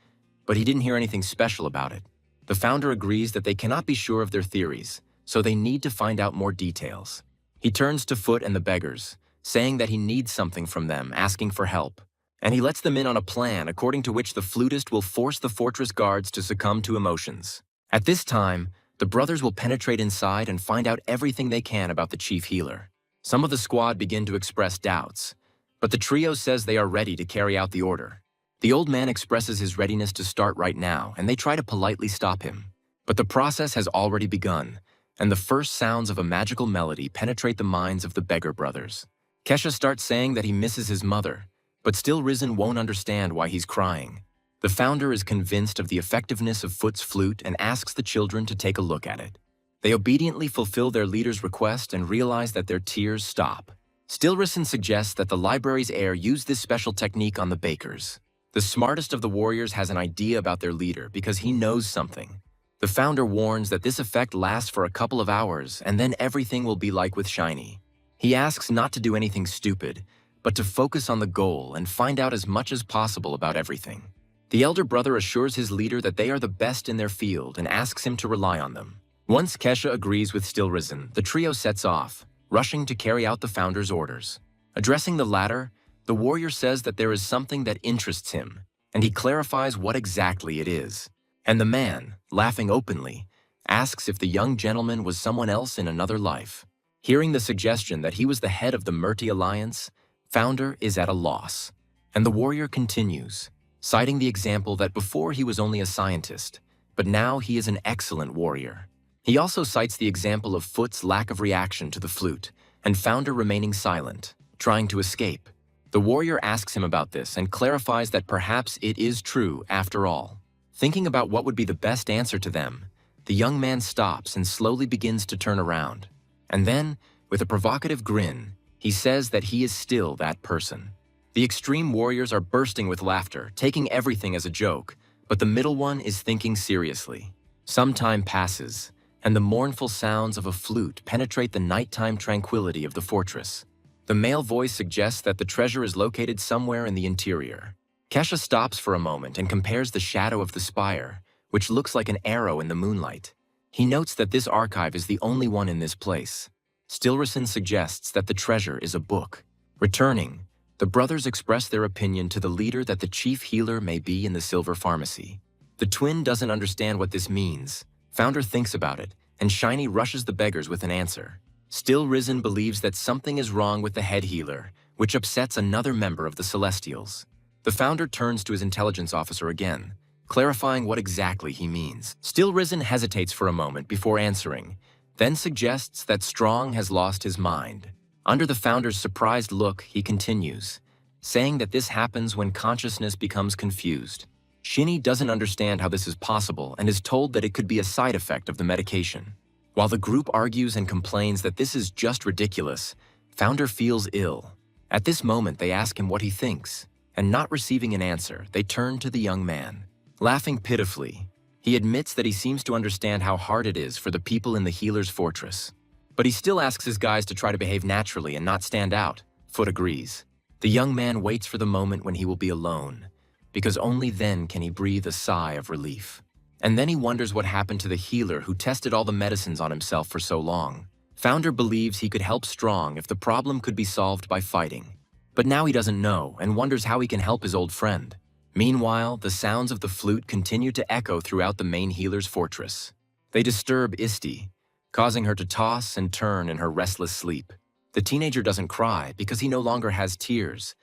but he didn't hear anything special about it. The founder agrees that they cannot be sure of their theories, so they need to find out more details. He turns to Foot and the beggars, saying that he needs something from them, asking for help. And he lets them in on a plan according to which the flutist will force the fortress guards to succumb to emotions. At this time, the brothers will penetrate inside and find out everything they can about the chief healer. Some of the squad begin to express doubts, but the trio says they are ready to carry out the order. The old man expresses his readiness to start right now, and they try to politely stop him. But the process has already begun, and the first sounds of a magical melody penetrate the minds of the beggar brothers. Kesha starts saying that he misses his mother, but still Risen won't understand why he's crying. The founder is convinced of the effectiveness of Foot's flute and asks the children to take a look at it. They obediently fulfill their leader's request and realize that their tears stop. Still Risen suggests that the library's heir use this special technique on the bakers. The smartest of the warriors has an idea about their leader because he knows something. The founder warns that this effect lasts for a couple of hours and then everything will be like with Shiny. He asks not to do anything stupid, but to focus on the goal and find out as much as possible about everything. The elder brother assures his leader that they are the best in their field and asks him to rely on them. Once Kesha agrees with Still Risen, the trio sets off, rushing to carry out the founder's orders. Addressing the latter, the warrior says that there is something that interests him, and he clarifies what exactly it is. And the man, laughing openly, asks if the young gentleman was someone else in another life. Hearing the suggestion that he was the head of the Murti Alliance, Founder is at a loss. And the warrior continues, citing the example that before he was only a scientist, but now he is an excellent warrior. He also cites the example of Foot's lack of reaction to the flute, and Founder remaining silent, trying to escape. The warrior asks him about this and clarifies that perhaps it is true after all. Thinking about what would be the best answer to them, the young man stops and slowly begins to turn around. And then, with a provocative grin, he says that he is still that person. The extreme warriors are bursting with laughter, taking everything as a joke, but the middle one is thinking seriously. Some time passes, and the mournful sounds of a flute penetrate the nighttime tranquility of the fortress. The male voice suggests that the treasure is located somewhere in the interior. Kesha stops for a moment and compares the shadow of the spire, which looks like an arrow in the moonlight. He notes that this archive is the only one in this place. Stilrison suggests that the treasure is a book. Returning, the brothers express their opinion to the leader that the chief healer may be in the Silver Pharmacy. The twin doesn't understand what this means. Founder thinks about it, and Shiny rushes the beggars with an answer. Still Risen believes that something is wrong with the head healer, which upsets another member of the Celestials. The founder turns to his intelligence officer again, clarifying what exactly he means. Still Risen hesitates for a moment before answering, then suggests that Strong has lost his mind. Under the founder's surprised look, he continues, saying that this happens when consciousness becomes confused. Shinny doesn't understand how this is possible and is told that it could be a side effect of the medication. While the group argues and complains that this is just ridiculous, Founder feels ill. At this moment, they ask him what he thinks, and not receiving an answer, they turn to the young man. Laughing pitifully, he admits that he seems to understand how hard it is for the people in the healer's fortress. But he still asks his guys to try to behave naturally and not stand out. Foot agrees. The young man waits for the moment when he will be alone, because only then can he breathe a sigh of relief. And then he wonders what happened to the healer who tested all the medicines on himself for so long. Founder believes he could help Strong if the problem could be solved by fighting. But now he doesn't know and wonders how he can help his old friend. Meanwhile, the sounds of the flute continue to echo throughout the main healer's fortress. They disturb Isti, causing her to toss and turn in her restless sleep. The teenager doesn't cry because he no longer has tears,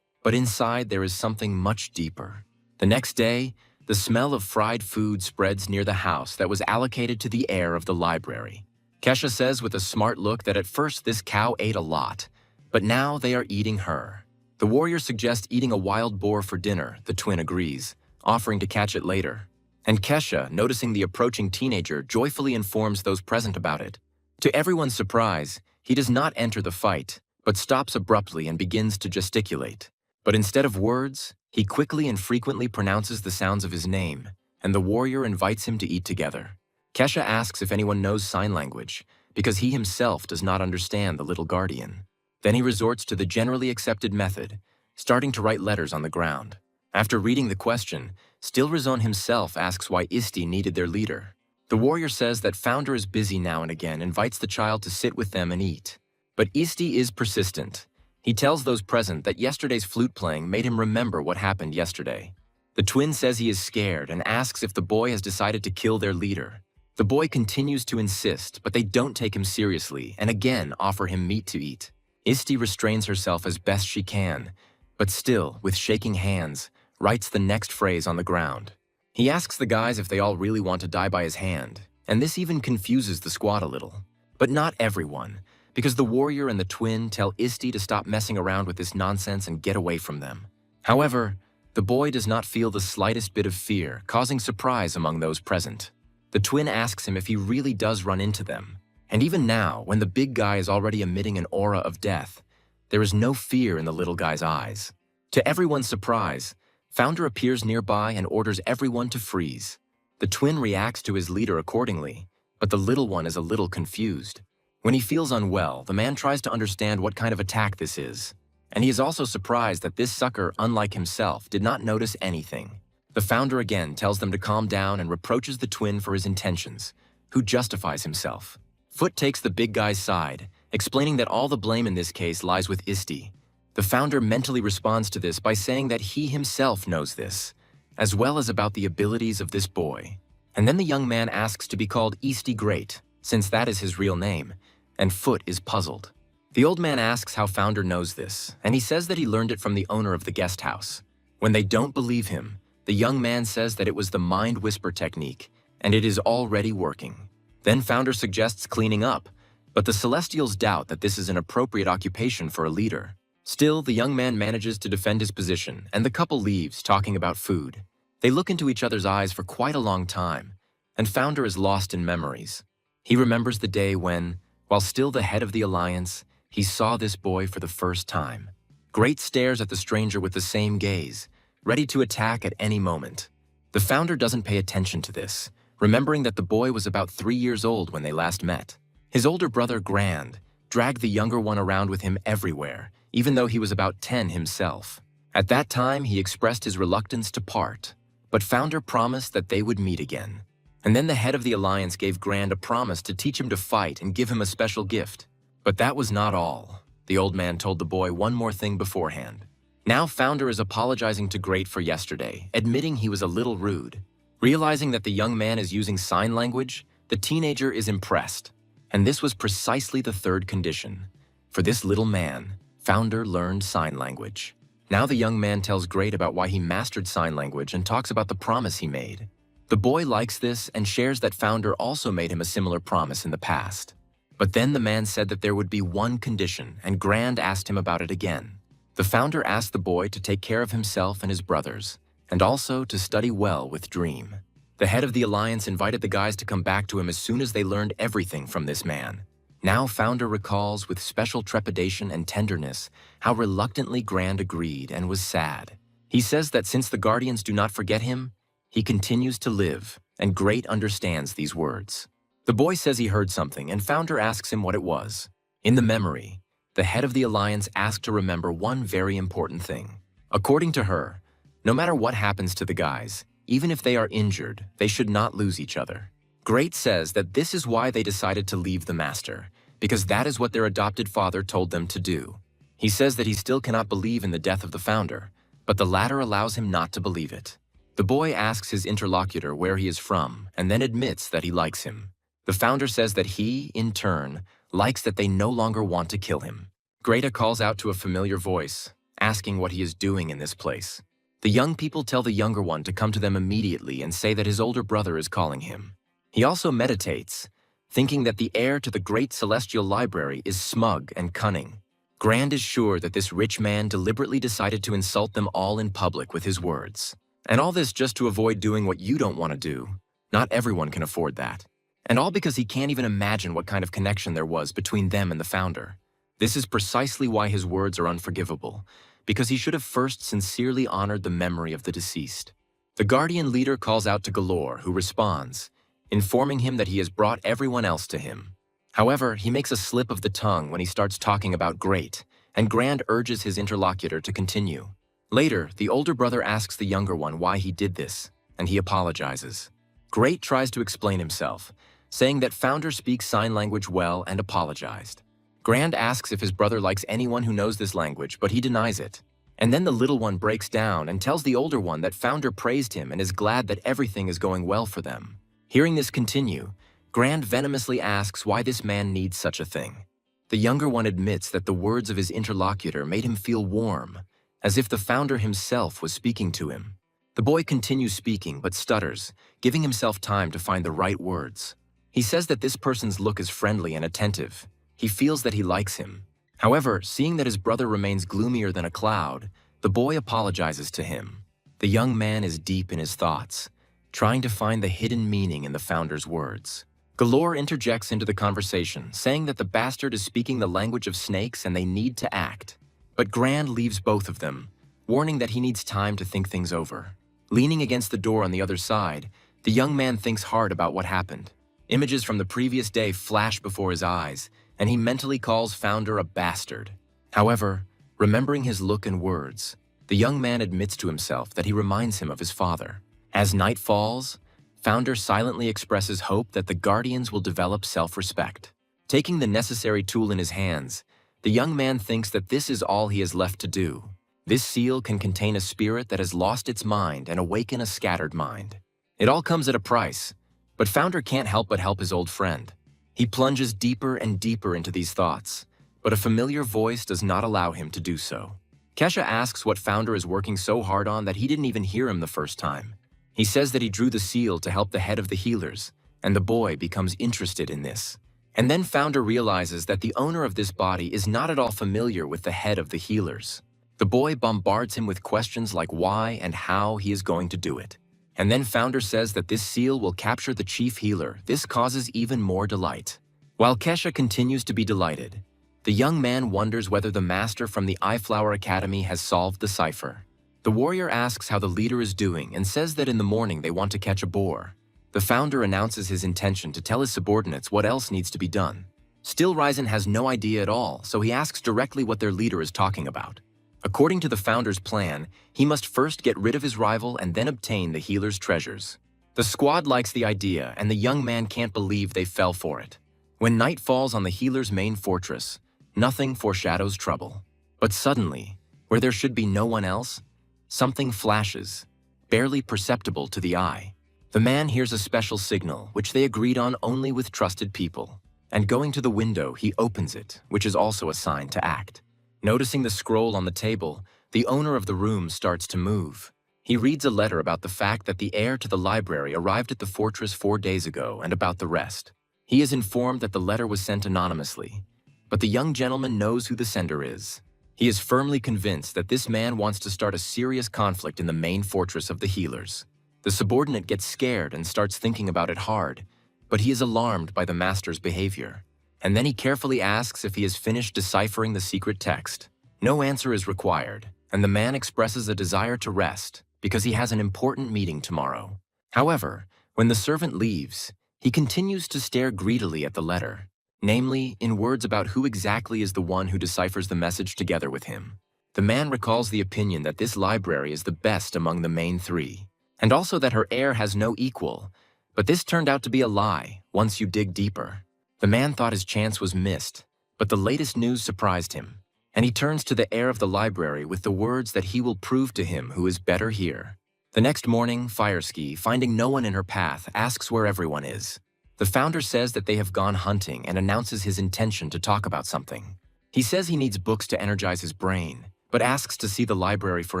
but inside there is something much deeper. The next day, the smell of fried food spreads near the house that was allocated to the heir of the library. Kesha says with a smart look that at first this cow ate a lot, but now they are eating her. The warrior suggests eating a wild boar for dinner. The twin agrees, offering to catch it later. And Kesha, noticing the approaching teenager, joyfully informs those present about it. To everyone's surprise, he does not enter the fight, but stops abruptly and begins to gesticulate. But instead of words, he quickly and frequently pronounces the sounds of his name, and the warrior invites him to eat together. Kesha asks if anyone knows sign language, because he himself does not understand the little guardian. Then he resorts to the generally accepted method, starting to write letters on the ground. After reading the question, Stilrazon himself asks why Isti needed their leader. The warrior says that Founder is busy now and again, invites the child to sit with them and eat. But Isti is persistent. He tells those present that yesterday's flute playing made him remember what happened yesterday. The twin says he is scared and asks if the boy has decided to kill their leader. The boy continues to insist, but they don't take him seriously and again offer him meat to eat. Isti restrains herself as best she can, but still, with shaking hands, writes the next phrase on the ground. He asks the guys if they all really want to die by his hand, and this even confuses the squad a little. But not everyone, because the warrior and the twin tell Isti to stop messing around with this nonsense and get away from them. However, the boy does not feel the slightest bit of fear, causing surprise among those present. The twin asks him if he really does run into them, and even now, when the big guy is already emitting an aura of death, there is no fear in the little guy's eyes. To everyone's surprise, Founder appears nearby and orders everyone to freeze. The twin reacts to his leader accordingly, but the little one is a little confused. When he feels unwell, the man tries to understand what kind of attack this is. And he is also surprised that this sucker, unlike himself, did not notice anything. The Founder again tells them to calm down and reproaches the twin for his intentions, who justifies himself. Foot takes the big guy's side, explaining that all the blame in this case lies with Isti. The Founder mentally responds to this by saying that he himself knows this, as well as about the abilities of this boy. And then the young man asks to be called Isti Great, since that is his real name, and Foot is puzzled. The old man asks how Founder knows this, and he says that he learned it from the owner of the guest house. When they don't believe him, the young man says that it was the mind whisper technique, and it is already working. Then Founder suggests cleaning up, but the Celestials doubt that this is an appropriate occupation for a leader. Still, the young man manages to defend his position, and the couple leaves, talking about food. They look into each other's eyes for quite a long time, and Founder is lost in memories. He remembers the day when, while still the head of the Alliance, he saw this boy for the first time. Great stares at the stranger with the same gaze, ready to attack at any moment. The Founder doesn't pay attention to this, remembering that the boy was about 3 years old when they last met. His older brother, Grand, dragged the younger one around with him everywhere, even though he was about 10 himself. At that time, he expressed his reluctance to part, but Founder promised that they would meet again. And then the head of the Alliance gave Grand a promise to teach him to fight and give him a special gift. But that was not all. The old man told the boy one more thing beforehand. Now Founder is apologizing to Great for yesterday, admitting he was a little rude. Realizing that the young man is using sign language, the teenager is impressed. And this was precisely the third condition. For this little man, Founder learned sign language. Now the young man tells Great about why he mastered sign language and talks about the promise he made. The boy likes this and shares that Founder also made him a similar promise in the past. But then the man said that there would be one condition, and Grand asked him about it again. The Founder asked the boy to take care of himself and his brothers, and also to study well with Dream. The head of the Alliance invited the guys to come back to him as soon as they learned everything from this man. Now Founder recalls with special trepidation and tenderness how reluctantly Grand agreed and was sad. He says that since the Guardians do not forget him, he continues to live, and Great understands these words. The boy says he heard something, and Founder asks him what it was. In the memory, the head of the Alliance asked to remember one very important thing. According to her, no matter what happens to the guys, even if they are injured, they should not lose each other. Great says that this is why they decided to leave the Master, because that is what their adopted father told them to do. He says that he still cannot believe in the death of the Founder, but the latter allows him not to believe it. The boy asks his interlocutor where he is from, and then admits that he likes him. The Founder says that he, in turn, likes that they no longer want to kill him. Greta calls out to a familiar voice, asking what he is doing in this place. The young people tell the younger one to come to them immediately and say that his older brother is calling him. He also meditates, thinking that the heir to the great celestial library is smug and cunning. Grand is sure that this rich man deliberately decided to insult them all in public with his words. And all this just to avoid doing what you don't want to do. Not everyone can afford that. And all because he can't even imagine what kind of connection there was between them and the Founder. This is precisely why his words are unforgivable, because he should have first sincerely honored the memory of the deceased. The Guardian leader calls out to Galore, who responds, informing him that he has brought everyone else to him. However, he makes a slip of the tongue when he starts talking about great, and Grand urges his interlocutor to continue. Later, the older brother asks the younger one why he did this, and he apologizes. Great tries to explain himself, saying that Founder speaks sign language well and apologized. Grand asks if his brother likes anyone who knows this language, but he denies it. And then the little one breaks down and tells the older one that Founder praised him and is glad that everything is going well for them. Hearing this continue, Grand venomously asks why this man needs such a thing. The younger one admits that the words of his interlocutor made him feel warm, as if the Founder himself was speaking to him. The boy continues speaking but stutters, giving himself time to find the right words. He says that this person's look is friendly and attentive. He feels that he likes him. However, seeing that his brother remains gloomier than a cloud, the boy apologizes to him. The young man is deep in his thoughts, trying to find the hidden meaning in the Founder's words. Galore interjects into the conversation, saying that the bastard is speaking the language of snakes and they need to act. But Grand leaves both of them, warning that he needs time to think things over. Leaning against the door on the other side, the young man thinks hard about what happened. Images from the previous day flash before his eyes, and he mentally calls Founder a bastard. However, remembering his look and words, the young man admits to himself that he reminds him of his father. As night falls, Founder silently expresses hope that the Guardians will develop self-respect. Taking the necessary tool in his hands, the young man thinks that this is all he has left to do. This seal can contain a spirit that has lost its mind and awaken a scattered mind. It all comes at a price, but Founder can't help but help his old friend. He plunges deeper and deeper into these thoughts, but a familiar voice does not allow him to do so. Kesha asks what Founder is working so hard on that he didn't even hear him the first time. He says that he drew the seal to help the head of the healers, and the boy becomes interested in this. And then Founder realizes that the owner of this body is not at all familiar with the head of the healers. The boy bombards him with questions like why and how he is going to do it. And then Founder says that this seal will capture the chief healer. This causes even more delight. While Kesha continues to be delighted, the young man wonders whether the master from the Eyeflower Academy has solved the cipher. The warrior asks how the leader is doing and says that in the morning they want to catch a boar. The Founder announces his intention to tell his subordinates what else needs to be done. Still, Ryzen has no idea at all, so he asks directly what their leader is talking about. According to the Founder's plan, he must first get rid of his rival and then obtain the healer's treasures. The squad likes the idea, and the young man can't believe they fell for it. When night falls on the healer's main fortress, nothing foreshadows trouble. But suddenly, where there should be no one else, something flashes, barely perceptible to the eye. The man hears a special signal, which they agreed on only with trusted people. And going to the window, he opens it, which is also a sign to act. Noticing the scroll on the table, the owner of the room starts to move. He reads a letter about the fact that the heir to the library arrived at the fortress 4 days ago and about the rest. He is informed that the letter was sent anonymously, but the young gentleman knows who the sender is. He is firmly convinced that this man wants to start a serious conflict in the main fortress of the healers. The subordinate gets scared and starts thinking about it hard, but he is alarmed by the master's behavior. And then he carefully asks if he has finished deciphering the secret text. No answer is required, and the man expresses a desire to rest because he has an important meeting tomorrow. However, when the servant leaves, he continues to stare greedily at the letter, namely, in words about who exactly is the one who deciphers the message together with him. The man recalls the opinion that this library is the best among the main three, and also that her heir has no equal, but this turned out to be a lie once you dig deeper. The man thought his chance was missed, but the latest news surprised him, and he turns to the heir of the library with the words that he will prove to him who is better here. The next morning, Fireski, finding no one in her path, asks where everyone is. The Founder says that they have gone hunting and announces his intention to talk about something. He says he needs books to energize his brain, but asks to see the library for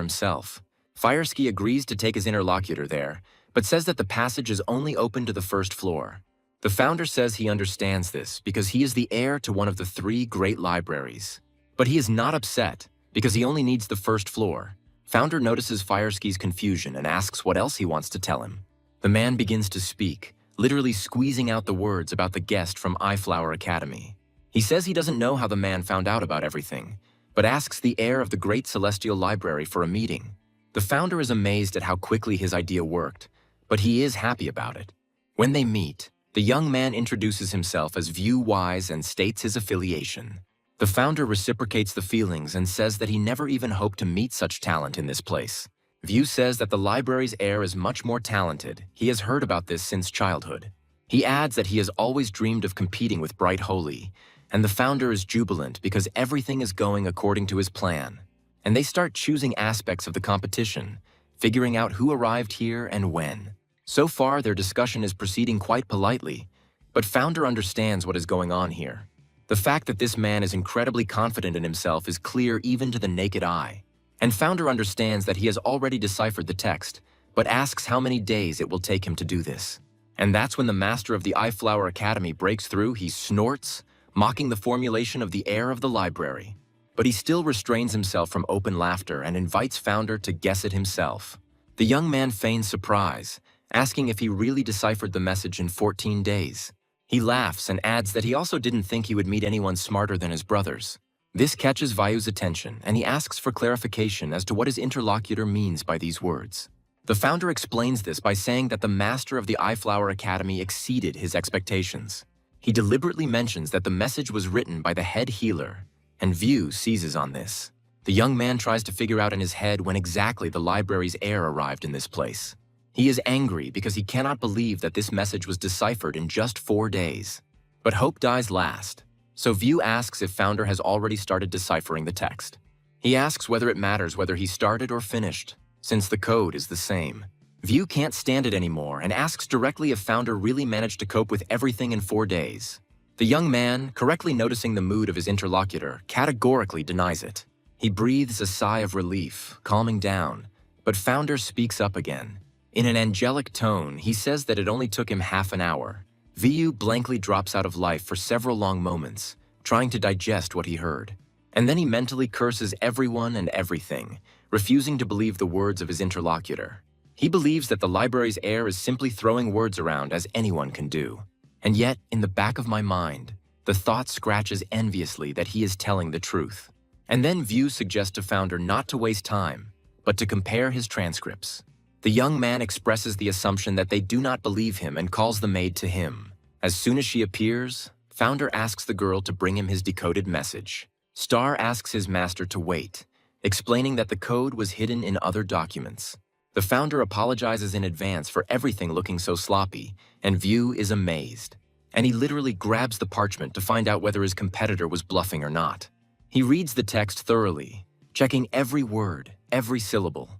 himself. Fireski agrees to take his interlocutor there, but says that the passage is only open to the first floor. The Founder says he understands this because he is the heir to one of the 3 great libraries. But he is not upset because he only needs the first floor. Founder notices Fireski's confusion and asks what else he wants to tell him. The man begins to speak, literally squeezing out the words about the guest from Eyeflower Academy. He says he doesn't know how the man found out about everything, but asks the heir of the Great Celestial Library for a meeting. The Founder is amazed at how quickly his idea worked, but he is happy about it. When they meet, The young man introduces himself as View Wise and states his affiliation. The founder reciprocates the feelings and says that he never even hoped to meet such talent in this place. View says that the library's heir is much more talented. He has heard about this since childhood. He adds that he has always dreamed of competing with Bright Holy, and the founder is jubilant because everything is going according to his plan. And they start choosing aspects of the competition, figuring out who arrived here and when. So far, their discussion is proceeding quite politely, but founder understands what is going on here. The fact that this man is incredibly confident in himself is clear even to the naked eye. And founder understands that he has already deciphered the text, but asks how many days it will take him to do this. And that's when the master of the Eyeflower Academy breaks through. He snorts, mocking the formulation of the heir of the library. But he still restrains himself from open laughter and invites founder to guess it himself. The young man feigns surprise, asking if he really deciphered the message in 14 days. He laughs and adds that he also didn't think he would meet anyone smarter than his brothers. This catches Vyu's attention, and he asks for clarification as to what his interlocutor means by these words. The founder explains this by saying that the master of the Eyeflower Academy exceeded his expectations. He deliberately mentions that the message was written by the head healer, and View seizes on this. The young man tries to figure out in his head when exactly the library's heir arrived in this place. He is angry because he cannot believe that this message was deciphered in just 4 days. But hope dies last, so View asks if founder has already started deciphering the text. He asks whether it matters whether he started or finished, since the code is the same. View can't stand it anymore and asks directly if founder really managed to cope with everything in 4 days. The young man, correctly noticing the mood of his interlocutor, categorically denies it. He breathes a sigh of relief, calming down, but founder speaks up again. In an angelic tone, he says that it only took him half an hour. View blankly drops out of life for several long moments, trying to digest what he heard. And then he mentally curses everyone and everything, refusing to believe the words of his interlocutor. He believes that the library's heir is simply throwing words around as anyone can do. And yet, in the back of my mind, the thought scratches enviously that he is telling the truth. And then View suggests to founder not to waste time, but to compare his transcripts. The young man expresses the assumption that they do not believe him and calls the maid to him. As soon as she appears, founder asks the girl to bring him his decoded message. Star asks his master to wait, explaining that the code was hidden in other documents. The founder apologizes in advance for everything looking so sloppy, and View is amazed. And he literally grabs the parchment to find out whether his competitor was bluffing or not. He reads the text thoroughly, checking every word, every syllable.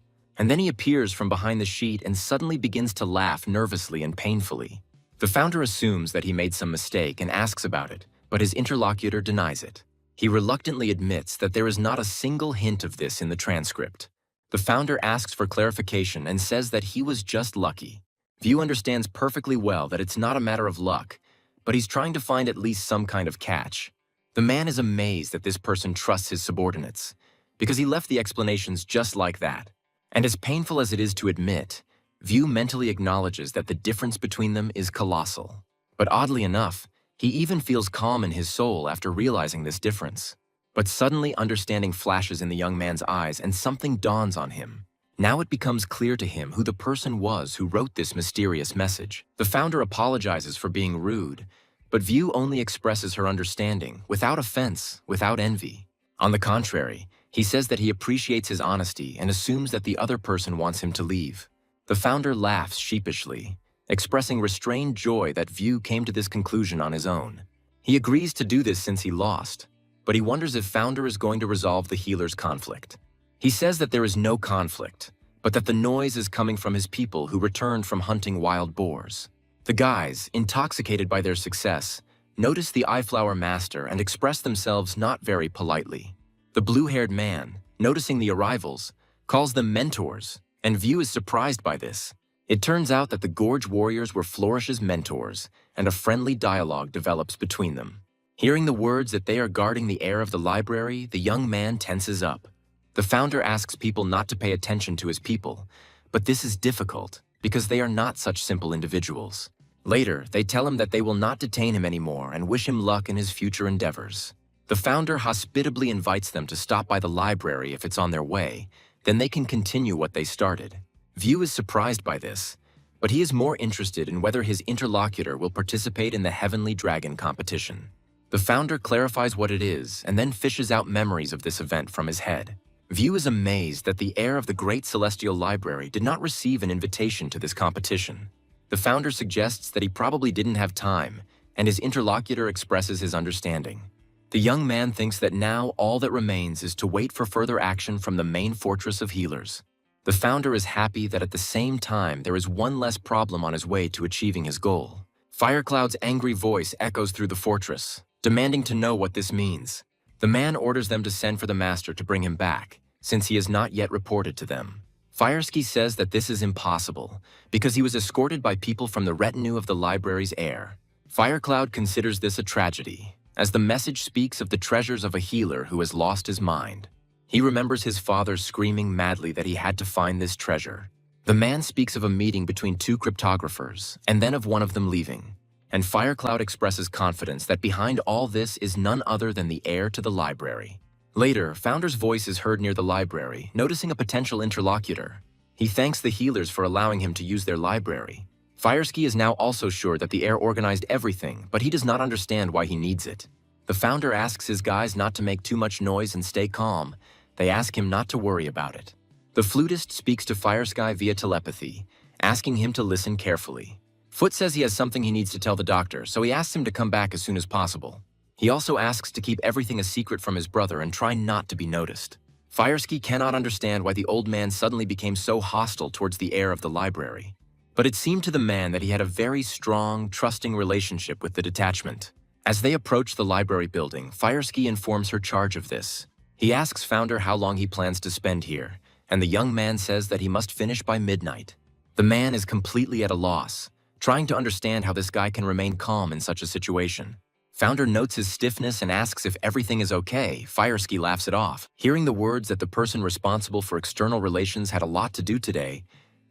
And then he appears from behind the sheet and suddenly begins to laugh nervously and painfully. The founder assumes that he made some mistake and asks about it, but his interlocutor denies it. He reluctantly admits that there is not a single hint of this in the transcript. The founder asks for clarification and says that he was just lucky. View understands perfectly well that it's not a matter of luck, but he's trying to find at least some kind of catch. The man is amazed that this person trusts his subordinates, because he left the explanations just like that. And as painful as it is to admit, View mentally acknowledges that the difference between them is colossal. But oddly enough, he even feels calm in his soul after realizing this difference. But suddenly understanding flashes in the young man's eyes and something dawns on him. Now it becomes clear to him who the person was who wrote this mysterious message. The founder apologizes for being rude, but View only expresses her understanding, without offense, without envy. On the contrary, he says that he appreciates his honesty and assumes that the other person wants him to leave. The founder laughs sheepishly, expressing restrained joy that View came to this conclusion on his own. He agrees to do this since he lost, but he wonders if founder is going to resolve the healer's conflict. He says that there is no conflict, but that the noise is coming from his people who returned from hunting wild boars. The guys, intoxicated by their success, notice the Eyeflower Master and express themselves not very politely. The blue-haired man, noticing the arrivals, calls them mentors, and View is surprised by this. It turns out that the Gorge warriors were Flourish's mentors, and a friendly dialogue develops between them. Hearing the words that they are guarding the heir of the library, the young man tenses up. The founder asks people not to pay attention to his people, but this is difficult because they are not such simple individuals. Later, they tell him that they will not detain him anymore and wish him luck in his future endeavors. The founder hospitably invites them to stop by the library if it's on their way, then they can continue what they started. View is surprised by this, but he is more interested in whether his interlocutor will participate in the Heavenly Dragon competition. The founder clarifies what it is and then fishes out memories of this event from his head. View is amazed that the heir of the Great Celestial Library did not receive an invitation to this competition. The founder suggests that he probably didn't have time, and his interlocutor expresses his understanding. The young man thinks that now all that remains is to wait for further action from the main fortress of healers. The founder is happy that at the same time there is one less problem on his way to achieving his goal. Firecloud's angry voice echoes through the fortress, demanding to know what this means. The man orders them to send for the master to bring him back, since he has not yet reported to them. Fireski says that this is impossible, because he was escorted by people from the retinue of the library's heir. Firecloud considers this a tragedy, as the message speaks of the treasures of a healer who has lost his mind. He remembers his father screaming madly that he had to find this treasure. The man speaks of a meeting between two cryptographers, and then of one of them leaving. And Firecloud expresses confidence that behind all this is none other than the heir to the library. Later, Founder's voice is heard near the library, noticing a potential interlocutor. He thanks the healers for allowing him to use their library. Fireski is now also sure that the heir organized everything, but he does not understand why he needs it. The founder asks his guys not to make too much noise and stay calm. They ask him not to worry about it. The flutist speaks to Firesky via telepathy, asking him to listen carefully. Foot says he has something he needs to tell the doctor, so he asks him to come back as soon as possible. He also asks to keep everything a secret from his brother and try not to be noticed. Fireski cannot understand why the old man suddenly became so hostile towards the heir of the library. But it seemed to the man that he had a very strong, trusting relationship with the detachment. As they approach the library building, Fireski informs her charge of this. He asks Founder how long he plans to spend here, and the young man says that he must finish by midnight. The man is completely at a loss, trying to understand how this guy can remain calm in such a situation. Founder notes his stiffness and asks if everything is okay. Fireski laughs it off. Hearing the words that the person responsible for external relations had a lot to do today,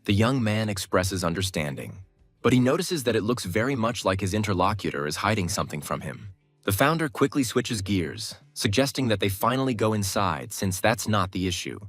the young man expresses understanding. But he notices that it looks very much like his interlocutor is hiding something from him. The founder quickly switches gears, suggesting that they finally go inside since that's not the issue.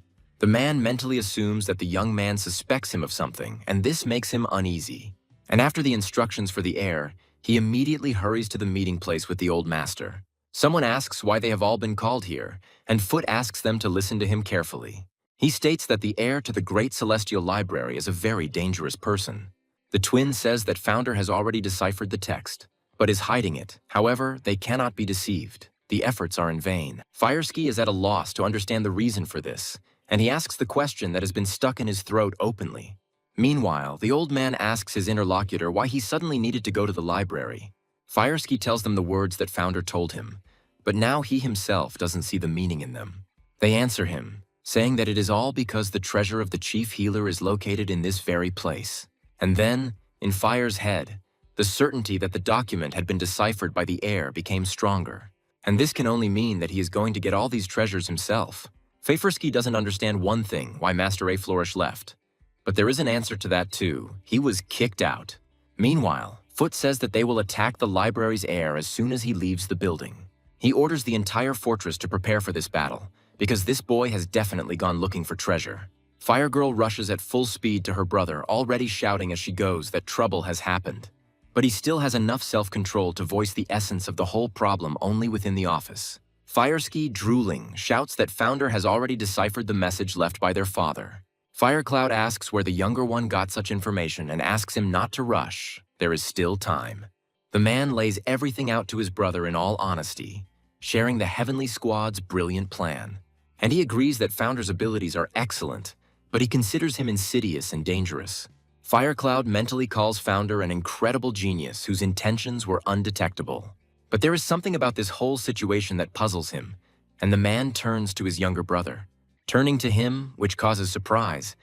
The man mentally assumes that the young man suspects him of something, and this makes him uneasy. And after the instructions for the heir, he immediately hurries to the meeting place with the old master. Someone asks why they have all been called here, and Foot asks them to listen to him carefully. He states that the heir to the Great Celestial Library is a very dangerous person. The twin says that Founder has already deciphered the text, but is hiding it. However, they cannot be deceived. The efforts are in vain. Fireski is at a loss to understand the reason for this, and he asks the question that has been stuck in his throat openly. Meanwhile, the old man asks his interlocutor why he suddenly needed to go to the library. Fireski tells them the words that Founder told him, but now he himself doesn't see the meaning in them. They answer him, saying that it is all because the treasure of the chief healer is located in this very place. And then, in Fire's head, the certainty that the document had been deciphered by the heir became stronger. And this can only mean that he is going to get all these treasures himself. Fafersky doesn't understand one thing, why Master A. Flourish left. But there is an answer to that too. He was kicked out. Meanwhile, Foot says that they will attack the library's heir as soon as he leaves the building. He orders the entire fortress to prepare for this battle, because this boy has definitely gone looking for treasure. Firegirl rushes at full speed to her brother, already shouting as she goes that trouble has happened. But he still has enough self-control to voice the essence of the whole problem only within the office. Fireski, drooling, shouts that Founder has already deciphered the message left by their father. Firecloud asks where the younger one got such information and asks him not to rush. There is still time. The man lays everything out to his brother in all honesty, sharing the Heavenly Squad's brilliant plan. And he agrees that Founder's abilities are excellent, but he considers him insidious and dangerous. Firecloud mentally calls Founder an incredible genius whose intentions were undetectable. But there is something about this whole situation that puzzles him, and the man turns to his younger brother. Turning to him, which causes surprise,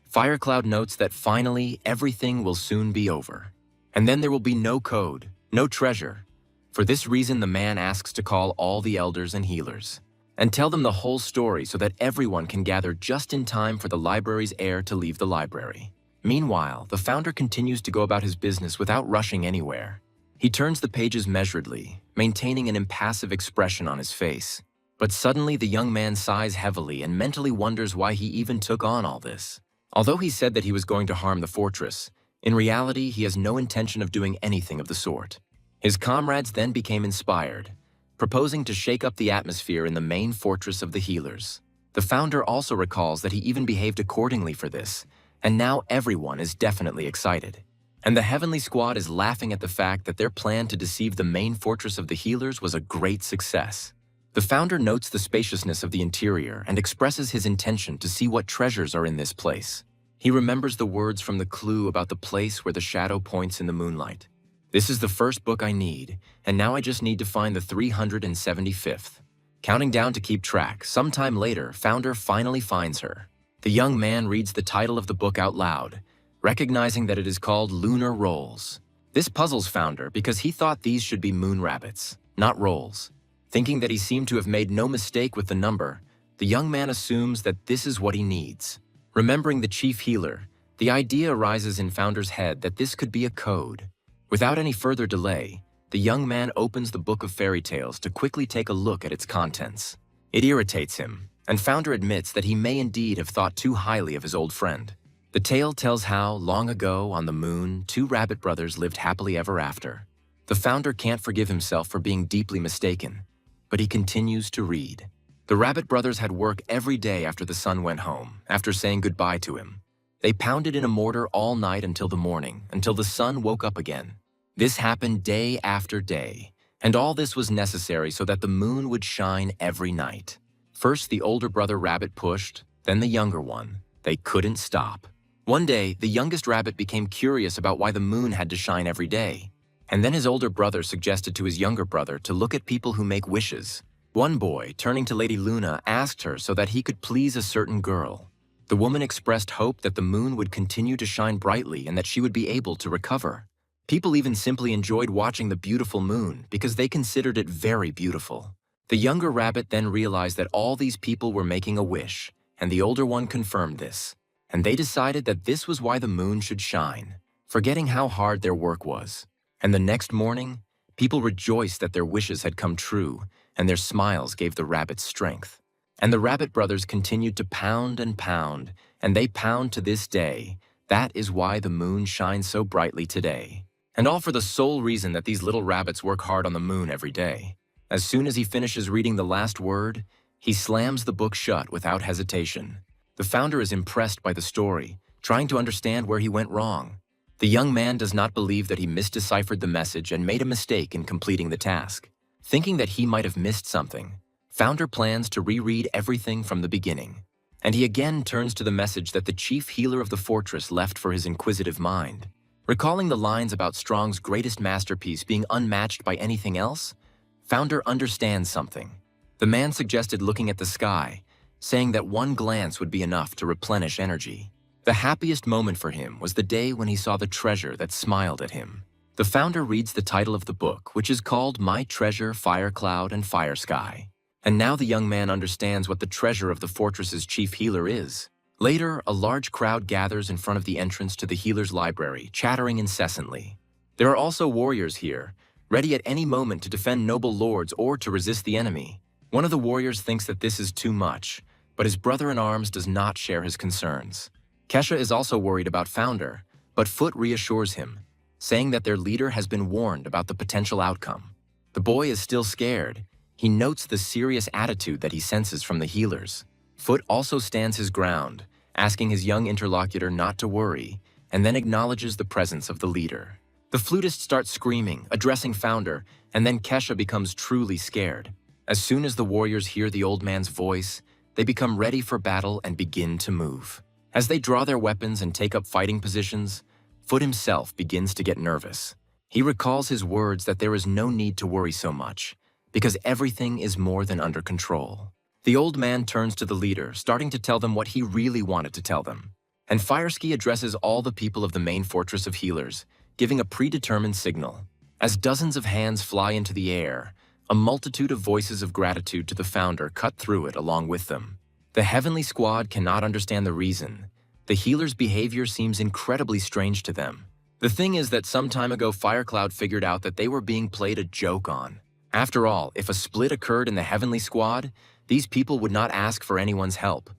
Firecloud notes that finally everything will soon be over. And then there will be no code, no treasure. For this reason, the man asks to call all the elders and healers, and tell them the whole story so that everyone can gather just in time for the library's heir to leave the library. Meanwhile, the founder continues to go about his business without rushing anywhere. He turns the pages measuredly, maintaining an impassive expression on his face. But suddenly the young man sighs heavily and mentally wonders why he even took on all this. Although he said that he was going to harm the fortress, In reality, he has no intention of doing anything of the sort. His comrades then became inspired, proposing to shake up the atmosphere in the main fortress of the healers. The founder also recalls that he even behaved accordingly for this, and now everyone is definitely excited. And the Heavenly Squad is laughing at the fact that their plan to deceive the main fortress of the healers was a great success. The founder notes the spaciousness of the interior and expresses his intention to see what treasures are in this place. He remembers the words from the clue about the place where the shadow points in the moonlight. This is the first book I need, and now I just need to find the 375th. Counting down to keep track, sometime later, founder finally finds her. The young man reads the title of the book out loud, recognizing that it is called Lunar Rolls. This puzzles founder because he thought these should be moon rabbits, not rolls. Thinking that he seemed to have made no mistake with the number, the young man assumes that this is what he needs. Remembering the chief healer, the idea arises in founder's head that this could be a code. Without any further delay, the young man opens the book of fairy tales to quickly take a look at its contents. It irritates him, and founder admits that he may indeed have thought too highly of his old friend. The tale tells how, long ago on the moon, two rabbit brothers lived happily ever after. The founder can't forgive himself for being deeply mistaken, but he continues to read. The rabbit brothers had work every day after the sun went home, after saying goodbye to him. They pounded in a mortar all night until the morning, until the sun woke up again. This happened day after day, and all this was necessary so that the moon would shine every night. First the older brother rabbit pushed, then the younger one. They couldn't stop. One day, the youngest rabbit became curious about why the moon had to shine every day. And then his older brother suggested to his younger brother to look at people who make wishes. One boy, turning to Lady Luna, asked her so that he could please a certain girl. The woman expressed hope that the moon would continue to shine brightly and that she would be able to recover. People even simply enjoyed watching the beautiful moon because they considered it very beautiful. The younger rabbit then realized that all these people were making a wish, and the older one confirmed this. And they decided that this was why the moon should shine, forgetting how hard their work was. And the next morning, people rejoiced that their wishes had come true, and their smiles gave the rabbits strength. And the rabbit brothers continued to pound, and they pound to this day. That is why the moon shines so brightly today. And all for the sole reason that these little rabbits work hard on the moon every day. As soon as he finishes reading the last word, he slams the book shut without hesitation. The founder is impressed by the story, trying to understand where he went wrong. The young man does not believe that he misdeciphered the message and made a mistake in completing the task. Thinking that he might have missed something, founder plans to reread everything from the beginning. And he again turns to the message that the chief healer of the fortress left for his inquisitive mind. Recalling the lines about Strong's greatest masterpiece being unmatched by anything else, founder understands something. The man suggested looking at the sky, saying that one glance would be enough to replenish energy. The happiest moment for him was the day when he saw the treasure that smiled at him. The founder reads the title of the book, which is called My Treasure, Fire Cloud, and Fire Sky. And now the young man understands what the treasure of the fortress's chief healer is. Later, a large crowd gathers in front of the entrance to the healer's library, chattering incessantly. There are also warriors here, ready at any moment to defend noble lords or to resist the enemy. One of the warriors thinks that this is too much, but his brother-in-arms does not share his concerns. Kesha is also worried about Founder, but Foot reassures him, saying that their leader has been warned about the potential outcome. The boy is still scared. He notes the serious attitude that he senses from the healers. Foot also stands his ground, asking his young interlocutor not to worry, and then acknowledges the presence of the leader. The flutist starts screaming, addressing Founder, and then Kesha becomes truly scared. As soon as the warriors hear the old man's voice, they become ready for battle and begin to move. As they draw their weapons and take up fighting positions, Foot himself begins to get nervous. He recalls his words that there is no need to worry so much, because everything is more than under control. The old man turns to the leader, starting to tell them what he really wanted to tell them. And Fireski addresses all the people of the main fortress of healers, giving a predetermined signal. As dozens of hands fly into the air, a multitude of voices of gratitude to the founder cut through it along with them. The Heavenly Squad cannot understand the reason. The healer's behavior seems incredibly strange to them. The thing is that some time ago Firecloud figured out that they were being played a joke on. After all, if a split occurred in the Heavenly Squad, these people would not ask for anyone's help.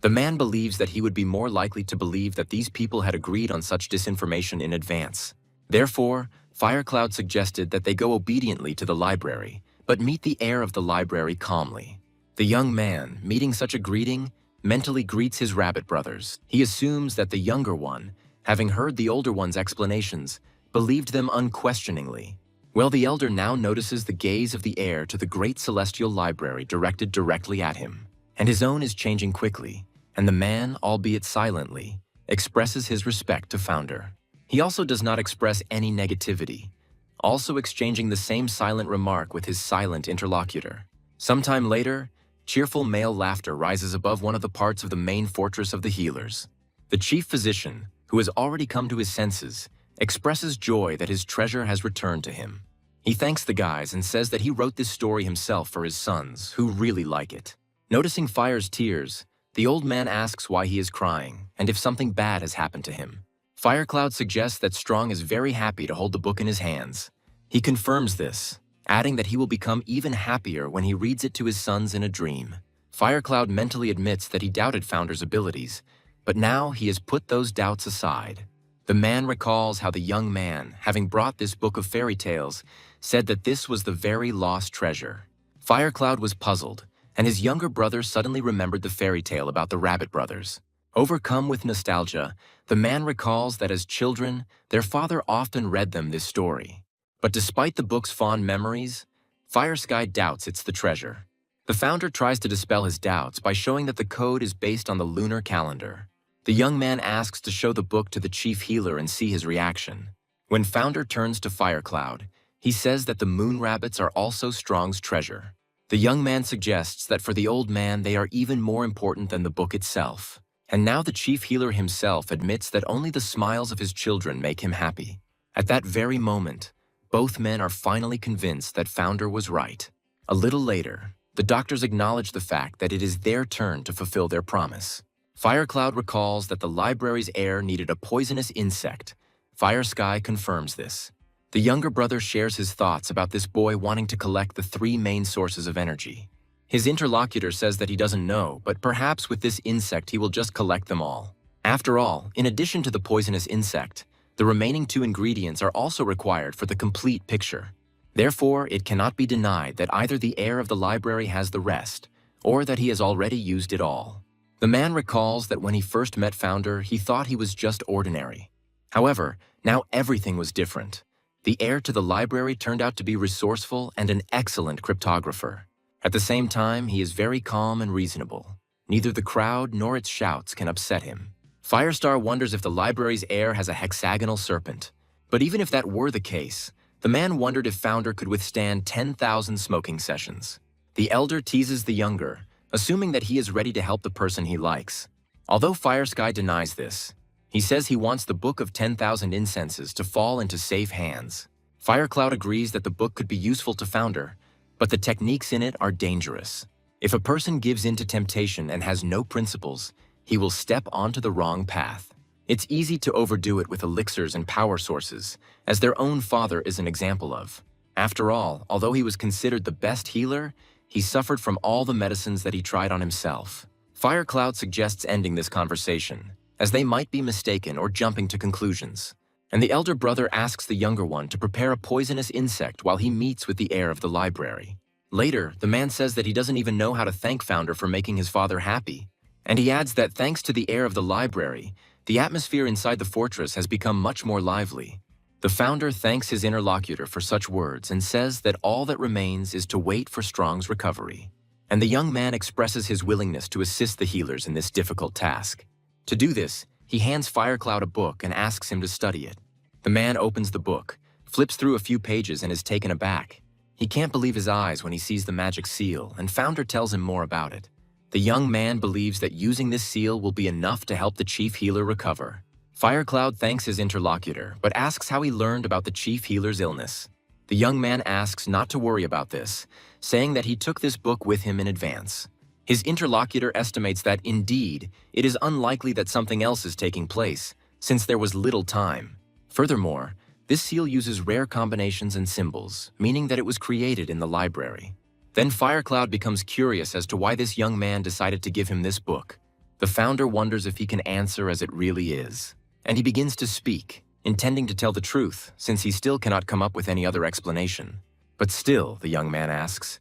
The man believes that he would be more likely to believe that these people had agreed on such disinformation in advance. Therefore, Firecloud suggested that they go obediently to the library, but meet the heir of the library calmly. The young man, meeting such a greeting, mentally greets his rabbit brothers. He assumes that the younger one, having heard the older one's explanations, believed them unquestioningly. Well, the elder now notices the gaze of the heir to the great celestial library directed directly at him, and his own is changing quickly, and the man, albeit silently, expresses his respect to Founder. He also does not express any negativity, also exchanging the same silent remark with his silent interlocutor. Sometime later, cheerful male laughter rises above one of the parts of the main fortress of the healers. The chief physician, who has already come to his senses, expresses joy that his treasure has returned to him. He thanks the guys and says that he wrote this story himself for his sons, who really like it. Noticing Fire's tears, the old man asks why he is crying and if something bad has happened to him. Firecloud suggests that Strong is very happy to hold the book in his hands. He confirms this, adding that he will become even happier when he reads it to his sons in a dream. Firecloud mentally admits that he doubted Founder's abilities, but now he has put those doubts aside. The man recalls how the young man, having brought this book of fairy tales, said that this was the very lost treasure. Firecloud was puzzled, and his younger brother suddenly remembered the fairy tale about the Rabbit Brothers. Overcome with nostalgia, the man recalls that as children, their father often read them this story. But despite the book's fond memories, Firesky doubts it's the treasure. The Founder tries to dispel his doubts by showing that the code is based on the lunar calendar. The young man asks to show the book to the chief healer and see his reaction. When Founder turns to Firecloud, he says that the moon rabbits are also Strong's treasure. The young man suggests that for the old man they are even more important than the book itself. And now the chief healer himself admits that only the smiles of his children make him happy. At that very moment, both men are finally convinced that Founder was right. A little later, the doctors acknowledge the fact that it is their turn to fulfill their promise. Firecloud recalls that the library's heir needed a poisonous insect. Firesky confirms this. The younger brother shares his thoughts about this boy wanting to collect the 3 main sources of energy. His interlocutor says that he doesn't know, but perhaps with this insect he will just collect them all. After all, in addition to the poisonous insect, the remaining 2 ingredients are also required for the complete picture. Therefore, it cannot be denied that either the heir of the library has the rest, or that he has already used it all. The man recalls that when he first met Founder, he thought he was just ordinary. However, now everything was different. The heir to the library turned out to be resourceful and an excellent cryptographer. At the same time, he is very calm and reasonable. Neither the crowd nor its shouts can upset him. Firestar wonders if the library's heir has a hexagonal serpent. But even if that were the case, the man wondered if Founder could withstand 10,000 smoking sessions. The elder teases the younger, assuming that he is ready to help the person he likes. Although Firesky denies this, he says he wants the Book of 10,000 Incenses to fall into safe hands. Firecloud agrees that the book could be useful to Founder, but the techniques in it are dangerous. If a person gives in to temptation and has no principles, he will step onto the wrong path. It's easy to overdo it with elixirs and power sources, as their own father is an example of. After all, although he was considered the best healer, he suffered from all the medicines that he tried on himself. Firecloud suggests ending this conversation, as they might be mistaken or jumping to conclusions. And the elder brother asks the younger one to prepare a poisonous insect while he meets with the heir of the library. Later, the man says that he doesn't even know how to thank Founder for making his father happy. And he adds that thanks to the heir of the library, the atmosphere inside the fortress has become much more lively. The Founder thanks his interlocutor for such words and says that all that remains is to wait for Strong's recovery. And the young man expresses his willingness to assist the healers in this difficult task. To do this, he hands Firecloud a book and asks him to study it. The man opens the book, flips through a few pages and is taken aback. He can't believe his eyes when he sees the magic seal, and Founder tells him more about it. The young man believes that using this seal will be enough to help the chief healer recover. Firecloud thanks his interlocutor, but asks how he learned about the chief healer's illness. The young man asks not to worry about this, saying that he took this book with him in advance. His interlocutor estimates that, indeed, it is unlikely that something else is taking place, since there was little time. Furthermore, this seal uses rare combinations and symbols, meaning that it was created in the library. Then Firecloud becomes curious as to why this young man decided to give him this book. The founder wonders if he can answer as it really is, and he begins to speak, intending to tell the truth since he still cannot come up with any other explanation. But still, the young man asks,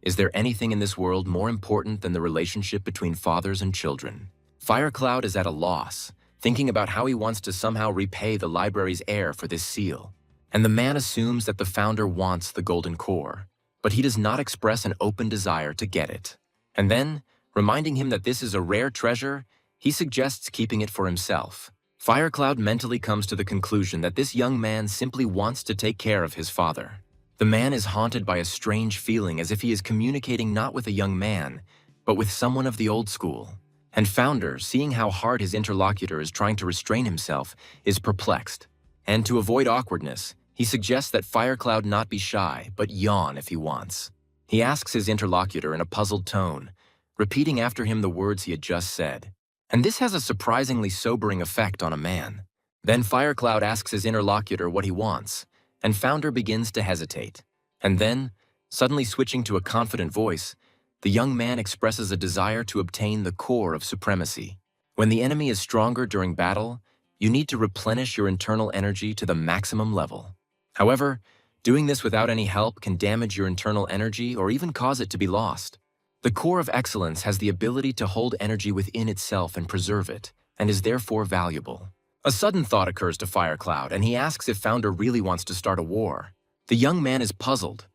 is there anything in this world more important than the relationship between fathers and children? Firecloud is at a loss, thinking about how he wants to somehow repay the library's heir for this seal. And the man assumes that the founder wants the golden core, but he does not express an open desire to get it. And then, reminding him that this is a rare treasure, he suggests keeping it for himself. Firecloud mentally comes to the conclusion that this young man simply wants to take care of his father. The man is haunted by a strange feeling as if he is communicating not with a young man, but with someone of the old school. And Founder, seeing how hard his interlocutor is trying to restrain himself, is perplexed. And to avoid awkwardness, he suggests that Firecloud not be shy, but yawn if he wants. He asks his interlocutor in a puzzled tone, repeating after him the words he had just said. And this has a surprisingly sobering effect on a man. Then Firecloud asks his interlocutor what he wants, and Founder begins to hesitate. And then, suddenly switching to a confident voice, the young man expresses a desire to obtain the core of supremacy. When the enemy is stronger during battle, you need to replenish your internal energy to the maximum level. However, doing this without any help can damage your internal energy or even cause it to be lost. The core of excellence has the ability to hold energy within itself and preserve it, and is therefore valuable. A sudden thought occurs to Firecloud, and he asks if Founder really wants to start a war. The young man is puzzled,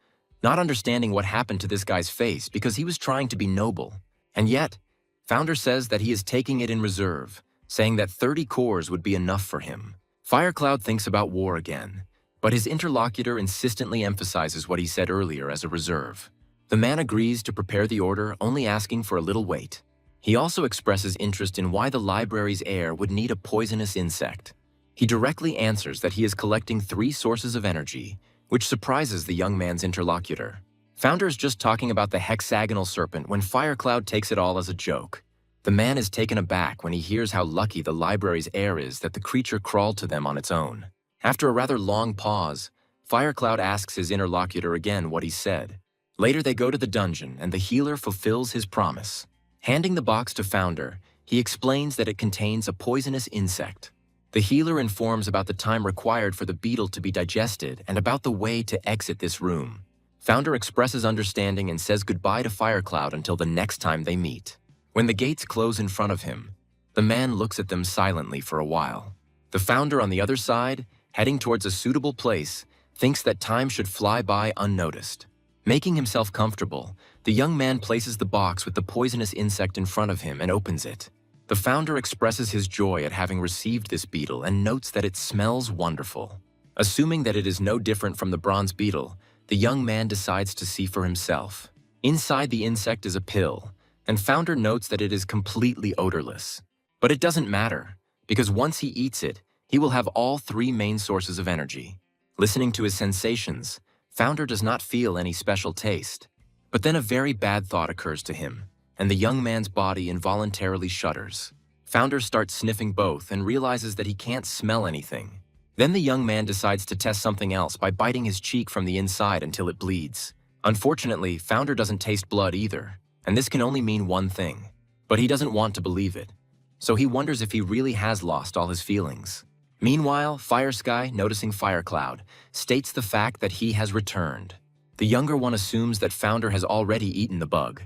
not understanding what happened to this guy's face because he was trying to be noble. And yet, Founder says that he is taking it in reserve, saying that 30 cores would be enough for him. Firecloud thinks about war again, but his interlocutor insistently emphasizes what he said earlier as a reserve. The man agrees to prepare the order, only asking for a little wait. He also expresses interest in why the library's heir would need a poisonous insect. He directly answers that he is collecting 3 sources of energy, which surprises the young man's interlocutor. Founder is just talking about the hexagonal serpent when Firecloud takes it all as a joke. The man is taken aback when he hears how lucky the library's heir is that the creature crawled to them on its own. After a rather long pause, Firecloud asks his interlocutor again what he said. Later they go to the dungeon and the healer fulfills his promise. Handing the box to Founder, he explains that it contains a poisonous insect. The healer informs about the time required for the beetle to be digested and about the way to exit this room. Founder expresses understanding and says goodbye to Firecloud until the next time they meet. When the gates close in front of him, the man looks at them silently for a while. The Founder on the other side, heading towards a suitable place, thinks that time should fly by unnoticed. Making himself comfortable, the young man places the box with the poisonous insect in front of him and opens it. The Founder expresses his joy at having received this beetle and notes that it smells wonderful. Assuming that it is no different from the bronze beetle, the young man decides to see for himself. Inside the insect is a pill, and Founder notes that it is completely odorless. But it doesn't matter, because once he eats it, he will have all 3 main sources of energy. Listening to his sensations, Founder does not feel any special taste. But then a very bad thought occurs to him, and the young man's body involuntarily shudders. Founder starts sniffing both and realizes that he can't smell anything. Then the young man decides to test something else by biting his cheek from the inside until it bleeds. Unfortunately, Founder doesn't taste blood either, and this can only mean one thing. But he doesn't want to believe it, so he wonders if he really has lost all his feelings. Meanwhile, Firesky, noticing Firecloud, states the fact that he has returned. The younger one assumes that Founder has already eaten the bug.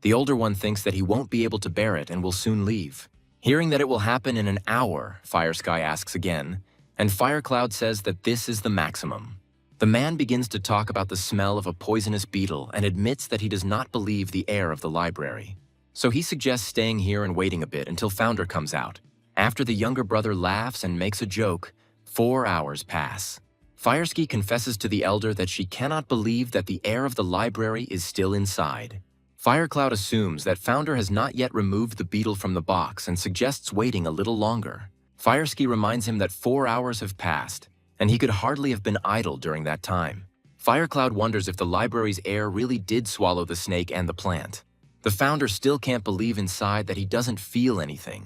The older one thinks that he won't be able to bear it and will soon leave. Hearing that it will happen in an hour, Firesky asks again, and Firecloud says that this is the maximum. The man begins to talk about the smell of a poisonous beetle and admits that he does not believe the heir of the library. So he suggests staying here and waiting a bit until Founder comes out. After the younger brother laughs and makes a joke, 4 hours pass. Firesky confesses to the elder that she cannot believe that the heir of the library is still inside. Firecloud assumes that Founder has not yet removed the beetle from the box and suggests waiting a little longer. Firesky reminds him that 4 hours have passed, and he could hardly have been idle during that time. Firecloud wonders if the library's heir really did swallow the snake and the plant. The Founder still can't believe inside that he doesn't feel anything.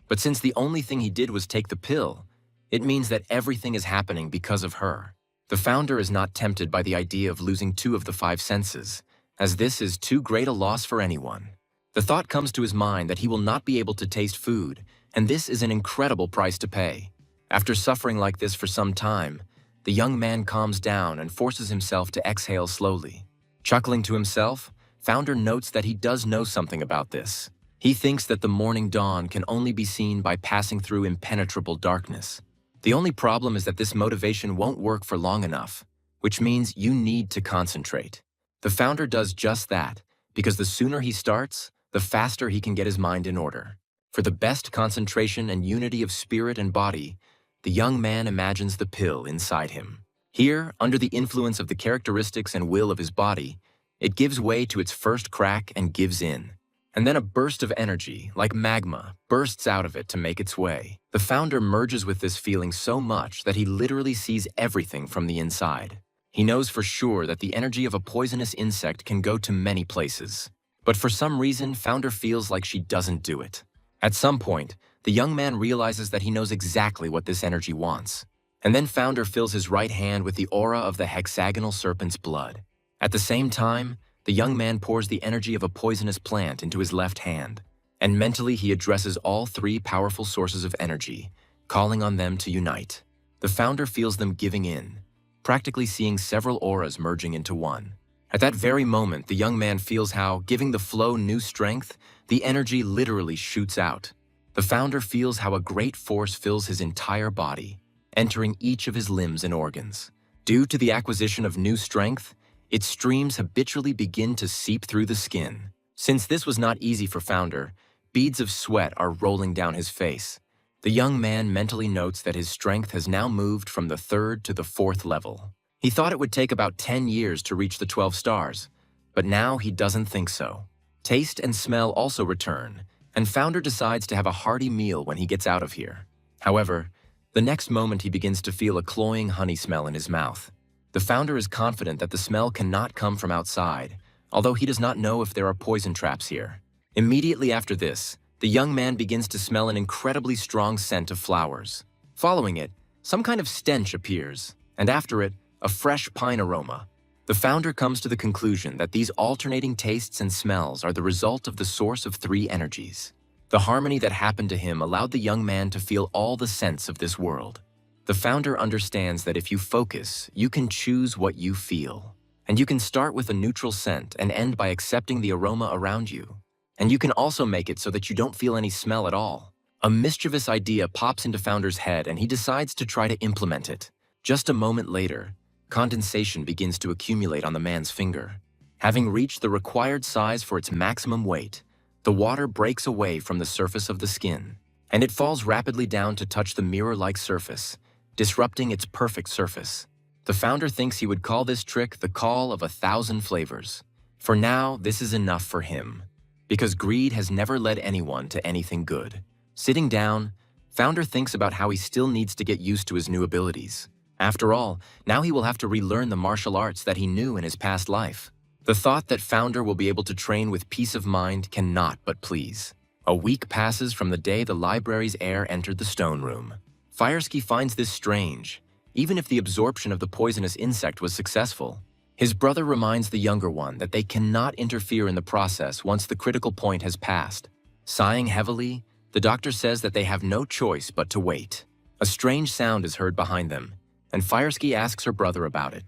But since the only thing he did was take the pill, it means that everything is happening because of her. The Founder is not tempted by the idea of losing 2 of the 5 senses, as this is too great a loss for anyone. The thought comes to his mind that he will not be able to taste food, and this is an incredible price to pay. After suffering like this for some time, the young man calms down and forces himself to exhale slowly. Chuckling to himself, Founder notes that he does know something about this. He thinks that the morning dawn can only be seen by passing through impenetrable darkness. The only problem is that this motivation won't work for long enough, which means you need to concentrate. The Founder does just that, because the sooner he starts, the faster he can get his mind in order. For the best concentration and unity of spirit and body, the young man imagines the pill inside him. Here, under the influence of the characteristics and will of his body, it gives way to its first crack and gives in. And then a burst of energy, like magma, bursts out of it to make its way. The Founder merges with this feeling so much that he literally sees everything from the inside. He knows for sure that the energy of a poisonous insect can go to many places. But for some reason, Founder feels like she doesn't do it. At some point, the young man realizes that he knows exactly what this energy wants. And then Founder fills his right hand with the aura of the hexagonal serpent's blood. At the same time, the young man pours the energy of a poisonous plant into his left hand, and mentally he addresses all three powerful sources of energy, calling on them to unite. The Founder feels them giving in, practically seeing several auras merging into one. At that very moment, the young man feels how, giving the flow new strength, the energy literally shoots out. The Founder feels how a great force fills his entire body, entering each of his limbs and organs. Due to the acquisition of new strength, its streams habitually begin to seep through the skin. Since this was not easy for Founder, beads of sweat are rolling down his face. The young man mentally notes that his strength has now moved from the 3rd to the 4th level. He thought it would take about 10 years to reach the 12 stars, but now he doesn't think so. Taste and smell also return, and Founder decides to have a hearty meal when he gets out of here. However, the next moment he begins to feel a cloying honey smell in his mouth. The Founder is confident that the smell cannot come from outside, although he does not know if there are poison traps here. Immediately after this, the young man begins to smell an incredibly strong scent of flowers. Following it, some kind of stench appears, and after it, a fresh pine aroma. The Founder comes to the conclusion that these alternating tastes and smells are the result of the source of 3 energies. The harmony that happened to him allowed the young man to feel all the scents of this world. The Founder understands that if you focus, you can choose what you feel. And you can start with a neutral scent and end by accepting the aroma around you. And you can also make it so that you don't feel any smell at all. A mischievous idea pops into Founder's head and he decides to try to implement it. Just a moment later, condensation begins to accumulate on the man's finger. Having reached the required size for its maximum weight, the water breaks away from the surface of the skin, and it falls rapidly down to touch the mirror-like surface, disrupting its perfect surface. The Founder thinks he would call this trick the call of 1,000 flavors. For now, this is enough for him, because greed has never led anyone to anything good. Sitting down, Founder thinks about how he still needs to get used to his new abilities. After all, now he will have to relearn the martial arts that he knew in his past life. The thought that Founder will be able to train with peace of mind cannot but please. A week passes from the day the library's heir entered the stone room. Fireski finds this strange, even if the absorption of the poisonous insect was successful. His brother reminds the younger one that they cannot interfere in the process once the critical point has passed. Sighing heavily, the doctor says that they have no choice but to wait. A strange sound is heard behind them, and Fireski asks her brother about it.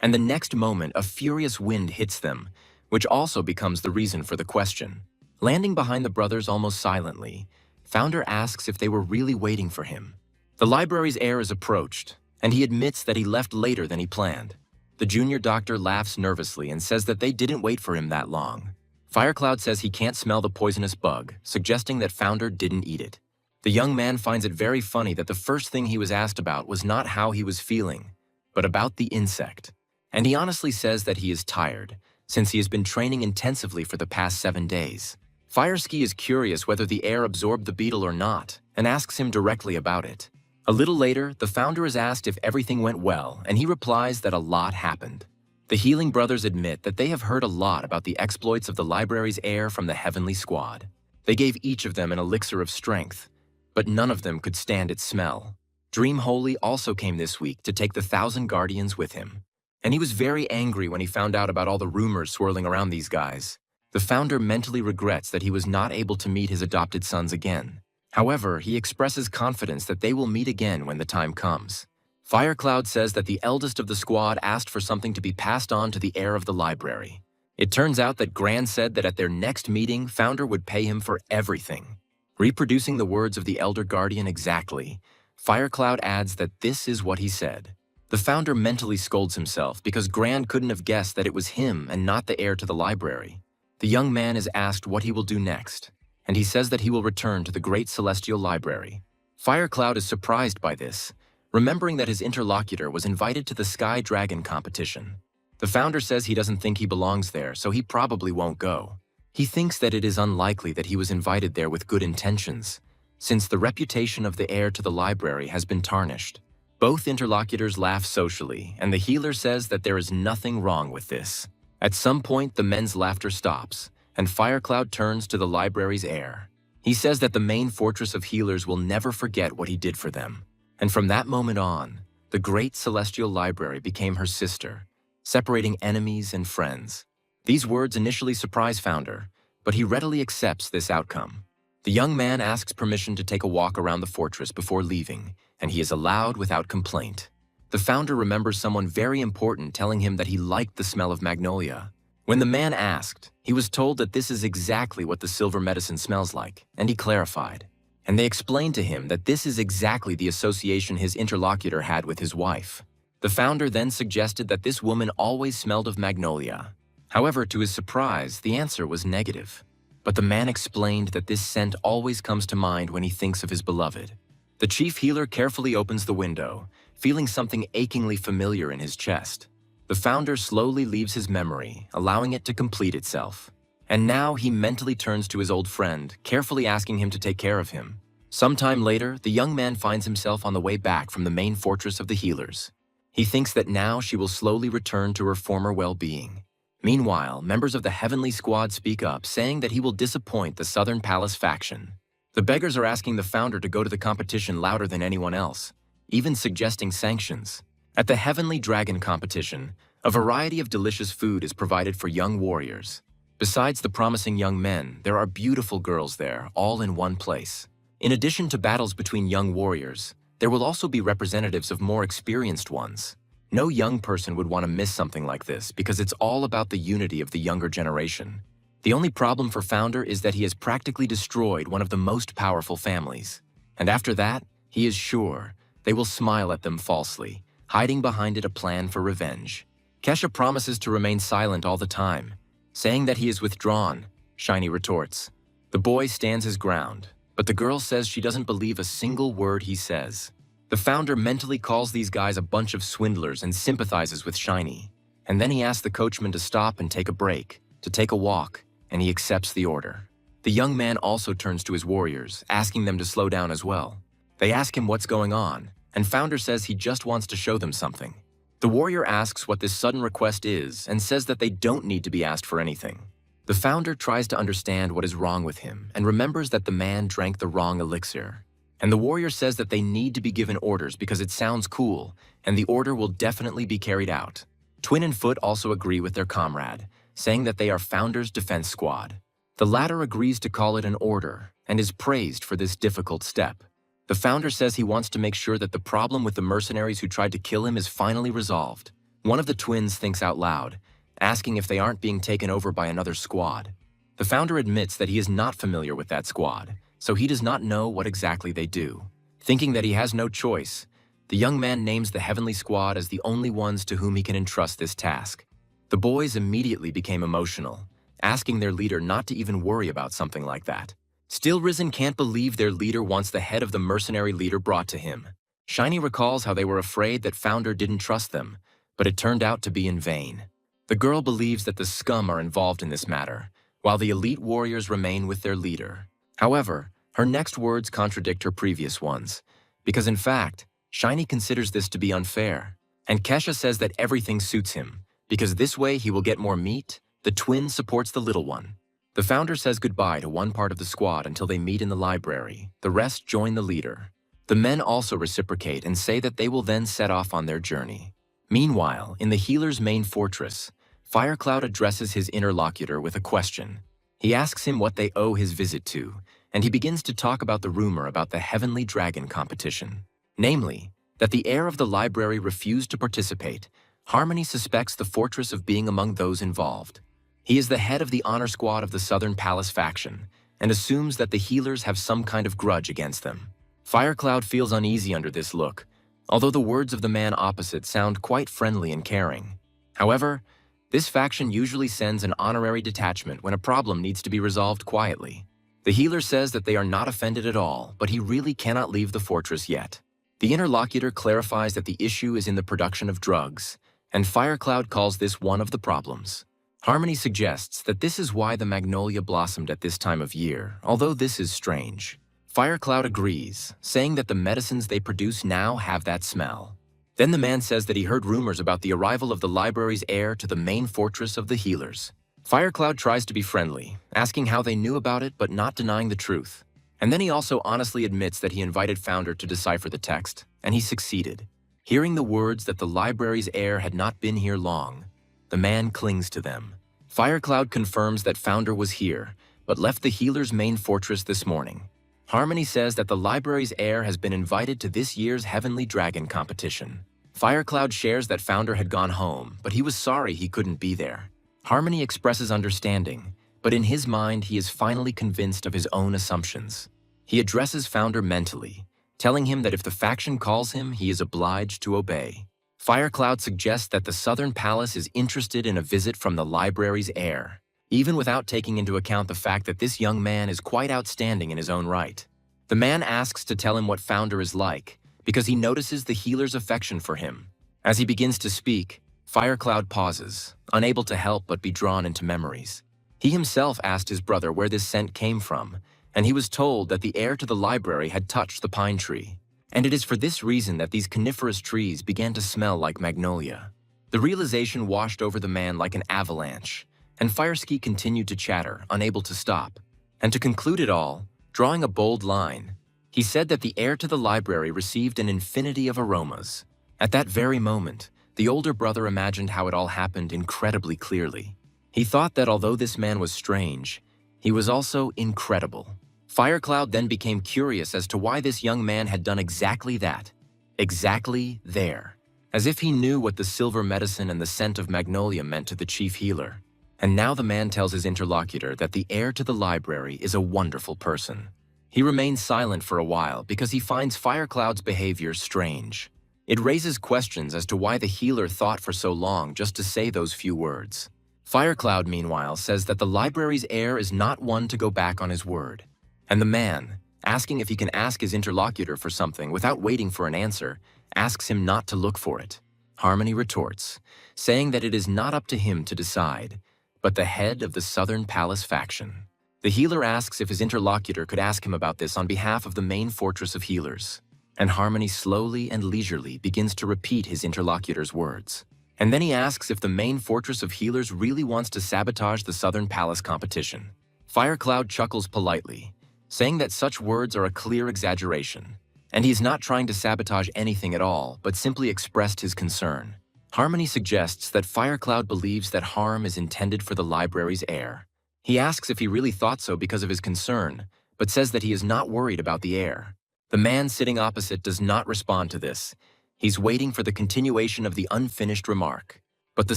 And the next moment, a furious wind hits them, which also becomes the reason for the question. Landing behind the brothers almost silently, Founder asks if they were really waiting for him. The library's heir is approached, and he admits that he left later than he planned. The junior doctor laughs nervously and says that they didn't wait for him that long. Firecloud says he can't smell the poisonous bug, suggesting that Founder didn't eat it. The young man finds it very funny that the first thing he was asked about was not how he was feeling, but about the insect. And he honestly says that he is tired, since he has been training intensively for the past 7 days. Fireski is curious whether the heir absorbed the beetle or not, and asks him directly about it. A little later, the Founder is asked if everything went well, and he replies that a lot happened. The Healing Brothers admit that they have heard a lot about the exploits of the library's heir from the Heavenly Squad. They gave each of them an elixir of strength, but none of them could stand its smell. Dream Holy also came this week to take the 1,000 Guardians with him, and he was very angry when he found out about all the rumors swirling around these guys. The founder mentally regrets that he was not able to meet his adopted sons again. However, he expresses confidence that they will meet again when the time comes. Firecloud says that the eldest of the squad asked for something to be passed on to the heir of the library. It turns out that Gran said that at their next meeting, Founder would pay him for everything. Reproducing the words of the Elder Guardian exactly, Firecloud adds that this is what he said. The Founder mentally scolds himself because Gran couldn't have guessed that it was him and not the heir to the library. The young man is asked what he will do next, and he says that he will return to the Great Celestial Library. Firecloud is surprised by this, remembering that his interlocutor was invited to the Sky Dragon competition. The founder says he doesn't think he belongs there, so he probably won't go. He thinks that it is unlikely that he was invited there with good intentions, since the reputation of the heir to the library has been tarnished. Both interlocutors laugh socially, and the healer says that there is nothing wrong with this. At some point, the men's laughter stops, and Firecloud turns to the library's heir. He says that the main fortress of healers will never forget what he did for them. And from that moment on, the Great Celestial Library became her sister, separating enemies and friends. These words initially surprise Founder, but he readily accepts this outcome. The young man asks permission to take a walk around the fortress before leaving, and he is allowed without complaint. The Founder remembers someone very important telling him that he liked the smell of magnolia. When the man asked, he was told that this is exactly what the silver medicine smells like, and he clarified. And they explained to him that this is exactly the association his interlocutor had with his wife. The founder then suggested that this woman always smelled of magnolia. However, to his surprise, the answer was negative. But the man explained that this scent always comes to mind when he thinks of his beloved. The chief healer carefully opens the window, feeling something achingly familiar in his chest. The founder slowly leaves his memory, allowing it to complete itself. And now he mentally turns to his old friend, carefully asking him to take care of him. Sometime later, the young man finds himself on the way back from the main fortress of the healers. He thinks that now she will slowly return to her former well-being. Meanwhile, members of the Heavenly Squad speak up, saying that he will disappoint the Southern Palace faction. The beggars are asking the founder to go to the competition louder than anyone else, even suggesting sanctions. At the Heavenly Dragon competition, a variety of delicious food is provided for young warriors. Besides the promising young men, there are beautiful girls there, all in one place. In addition to battles between young warriors, there will also be representatives of more experienced ones. No young person would want to miss something like this because it's all about the unity of the younger generation. The only problem for Founder is that he has practically destroyed one of the most powerful families. And after that, he is sure they will smile at them falsely, hiding behind it a plan for revenge. Kesha promises to remain silent all the time, saying that he is withdrawn. Shiny retorts. The boy stands his ground, but the girl says she doesn't believe a single word he says. The founder mentally calls these guys a bunch of swindlers and sympathizes with Shiny. And then he asks the coachman to stop and take a break, to take a walk, and he accepts the order. The young man also turns to his warriors, asking them to slow down as well. They ask him what's going on, and Founder says he just wants to show them something. The warrior asks what this sudden request is and says that they don't need to be asked for anything. The founder tries to understand what is wrong with him and remembers that the man drank the wrong elixir. And the warrior says that they need to be given orders because it sounds cool, and the order will definitely be carried out. Twin and Foot also agree with their comrade, saying that they are Founder's defense squad. The latter agrees to call it an order and is praised for this difficult step. The founder says he wants to make sure that the problem with the mercenaries who tried to kill him is finally resolved. One of the twins thinks out loud, asking if they aren't being taken over by another squad. The founder admits that he is not familiar with that squad, so he does not know what exactly they do. Thinking that he has no choice, the young man names the Heavenly Squad as the only ones to whom he can entrust this task. The boys immediately became emotional, asking their leader not to even worry about something like that. Still Risen can't believe their leader wants the head of the mercenary leader brought to him. Shiny recalls how they were afraid that Founder didn't trust them, but it turned out to be in vain. The girl believes that the scum are involved in this matter, while the elite warriors remain with their leader. However, her next words contradict her previous ones, because in fact, Shiny considers this to be unfair. And Kesha says that everything suits him, because this way he will get more meat. The twin supports the little one. The founder says goodbye to one part of the squad until they meet in the library. The rest join the leader. The men also reciprocate and say that they will then set off on their journey. Meanwhile, in the healer's main fortress, Firecloud addresses his interlocutor with a question. He asks him what they owe his visit to, and he begins to talk about the rumor about the Heavenly Dragon competition. Namely, that the heir of the library refused to participate. Harmony suspects the fortress of being among those involved. He is the head of the honor squad of the Southern Palace faction, and assumes that the healers have some kind of grudge against them. Firecloud feels uneasy under this look, although the words of the man opposite sound quite friendly and caring. However, this faction usually sends an honorary detachment when a problem needs to be resolved quietly. The healer says that they are not offended at all, but he really cannot leave the fortress yet. The interlocutor clarifies that the issue is in the production of drugs, and Firecloud calls this one of the problems. Harmony suggests that this is why the magnolia blossomed at this time of year, although this is strange. Firecloud agrees, saying that the medicines they produce now have that smell. Then the man says that he heard rumors about the arrival of the library's heir to the main fortress of the healers. Firecloud tries to be friendly, asking how they knew about it but not denying the truth. And then he also honestly admits that he invited Founder to decipher the text, and he succeeded. Hearing the words that the library's heir had not been here long, the man clings to them. Firecloud confirms that Founder was here, but left the healer's main fortress this morning. Harmony says that the library's heir has been invited to this year's Heavenly Dragon competition. Firecloud shares that Founder had gone home, but he was sorry he couldn't be there. Harmony expresses understanding, but in his mind he is finally convinced of his own assumptions. He addresses Founder mentally, telling him that if the faction calls him, he is obliged to obey. Firecloud suggests that the Southern Palace is interested in a visit from the library's heir, even without taking into account the fact that this young man is quite outstanding in his own right. The man asks to tell him what Founder is like, because he notices the healer's affection for him. As he begins to speak, Firecloud pauses, unable to help but be drawn into memories. He himself asked his brother where this scent came from, and he was told that the heir to the library had touched the pine tree. And it is for this reason that these coniferous trees began to smell like magnolia. The realization washed over the man like an avalanche, and Fireski continued to chatter, unable to stop. And to conclude it all, drawing a bold line, he said that the heir to the library received an infinity of aromas. At that very moment, the older brother imagined how it all happened incredibly clearly. He thought that although this man was strange, he was also incredible. Firecloud then became curious as to why this young man had done exactly that. Exactly there. As if he knew what the silver medicine and the scent of magnolia meant to the chief healer. And now the man tells his interlocutor that the heir to the library is a wonderful person. He remains silent for a while because he finds Firecloud's behavior strange. It raises questions as to why the healer thought for so long just to say those few words. Firecloud, meanwhile, says that the library's heir is not one to go back on his word. And the man, asking if he can ask his interlocutor for something without waiting for an answer, asks him not to look for it. Harmony retorts, saying that it is not up to him to decide, but the head of the Southern Palace faction. The healer asks if his interlocutor could ask him about this on behalf of the main fortress of healers. And Harmony slowly and leisurely begins to repeat his interlocutor's words. And then he asks if the main fortress of healers really wants to sabotage the Southern Palace competition. Firecloud chuckles politely, saying that such words are a clear exaggeration, and he is not trying to sabotage anything at all, but simply expressed his concern. Harmony suggests that Firecloud believes that harm is intended for the library's heir. He asks if he really thought so because of his concern, but says that he is not worried about the heir. The man sitting opposite does not respond to this. He's waiting for the continuation of the unfinished remark. But the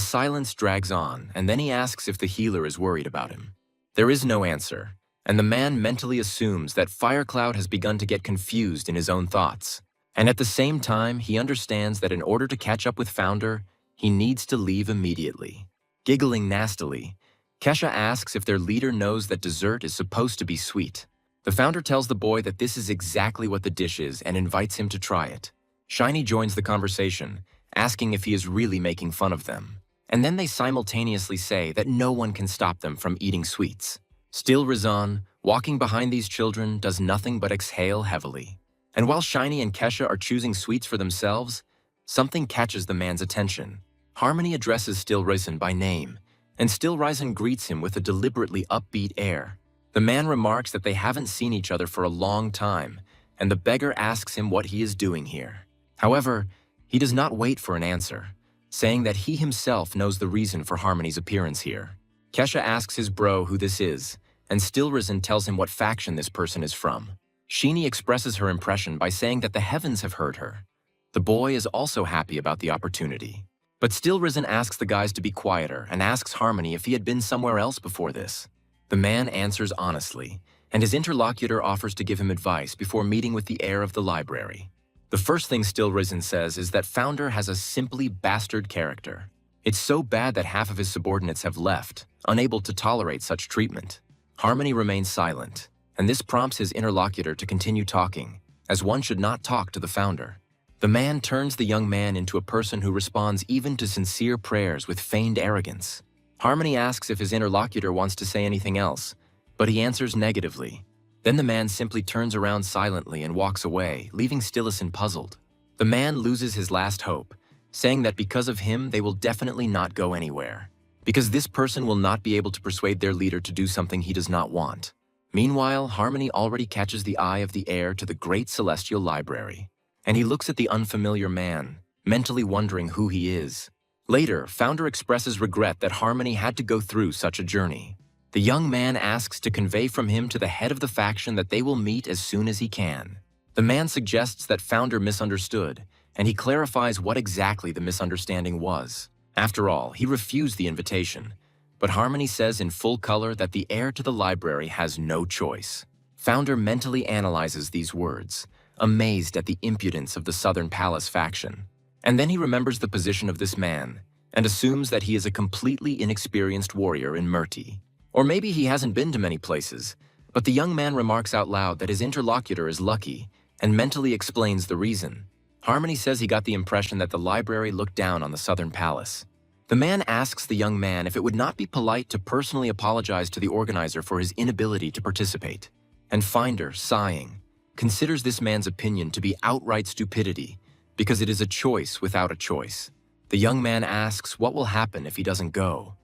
silence drags on, and then he asks if the healer is worried about him. There is no answer, and the man mentally assumes that Firecloud has begun to get confused in his own thoughts. And at the same time, he understands that in order to catch up with Founder, he needs to leave immediately. Giggling nastily, Kesha asks if their leader knows that dessert is supposed to be sweet. The Founder tells the boy that this is exactly what the dish is and invites him to try it. Shiny joins the conversation, asking if he is really making fun of them. And then they simultaneously say that no one can stop them from eating sweets. Still Rizan, walking behind these children, does nothing but exhale heavily. And while Shiny and Kesha are choosing sweets for themselves, something catches the man's attention. Harmony addresses Still Rizan by name, and Still Rizan greets him with a deliberately upbeat air. The man remarks that they haven't seen each other for a long time, and the beggar asks him what he is doing here. However, he does not wait for an answer, saying that he himself knows the reason for Harmony's appearance here. Kesha asks his bro who this is, and Still Risen tells him what faction this person is from. Sheenie expresses her impression by saying that the heavens have heard her. The boy is also happy about the opportunity. But Still Risen asks the guys to be quieter and asks Harmony if he had been somewhere else before this. The man answers honestly, and his interlocutor offers to give him advice before meeting with the heir of the library. The first thing Still Risen says is that Founder has a simply bastard character. It's so bad that half of his subordinates have left, unable to tolerate such treatment. Harmony remains silent, and this prompts his interlocutor to continue talking, as one should not talk to the Founder. The man turns the young man into a person who responds even to sincere prayers with feigned arrogance. Harmony asks if his interlocutor wants to say anything else, but he answers negatively. Then the man simply turns around silently and walks away, leaving Stillison puzzled. The man loses his last hope, saying that because of him they will definitely not go anywhere, because this person will not be able to persuade their leader to do something he does not want. Meanwhile, Harmony already catches the eye of the heir to the great celestial library, and he looks at the unfamiliar man, mentally wondering who he is. Later, Founder expresses regret that Harmony had to go through such a journey. The young man asks to convey from him to the head of the faction that they will meet as soon as he can. The man suggests that Founder misunderstood, and he clarifies what exactly the misunderstanding was. After all, he refused the invitation, but Harmony says in full color that the heir to the library has no choice. Founder mentally analyzes these words, amazed at the impudence of the Southern Palace faction. And then he remembers the position of this man, and assumes that he is a completely inexperienced warrior in Murti. Or maybe he hasn't been to many places, but the young man remarks out loud that his interlocutor is lucky, and mentally explains the reason. Harmony says he got the impression that the library looked down on the Southern Palace. The man asks the young man if it would not be polite to personally apologize to the organizer for his inability to participate. And Finder, sighing, considers this man's opinion to be outright stupidity, because it is a choice without a choice. The young man asks what will happen if he doesn't go.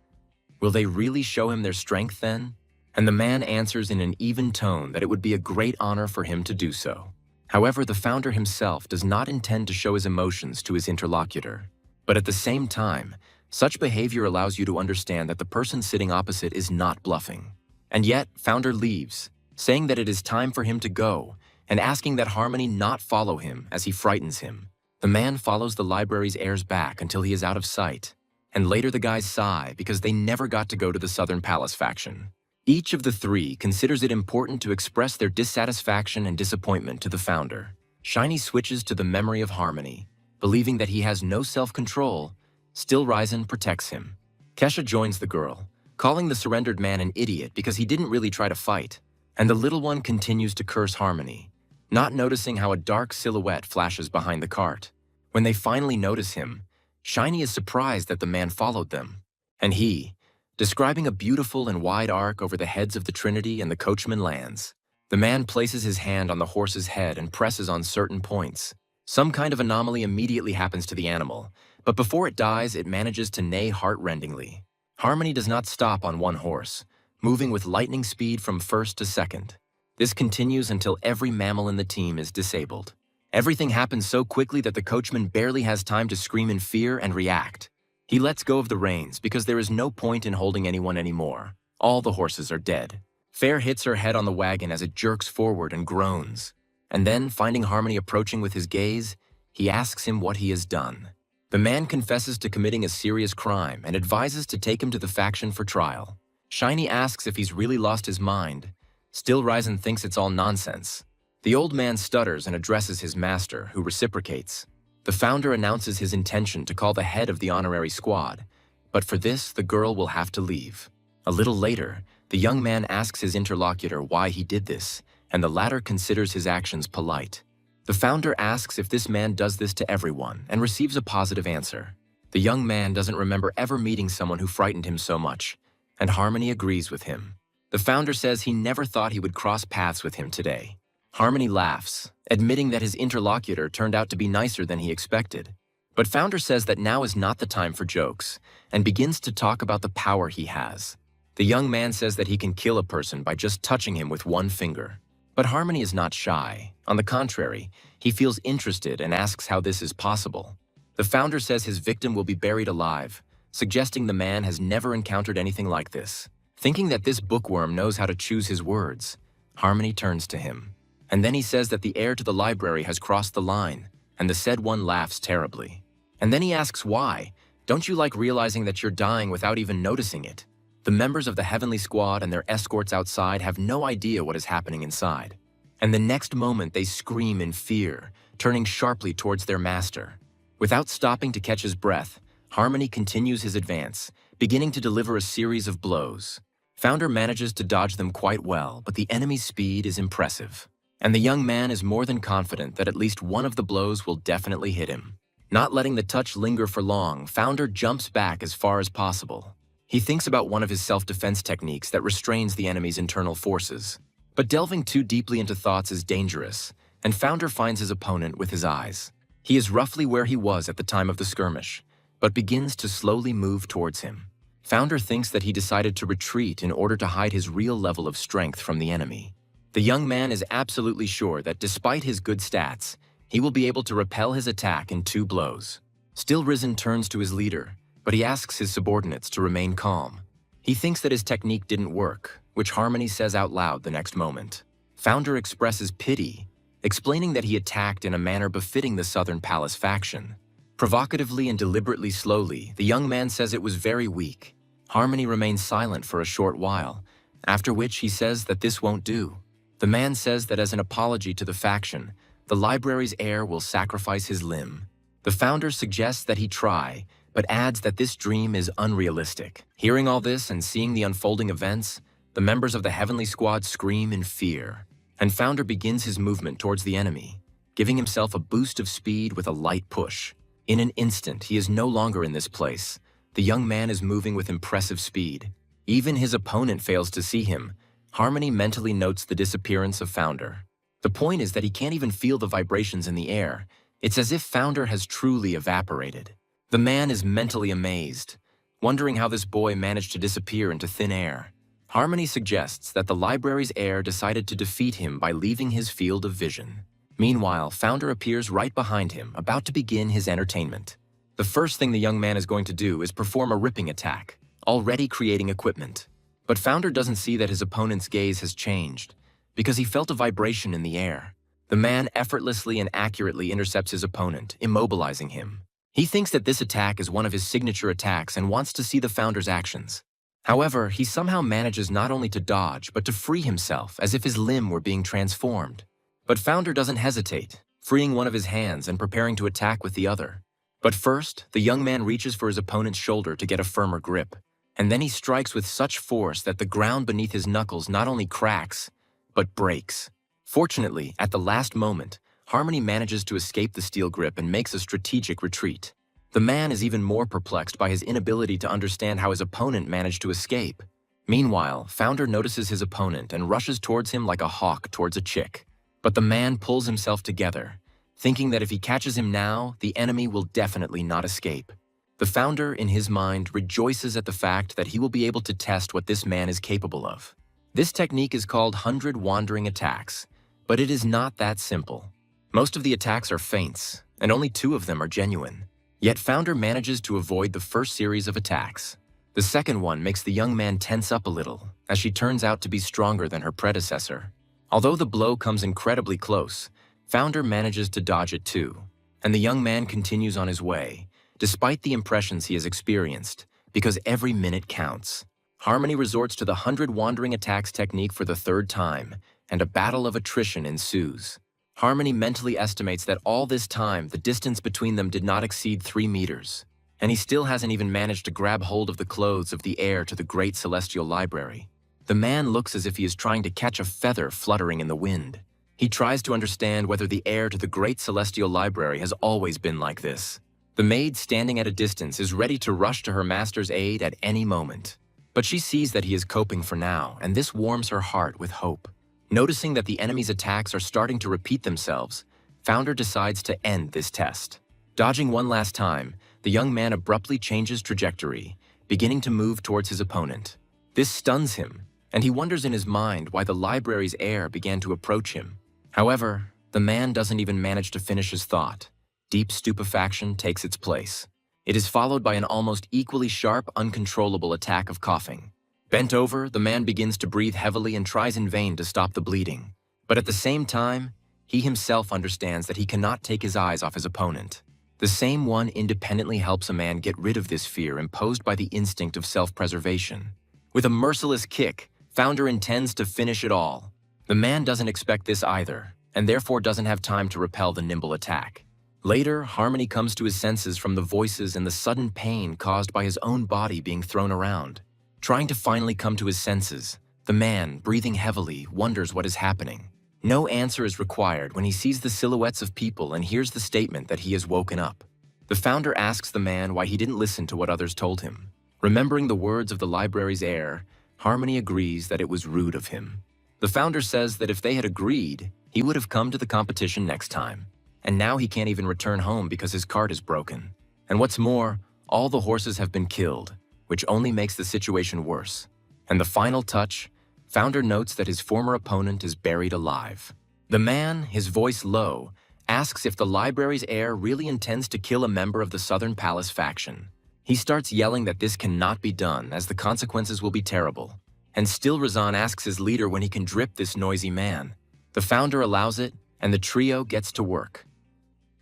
Will they really show him their strength then? And the man answers in an even tone that it would be a great honor for him to do so. However, the Founder himself does not intend to show his emotions to his interlocutor. But at the same time, such behavior allows you to understand that the person sitting opposite is not bluffing. And yet, Founder leaves, saying that it is time for him to go, and asking that Harmony not follow him as he frightens him. The man follows the library's heirs back until he is out of sight. And later the guys sigh because they never got to go to the Southern Palace faction. Each of the three considers it important to express their dissatisfaction and disappointment to the Founder. Shiny switches to the memory of Harmony, believing that he has no self-control. Still Risen protects him. Kesha joins the girl, calling the surrendered man an idiot because he didn't really try to fight. And the little one continues to curse Harmony, not noticing how a dark silhouette flashes behind the cart. When they finally notice him, Shiny is surprised that the man followed them. And he, describing a beautiful and wide arc over the heads of the Trinity and the coachman, lands. The man places his hand on the horse's head and presses on certain points. Some kind of anomaly immediately happens to the animal, but before it dies, it manages to neigh heart-rendingly. Harmony does not stop on one horse, moving with lightning speed from first to second. This continues until every mammal in the team is disabled. Everything happens so quickly that the coachman barely has time to scream in fear and react. He lets go of the reins because there is no point in holding anyone anymore. All the horses are dead. Fair hits her head on the wagon as it jerks forward and groans. And then, finding Harmony approaching with his gaze, he asks him what he has done. The man confesses to committing a serious crime and advises to take him to the faction for trial. Shiny asks if he's really lost his mind. Still Risen thinks it's all nonsense. The old man stutters and addresses his master, who reciprocates. The Founder announces his intention to call the head of the honorary squad, but for this, the girl will have to leave. A little later, the young man asks his interlocutor why he did this, and the latter considers his actions polite. The Founder asks if this man does this to everyone and receives a positive answer. The young man doesn't remember ever meeting someone who frightened him so much, and Harmony agrees with him. The Founder says he never thought he would cross paths with him today. Harmony laughs, admitting that his interlocutor turned out to be nicer than he expected. But Founder says that now is not the time for jokes, and begins to talk about the power he has. The young man says that he can kill a person by just touching him with one finger. But Harmony is not shy. On the contrary, he feels interested and asks how this is possible. The Founder says his victim will be buried alive, suggesting the man has never encountered anything like this. Thinking that this bookworm knows how to choose his words, Harmony turns to him. And then he says that the heir to the library has crossed the line, and the said one laughs terribly. And then he asks why. Don't you like realizing that you're dying without even noticing it? The members of the Heavenly Squad and their escorts outside have no idea what is happening inside. And the next moment they scream in fear, turning sharply towards their master. Without stopping to catch his breath, Harmony continues his advance, beginning to deliver a series of blows. Founder manages to dodge them quite well, but the enemy's speed is impressive. And the young man is more than confident that at least one of the blows will definitely hit him. Not letting the touch linger for long, Founder jumps back as far as possible. He thinks about one of his self-defense techniques that restrains the enemy's internal forces. But delving too deeply into thoughts is dangerous, and Founder finds his opponent with his eyes. He is roughly where he was at the time of the skirmish, but begins to slowly move towards him. Founder thinks that he decided to retreat in order to hide his real level of strength from the enemy. The young man is absolutely sure that despite his good stats, he will be able to repel his attack in 2 blows. Still Risen turns to his leader, but he asks his subordinates to remain calm. He thinks that his technique didn't work, which Harmony says out loud the next moment. Founder expresses pity, explaining that he attacked in a manner befitting the Southern Palace faction. Provocatively and deliberately slowly, the young man says it was very weak. Harmony remains silent for a short while, after which he says that this won't do. The man says that as an apology to the faction, the library's heir will sacrifice his limb. The founder suggests that he try, but adds that this dream is unrealistic. Hearing all this and seeing the unfolding events, the members of the Heavenly Squad scream in fear, and Founder begins his movement towards the enemy, giving himself a boost of speed with a light push. In an instant, he is no longer in this place. The young man is moving with impressive speed. Even his opponent fails to see him. Harmony mentally notes the disappearance of Founder. The point is that he can't even feel the vibrations in the air. It's as if Founder has truly evaporated. The man is mentally amazed, wondering how this boy managed to disappear into thin air. Harmony suggests that the library's heir decided to defeat him by leaving his field of vision. Meanwhile, Founder appears right behind him, about to begin his entertainment. The first thing the young man is going to do is perform a ripping attack, already creating equipment. But Founder doesn't see that his opponent's gaze has changed, because he felt a vibration in the air. The man effortlessly and accurately intercepts his opponent, immobilizing him. He thinks that this attack is one of his signature attacks and wants to see the Founder's actions. However, he somehow manages not only to dodge, but to free himself as if his limb were being transformed. But Founder doesn't hesitate, freeing one of his hands and preparing to attack with the other. But first, the young man reaches for his opponent's shoulder to get a firmer grip, and then he strikes with such force that the ground beneath his knuckles not only cracks, but breaks. Fortunately, at the last moment, Harmony manages to escape the steel grip and makes a strategic retreat. The man is even more perplexed by his inability to understand how his opponent managed to escape. Meanwhile, Founder notices his opponent and rushes towards him like a hawk towards a chick. But the man pulls himself together, thinking that if he catches him now, the enemy will definitely not escape. The Founder, in his mind, rejoices at the fact that he will be able to test what this man is capable of. This technique is called 100 Wandering Attacks, but it is not that simple. Most of the attacks are feints, and only 2 of them are genuine. Yet Founder manages to avoid the first series of attacks. The second one makes the young man tense up a little, as she turns out to be stronger than her predecessor. Although the blow comes incredibly close, Founder manages to dodge it too, and the young man continues on his way, despite the impressions he has experienced, because every minute counts. Harmony resorts to the 100 Wandering Attacks technique for the 3rd time, and a battle of attrition ensues. Harmony mentally estimates that all this time, the distance between them did not exceed 3 meters, and he still hasn't even managed to grab hold of the clothes of the heir to the Great Celestial Library. The man looks as if he is trying to catch a feather fluttering in the wind. He tries to understand whether the heir to the Great Celestial Library has always been like this. The maid standing at a distance is ready to rush to her master's aid at any moment. But she sees that he is coping for now, and this warms her heart with hope. Noticing that the enemy's attacks are starting to repeat themselves, Founder decides to end this test. Dodging one last time, the young man abruptly changes trajectory, beginning to move towards his opponent. This stuns him, and he wonders in his mind why the library's heir began to approach him. However, the man doesn't even manage to finish his thought. Deep stupefaction takes its place. It is followed by an almost equally sharp, uncontrollable attack of coughing. Bent over, the man begins to breathe heavily and tries in vain to stop the bleeding. But at the same time, he himself understands that he cannot take his eyes off his opponent. The same one independently helps a man get rid of this fear imposed by the instinct of self-preservation. With a merciless kick, Founder intends to finish it all. The man doesn't expect this either, and therefore doesn't have time to repel the nimble attack. Later, Harmony comes to his senses from the voices and the sudden pain caused by his own body being thrown around. Trying to finally come to his senses, the man, breathing heavily, wonders what is happening. No answer is required when he sees the silhouettes of people and hears the statement that he has woken up. The Founder asks the man why he didn't listen to what others told him. Remembering the words of the library's heir, Harmony agrees that it was rude of him. The Founder says that if they had agreed, he would have come to the competition next time. And now he can't even return home because his cart is broken. And what's more, all the horses have been killed, which only makes the situation worse. And the final touch, Founder notes that his former opponent is buried alive. The man, his voice low, asks if the library's heir really intends to kill a member of the Southern Palace faction. He starts yelling that this cannot be done as the consequences will be terrible. And still Razan asks his leader when he can drip this noisy man. The Founder allows it, and the trio gets to work.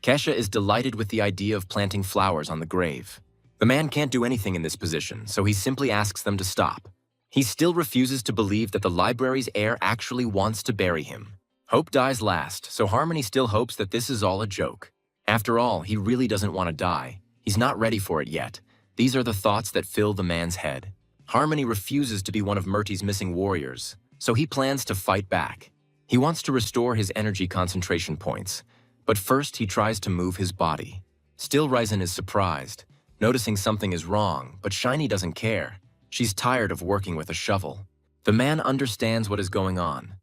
Kesha is delighted with the idea of planting flowers on the grave. The man can't do anything in this position, so he simply asks them to stop. He still refuses to believe that the library's heir actually wants to bury him. Hope dies last, so Harmony still hopes that this is all a joke. After all, he really doesn't want to die. He's not ready for it yet. These are the thoughts that fill the man's head. Harmony refuses to be one of Murty's missing warriors, so he plans to fight back. He wants to restore his energy concentration points, but first he tries to move his body. Still Ryzen is surprised, noticing something is wrong, but Shiny doesn't care. She's tired of working with a shovel. The man understands what is going on.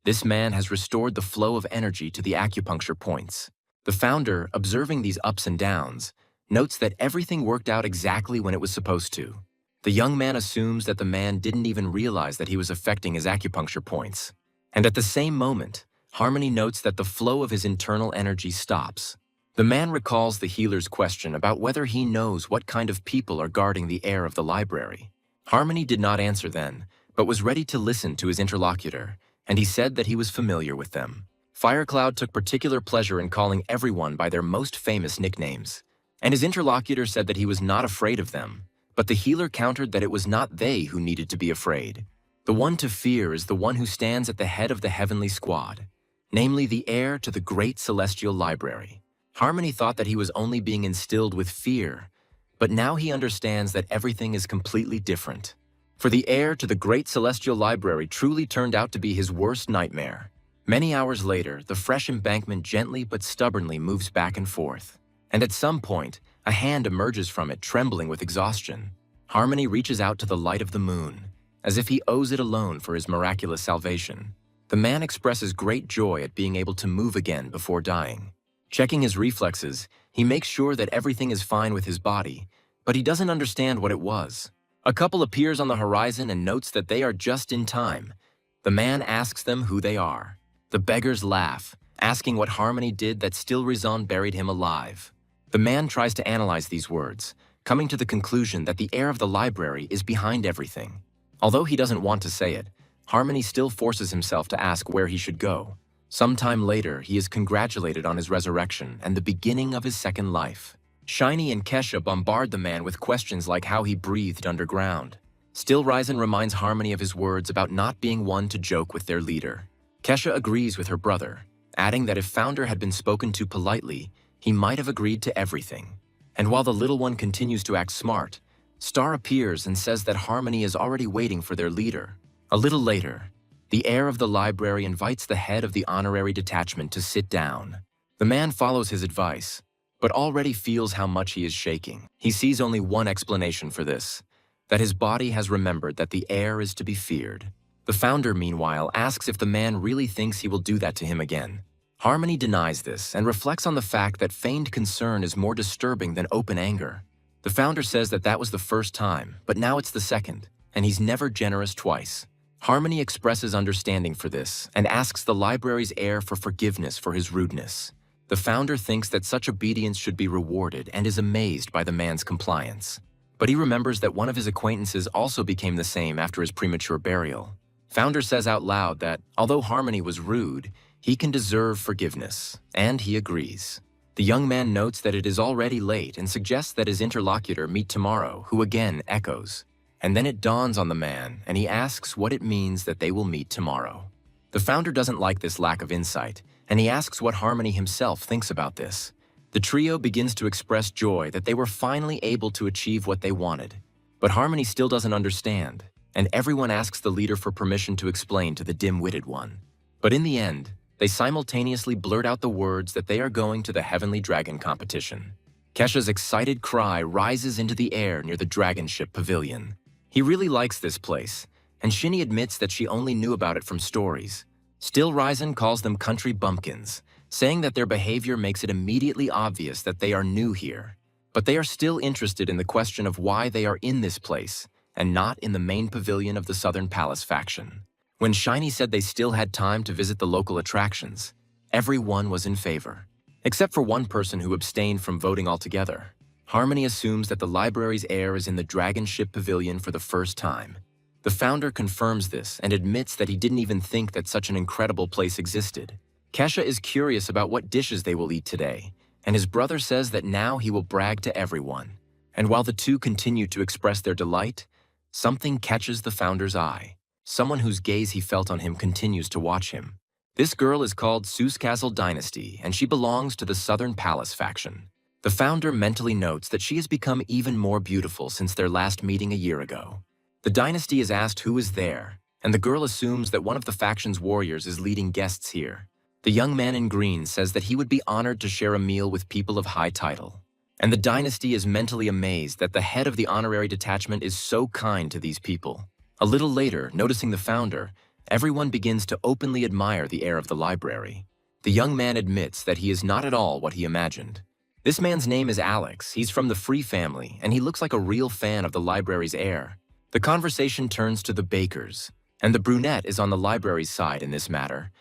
This man has restored the flow of energy to the acupuncture points. The Founder, observing these ups and downs, notes that everything worked out exactly when it was supposed to. The young man assumes that the man didn't even realize that he was affecting his acupuncture points. And at the same moment, Harmony notes that the flow of his internal energy stops. The man recalls the healer's question about whether he knows what kind of people are guarding the heir of the library. Harmony did not answer then, but was ready to listen to his interlocutor, and he said that he was familiar with them. Firecloud took particular pleasure in calling everyone by their most famous nicknames, and his interlocutor said that he was not afraid of them, but the healer countered that it was not they who needed to be afraid. The one to fear is the one who stands at the head of the heavenly squad, namely the heir to the great celestial library. Harmony thought that he was only being instilled with fear, but now he understands that everything is completely different. For the heir to the great celestial library truly turned out to be his worst nightmare. Many hours later, the fresh embankment gently but stubbornly moves back and forth, and at some point, a hand emerges from it trembling with exhaustion. Harmony reaches out to the light of the moon, as if he owes it alone for his miraculous salvation. The man expresses great joy at being able to move again before dying. Checking his reflexes, he makes sure that everything is fine with his body, but he doesn't understand what it was. A couple appears on the horizon and notes that they are just in time. The man asks them who they are. The beggars laugh, asking what Harmony did that still Rizan buried him alive. The man tries to analyze these words, coming to the conclusion that the heir of the library is behind everything. Although he doesn't want to say it, Harmony still forces himself to ask where he should go. Sometime later, he is congratulated on his resurrection and the beginning of his second life. Shiny and Kesha bombard the man with questions like how he breathed underground. Still Ryzen reminds Harmony of his words about not being one to joke with their leader. Kesha agrees with her brother, adding that if Founder had been spoken to politely, he might have agreed to everything. And while the little one continues to act smart, Star appears and says that Harmony is already waiting for their leader. A little later, the heir of the library invites the head of the honorary detachment to sit down. The man follows his advice, but already feels how much he is shaking. He sees only one explanation for this, that his body has remembered that the heir is to be feared. The Founder, meanwhile, asks if the man really thinks he will do that to him again. Harmony denies this and reflects on the fact that feigned concern is more disturbing than open anger. The Founder says that that was the first time, but now it's the second, and he's never generous twice. Harmony expresses understanding for this and asks the library's heir for forgiveness for his rudeness. The Founder thinks that such obedience should be rewarded and is amazed by the man's compliance. But he remembers that one of his acquaintances also became the same after his premature burial. Founder says out loud that, although Harmony was rude, he can deserve forgiveness, and he agrees. The young man notes that it is already late and suggests that his interlocutor meet tomorrow, who again echoes. And then it dawns on the man, and he asks what it means that they will meet tomorrow. The founder doesn't like this lack of insight, and he asks what Harmony himself thinks about this. The trio begins to express joy that they were finally able to achieve what they wanted. But Harmony still doesn't understand, and everyone asks the leader for permission to explain to the dim-witted one. But in the end, they simultaneously blurt out the words that they are going to the Heavenly Dragon competition. Kesha's excited cry rises into the air near the dragon ship pavilion. He really likes this place, and Shinny admits that she only knew about it from stories. Still, Ryzen calls them country bumpkins, saying that their behavior makes it immediately obvious that they are new here. But they are still interested in the question of why they are in this place, and not in the main pavilion of the Southern Palace faction. When Shiny said they still had time to visit the local attractions, everyone was in favor, except for one person who abstained from voting altogether. Harmony assumes that the library's heir is in the Dragon Ship Pavilion for the first time. The founder confirms this and admits that he didn't even think that such an incredible place existed. Kesha is curious about what dishes they will eat today, and his brother says that now he will brag to everyone. And while the two continue to express their delight, something catches the founder's eye. Someone whose gaze he felt on him continues to watch him. This girl is called Seuss Dynasty, and she belongs to the Southern Palace faction. The founder mentally notes that she has become even more beautiful since their last meeting a year ago. The dynasty is asked who is there, and the girl assumes that one of the faction's warriors is leading guests here. The young man in green says that he would be honored to share a meal with people of high title. And the dynasty is mentally amazed that the head of the honorary detachment is so kind to these people. A little later, noticing the founder, everyone begins to openly admire the heir of the library. The young man admits that he is not at all what he imagined. This man's name is Alex, he's from the Free family, and he looks like a real fan of the library's heir. The conversation turns to the bakers, and the brunette is on the library's side in this matter.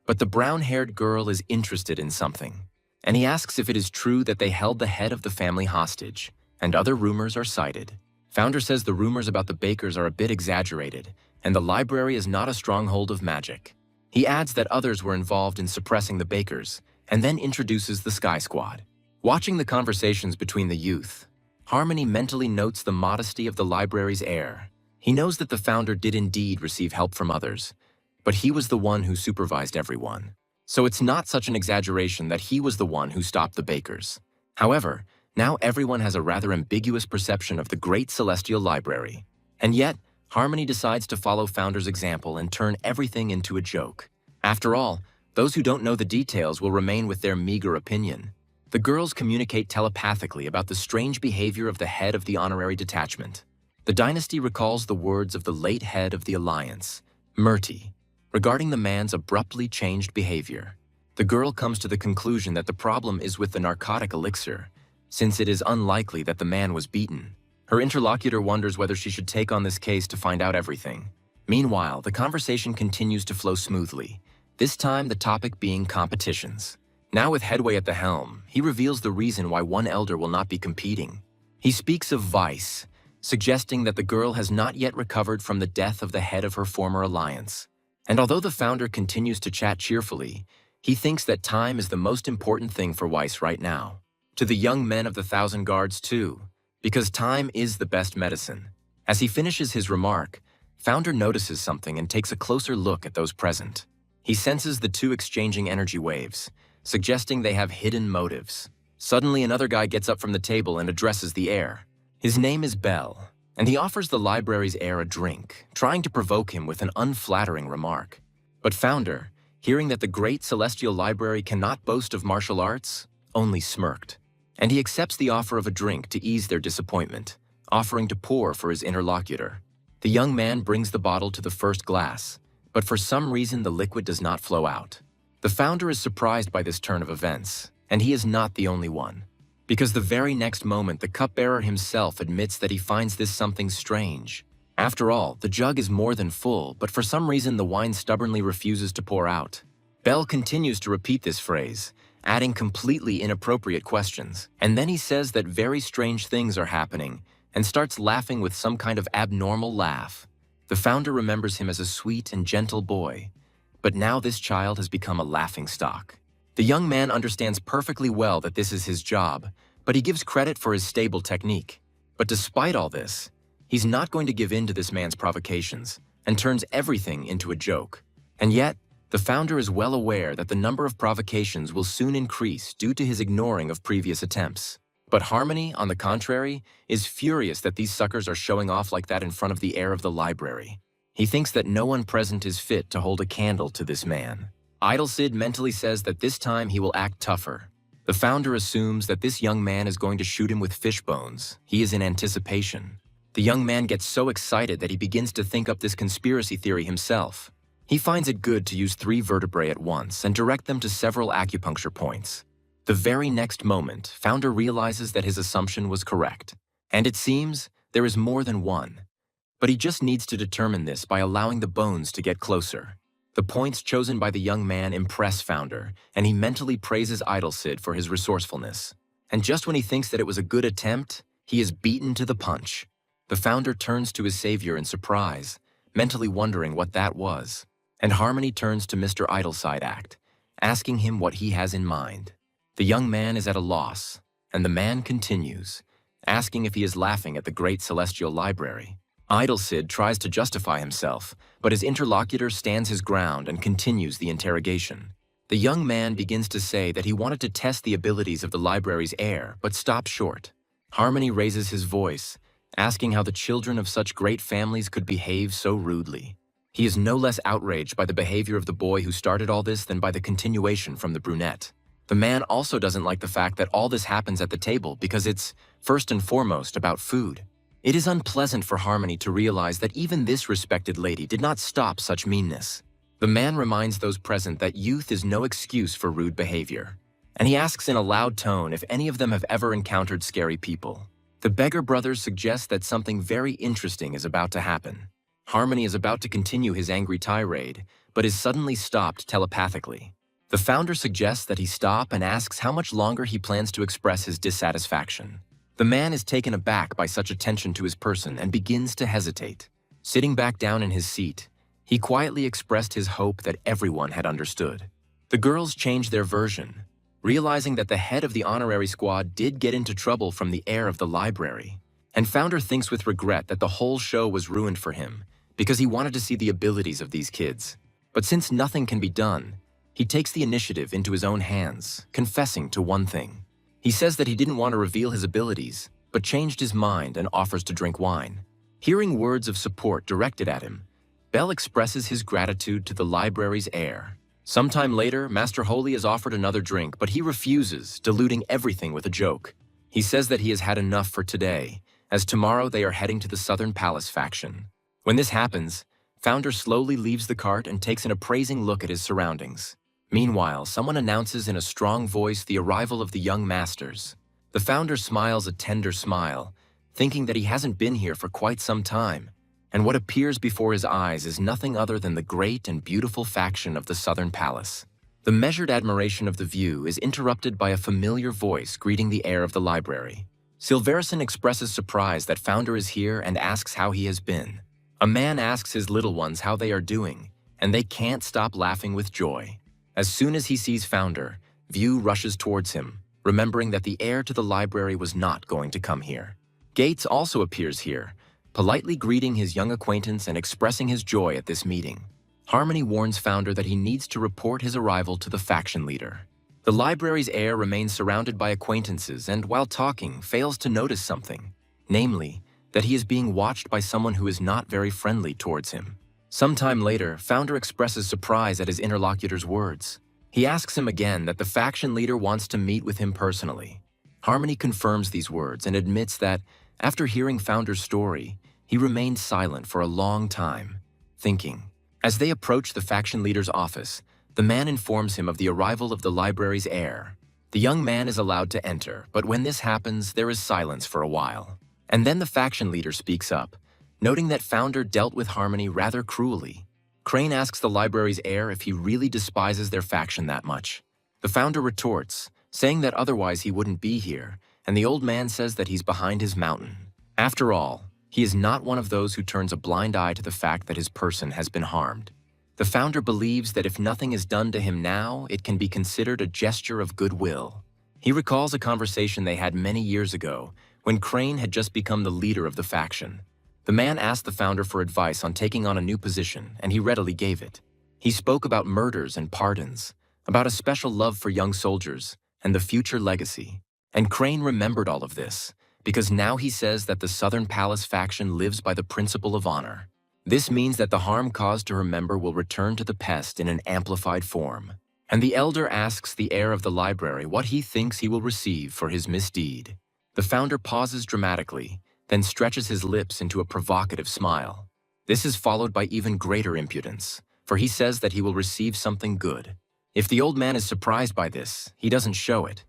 But the brown-haired girl is interested in something, and he asks if it is true that they held the head of the family hostage, and other rumors are cited. Founder says the rumors about the bakers are a bit exaggerated, and the library is not a stronghold of magic. He adds that others were involved in suppressing the bakers, and then introduces the Sky Squad. Watching the conversations between the youth, Harmony mentally notes the modesty of the library's heir. He knows that the founder did indeed receive help from others, but he was the one who supervised everyone. So it's not such an exaggeration that he was the one who stopped the bakers. However, now everyone has a rather ambiguous perception of the Great Celestial Library. And yet, Harmony decides to follow Founder's example and turn everything into a joke. After all, those who don't know the details will remain with their meager opinion. The girls communicate telepathically about the strange behavior of the head of the honorary detachment. The dynasty recalls the words of the late head of the Alliance, Murty, regarding the man's abruptly changed behavior. The girl comes to the conclusion that the problem is with the narcotic elixir, since it is unlikely that the man was beaten. Her interlocutor wonders whether she should take on this case to find out everything. Meanwhile, the conversation continues to flow smoothly, this time the topic being competitions. Now with Headway at the helm, he reveals the reason why one elder will not be competing. He speaks of vice, suggesting that the girl has not yet recovered from the death of the head of her former alliance. And although the founder continues to chat cheerfully, he thinks that time is the most important thing for Weiss right now. To the young men of the Thousand Guards too, because time is the best medicine. As he finishes his remark, Founder notices something and takes a closer look at those present. He senses the two exchanging energy waves, suggesting they have hidden motives. Suddenly another guy gets up from the table and addresses the heir. His name is Bell, and he offers the library's heir a drink, trying to provoke him with an unflattering remark. But Founder, hearing that the Great Celestial Library cannot boast of martial arts, only smirked. And he accepts the offer of a drink to ease their disappointment, offering to pour for his interlocutor. The young man brings the bottle to the first glass, but for some reason the liquid does not flow out. The founder is surprised by this turn of events, and he is not the only one. Because the very next moment the cupbearer himself admits that he finds this something strange. After all, the jug is more than full, but for some reason the wine stubbornly refuses to pour out. Bell continues to repeat this phrase, adding completely inappropriate questions, and then he says that very strange things are happening, and starts laughing with some kind of abnormal laugh. The founder remembers him as a sweet and gentle boy, but now this child has become a laughingstock. The young man understands perfectly well that this is his job, but he gives credit for his stable technique. But despite all this, he's not going to give in to this man's provocations and turns everything into a joke. And yet, the founder is well aware that the number of provocations will soon increase due to his ignoring of previous attempts. But Harmony, on the contrary, is furious that these suckers are showing off like that in front of the heir of the library. He thinks that no one present is fit to hold a candle to this man. Idlecid mentally says that this time he will act tougher. The founder assumes that this young man is going to shoot him with fish bones. He is in anticipation. The young man gets so excited that he begins to think up this conspiracy theory himself. He finds it good to use 3 vertebrae at once and direct them to several acupuncture points. The very next moment, Founder realizes that his assumption was correct. And it seems there is more than one. But he just needs to determine this by allowing the bones to get closer. The points chosen by the young man impress Founder, and he mentally praises Idlecid for his resourcefulness. And just when he thinks that it was a good attempt, he is beaten to the punch. The Founder turns to his savior in surprise, mentally wondering what that was. And Harmony turns to Mr. Idleside Act, asking him what he has in mind. The young man is at a loss, and the man continues, asking if he is laughing at the great celestial library. Idlecid tries to justify himself, but his interlocutor stands his ground and continues the interrogation. The young man begins to say that he wanted to test the abilities of the library's heir, but stops short. Harmony raises his voice, asking how the children of such great families could behave so rudely. He is no less outraged by the behavior of the boy who started all this than by the continuation from the brunette. The man also doesn't like the fact that all this happens at the table because it's, first and foremost, about food. It is unpleasant for Harmony to realize that even this respected lady did not stop such meanness. The man reminds those present that youth is no excuse for rude behavior, and he asks in a loud tone if any of them have ever encountered scary people. The beggar brothers suggest that something very interesting is about to happen. Harmony is about to continue his angry tirade, but is suddenly stopped telepathically. The founder suggests that he stop and asks how much longer he plans to express his dissatisfaction. The man is taken aback by such attention to his person and begins to hesitate. Sitting back down in his seat, he quietly expressed his hope that everyone had understood. The girls changed their version, realizing that the head of the honorary squad did get into trouble from the heir of the library. And Founder thinks with regret that the whole show was ruined for him, because he wanted to see the abilities of these kids. But since nothing can be done, he takes the initiative into his own hands, confessing to one thing. He says that he didn't want to reveal his abilities, but changed his mind and offers to drink wine. Hearing words of support directed at him, Bell expresses his gratitude to the library's heir. Sometime later, Master Holy is offered another drink, but he refuses, diluting everything with a joke. He says that he has had enough for today, as tomorrow they are heading to the Southern Palace faction. When this happens, Founder slowly leaves the cart and takes an appraising look at his surroundings. Meanwhile, someone announces in a strong voice the arrival of the young masters. The Founder smiles a tender smile, thinking that he hasn't been here for quite some time, and what appears before his eyes is nothing other than the great and beautiful faction of the Southern Palace. The measured admiration of the view is interrupted by a familiar voice greeting the heir of the library. Silverison expresses surprise that Founder is here and asks how he has been. A man asks his little ones how they are doing, and they can't stop laughing with joy. As soon as he sees Founder, View rushes towards him, remembering that the heir to the library was not going to come here. Gates also appears here, politely greeting his young acquaintance and expressing his joy at this meeting. Harmony warns Founder that he needs to report his arrival to the faction leader. The library's heir remains surrounded by acquaintances and, while talking, fails to notice something, namely, that he is being watched by someone who is not very friendly towards him. Sometime later, Founder expresses surprise at his interlocutor's words. He asks him again that the faction leader wants to meet with him personally. Harmony confirms these words and admits that, after hearing Founder's story, he remained silent for a long time, thinking. As they approach the faction leader's office, the man informs him of the arrival of the library's heir. The young man is allowed to enter, but when this happens, there is silence for a while. And then the faction leader speaks up, noting that Founder dealt with Harmony rather cruelly. Crane asks the library's heir if he really despises their faction that much. The Founder retorts, saying that otherwise he wouldn't be here, and the old man says that he's behind his mountain. After all, he is not one of those who turns a blind eye to the fact that his person has been harmed. The founder believes that if nothing is done to him now, it can be considered a gesture of goodwill. He recalls a conversation they had many years ago when Crane had just become the leader of the faction. The man asked the founder for advice on taking on a new position, and he readily gave it. He spoke about murders and pardons, about a special love for young soldiers, and the future legacy. And Crane remembered all of this, because now he says that the Southern Palace faction lives by the principle of honor. This means that the harm caused to her member will return to the pest in an amplified form. And the elder asks the heir of the library what he thinks he will receive for his misdeed. The founder pauses dramatically, then stretches his lips into a provocative smile. This is followed by even greater impudence, for he says that he will receive something good. If the old man is surprised by this, he doesn't show it.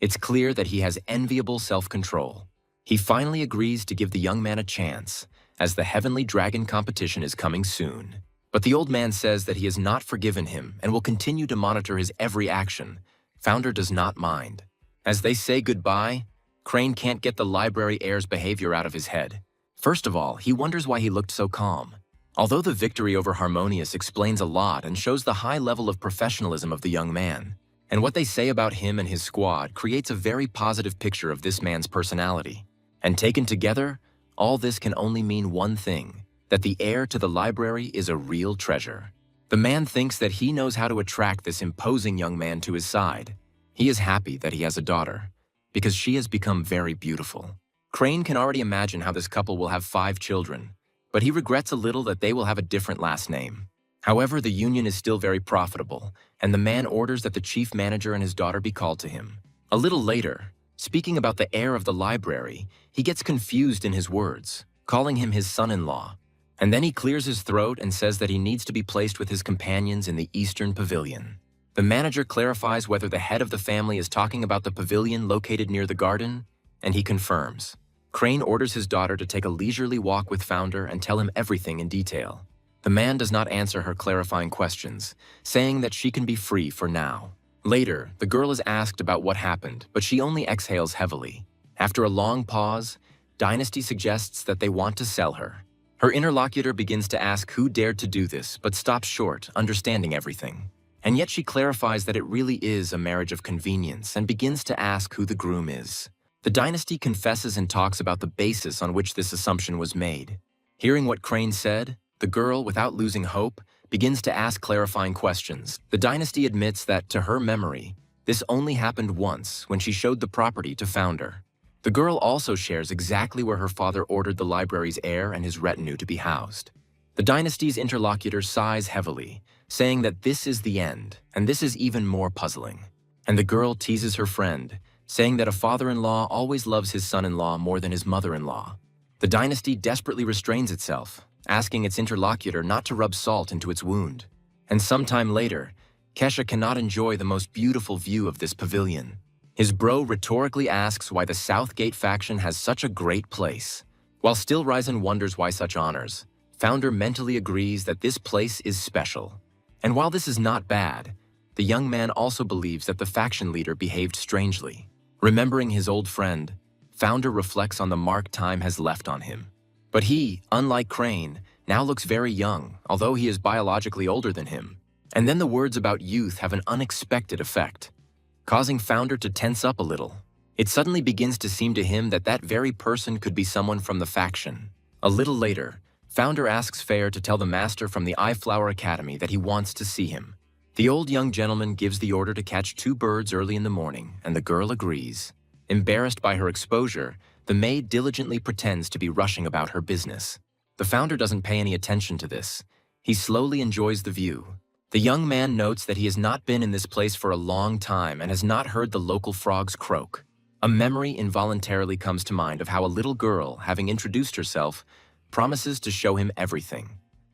It's clear that he has enviable self-control. He finally agrees to give the young man a chance, as the Heavenly Dragon competition is coming soon. But the old man says that he has not forgiven him and will continue to monitor his every action. Founder does not mind. As they say goodbye, Crane can't get the library heir's behavior out of his head. First of all, he wonders why he looked so calm. Although the victory over Harmonious explains a lot and shows the high level of professionalism of the young man, and what they say about him and his squad creates a very positive picture of this man's personality. And taken together, all this can only mean one thing, that the heir to the library is a real treasure. The man thinks that he knows how to attract this imposing young man to his side. He is happy that he has a daughter, because she has become very beautiful. Crane can already imagine how this couple will have 5 children, but he regrets a little that they will have a different last name. However, the union is still very profitable, and the man orders that the chief manager and his daughter be called to him. A little later, speaking about the heir of the library, he gets confused in his words, calling him his son-in-law. And then he clears his throat and says that he needs to be placed with his companions in the Eastern Pavilion. The manager clarifies whether the head of the family is talking about the pavilion located near the garden, and he confirms. Crane orders his daughter to take a leisurely walk with Founder and tell him everything in detail. The man does not answer her clarifying questions, saying that she can be free for now. Later, the girl is asked about what happened, but she only exhales heavily. After a long pause, Dynasty suggests that they want to sell her. Her interlocutor begins to ask who dared to do this, but stops short, understanding everything. And yet she clarifies that it really is a marriage of convenience and begins to ask who the groom is. The Dynasty confesses and talks about the basis on which this assumption was made. Hearing what Crane said, the girl, without losing hope, begins to ask clarifying questions. The Dynasty admits that, to her memory, this only happened once when she showed the property to Founder. The girl also shares exactly where her father ordered the library's heir and his retinue to be housed. The Dynasty's interlocutor sighs heavily, saying that this is the end, and this is even more puzzling. And the girl teases her friend, saying that a father-in-law always loves his son-in-law more than his mother-in-law. The Dynasty desperately restrains itself, asking its interlocutor not to rub salt into its wound. And sometime later, Kesha cannot enjoy the most beautiful view of this pavilion. His bro rhetorically asks why the Southgate faction has such a great place. While Still Risen wonders why such honors, Founder mentally agrees that this place is special. And while this is not bad, the young man also believes that the faction leader behaved strangely. Remembering his old friend, Founder reflects on the mark time has left on him. But he, unlike Crane, now looks very young, although he is biologically older than him. And then the words about youth have an unexpected effect, causing Founder to tense up a little. It suddenly begins to seem to him that that very person could be someone from the faction. A little later, Founder asks Fair to tell the master from the Eyeflower Academy that he wants to see him. The old young gentleman gives the order to catch 2 birds early in the morning, and the girl agrees. Embarrassed by her exposure, the maid diligently pretends to be rushing about her business. The Founder doesn't pay any attention to this. He slowly enjoys the view. The young man notes that he has not been in this place for a long time and has not heard the local frogs croak. A memory involuntarily comes to mind of how a little girl, having introduced herself, promises to show him everything.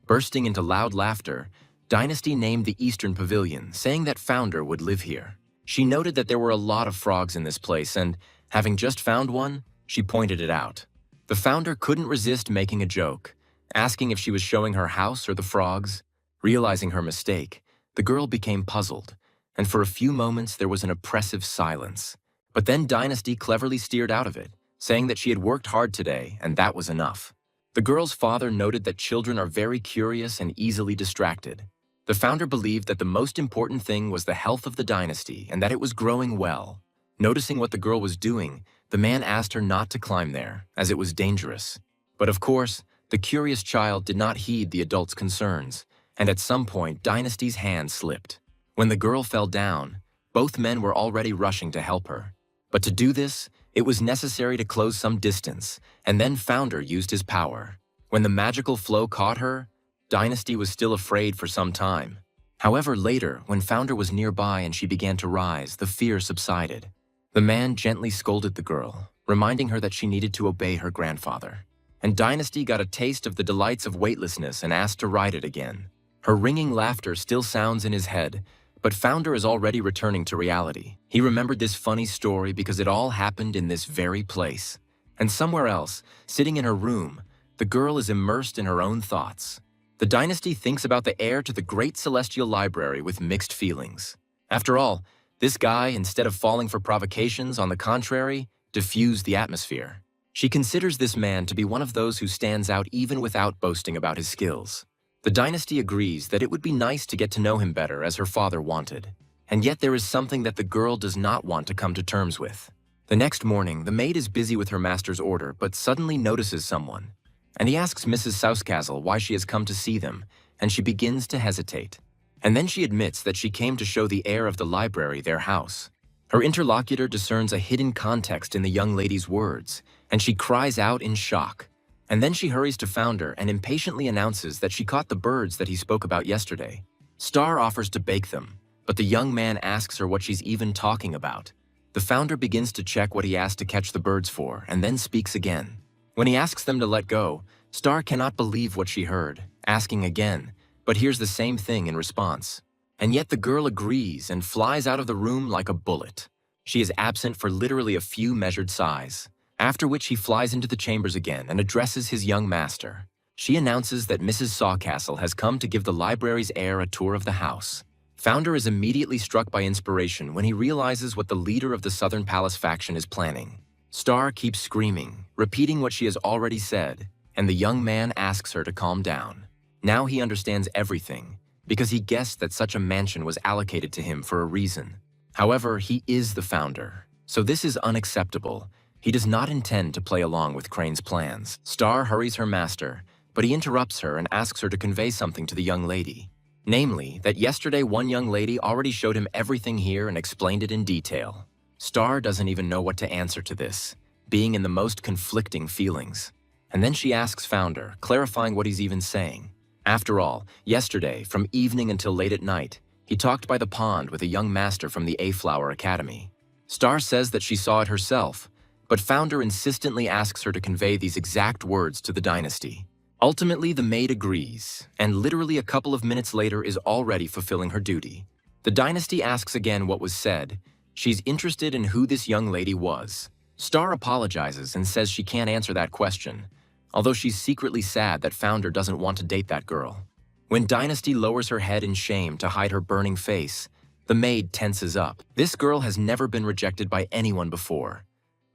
Bursting into loud laughter, Dynasty named the Eastern Pavilion, saying that Founder would live here. She noted that there were a lot of frogs in this place and, having just found one, she pointed it out. The Founder couldn't resist making a joke, asking if she was showing her house or the frogs. Realizing her mistake, the girl became puzzled, and for a few moments there was an oppressive silence. But then Dynasty cleverly steered out of it, saying that she had worked hard today and that was enough. The girl's father noted that children are very curious and easily distracted. The founder believed that the most important thing was the health of the dynasty and that it was growing well. Noticing what the girl was doing, the man asked her not to climb there, as it was dangerous. But of course, the curious child did not heed the adult's concerns, and at some point, Dynasty's hand slipped. When the girl fell down, both men were already rushing to help her. But to do this, it was necessary to close some distance, and then Founder used his power. When the magical flow caught her, Dynasty was still afraid for some time. However, later, when Founder was nearby and she began to rise, the fear subsided. The man gently scolded the girl, reminding her that she needed to obey her grandfather. And Dynasty got a taste of the delights of weightlessness and asked to ride it again. Her ringing laughter still sounds in his head, but Founder is already returning to reality. He remembered this funny story because it all happened in this very place. And somewhere else, sitting in her room, the girl is immersed in her own thoughts. The Dynasty thinks about the heir to the great celestial library with mixed feelings. After all, this guy, instead of falling for provocations, on the contrary, diffused the atmosphere. She considers this man to be one of those who stands out even without boasting about his skills. The Dynasty agrees that it would be nice to get to know him better as her father wanted. And yet there is something that the girl does not want to come to terms with. The next morning, the maid is busy with her master's order but suddenly notices someone. And he asks Mrs. Souscastle why she has come to see them, and she begins to hesitate. And then she admits that she came to show the heir of the library their house. Her interlocutor discerns a hidden context in the young lady's words, and she cries out in shock. And then she hurries to Founder and impatiently announces that she caught the birds that he spoke about yesterday. Star offers to bake them, but the young man asks her what she's even talking about. The Founder begins to check what he asked to catch the birds for, and then speaks again. When he asks them to let go, Star cannot believe what she heard, asking again, but hears the same thing in response. And yet the girl agrees and flies out of the room like a bullet. She is absent for literally a few measured sighs, after which he flies into the chambers again and addresses his young master. She announces that Mrs. Sawcastle has come to give the library's heir a tour of the house. Founder is immediately struck by inspiration when he realizes what the leader of the Southern Palace faction is planning. Star keeps screaming, repeating what she has already said, and the young man asks her to calm down. Now he understands everything, because he guessed that such a mansion was allocated to him for a reason. However, he is the Founder, so this is unacceptable. He does not intend to play along with Crane's plans. Star hurries her master, but he interrupts her and asks her to convey something to the young lady. Namely, that yesterday one young lady already showed him everything here and explained it in detail. Star doesn't even know what to answer to this, being in the most conflicting feelings. And then she asks Founder, clarifying what he's even saying. After all, yesterday, from evening until late at night, he talked by the pond with a young master from the A-Flower Academy. Star says that she saw it herself, but Founder insistently asks her to convey these exact words to the Dynasty. Ultimately, the maid agrees, and literally a couple of minutes later is already fulfilling her duty. The Dynasty asks again what was said. She's interested in who this young lady was. Star apologizes and says she can't answer that question, although she's secretly sad that Founder doesn't want to date that girl. When Dynasty lowers her head in shame to hide her burning face, the maid tenses up. This girl has never been rejected by anyone before,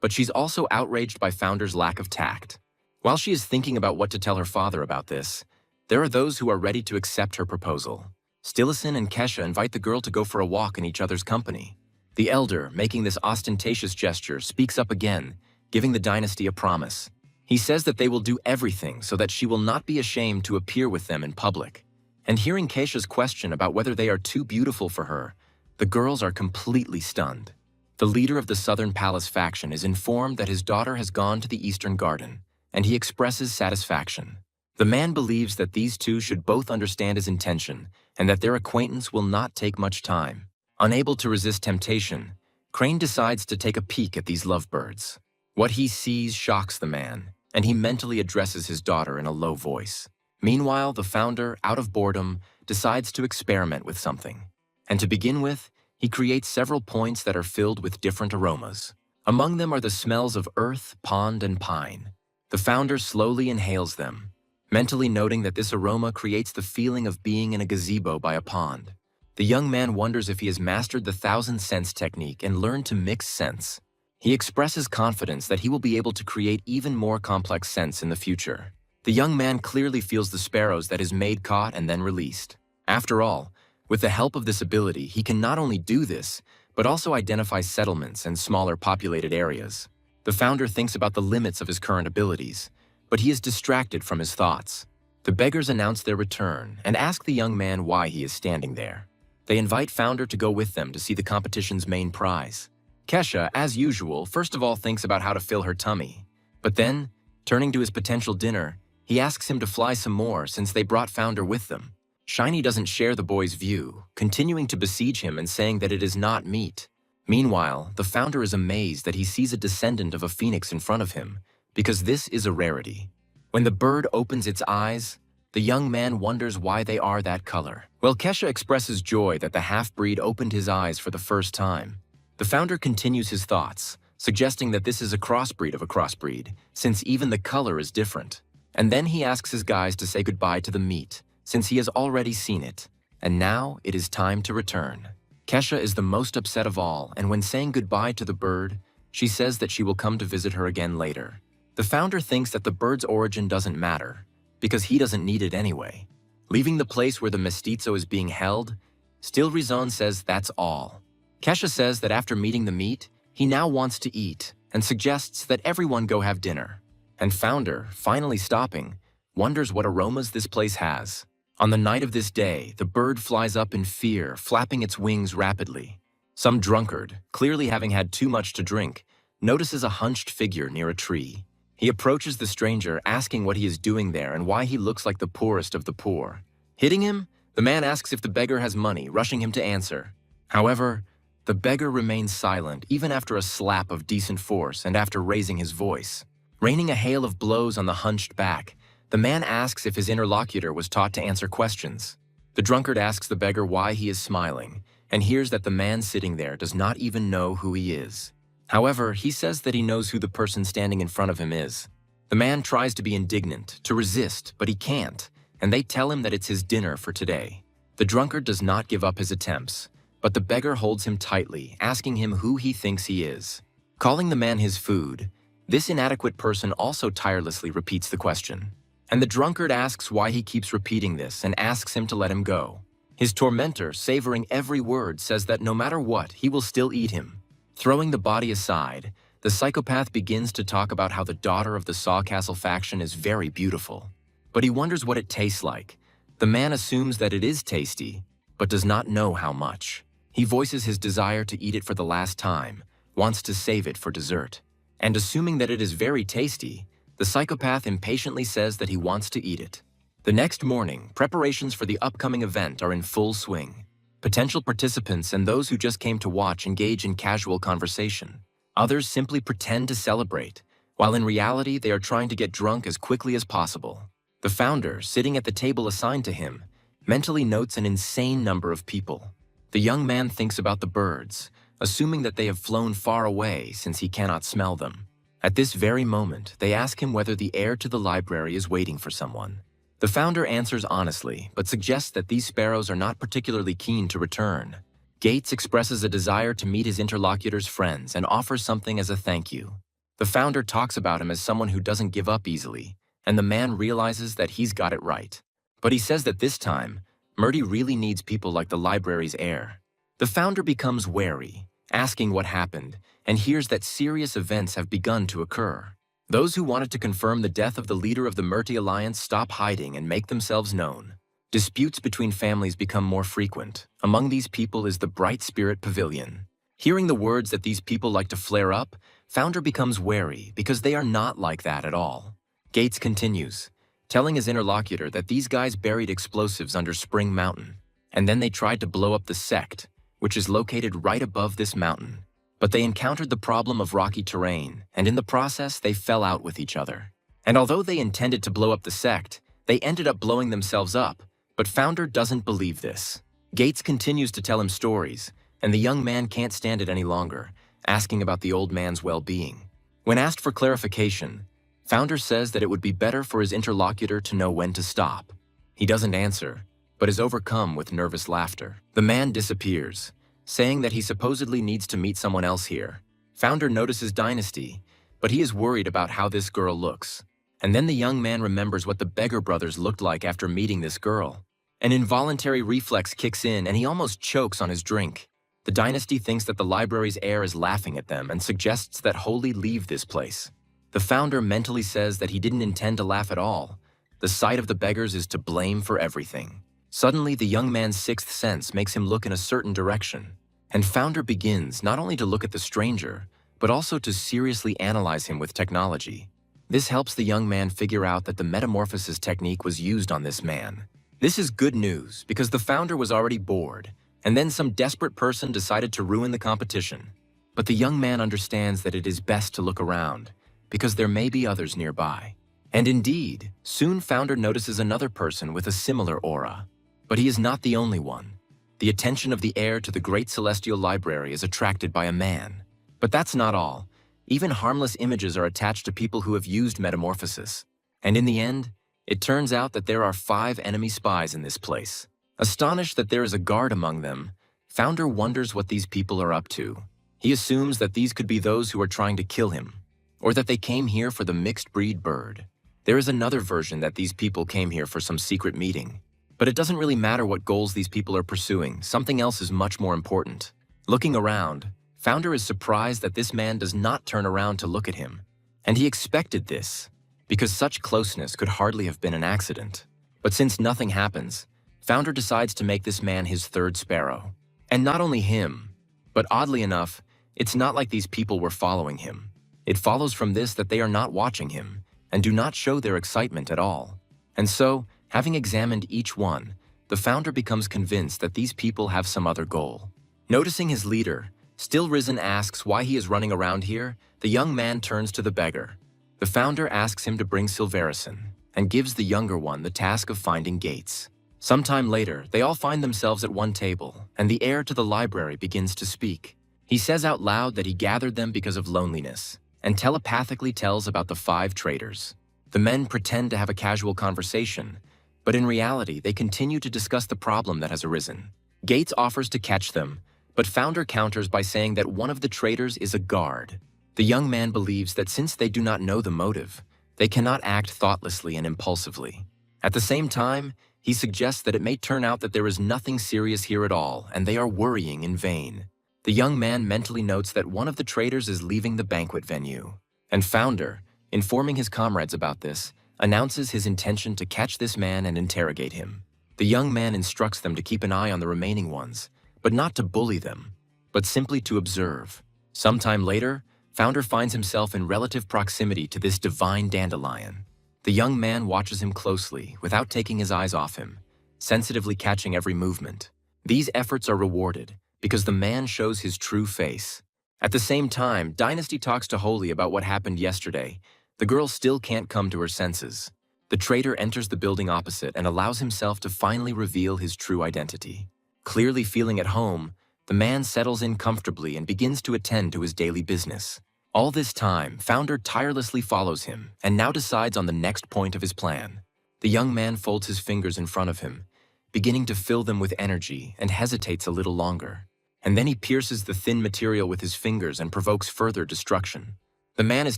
but she's also outraged by Founder's lack of tact. While she is thinking about what to tell her father about this, there are those who are ready to accept her proposal. Stillison and Kesha invite the girl to go for a walk in each other's company. The elder, making this ostentatious gesture, speaks up again, giving the Dynasty a promise. He says that they will do everything so that she will not be ashamed to appear with them in public. And hearing Kesha's question about whether they are too beautiful for her, the girls are completely stunned. The leader of the Southern Palace faction is informed that his daughter has gone to the Eastern Garden, and he expresses satisfaction. The man believes that these two should both understand his intention and that their acquaintance will not take much time. Unable to resist temptation, Crane decides to take a peek at these lovebirds. What he sees shocks the man, and he mentally addresses his daughter in a low voice. Meanwhile, the Founder, out of boredom, decides to experiment with something. And to begin with, he creates several points that are filled with different aromas. Among them are the smells of earth, pond, and pine. The Founder slowly inhales them, mentally noting that this aroma creates the feeling of being in a gazebo by a pond. The young man wonders if he has mastered the 1,000 scents technique and learned to mix scents. He expresses confidence that he will be able to create even more complex scents in the future. The young man clearly feels the sparrows that his maid caught and then released. After all, with the help of this ability, he can not only do this, but also identify settlements and smaller populated areas. The founder thinks about the limits of his current abilities, but he is distracted from his thoughts. The beggars announce their return and ask the young man why he is standing there. They invite Founder to go with them to see the competition's main prize. Kesha, as usual, first of all thinks about how to fill her tummy. But then, turning to his potential dinner, he asks him to fly some more since they brought Founder with them. Shiny doesn't share the boy's view, continuing to besiege him and saying that it is not meat. Meanwhile, the Founder is amazed that he sees a descendant of a phoenix in front of him, because this is a rarity. When the bird opens its eyes, the young man wonders why they are that color. While Kesha expresses joy that the half-breed opened his eyes for the first time, the Founder continues his thoughts, suggesting that this is a crossbreed of a crossbreed, since even the color is different. And then he asks his guys to say goodbye to the meat, since he has already seen it, and now it is time to return. Kesha is the most upset of all, and when saying goodbye to the bird, she says that she will come to visit her again later. The Founder thinks that the bird's origin doesn't matter, because he doesn't need it anyway. Leaving the place where the mestizo is being held, Still Rizon says that's all. Kesha says that after meeting the meat, he now wants to eat, and suggests that everyone go have dinner. And Founder, finally stopping, wonders what aromas this place has. On the night of this day, the bird flies up in fear, flapping its wings rapidly. Some drunkard, clearly having had too much to drink, notices a hunched figure near a tree. He approaches the stranger, asking what he is doing there and why he looks like the poorest of the poor. Hitting him, the man asks if the beggar has money, rushing him to answer. However, the beggar remains silent even after a slap of decent force and after raising his voice. Raining a hail of blows on the hunched back, the man asks if his interlocutor was taught to answer questions. The drunkard asks the beggar why he is smiling, and hears that the man sitting there does not even know who he is. However, he says that he knows who the person standing in front of him is. The man tries to be indignant, to resist, but he can't, and they tell him that it's his dinner for today. The drunkard does not give up his attempts, but the beggar holds him tightly, asking him who he thinks he is. Calling the man his food, this inadequate person also tirelessly repeats the question. And the drunkard asks why he keeps repeating this and asks him to let him go. His tormentor, savoring every word, says that no matter what, he will still eat him. Throwing the body aside, the psychopath begins to talk about how the daughter of the Sawcastle faction is very beautiful. But he wonders what it tastes like. The man assumes that it is tasty, but does not know how much. He voices his desire to eat it for the last time, wants to save it for dessert. And assuming that it is very tasty, the psychopath impatiently says that he wants to eat it. The next morning, preparations for the upcoming event are in full swing. Potential participants and those who just came to watch engage in casual conversation. Others simply pretend to celebrate, while in reality they are trying to get drunk as quickly as possible. The founder, sitting at the table assigned to him, mentally notes an insane number of people. The young man thinks about the birds, assuming that they have flown far away since he cannot smell them. At this very moment, they ask him whether the heir to the library is waiting for someone. The founder answers honestly, but suggests that these sparrows are not particularly keen to return. Gates expresses a desire to meet his interlocutor's friends and offers something as a thank you. The founder talks about him as someone who doesn't give up easily, and the man realizes that he's got it right. But he says that this time, Murdy really needs people like the library's heir. The founder becomes wary, asking what happened, and hears that serious events have begun to occur. Those who wanted to confirm the death of the leader of the Murty Alliance stop hiding and make themselves known. Disputes between families become more frequent. Among these people is the Bright Spirit Pavilion. Hearing the words that these people like to flare up, Founder becomes wary because they are not like that at all. Gates continues, telling his interlocutor that these guys buried explosives under Spring Mountain, and then they tried to blow up the sect, which is located right above this mountain. But they encountered the problem of rocky terrain, and in the process they fell out with each other. And although they intended to blow up the sect, they ended up blowing themselves up, but Founder doesn't believe this. Gates continues to tell him stories, and the young man can't stand it any longer, asking about the old man's well-being. When asked for clarification, Founder says that it would be better for his interlocutor to know when to stop. He doesn't answer, but is overcome with nervous laughter. The man disappears, saying that he supposedly needs to meet someone else here. Founder notices Dynasty, but he is worried about how this girl looks. And then the young man remembers what the Beggar brothers looked like after meeting this girl. An involuntary reflex kicks in and he almost chokes on his drink. The Dynasty thinks that the library's heir is laughing at them and suggests that Holy leave this place. The founder mentally says that he didn't intend to laugh at all. The sight of the beggars is to blame for everything. Suddenly, the young man's sixth sense makes him look in a certain direction. And founder begins not only to look at the stranger, but also to seriously analyze him with technology. This helps the young man figure out that the metamorphosis technique was used on this man. This is good news because the founder was already bored, and then some desperate person decided to ruin the competition. But the young man understands that it is best to look around, because there may be others nearby. And indeed, soon founder notices another person with a similar aura. But he is not the only one. The attention of the heir to the great celestial library is attracted by a man. But that's not all. Even harmless images are attached to people who have used metamorphosis. And in the end, it turns out that there are 5 enemy spies in this place. Astonished that there is a guard among them, founder wonders what these people are up to. He assumes that these could be those who are trying to kill him, or that they came here for the mixed breed bird. There is another version that these people came here for some secret meeting. But it doesn't really matter what goals these people are pursuing. Something else is much more important. Looking around, founder is surprised that this man does not turn around to look at him. And he expected this, because such closeness could hardly have been an accident. But since nothing happens, founder decides to make this man his third sparrow. And not only him, but oddly enough, it's not like these people were following him. It follows from this that they are not watching him, and do not show their excitement at all. And so, having examined each one, the founder becomes convinced that these people have some other goal. Noticing his leader, still risen, asks why he is running around here, the young man turns to the beggar. The founder asks him to bring Silverison, and gives the younger one the task of finding Gates. Sometime later, they all find themselves at one table, and the heir to the library begins to speak. He says out loud that he gathered them because of loneliness, and telepathically tells about the 5 traitors. The men pretend to have a casual conversation, but in reality, they continue to discuss the problem that has arisen. Gates offers to catch them, but founder counters by saying that one of the traitors is a guard. The young man believes that since they do not know the motive, they cannot act thoughtlessly and impulsively. At the same time, he suggests that it may turn out that there is nothing serious here at all, and they are worrying in vain. The young man mentally notes that one of the traitors is leaving the banquet venue, and founder, informing his comrades about this, announces his intention to catch this man and interrogate him. The young man instructs them to keep an eye on the remaining ones, but not to bully them, but simply to observe. Sometime later, founder finds himself in relative proximity to this divine dandelion. The young man watches him closely without taking his eyes off him, sensitively catching every movement. These efforts are rewarded because the man shows his true face. At the same time, Dynasty talks to Holy about what happened yesterday. The girl still can't come to her senses. The traitor enters the building opposite and allows himself to finally reveal his true identity. Clearly feeling at home, the man settles in comfortably and begins to attend to his daily business. All this time, founder tirelessly follows him and now decides on the next point of his plan. The young man folds his fingers in front of him, beginning to fill them with energy, and hesitates a little longer. And then he pierces the thin material with his fingers and provokes further destruction. The man is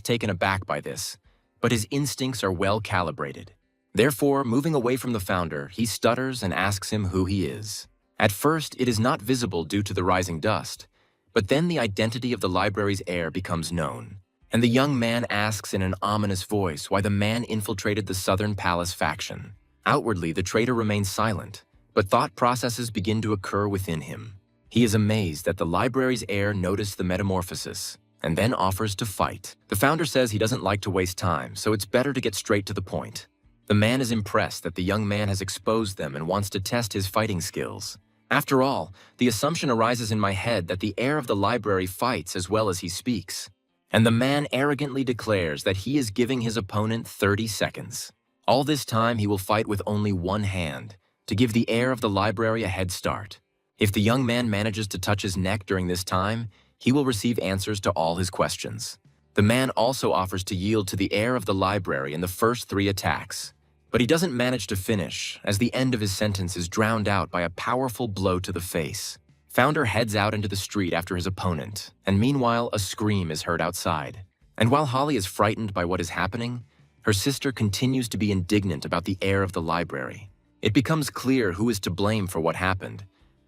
taken aback by this, but his instincts are well calibrated. Therefore, moving away from the founder, he stutters and asks him who he is. At first, it is not visible due to the rising dust, but then the identity of the library's heir becomes known, and the young man asks in an ominous voice why the man infiltrated the Southern Palace faction. Outwardly, the traitor remains silent, but thought processes begin to occur within him. He is amazed that the library's heir noticed the metamorphosis, and then offers to fight. The founder says he doesn't like to waste time, so it's better to get straight to the point. The man is impressed that the young man has exposed them and wants to test his fighting skills. After all, the assumption arises in my head that the heir of the library fights as well as he speaks. And the man arrogantly declares that he is giving his opponent 30 seconds. All this time he will fight with only one hand, to give the heir of the library a head start. If the young man manages to touch his neck during this time, he will receive answers to all his questions. The man also offers to yield to the heir of the library in the first 3 attacks. But he doesn't manage to finish, as the end of his sentence is drowned out by a powerful blow to the face. Founder heads out into the street after his opponent, and meanwhile, a scream is heard outside. And while Holly is frightened by what is happening, her sister continues to be indignant about the heir of the library. It becomes clear who is to blame for what happened,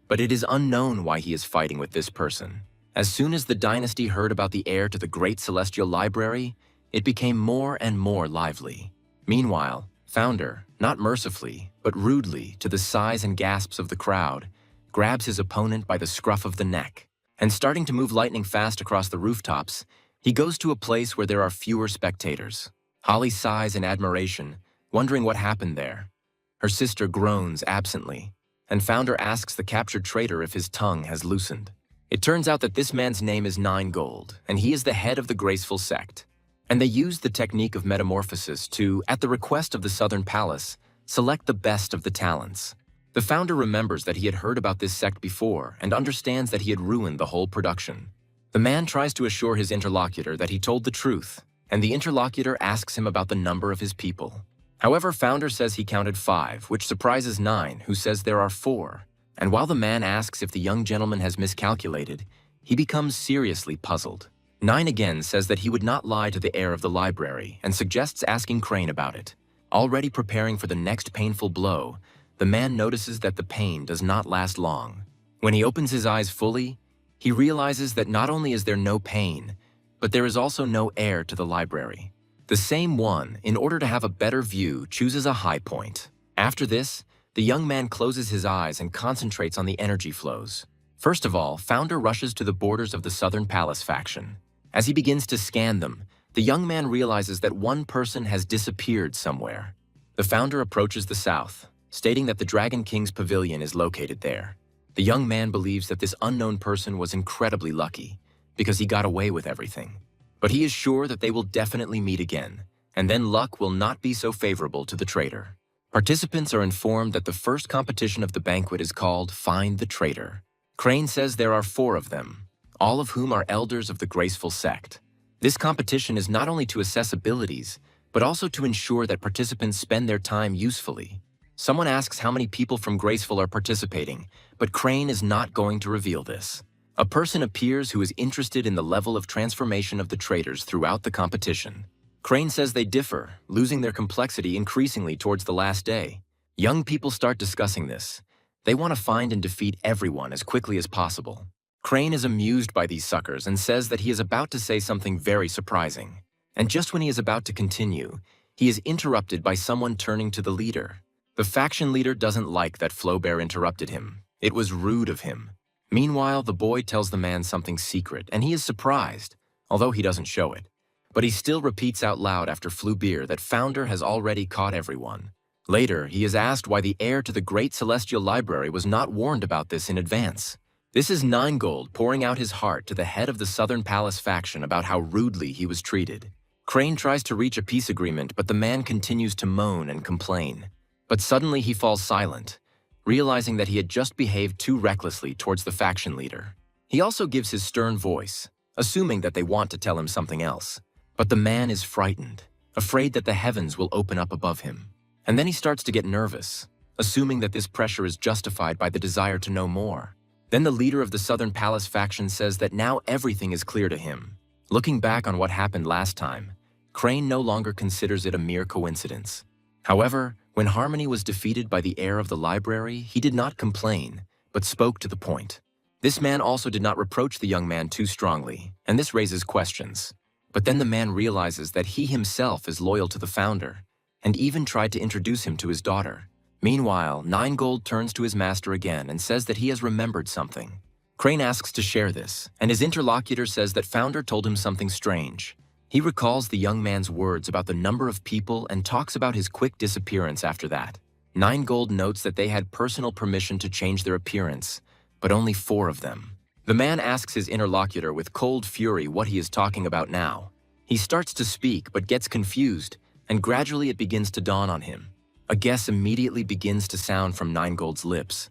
but it is unknown why he is fighting with this person. As soon as the dynasty heard about the heir to the Great Celestial Library, it became more and more lively. Meanwhile, Founder, not mercifully, but rudely, to the sighs and gasps of the crowd, grabs his opponent by the scruff of the neck, and starting to move lightning fast across the rooftops, he goes to a place where there are fewer spectators. Holly sighs in admiration, wondering what happened there. Her sister groans absently, and Founder asks the captured traitor if his tongue has loosened. It turns out that this man's name is Nine Gold, and he is the head of the Graceful Sect. And they used the technique of metamorphosis to, at the request of the Southern Palace, select the best of the talents. The founder remembers that he had heard about this sect before and understands that he had ruined the whole production. The man tries to assure his interlocutor that he told the truth, and the interlocutor asks him about the number of his people. However, Founder says he counted 5, which surprises Nine, who says there are 4. And while the man asks if the young gentleman has miscalculated, he becomes seriously puzzled. Nine again says that he would not lie to the heir of the library and suggests asking Crane about it. Already preparing for the next painful blow, the man notices that the pain does not last long. When he opens his eyes fully, he realizes that not only is there no pain, but there is also no heir to the library. The same one, in order to have a better view, chooses a high point. After this, the young man closes his eyes and concentrates on the energy flows. First of all, Founder rushes to the borders of the Southern Palace faction. As he begins to scan them, the young man realizes that one person has disappeared somewhere. The Founder approaches the south, stating that the Dragon King's pavilion is located there. The young man believes that this unknown person was incredibly lucky, because he got away with everything. But he is sure that they will definitely meet again, and then luck will not be so favorable to the traitor. Participants are informed that the first competition of the banquet is called Find the Traitor. Crane says there are 4 of them, all of whom are elders of the Graceful Sect. This competition is not only to assess abilities, but also to ensure that participants spend their time usefully. Someone asks how many people from Graceful are participating, but Crane is not going to reveal this. A person appears who is interested in the level of transformation of the traitors throughout the competition. Crane says they differ, losing their complexity increasingly towards the last day. Young people start discussing this. They want to find and defeat everyone as quickly as possible. Crane is amused by these suckers and says that he is about to say something very surprising. And just when he is about to continue, he is interrupted by someone turning to the leader. The faction leader doesn't like that Flaubert interrupted him. It was rude of him. Meanwhile, the boy tells the man something secret, and he is surprised, although he doesn't show it. But he still repeats out loud after Flaubert that Founder has already caught everyone. Later, he is asked why the heir to the Great Celestial Library was not warned about this in advance. This is Nine Gold pouring out his heart to the head of the Southern Palace faction about how rudely he was treated. Crane tries to reach a peace agreement, but the man continues to moan and complain. But suddenly he falls silent, realizing that he had just behaved too recklessly towards the faction leader. He also gives his stern voice, assuming that they want to tell him something else. But the man is frightened, afraid that the heavens will open up above him. And then he starts to get nervous, assuming that this pressure is justified by the desire to know more. Then the leader of the Southern Palace faction says that now everything is clear to him. Looking back on what happened last time, Crane no longer considers it a mere coincidence. However, when Harmony was defeated by the heir of the library, he did not complain, but spoke to the point. This man also did not reproach the young man too strongly, and this raises questions. But then the man realizes that he himself is loyal to the founder, and even tried to introduce him to his daughter. Meanwhile, Nine Gold turns to his master again and says that he has remembered something. Crane asks to share this, and his interlocutor says that Founder told him something strange. He recalls the young man's words about the number of people and talks about his quick disappearance after that. Nine Gold notes that they had personal permission to change their appearance, but only 4 of them. The man asks his interlocutor with cold fury what he is talking about now. He starts to speak but gets confused, and gradually it begins to dawn on him. A guess immediately begins to sound from Nine Gold's lips,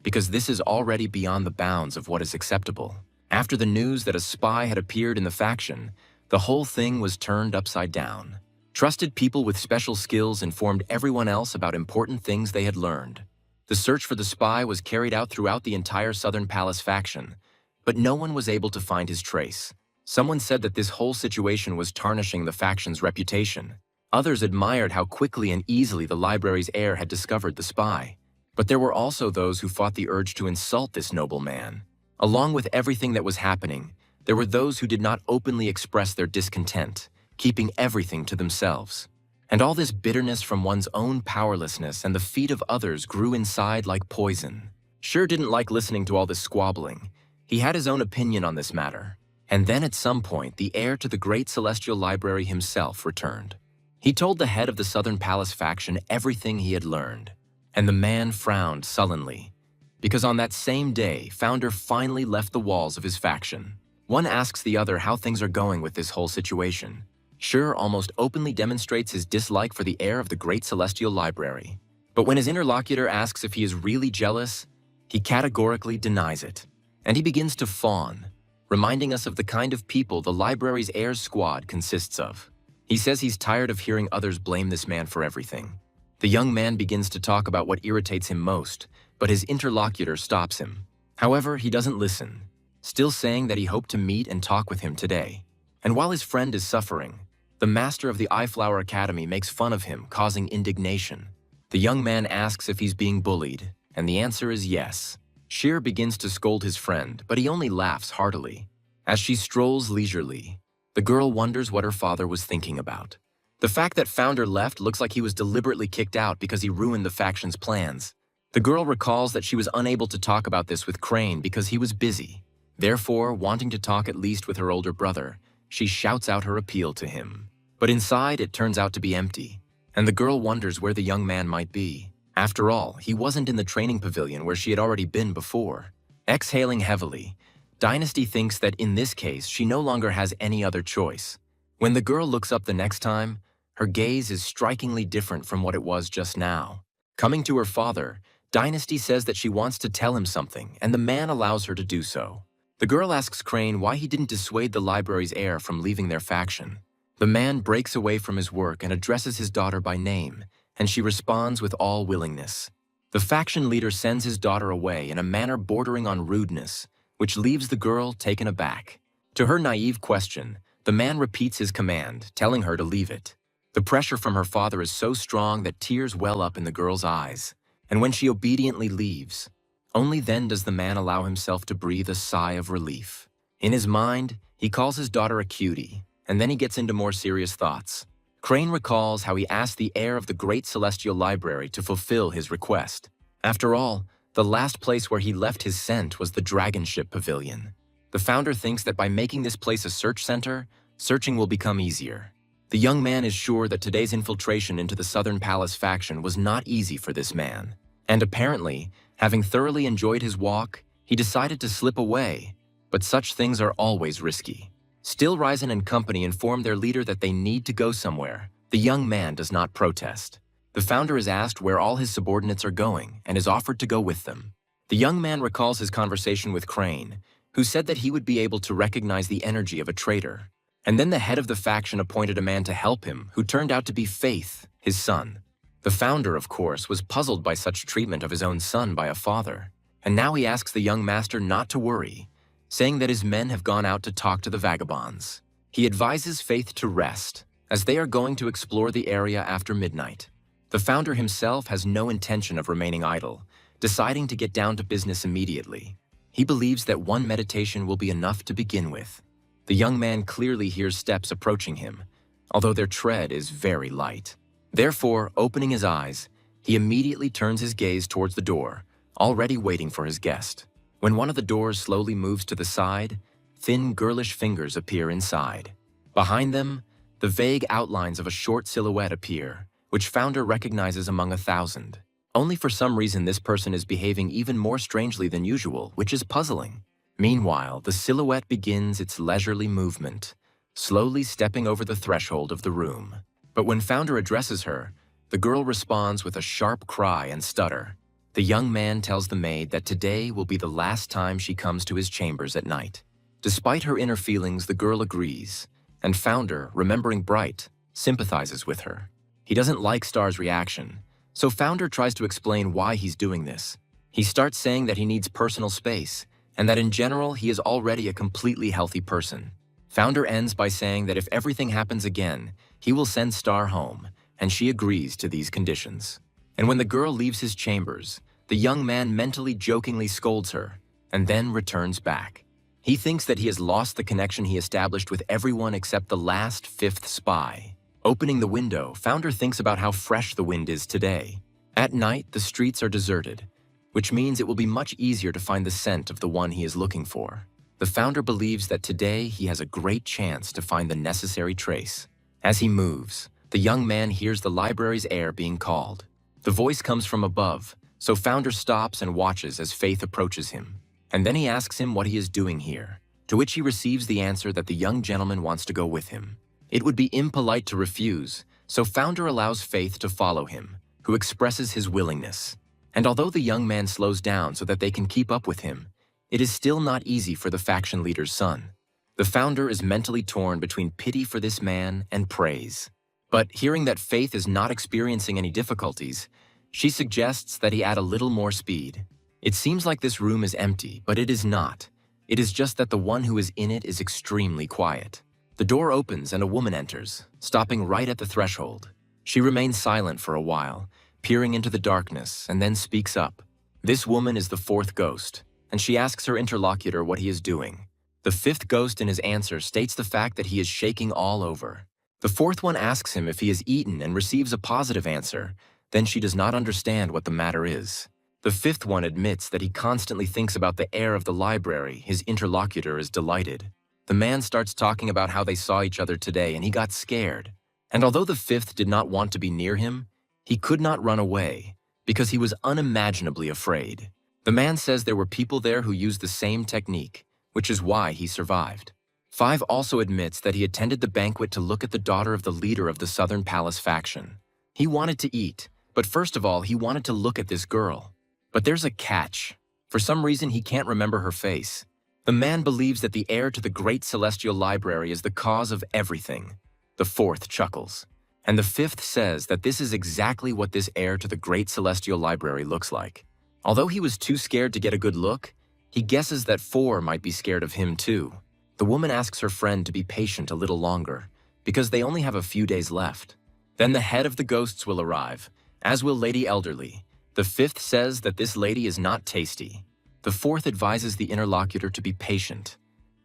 because this is already beyond the bounds of what is acceptable. After the news that a spy had appeared in the faction, the whole thing was turned upside down. Trusted people with special skills informed everyone else about important things they had learned. The search for the spy was carried out throughout the entire Southern Palace faction, but no one was able to find his trace. Someone said that this whole situation was tarnishing the faction's reputation. Others admired how quickly and easily the library's heir had discovered the spy. But there were also those who fought the urge to insult this noble man. Along with everything that was happening, there were those who did not openly express their discontent, keeping everything to themselves. And all this bitterness from one's own powerlessness and the feet of others grew inside like poison. Sure didn't like listening to all this squabbling. He had his own opinion on this matter. And then at some point, the heir to the great celestial library himself returned. He told the head of the Southern Palace faction everything he had learned. And the man frowned sullenly, because on that same day, Founder finally left the walls of his faction. One asks the other how things are going with this whole situation. Sure almost openly demonstrates his dislike for the heir of the great celestial library. But when his interlocutor asks if he is really jealous, he categorically denies it. And he begins to fawn, reminding us of the kind of people the library's heirs squad consists of. He says he's tired of hearing others blame this man for everything. The young man begins to talk about what irritates him most, but his interlocutor stops him. However, he doesn't listen, still saying that he hoped to meet and talk with him today. And while his friend is suffering, the master of the Eyeflower Academy makes fun of him, causing indignation. The young man asks if he's being bullied, and the answer is yes. Sheer begins to scold his friend, but he only laughs heartily. As she strolls leisurely, the girl wonders what her father was thinking about. The fact that Founder left looks like he was deliberately kicked out because he ruined the faction's plans. The girl recalls that she was unable to talk about this with Crane because he was busy. Therefore, wanting to talk at least with her older brother, she shouts out her appeal to him. But inside, it turns out to be empty, and the girl wonders where the young man might be. After all, he wasn't in the training pavilion where she had already been before. Exhaling heavily, Dynasty thinks that in this case, she no longer has any other choice. When the girl looks up the next time, her gaze is strikingly different from what it was just now. Coming to her father, Dynasty says that she wants to tell him something, and the man allows her to do so. The girl asks Crane why he didn't dissuade the library's heir from leaving their faction. The man breaks away from his work and addresses his daughter by name, and she responds with all willingness. The faction leader sends his daughter away in a manner bordering on rudeness, which leaves the girl taken aback. To her naive question, the man repeats his command, telling her to leave it. The pressure from her father is so strong that tears well up in the girl's eyes, and when she obediently leaves, only then does the man allow himself to breathe a sigh of relief. In his mind, he calls his daughter a cutie, and then he gets into more serious thoughts. Crane recalls how he asked the heir of the great celestial library to fulfill his request. After all, the last place where he left his scent was the Dragon Ship Pavilion. The founder thinks that by making this place a search center, searching will become easier. The young man is sure that today's infiltration into the Southern Palace faction was not easy for this man. And apparently, having thoroughly enjoyed his walk, he decided to slip away. But such things are always risky. Still, Ryzen and company inform their leader that they need to go somewhere. The young man does not protest. The founder is asked where all his subordinates are going and is offered to go with them. The young man recalls his conversation with Crane, who said that he would be able to recognize the energy of a traitor. And then the head of the faction appointed a man to help him, who turned out to be Faith, his son. The founder, of course, was puzzled by such treatment of his own son by a father. And now he asks the young master not to worry, saying that his men have gone out to talk to the vagabonds. He advises Faith to rest, as they are going to explore the area after midnight. The founder himself has no intention of remaining idle, deciding to get down to business immediately. He believes that one meditation will be enough to begin with. The young man clearly hears steps approaching him, although their tread is very light. Therefore, opening his eyes, he immediately turns his gaze towards the door, already waiting for his guest. When one of the doors slowly moves to the side, thin, girlish fingers appear inside. Behind them, the vague outlines of a short silhouette appear, which Founder recognizes among 1,000. Only for some reason this person is behaving even more strangely than usual, which is puzzling. Meanwhile, the silhouette begins its leisurely movement, slowly stepping over the threshold of the room. But when Founder addresses her, the girl responds with a sharp cry and stutter. The young man tells the maid that today will be the last time she comes to his chambers at night. Despite her inner feelings, the girl agrees, and Founder, remembering Bright, sympathizes with her. He doesn't like Star's reaction, So Founder tries to explain why he's doing this. He starts saying that he needs personal space, and that in general he is already a completely healthy person. Founder ends by saying that if everything happens again, he will send Star home, and she agrees to these conditions. And when the girl leaves his chambers, the young man mentally jokingly scolds her, and then returns back. He thinks that he has lost the connection he established with everyone except the last fifth spy. Opening the window, Founder thinks about how fresh the wind is today. At night, the streets are deserted, which means it will be much easier to find the scent of the one he is looking for. The Founder believes that today he has a great chance to find the necessary trace. As he moves, the young man hears the library's heir being called. The voice comes from above, so Founder stops and watches as Faith approaches him. And then he asks him what he is doing here, to which he receives the answer that the young gentleman wants to go with him. It would be impolite to refuse, so Founder allows Faith to follow him, who expresses his willingness. And although the young man slows down so that they can keep up with him, it is still not easy for the faction leader's son. The Founder is mentally torn between pity for this man and praise. But hearing that Faith is not experiencing any difficulties, she suggests that he add a little more speed. It seems like this room is empty, but it is not. It is just that the one who is in it is extremely quiet. The door opens and a woman enters, stopping right at the threshold. She remains silent for a while, peering into the darkness, and then speaks up. This woman is the fourth ghost, and she asks her interlocutor what he is doing. The fifth ghost in his answer states the fact that he is shaking all over. The fourth one asks him if he has eaten and receives a positive answer. Then she does not understand what the matter is. The fifth one admits that he constantly thinks about the heir of the library. His interlocutor is delighted. The man starts talking about how they saw each other today and he got scared. And although the fifth did not want to be near him, he could not run away because he was unimaginably afraid. The man says there were people there who used the same technique, which is why he survived. 5 also admits that he attended the banquet to look at the daughter of the leader of the Southern Palace faction. He wanted to eat, but first of all, he wanted to look at this girl. But there's a catch. For some reason, he can't remember her face. The man believes that the heir to the Great Celestial Library is the cause of everything. The fourth chuckles. And the fifth says that this is exactly what this heir to the Great Celestial Library looks like. Although he was too scared to get a good look, he guesses that 4 might be scared of him too. The woman asks her friend to be patient a little longer, because they only have a few days left. Then the head of the ghosts will arrive, as will Lady Elderly. The fifth says that this lady is not tasty. The fourth advises the interlocutor to be patient,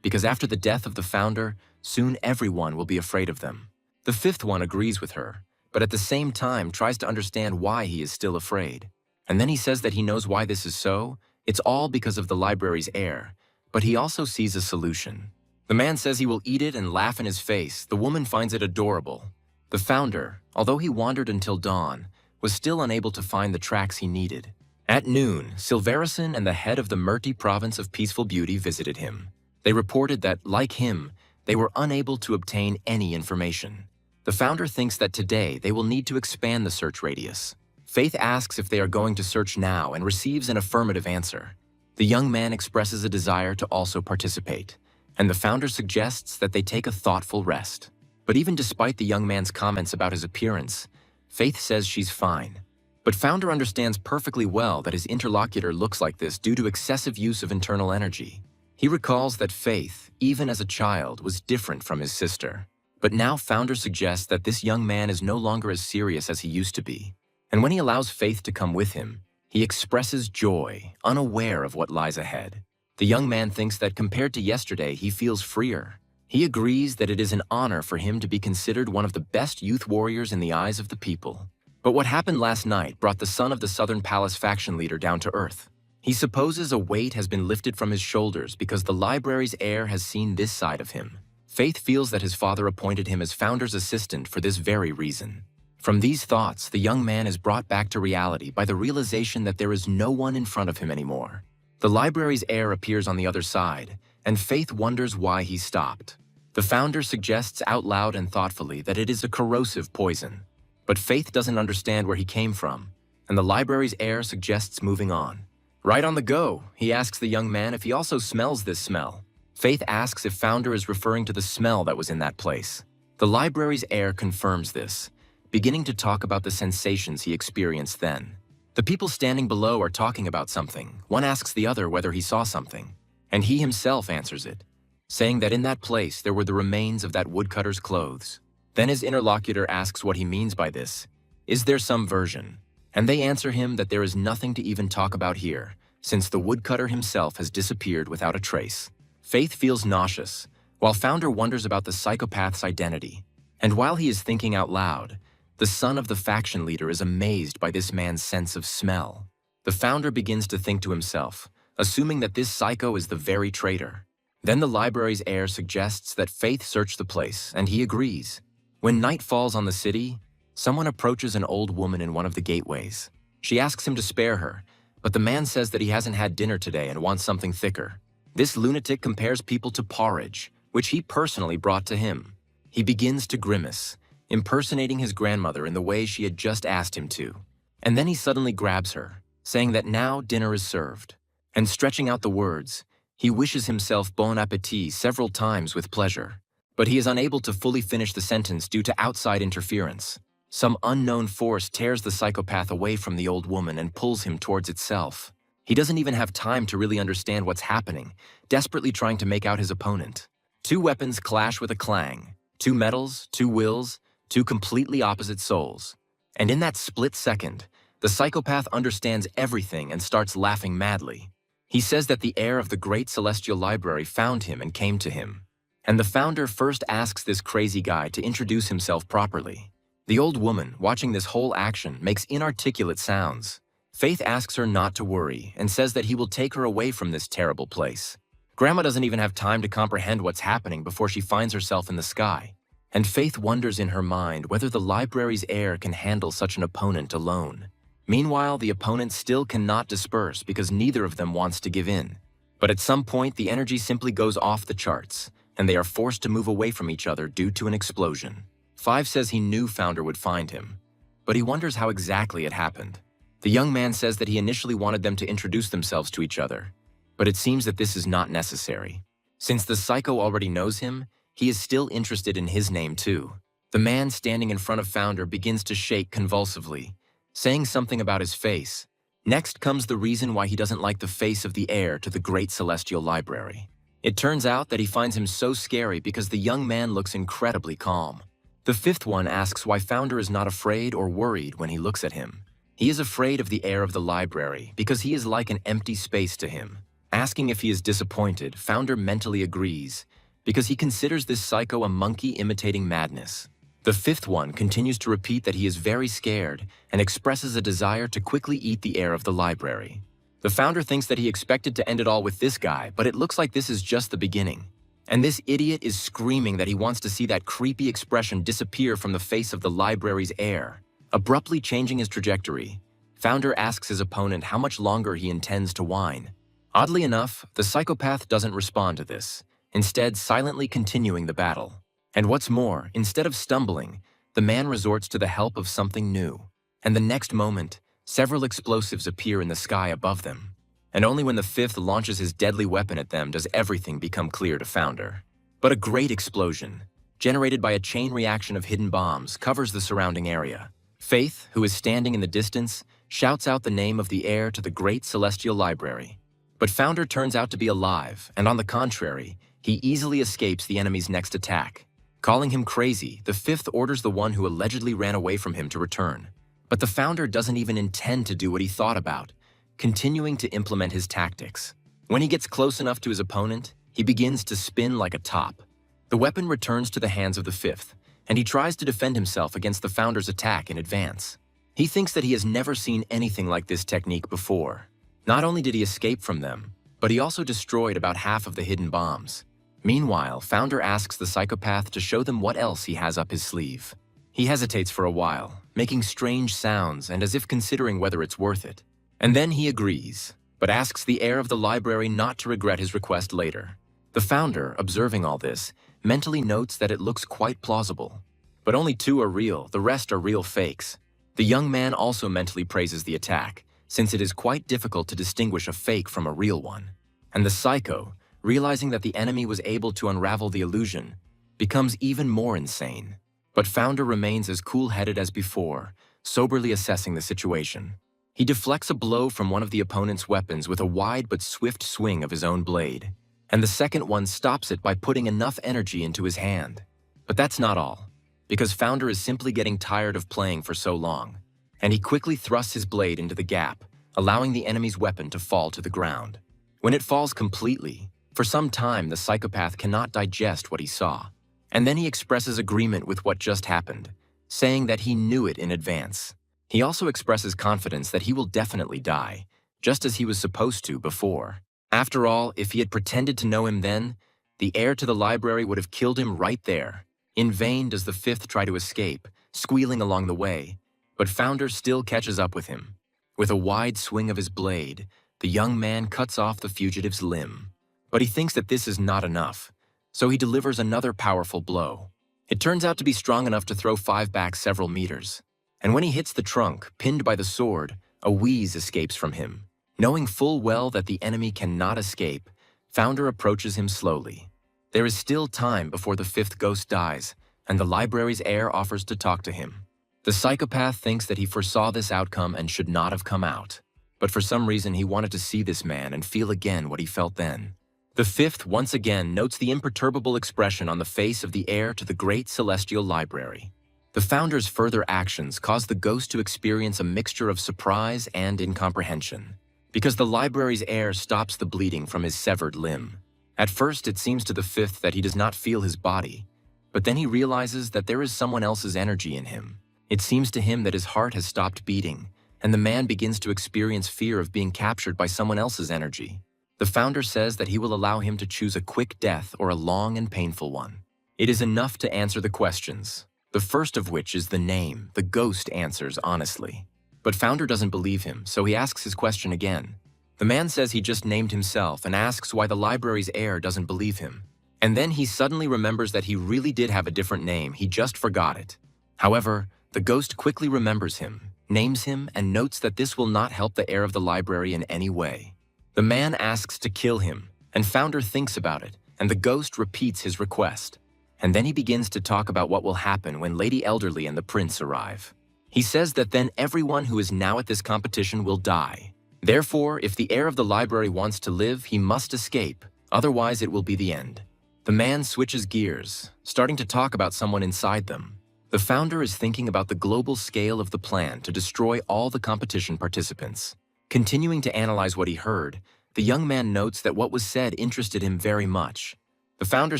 because after the death of the Founder, soon everyone will be afraid of them. The fifth one agrees with her, but at the same time tries to understand why he is still afraid. And then he says that he knows why this is so. It's all because of the library's heir, but he also sees a solution. The man says he will eat it and laugh in his face. The woman finds it adorable. The Founder, although he wandered until dawn, was still unable to find the tracks he needed. At noon, Silverison and the head of the Murti province of Peaceful Beauty visited him. They reported that, like him, they were unable to obtain any information. The Founder thinks that today they will need to expand the search radius. Faith asks if they are going to search now and receives an affirmative answer. The young man expresses a desire to also participate, and the Founder suggests that they take a thoughtful rest. But even despite the young man's comments about his appearance, Faith says she's fine. But Founder understands perfectly well that his interlocutor looks like this due to excessive use of internal energy. He recalls that Faith, even as a child, was different from his sister. But now Founder suggests that this young man is no longer as serious as he used to be. And when he allows Faith to come with him, he expresses joy, unaware of what lies ahead. The young man thinks that compared to yesterday, he feels freer. He agrees that it is an honor for him to be considered one of the best youth warriors in the eyes of the people. But what happened last night brought the son of the Southern Palace faction leader down to earth. He supposes a weight has been lifted from his shoulders because the library's heir has seen this side of him. Faith feels that his father appointed him as Founder's assistant for this very reason. From these thoughts, the young man is brought back to reality by the realization that there is no one in front of him anymore. The library's heir appears on the other side, and Faith wonders why he stopped. The Founder suggests out loud and thoughtfully that it is a corrosive poison. But Faith doesn't understand where he came from, and the library's heir suggests moving on. Right on the go, he asks the young man if he also smells this smell. Faith asks if Founder is referring to the smell that was in that place. The library's heir confirms this, beginning to talk about the sensations he experienced then. The people standing below are talking about something. One asks the other whether he saw something, and he himself answers it, saying that in that place there were the remains of that woodcutter's clothes. Then his interlocutor asks what he means by this. Is there some version? And they answer him that there is nothing to even talk about here, since the woodcutter himself has disappeared without a trace. Faith feels nauseous, while Founder wonders about the psychopath's identity. And while he is thinking out loud, the son of the faction leader is amazed by this man's sense of smell. The Founder begins to think to himself, assuming that this psycho is the very traitor. Then the library's heir suggests that Faith search the place, and he agrees. When night falls on the city, someone approaches an old woman in one of the gateways. She asks him to spare her, but the man says that he hasn't had dinner today and wants something thicker. This lunatic compares people to porridge, which he personally brought to him. He begins to grimace, impersonating his grandmother in the way she had just asked him to. And then he suddenly grabs her, saying that now dinner is served. And stretching out the words, he wishes himself bon appétit several times with pleasure. But he is unable to fully finish the sentence due to outside interference. Some unknown force tears the psychopath away from the old woman and pulls him towards itself. He doesn't even have time to really understand what's happening, desperately trying to make out his opponent. Two weapons clash with a clang. Two metals, two wills, two completely opposite souls. And in that split second, the psychopath understands everything and starts laughing madly. He says that the heir of the great celestial library found him and came to him. And the Founder first asks this crazy guy to introduce himself properly. The old woman, watching this whole action, makes inarticulate sounds. Faith asks her not to worry and says that he will take her away from this terrible place. Grandma doesn't even have time to comprehend what's happening before she finds herself in the sky. And Faith wonders in her mind whether the library's heir can handle such an opponent alone. Meanwhile, the opponent still cannot disperse because neither of them wants to give in. But at some point, the energy simply goes off the charts, and they are forced to move away from each other due to an explosion. Five says he knew Founder would find him, but he wonders how exactly it happened. The young man says that he initially wanted them to introduce themselves to each other, but it seems that this is not necessary. Since the psycho already knows him, he is still interested in his name too. The man standing in front of Founder begins to shake convulsively, saying something about his face. Next comes the reason why he doesn't like the face of the heir to the great celestial library. It turns out that he finds him so scary because the young man looks incredibly calm. The fifth one asks why Founder is not afraid or worried when he looks at him. He is afraid of the heir of the library because he is like an empty space to him. Asking if he is disappointed, Founder mentally agrees because he considers this psycho a monkey imitating madness. The fifth one continues to repeat that he is very scared and expresses a desire to quickly eat the heir of the library. The Founder thinks that he expected to end it all with this guy, but it looks like this is just the beginning. And this idiot is screaming that he wants to see that creepy expression disappear from the face of the library's heir. Abruptly changing his trajectory, Founder asks his opponent how much longer he intends to whine. Oddly enough, the psychopath doesn't respond to this, instead silently continuing the battle. And what's more, instead of stumbling, the man resorts to the help of something new. And the next moment, several explosives appear in the sky above them. And only when the fifth launches his deadly weapon at them does everything become clear to Founder. But a great explosion, generated by a chain reaction of hidden bombs, covers the surrounding area. Faith, who is standing in the distance, shouts out the name of the heir to the great celestial library. But Founder turns out to be alive, and on the contrary, he easily escapes the enemy's next attack. Calling him crazy, the fifth orders the one who allegedly ran away from him to return. But the Founder doesn't even intend to do what he thought about, continuing to implement his tactics. When he gets close enough to his opponent, he begins to spin like a top. The weapon returns to the hands of the fifth, and he tries to defend himself against the Founder's attack in advance. He thinks that he has never seen anything like this technique before. Not only did he escape from them, but he also destroyed about half of the hidden bombs. Meanwhile, Founder asks the psychopath to show them what else he has up his sleeve. He hesitates for a while, making strange sounds and as if considering whether it's worth it. And then he agrees, but asks the heir of the library not to regret his request later. The Founder, observing all this, mentally notes that it looks quite plausible. But only two are real, the rest are real fakes. The young man also mentally praises the attack, since it is quite difficult to distinguish a fake from a real one. And the psycho, realizing that the enemy was able to unravel the illusion, becomes even more insane. But Founder remains as cool-headed as before, soberly assessing the situation. He deflects a blow from one of the opponent's weapons with a wide but swift swing of his own blade, and the second one stops it by putting enough energy into his hand. But that's not all, because Founder is simply getting tired of playing for so long, and he quickly thrusts his blade into the gap, allowing the enemy's weapon to fall to the ground. When it falls completely, for some time the psychopath cannot digest what he saw, and then he expresses agreement with what just happened, saying that he knew it in advance. He also expresses confidence that he will definitely die, just as he was supposed to before. After all, if he had pretended to know him then, the heir to the library would have killed him right there. In vain does the fifth try to escape, squealing along the way, but Founder still catches up with him. With a wide swing of his blade, the young man cuts off the fugitive's limb. But he thinks that this is not enough, so he delivers another powerful blow. It turns out to be strong enough to throw 5 back several meters, and when he hits the trunk, pinned by the sword, a wheeze escapes from him. Knowing full well that the enemy cannot escape, Founder approaches him slowly. There is still time before the fifth ghost dies, and the library's heir offers to talk to him. The psychopath thinks that he foresaw this outcome and should not have come out, but for some reason he wanted to see this man and feel again what he felt then. The fifth once again notes the imperturbable expression on the face of the heir to the great celestial library. The Founder's further actions cause the ghost to experience a mixture of surprise and incomprehension, because the library's heir stops the bleeding from his severed limb. At first, it seems to the fifth that he does not feel his body, but then he realizes that there is someone else's energy in him. It seems to him that his heart has stopped beating, and the man begins to experience fear of being captured by someone else's energy. The Founder says that he will allow him to choose a quick death or a long and painful one. It is enough to answer the questions, the first of which is the name. The ghost answers honestly. But Founder doesn't believe him, so he asks his question again. The man says he just named himself and asks why the library's heir doesn't believe him. And then he suddenly remembers that he really did have a different name, he just forgot it. However, the ghost quickly remembers him, names him, and notes that this will not help the heir of the library in any way. The man asks to kill him, and Founder thinks about it, and the ghost repeats his request. And then he begins to talk about what will happen when Lady Elderly and the prince arrive. He says that then everyone who is now at this competition will die. Therefore, if the heir of the library wants to live, he must escape, otherwise it will be the end. The man switches gears, starting to talk about someone inside them. The Founder is thinking about the global scale of the plan to destroy all the competition participants. Continuing to analyze what he heard, the young man notes that what was said interested him very much. The Founder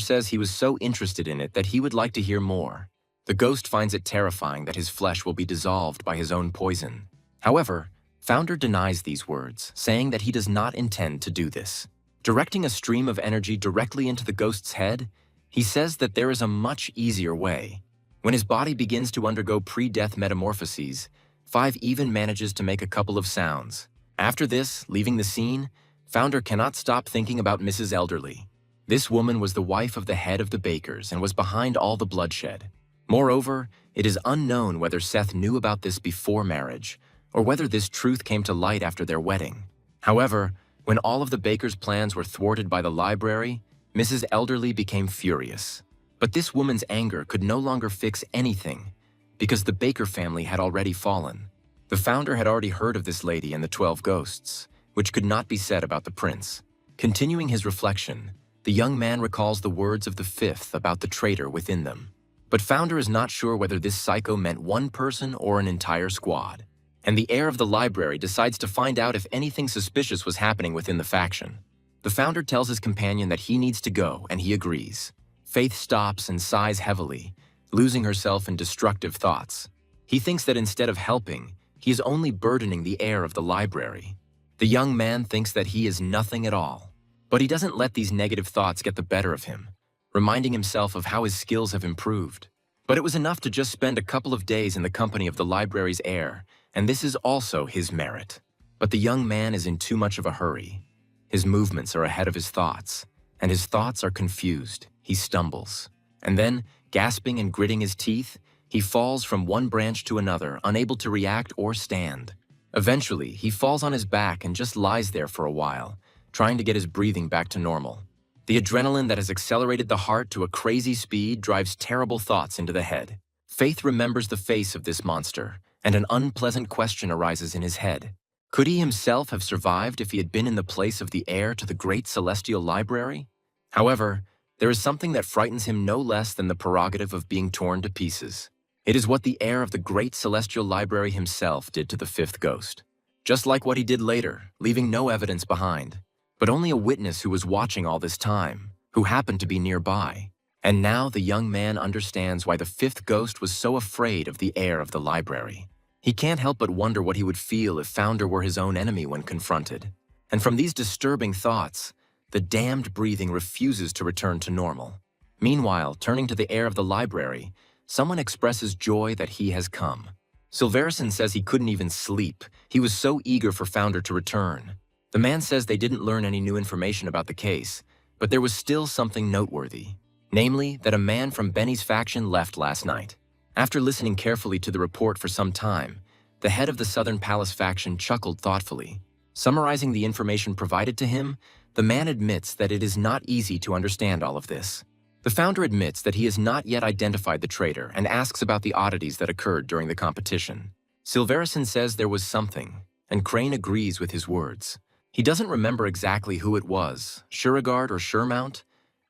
says he was so interested in it that he would like to hear more. The ghost finds it terrifying that his flesh will be dissolved by his own poison. However, Founder denies these words, saying that he does not intend to do this. Directing a stream of energy directly into the ghost's head, he says that there is a much easier way. When his body begins to undergo pre-death metamorphoses, 5 even manages to make a couple of sounds. After this, leaving the scene, Founder cannot stop thinking about Mrs. Elderly. This woman was the wife of the head of the bakers and was behind all the bloodshed. Moreover, it is unknown whether Seth knew about this before marriage, or whether this truth came to light after their wedding. However, when all of the bakers' plans were thwarted by the library, Mrs. Elderly became furious. But this woman's anger could no longer fix anything, because the Baker family had already fallen. The Founder had already heard of this lady and the 12 ghosts, which could not be said about the prince. Continuing his reflection, the young man recalls the words of the fifth about the traitor within them. But Founder is not sure whether this psycho meant one person or an entire squad. And the heir of the library decides to find out if anything suspicious was happening within the faction. The Founder tells his companion that he needs to go, and he agrees. Faith stops and sighs heavily, losing herself in destructive thoughts. He thinks that instead of helping, he is only burdening the heir of the library. The young man thinks that he is nothing at all, but he doesn't let these negative thoughts get the better of him, reminding himself of how his skills have improved. But it was enough to just spend a couple of days in the company of the library's heir, and this is also his merit. But the young man is in too much of a hurry. His movements are ahead of his thoughts, and his thoughts are confused. He stumbles, and then, gasping and gritting his teeth, he falls from one branch to another, unable to react or stand. Eventually, he falls on his back and just lies there for a while, trying to get his breathing back to normal. The adrenaline that has accelerated the heart to a crazy speed drives terrible thoughts into the head. Faith remembers the face of this monster, and an unpleasant question arises in his head. Could he himself have survived if he had been in the place of the heir to the great celestial library? However, there is something that frightens him no less than the prerogative of being torn to pieces. It is what the heir of the great celestial library himself did to the fifth ghost. Just like what he did later, leaving no evidence behind, but only a witness who was watching all this time, who happened to be nearby. And now the young man understands why the fifth ghost was so afraid of the heir of the library. He can't help but wonder what he would feel if Founder were his own enemy when confronted. And from these disturbing thoughts, the damned breathing refuses to return to normal. Meanwhile, turning to the heir of the library, someone expresses joy that he has come. Silverison says he couldn't even sleep. He was so eager for Founder to return. The man says they didn't learn any new information about the case, but there was still something noteworthy. Namely, that a man from Benny's faction left last night. After listening carefully to the report for some time, the head of the Southern Palace faction chuckled thoughtfully. Summarizing the information provided to him, the man admits that it is not easy to understand all of this. The founder admits that he has not yet identified the traitor and asks about the oddities that occurred during the competition. Silverison says there was something, and Crane agrees with his words. He doesn't remember exactly who it was, Shurigard or Suremount,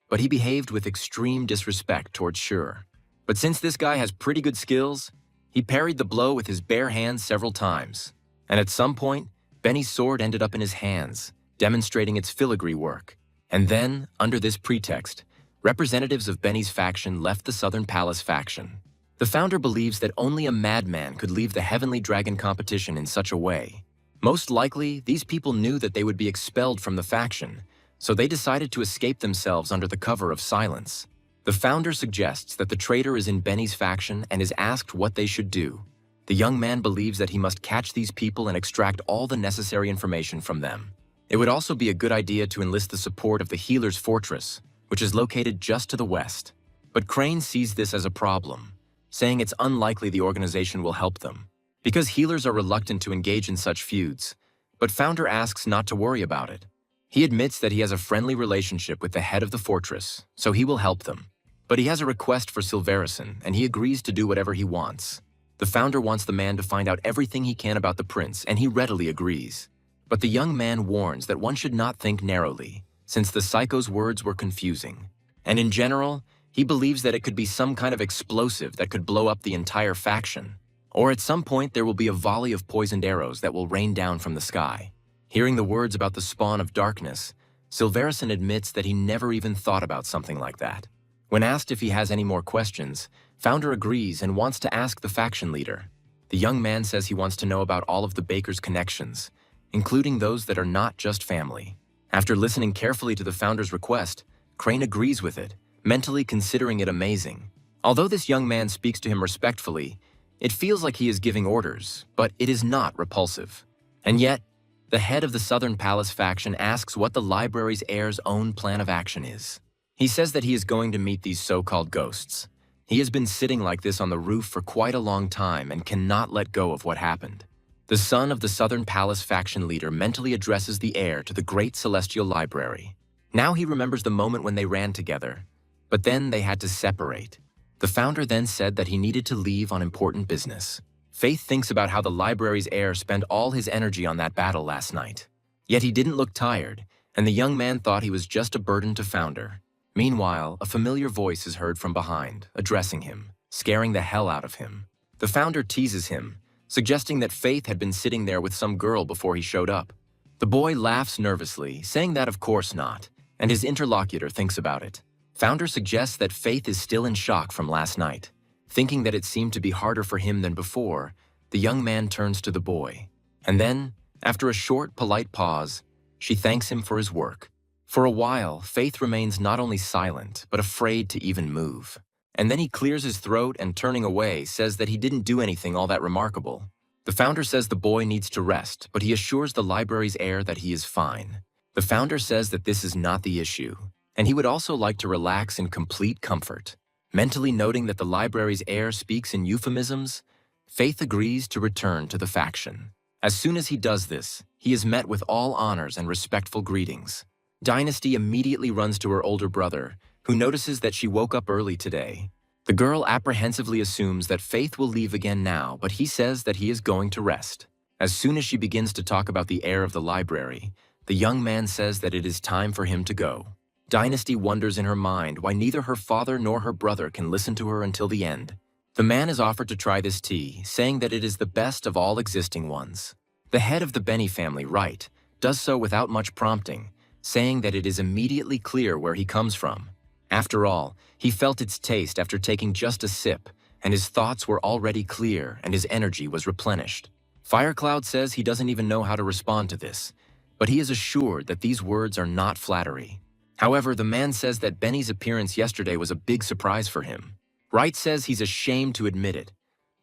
but he behaved with extreme disrespect towards Shure. But since this guy has pretty good skills, he parried the blow with his bare hands several times. And at some point, Benny's sword ended up in his hands, demonstrating its filigree work. And then, under this pretext, representatives of Benny's faction left the Southern Palace faction. The founder believes that only a madman could leave the Heavenly Dragon competition in such a way. Most likely, these people knew that they would be expelled from the faction, so they decided to escape themselves under the cover of silence. The founder suggests that the traitor is in Benny's faction and is asked what they should do. The young man believes that he must catch these people and extract all the necessary information from them. It would also be a good idea to enlist the support of the Healer's Fortress, which is located just to the west. But Crane sees this as a problem, saying it's unlikely the organization will help them, because healers are reluctant to engage in such feuds. But Founder asks not to worry about it. He admits that he has a friendly relationship with the head of the fortress, so he will help them. But he has a request for Silverison, and he agrees to do whatever he wants. The founder wants the man to find out everything he can about the prince, and he readily agrees. But the young man warns that one should not think narrowly, since the psycho's words were confusing. And in general, he believes that it could be some kind of explosive that could blow up the entire faction. Or at some point there will be a volley of poisoned arrows that will rain down from the sky. Hearing the words about the spawn of darkness, Silverison admits that he never even thought about something like that. When asked if he has any more questions, Founder agrees and wants to ask the faction leader. The young man says he wants to know about all of the Baker's connections, including those that are not just family. After listening carefully to the founder's request, Crane agrees with it, mentally considering it amazing. Although this young man speaks to him respectfully, it feels like he is giving orders, but it is not repulsive. And yet, the head of the Southern Palace faction asks what the library's heir's own plan of action is. He says that he is going to meet these so-called ghosts. He has been sitting like this on the roof for quite a long time and cannot let go of what happened. The son of the Southern Palace faction leader mentally addresses the heir to the great celestial library. Now he remembers the moment when they ran together, but then they had to separate. The founder then said that he needed to leave on important business. Faith thinks about how the library's heir spent all his energy on that battle last night. Yet he didn't look tired, and the young man thought he was just a burden to Founder. Meanwhile, a familiar voice is heard from behind, addressing him, scaring the hell out of him. The founder teases him, suggesting that Faith had been sitting there with some girl before he showed up. The boy laughs nervously, saying that of course not, and his interlocutor thinks about it. Founder suggests that Faith is still in shock from last night. Thinking that it seemed to be harder for him than before, the young man turns to the boy. And then, after a short, polite pause, she thanks him for his work. For a while, Faith remains not only silent, but afraid to even move. And then he clears his throat and, turning away, says that he didn't do anything all that remarkable. The founder says the boy needs to rest, but he assures the library's heir that he is fine. The founder says that this is not the issue, and he would also like to relax in complete comfort. Mentally noting that the library's heir speaks in euphemisms, Faith agrees to return to the faction. As soon as he does this, he is met with all honors and respectful greetings. Dynasty immediately runs to her older brother, who notices that she woke up early today. The The girl apprehensively assumes that Faith will leave again now, but he says that he is going to rest. As soon as she begins to talk about the heir of the library, the young man says that it is time for him to go. Dynasty wonders in her mind why neither her father nor her brother can listen to her until the end. The man is offered to try this tea, saying that it is the best of all existing ones. The head of the Benny family, Wright, does so without much prompting, saying that it is immediately clear where he comes from. After all, he felt its taste after taking just a sip, and his thoughts were already clear and his energy was replenished. Firecloud says he doesn't even know how to respond to this, but he is assured that these words are not flattery. However, the man says that Benny's appearance yesterday was a big surprise for him. Wright says he's ashamed to admit it,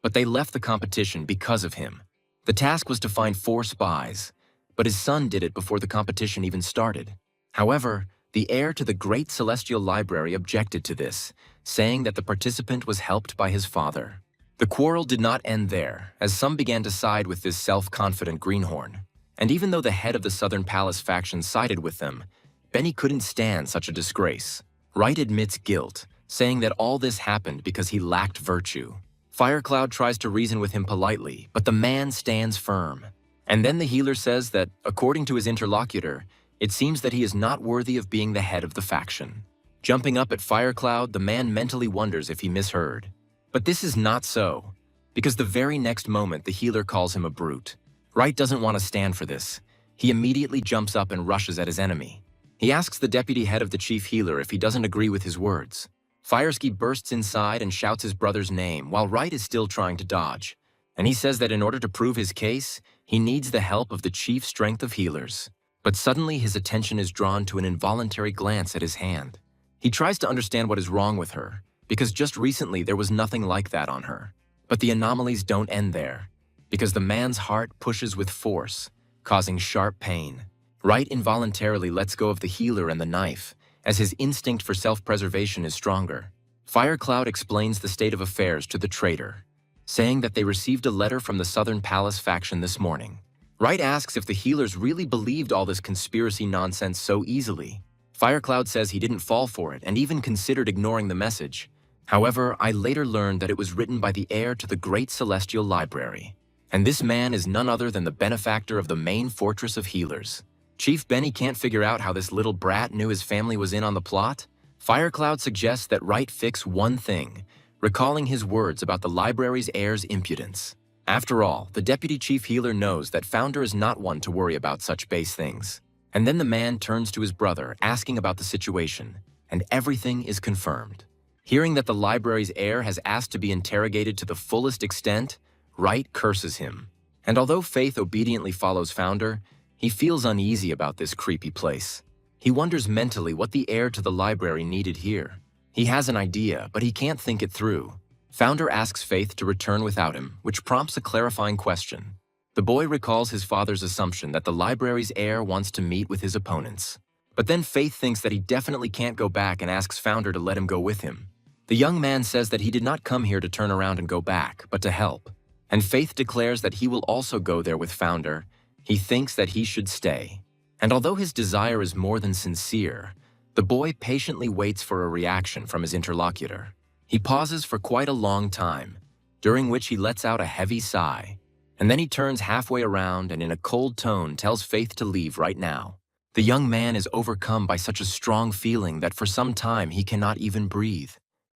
but they left the competition because of him. The task was to find 4 spies, but his son did it before the competition even started. However, the heir to the Great Celestial Library objected to this, saying that the participant was helped by his father. The quarrel did not end there, as some began to side with this self-confident greenhorn. And even though the head of the Southern Palace faction sided with them, Benny couldn't stand such a disgrace. Wright admits guilt, saying that all this happened because he lacked virtue. Firecloud tries to reason with him politely, but the man stands firm. And then the healer says that, according to his interlocutor, it seems that he is not worthy of being the head of the faction. Jumping up at Firecloud, the man mentally wonders if he misheard. But this is not so, because the very next moment the healer calls him a brute. Wright doesn't want to stand for this. He immediately jumps up and rushes at his enemy. He asks the deputy head of the chief healer if he doesn't agree with his words. Fireski bursts inside and shouts his brother's name while Wright is still trying to dodge. And he says that in order to prove his case, he needs the help of the chief strength of healers. But suddenly his attention is drawn to an involuntary glance at his hand. He tries to understand what is wrong with her, because just recently there was nothing like that on her. But the anomalies don't end there, because the man's heart pushes with force, causing sharp pain. Wright involuntarily lets go of the healer and the knife, as his instinct for self-preservation is stronger. Firecloud explains the state of affairs to the traitor, saying that they received a letter from the Southern Palace faction this morning. Wright asks if the healers really believed all this conspiracy nonsense so easily. Firecloud says he didn't fall for it and even considered ignoring the message. However, I later learned that it was written by the heir to the Great Celestial Library. And this man is none other than the benefactor of the main fortress of healers. Chief Benny can't figure out how this little brat knew his family was in on the plot. Firecloud suggests that Wright fix one thing, recalling his words about the library's heir's impudence. After all, the deputy chief healer knows that Founder is not one to worry about such base things. And then the man turns to his brother, asking about the situation, and everything is confirmed. Hearing that the library's heir has asked to be interrogated to the fullest extent, Wright curses him. And although Faith obediently follows Founder, he feels uneasy about this creepy place. He wonders mentally what the heir to the library needed here. He has an idea, but he can't think it through. Founder asks Faith to return without him, which prompts a clarifying question. The boy recalls his father's assumption that the library's heir wants to meet with his opponents. But then Faith thinks that he definitely can't go back and asks Founder to let him go with him. The young man says that he did not come here to turn around and go back, but to help. And Faith declares that he will also go there with Founder. He thinks that he should stay. And although his desire is more than sincere, the boy patiently waits for a reaction from his interlocutor. He pauses for quite a long time, during which he lets out a heavy sigh. And then he turns halfway around and in a cold tone tells Faith to leave right now. The young man is overcome by such a strong feeling that for some time he cannot even breathe.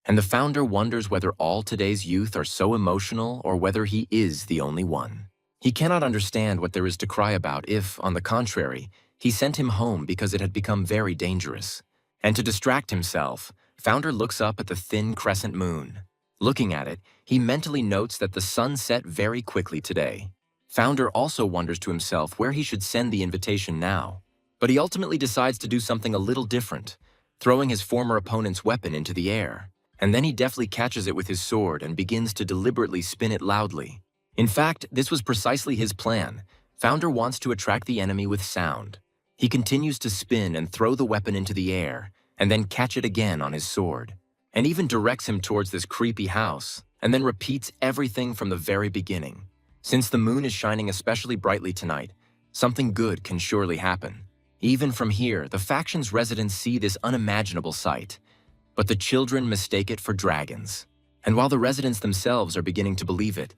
And the Founder wonders whether all today's youth are so emotional or whether he is the only one. He cannot understand what there is to cry about if, on the contrary, he sent him home because it had become very dangerous. And to distract himself, Founder looks up at the thin crescent moon. Looking at it, he mentally notes that the sun set very quickly today. Founder also wonders to himself where he should send the invitation now. But he ultimately decides to do something a little different, throwing his former opponent's weapon into the air. And then he deftly catches it with his sword and begins to deliberately spin it loudly. In fact, this was precisely his plan. Founder wants to attract the enemy with sound. He continues to spin and throw the weapon into the air, and then catch it again on his sword. And even directs him towards this creepy house, and then repeats everything from the very beginning. Since the moon is shining especially brightly tonight, something good can surely happen. Even from here, the faction's residents see this unimaginable sight. But the children mistake it for dragons. And while the residents themselves are beginning to believe it,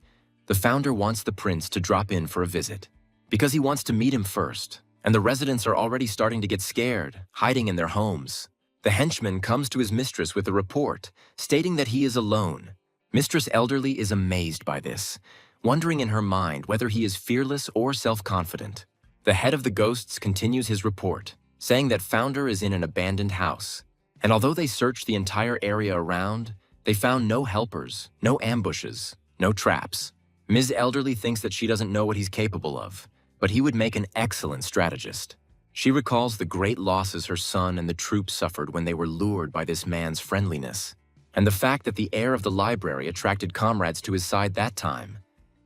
the founder wants the prince to drop in for a visit, because he wants to meet him first, and the residents are already starting to get scared, hiding in their homes. The henchman comes to his mistress with a report, stating that he is alone. Mistress Elderly is amazed by this, wondering in her mind whether he is fearless or self-confident. The head of the ghosts continues his report, saying that founder is in an abandoned house. And although they searched the entire area around, they found no helpers, no ambushes, no traps. Ms. Elderly thinks that she doesn't know what he's capable of, but he would make an excellent strategist. She recalls the great losses her son and the troops suffered when they were lured by this man's friendliness, and the fact that the heir of the library attracted comrades to his side that time.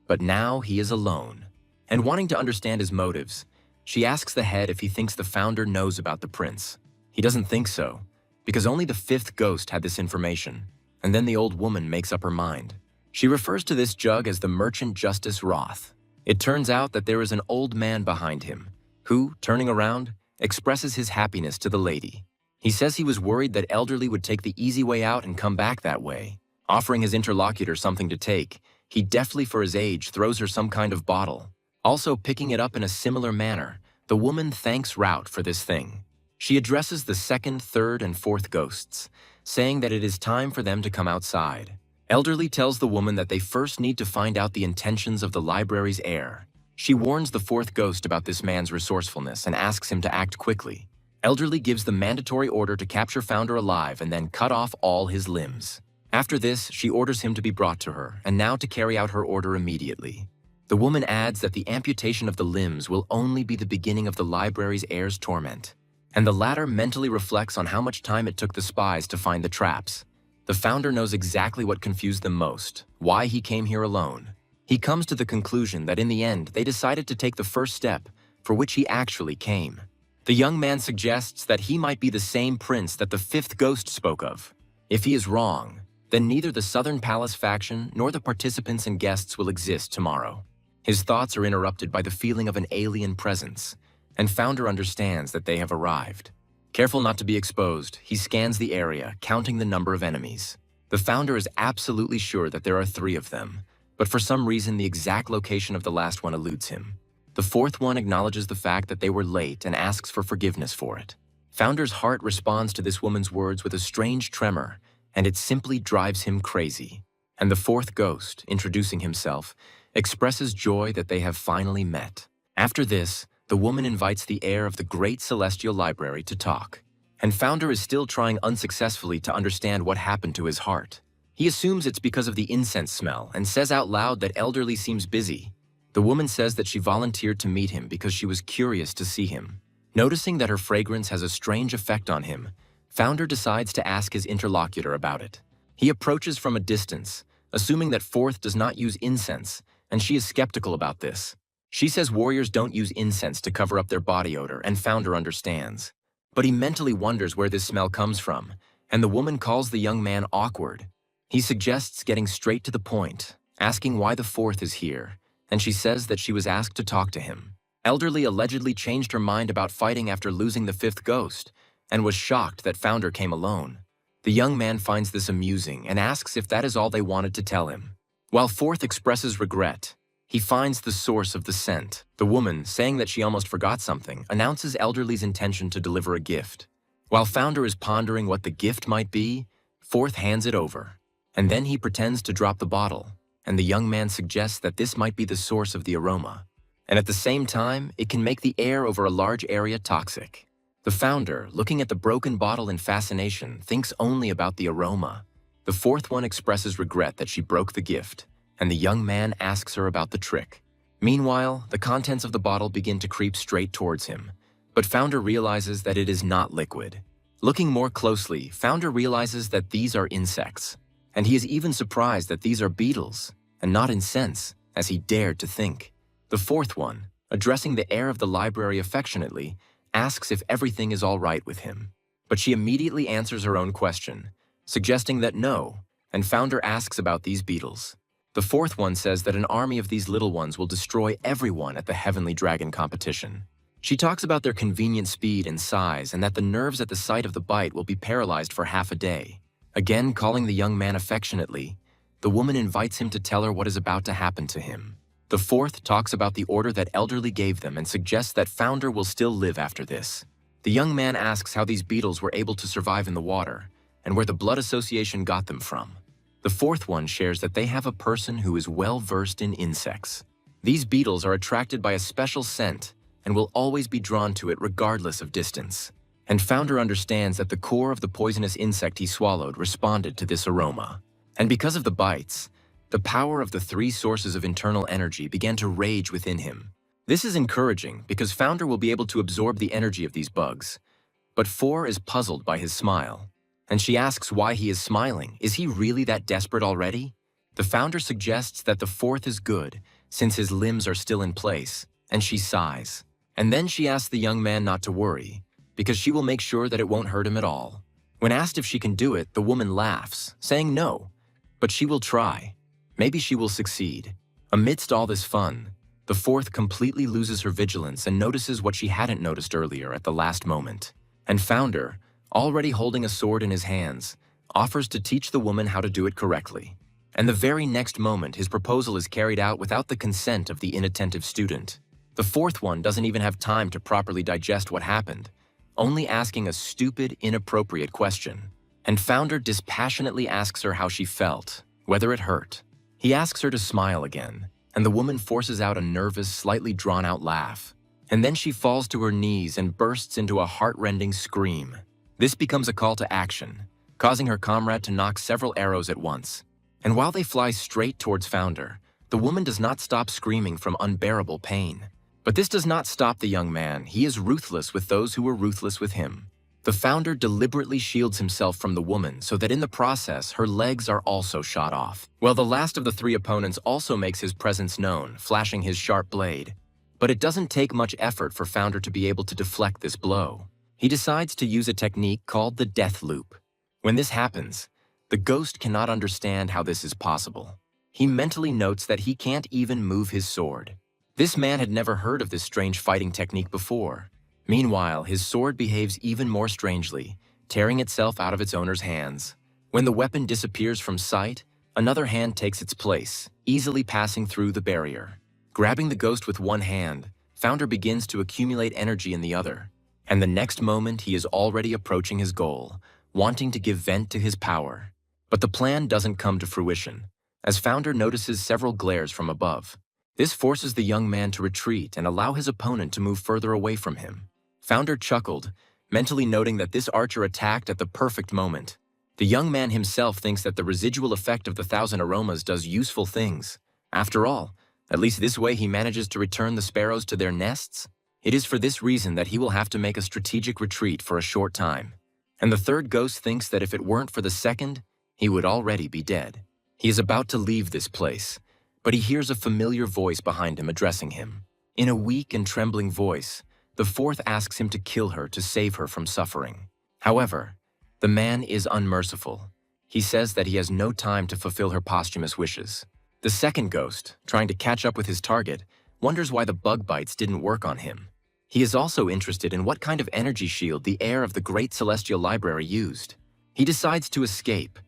But now he is alone. And wanting to understand his motives, she asks the head if he thinks the founder knows about the prince. He doesn't think so, because only the fifth ghost had this information, and then the old woman makes up her mind. She refers to this jug as the Merchant Justice Roth. It turns out that there is an old man behind him, who, turning around, expresses his happiness to the lady. He says he was worried that Elderly would take the easy way out and come back that way. Offering his interlocutor something to take, he deftly for his age throws her some kind of bottle. Also picking it up in a similar manner, the woman thanks Rout for this thing. She addresses the second, third, and fourth ghosts, saying that it is time for them to come outside. Elderly tells the woman that they first need to find out the intentions of the library's heir. She warns the fourth ghost about this man's resourcefulness and asks him to act quickly. Elderly gives the mandatory order to capture founder alive and then cut off all his limbs. After this, she orders him to be brought to her, and now to carry out her order immediately. The woman adds that the amputation of the limbs will only be the beginning of the library's heir's torment, and the latter mentally reflects on how much time it took the spies to find the traps. The founder knows exactly what confused them most, why he came here alone. He comes to the conclusion that in the end, they decided to take the first step, for which he actually came. The young man suggests that he might be the same prince that the fifth ghost spoke of. If he is wrong, then neither the Southern Palace faction nor the participants and guests will exist tomorrow. His thoughts are interrupted by the feeling of an alien presence, and founder understands that they have arrived. Careful not to be exposed, he scans the area, counting the number of enemies. The founder is absolutely sure that there are 3 of them, but for some reason the exact location of the last one eludes him. The fourth one acknowledges the fact that they were late and asks for forgiveness for it. Founder's heart responds to this woman's words with a strange tremor, and it simply drives him crazy. And the fourth ghost, introducing himself, expresses joy that they have finally met. After this, the woman invites the heir of the great celestial library to talk, and founder is still trying unsuccessfully to understand what happened to his heart. He assumes it's because of the incense smell and says out loud that Elderly seems busy. The woman says that she volunteered to meet him because she was curious to see him. Noticing that her fragrance has a strange effect on him, founder decides to ask his interlocutor about it. He approaches from a distance, assuming that fourth does not use incense, and she is skeptical about this. She says warriors don't use incense to cover up their body odor, and founder understands. But he mentally wonders where this smell comes from, and the woman calls the young man awkward. He suggests getting straight to the point, asking why the fourth is here, and she says that she was asked to talk to him. Elderly allegedly changed her mind about fighting after losing the fifth ghost, and was shocked that founder came alone. The young man finds this amusing and asks if that is all they wanted to tell him. While fourth expresses regret, he finds the source of the scent. The woman, saying that she almost forgot something, announces Elderly's intention to deliver a gift. While founder is pondering what the gift might be, fourth hands it over, and then he pretends to drop the bottle, and the young man suggests that this might be the source of the aroma. And at the same time, it can make the air over a large area toxic. The founder, looking at the broken bottle in fascination, thinks only about the aroma. The fourth one expresses regret that she broke the gift, and the young man asks her about the trick. Meanwhile, the contents of the bottle begin to creep straight towards him, but founder realizes that it is not liquid. Looking more closely, founder realizes that these are insects, and he is even surprised that these are beetles, and not incense, as he dared to think. The fourth one, addressing the heir of the library affectionately, asks if everything is all right with him. But she immediately answers her own question, suggesting that no, and founder asks about these beetles. The fourth one says that an army of these little ones will destroy everyone at the Heavenly Dragon competition. She talks about their convenient speed and size and that the nerves at the sight of the bite will be paralyzed for half a day. Again calling the young man affectionately, the woman invites him to tell her what is about to happen to him. The fourth talks about the order that Elderly gave them and suggests that Founder will still live after this. The young man asks how these beetles were able to survive in the water and where the blood association got them from. The fourth one shares that they have a person who is well versed in insects. These beetles are attracted by a special scent and will always be drawn to it regardless of distance. And Founder understands that the core of the poisonous insect he swallowed responded to this aroma. And because of the bites, the power of the three sources of internal energy began to rage within him. This is encouraging because Founder will be able to absorb the energy of these bugs. But Four is puzzled by his smile. And she asks why he is smiling. Is he really that desperate already? The Founder suggests that the fourth is good, since his limbs are still in place, and she sighs. And then she asks the young man not to worry, because she will make sure that it won't hurt him at all. When asked if she can do it, the woman laughs, saying no, but she will try. Maybe she will succeed. Amidst all this fun, the fourth completely loses her vigilance and notices what she hadn't noticed earlier at the last moment. And Founder, already holding a sword in his hands, offers to teach the woman how to do it correctly. And the very next moment, his proposal is carried out without the consent of the inattentive student. The fourth one doesn't even have time to properly digest what happened, only asking a stupid, inappropriate question. And Founder dispassionately asks her how she felt, whether it hurt. He asks her to smile again, and the woman forces out a nervous, slightly drawn-out laugh. And then she falls to her knees and bursts into a heart-rending scream. This becomes a call to action, causing her comrade to knock several arrows at once. And while they fly straight towards Founder, the woman does not stop screaming from unbearable pain. But this does not stop the young man. He is ruthless with those who were ruthless with him. The Founder deliberately shields himself from the woman so that in the process, her legs are also shot off. While the last of the three opponents also makes his presence known, flashing his sharp blade. But it doesn't take much effort for Founder to be able to deflect this blow. He decides to use a technique called the death loop. When this happens, the ghost cannot understand how this is possible. He mentally notes that he can't even move his sword. This man had never heard of this strange fighting technique before. Meanwhile, his sword behaves even more strangely, tearing itself out of its owner's hands. When the weapon disappears from sight, another hand takes its place, easily passing through the barrier. Grabbing the ghost with one hand, Founder begins to accumulate energy in the other. And the next moment, he is already approaching his goal, wanting to give vent to his power. But the plan doesn't come to fruition, as Founder notices several glares from above. This forces the young man to retreat and allow his opponent to move further away from him. Founder chuckled, mentally noting that this archer attacked at the perfect moment. The young man himself thinks that the residual effect of the 1,000 aromas does useful things. After all, at least this way he manages to return the sparrows to their nests. It is for this reason that he will have to make a strategic retreat for a short time. And the third ghost thinks that if it weren't for the second, he would already be dead. He is about to leave this place, but he hears a familiar voice behind him addressing him. In a weak and trembling voice, the fourth asks him to kill her to save her from suffering. However, the man is unmerciful. He says that he has no time to fulfill her posthumous wishes. The second ghost, trying to catch up with his target, wonders why the bug bites didn't work on him. He is also interested in what kind of energy shield the heir of the Great Celestial Library used. He decides to escape,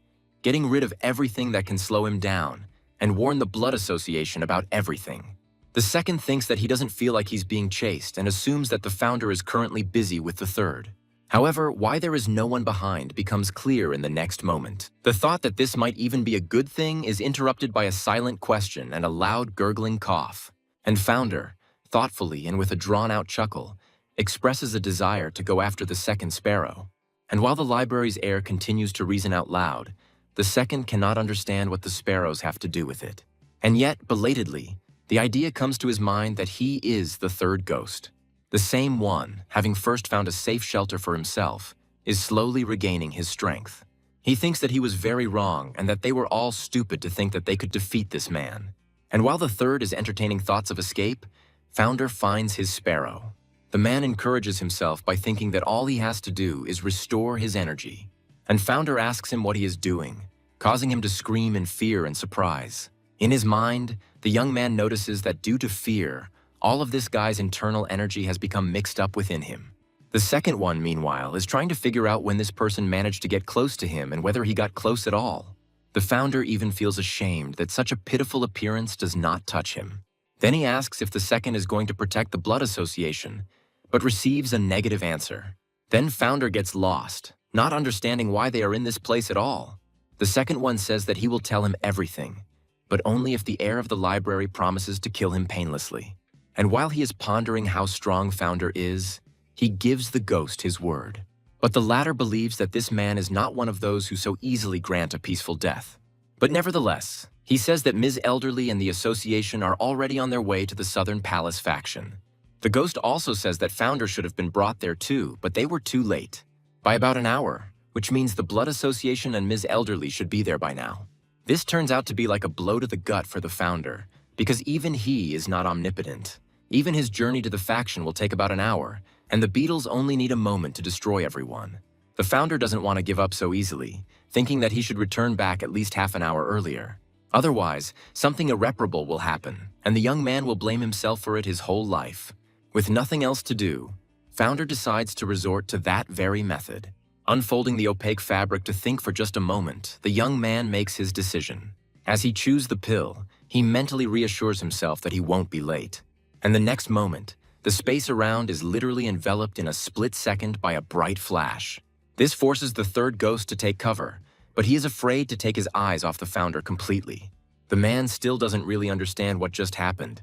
getting rid of everything that can slow him down, and warn the Blood Association about everything. The second thinks that he doesn't feel like he's being chased and assumes that the Founder is currently busy with the third. However, why there is no one behind becomes clear in the next moment. The thought that this might even be a good thing is interrupted by a silent question and a loud gurgling cough. And Founder, thoughtfully and with a drawn-out chuckle, expresses a desire to go after the second sparrow. And while the library's heir continues to reason out loud, the second cannot understand what the sparrows have to do with it. And yet, belatedly, the idea comes to his mind that he is the third ghost. The same one, having first found a safe shelter for himself, is slowly regaining his strength. He thinks that he was very wrong and that they were all stupid to think that they could defeat this man. And while the third is entertaining thoughts of escape, Founder finds his sparrow. The man encourages himself by thinking that all he has to do is restore his energy. And Founder asks him what he is doing, causing him to scream in fear and surprise. In his mind, the young man notices that due to fear, all of this guy's internal energy has become mixed up within him. The second one, meanwhile, is trying to figure out when this person managed to get close to him and whether he got close at all. The founder even feels ashamed that such a pitiful appearance does not touch him. Then he asks if the second is going to protect the blood association, but receives a negative answer. Then founder gets lost, not understanding why they are in this place at all. The second one says that he will tell him everything, but only if the heir of the library promises to kill him painlessly. And while he is pondering how strong founder is, he gives the ghost his word. But the latter believes that this man is not one of those who so easily grant a peaceful death. But nevertheless, he says that Ms. Elderly and the association are already on their way to the Southern Palace faction. The ghost also says that founder should have been brought there too, but they were too late. By about an hour, which means the Blood Association and Ms. Elderly should be there by now. This turns out to be like a blow to the gut for the founder, because even he is not omnipotent. Even his journey to the faction will take about an hour, and the beetles only need a moment to destroy everyone. The founder doesn't want to give up so easily, thinking that he should return back at least half an hour earlier. Otherwise, something irreparable will happen, and the young man will blame himself for it his whole life. With nothing else to do, founder decides to resort to that very method. Unfolding the opaque fabric to think for just a moment, the young man makes his decision. As he chews the pill, he mentally reassures himself that he won't be late. And the next moment, the space around is literally enveloped in a split second by a bright flash. This forces the third ghost to take cover, but he is afraid to take his eyes off the founder completely. The man still doesn't really understand what just happened,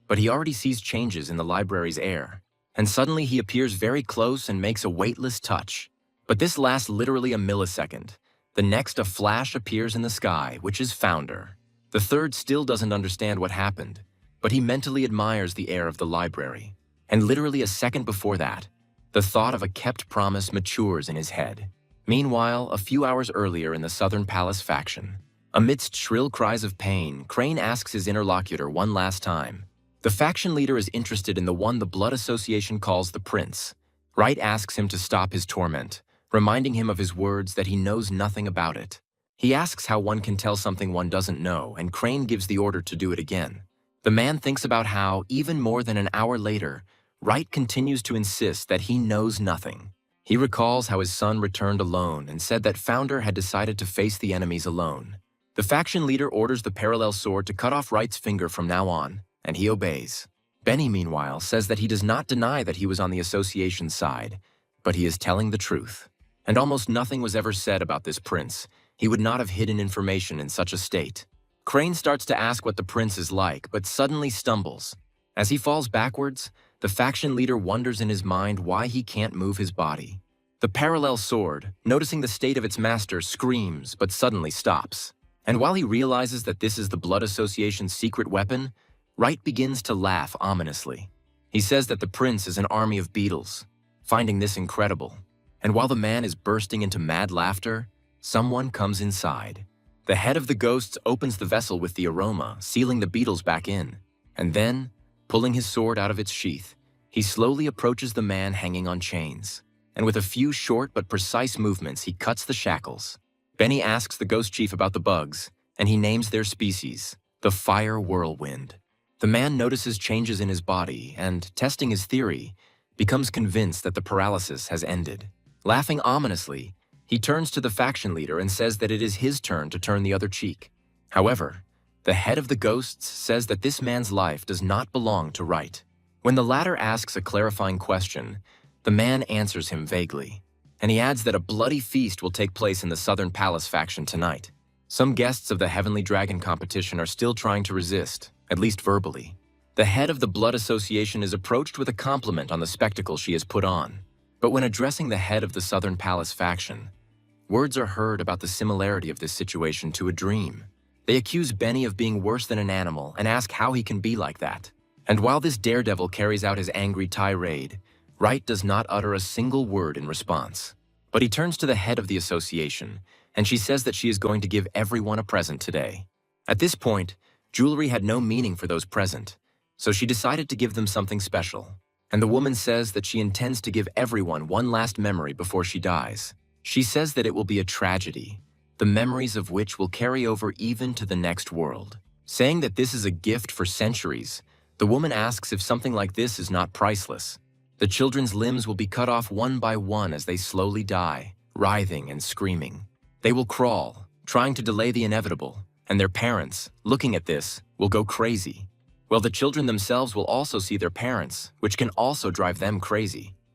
but he already sees changes in the library's air. And suddenly he appears very close and makes a weightless touch. But this lasts literally a millisecond. The next, a flash appears in the sky, which is founder. The third still doesn't understand what happened, but he mentally admires the air of the library. And literally a second before that, the thought of a kept promise matures in his head. Meanwhile, a few hours earlier in the Southern Palace faction, amidst shrill cries of pain, Crane asks his interlocutor one last time. The faction leader is interested in the one the Blood Association calls the Prince. Wright asks him to stop his torment, reminding him of his words that he knows nothing about it. He asks how one can tell something one doesn't know, and Crane gives the order to do it again. The man thinks about how, even more than an hour later, Wright continues to insist that he knows nothing. He recalls how his son returned alone and said that founder had decided to face the enemies alone. The faction leader orders the parallel sword to cut off Wright's finger from now on, and he obeys. Benny, meanwhile, says that he does not deny that he was on the association's side, but he is telling the truth. And almost nothing was ever said about this prince. He would not have hidden information in such a state. Crane starts to ask what the prince is like, but suddenly stumbles. As he falls backwards, the faction leader wonders in his mind why he can't move his body. The parallel sword, noticing the state of its master, screams but suddenly stops. And while he realizes that this is the Blood Association's secret weapon, Wright begins to laugh ominously. He says that the prince is an army of beetles, finding this incredible. And while the man is bursting into mad laughter, someone comes inside. The head of the ghosts opens the vessel with the aroma, sealing the beetles back in. And then, pulling his sword out of its sheath, he slowly approaches the man hanging on chains. And with a few short but precise movements, he cuts the shackles. Benny asks the ghost chief about the bugs, and he names their species, the fire whirlwind. The man notices changes in his body and, testing his theory, becomes convinced that the paralysis has ended. Laughing ominously, he turns to the faction leader and says that it is his turn to turn the other cheek. However, the head of the ghosts says that this man's life does not belong to Wright. When the latter asks a clarifying question, the man answers him vaguely, and he adds that a bloody feast will take place in the Southern Palace faction tonight. Some guests of the Heavenly Dragon competition are still trying to resist, at least verbally. The head of the Blood Association is approached with a compliment on the spectacle she has put on. But when addressing the head of the Southern Palace faction, words are heard about the similarity of this situation to a dream. They accuse Benny of being worse than an animal and ask how he can be like that. And while this daredevil carries out his angry tirade, Wright does not utter a single word in response. But he turns to the head of the association, and she says that she is going to give everyone a present today. At this point, jewelry had no meaning for those present, so she decided to give them something special. And the woman says that she intends to give everyone one last memory before she dies. She says that it will be a tragedy, the memories of which will carry over even to the next world. Saying that this is a gift for centuries, the woman asks if something like this is not priceless. The children's limbs will be cut off one by one as they slowly die, writhing and screaming. They will crawl, trying to delay the inevitable, and their parents, looking at this, will go crazy. Well, the children themselves will also see their parents, which can also drive them crazy.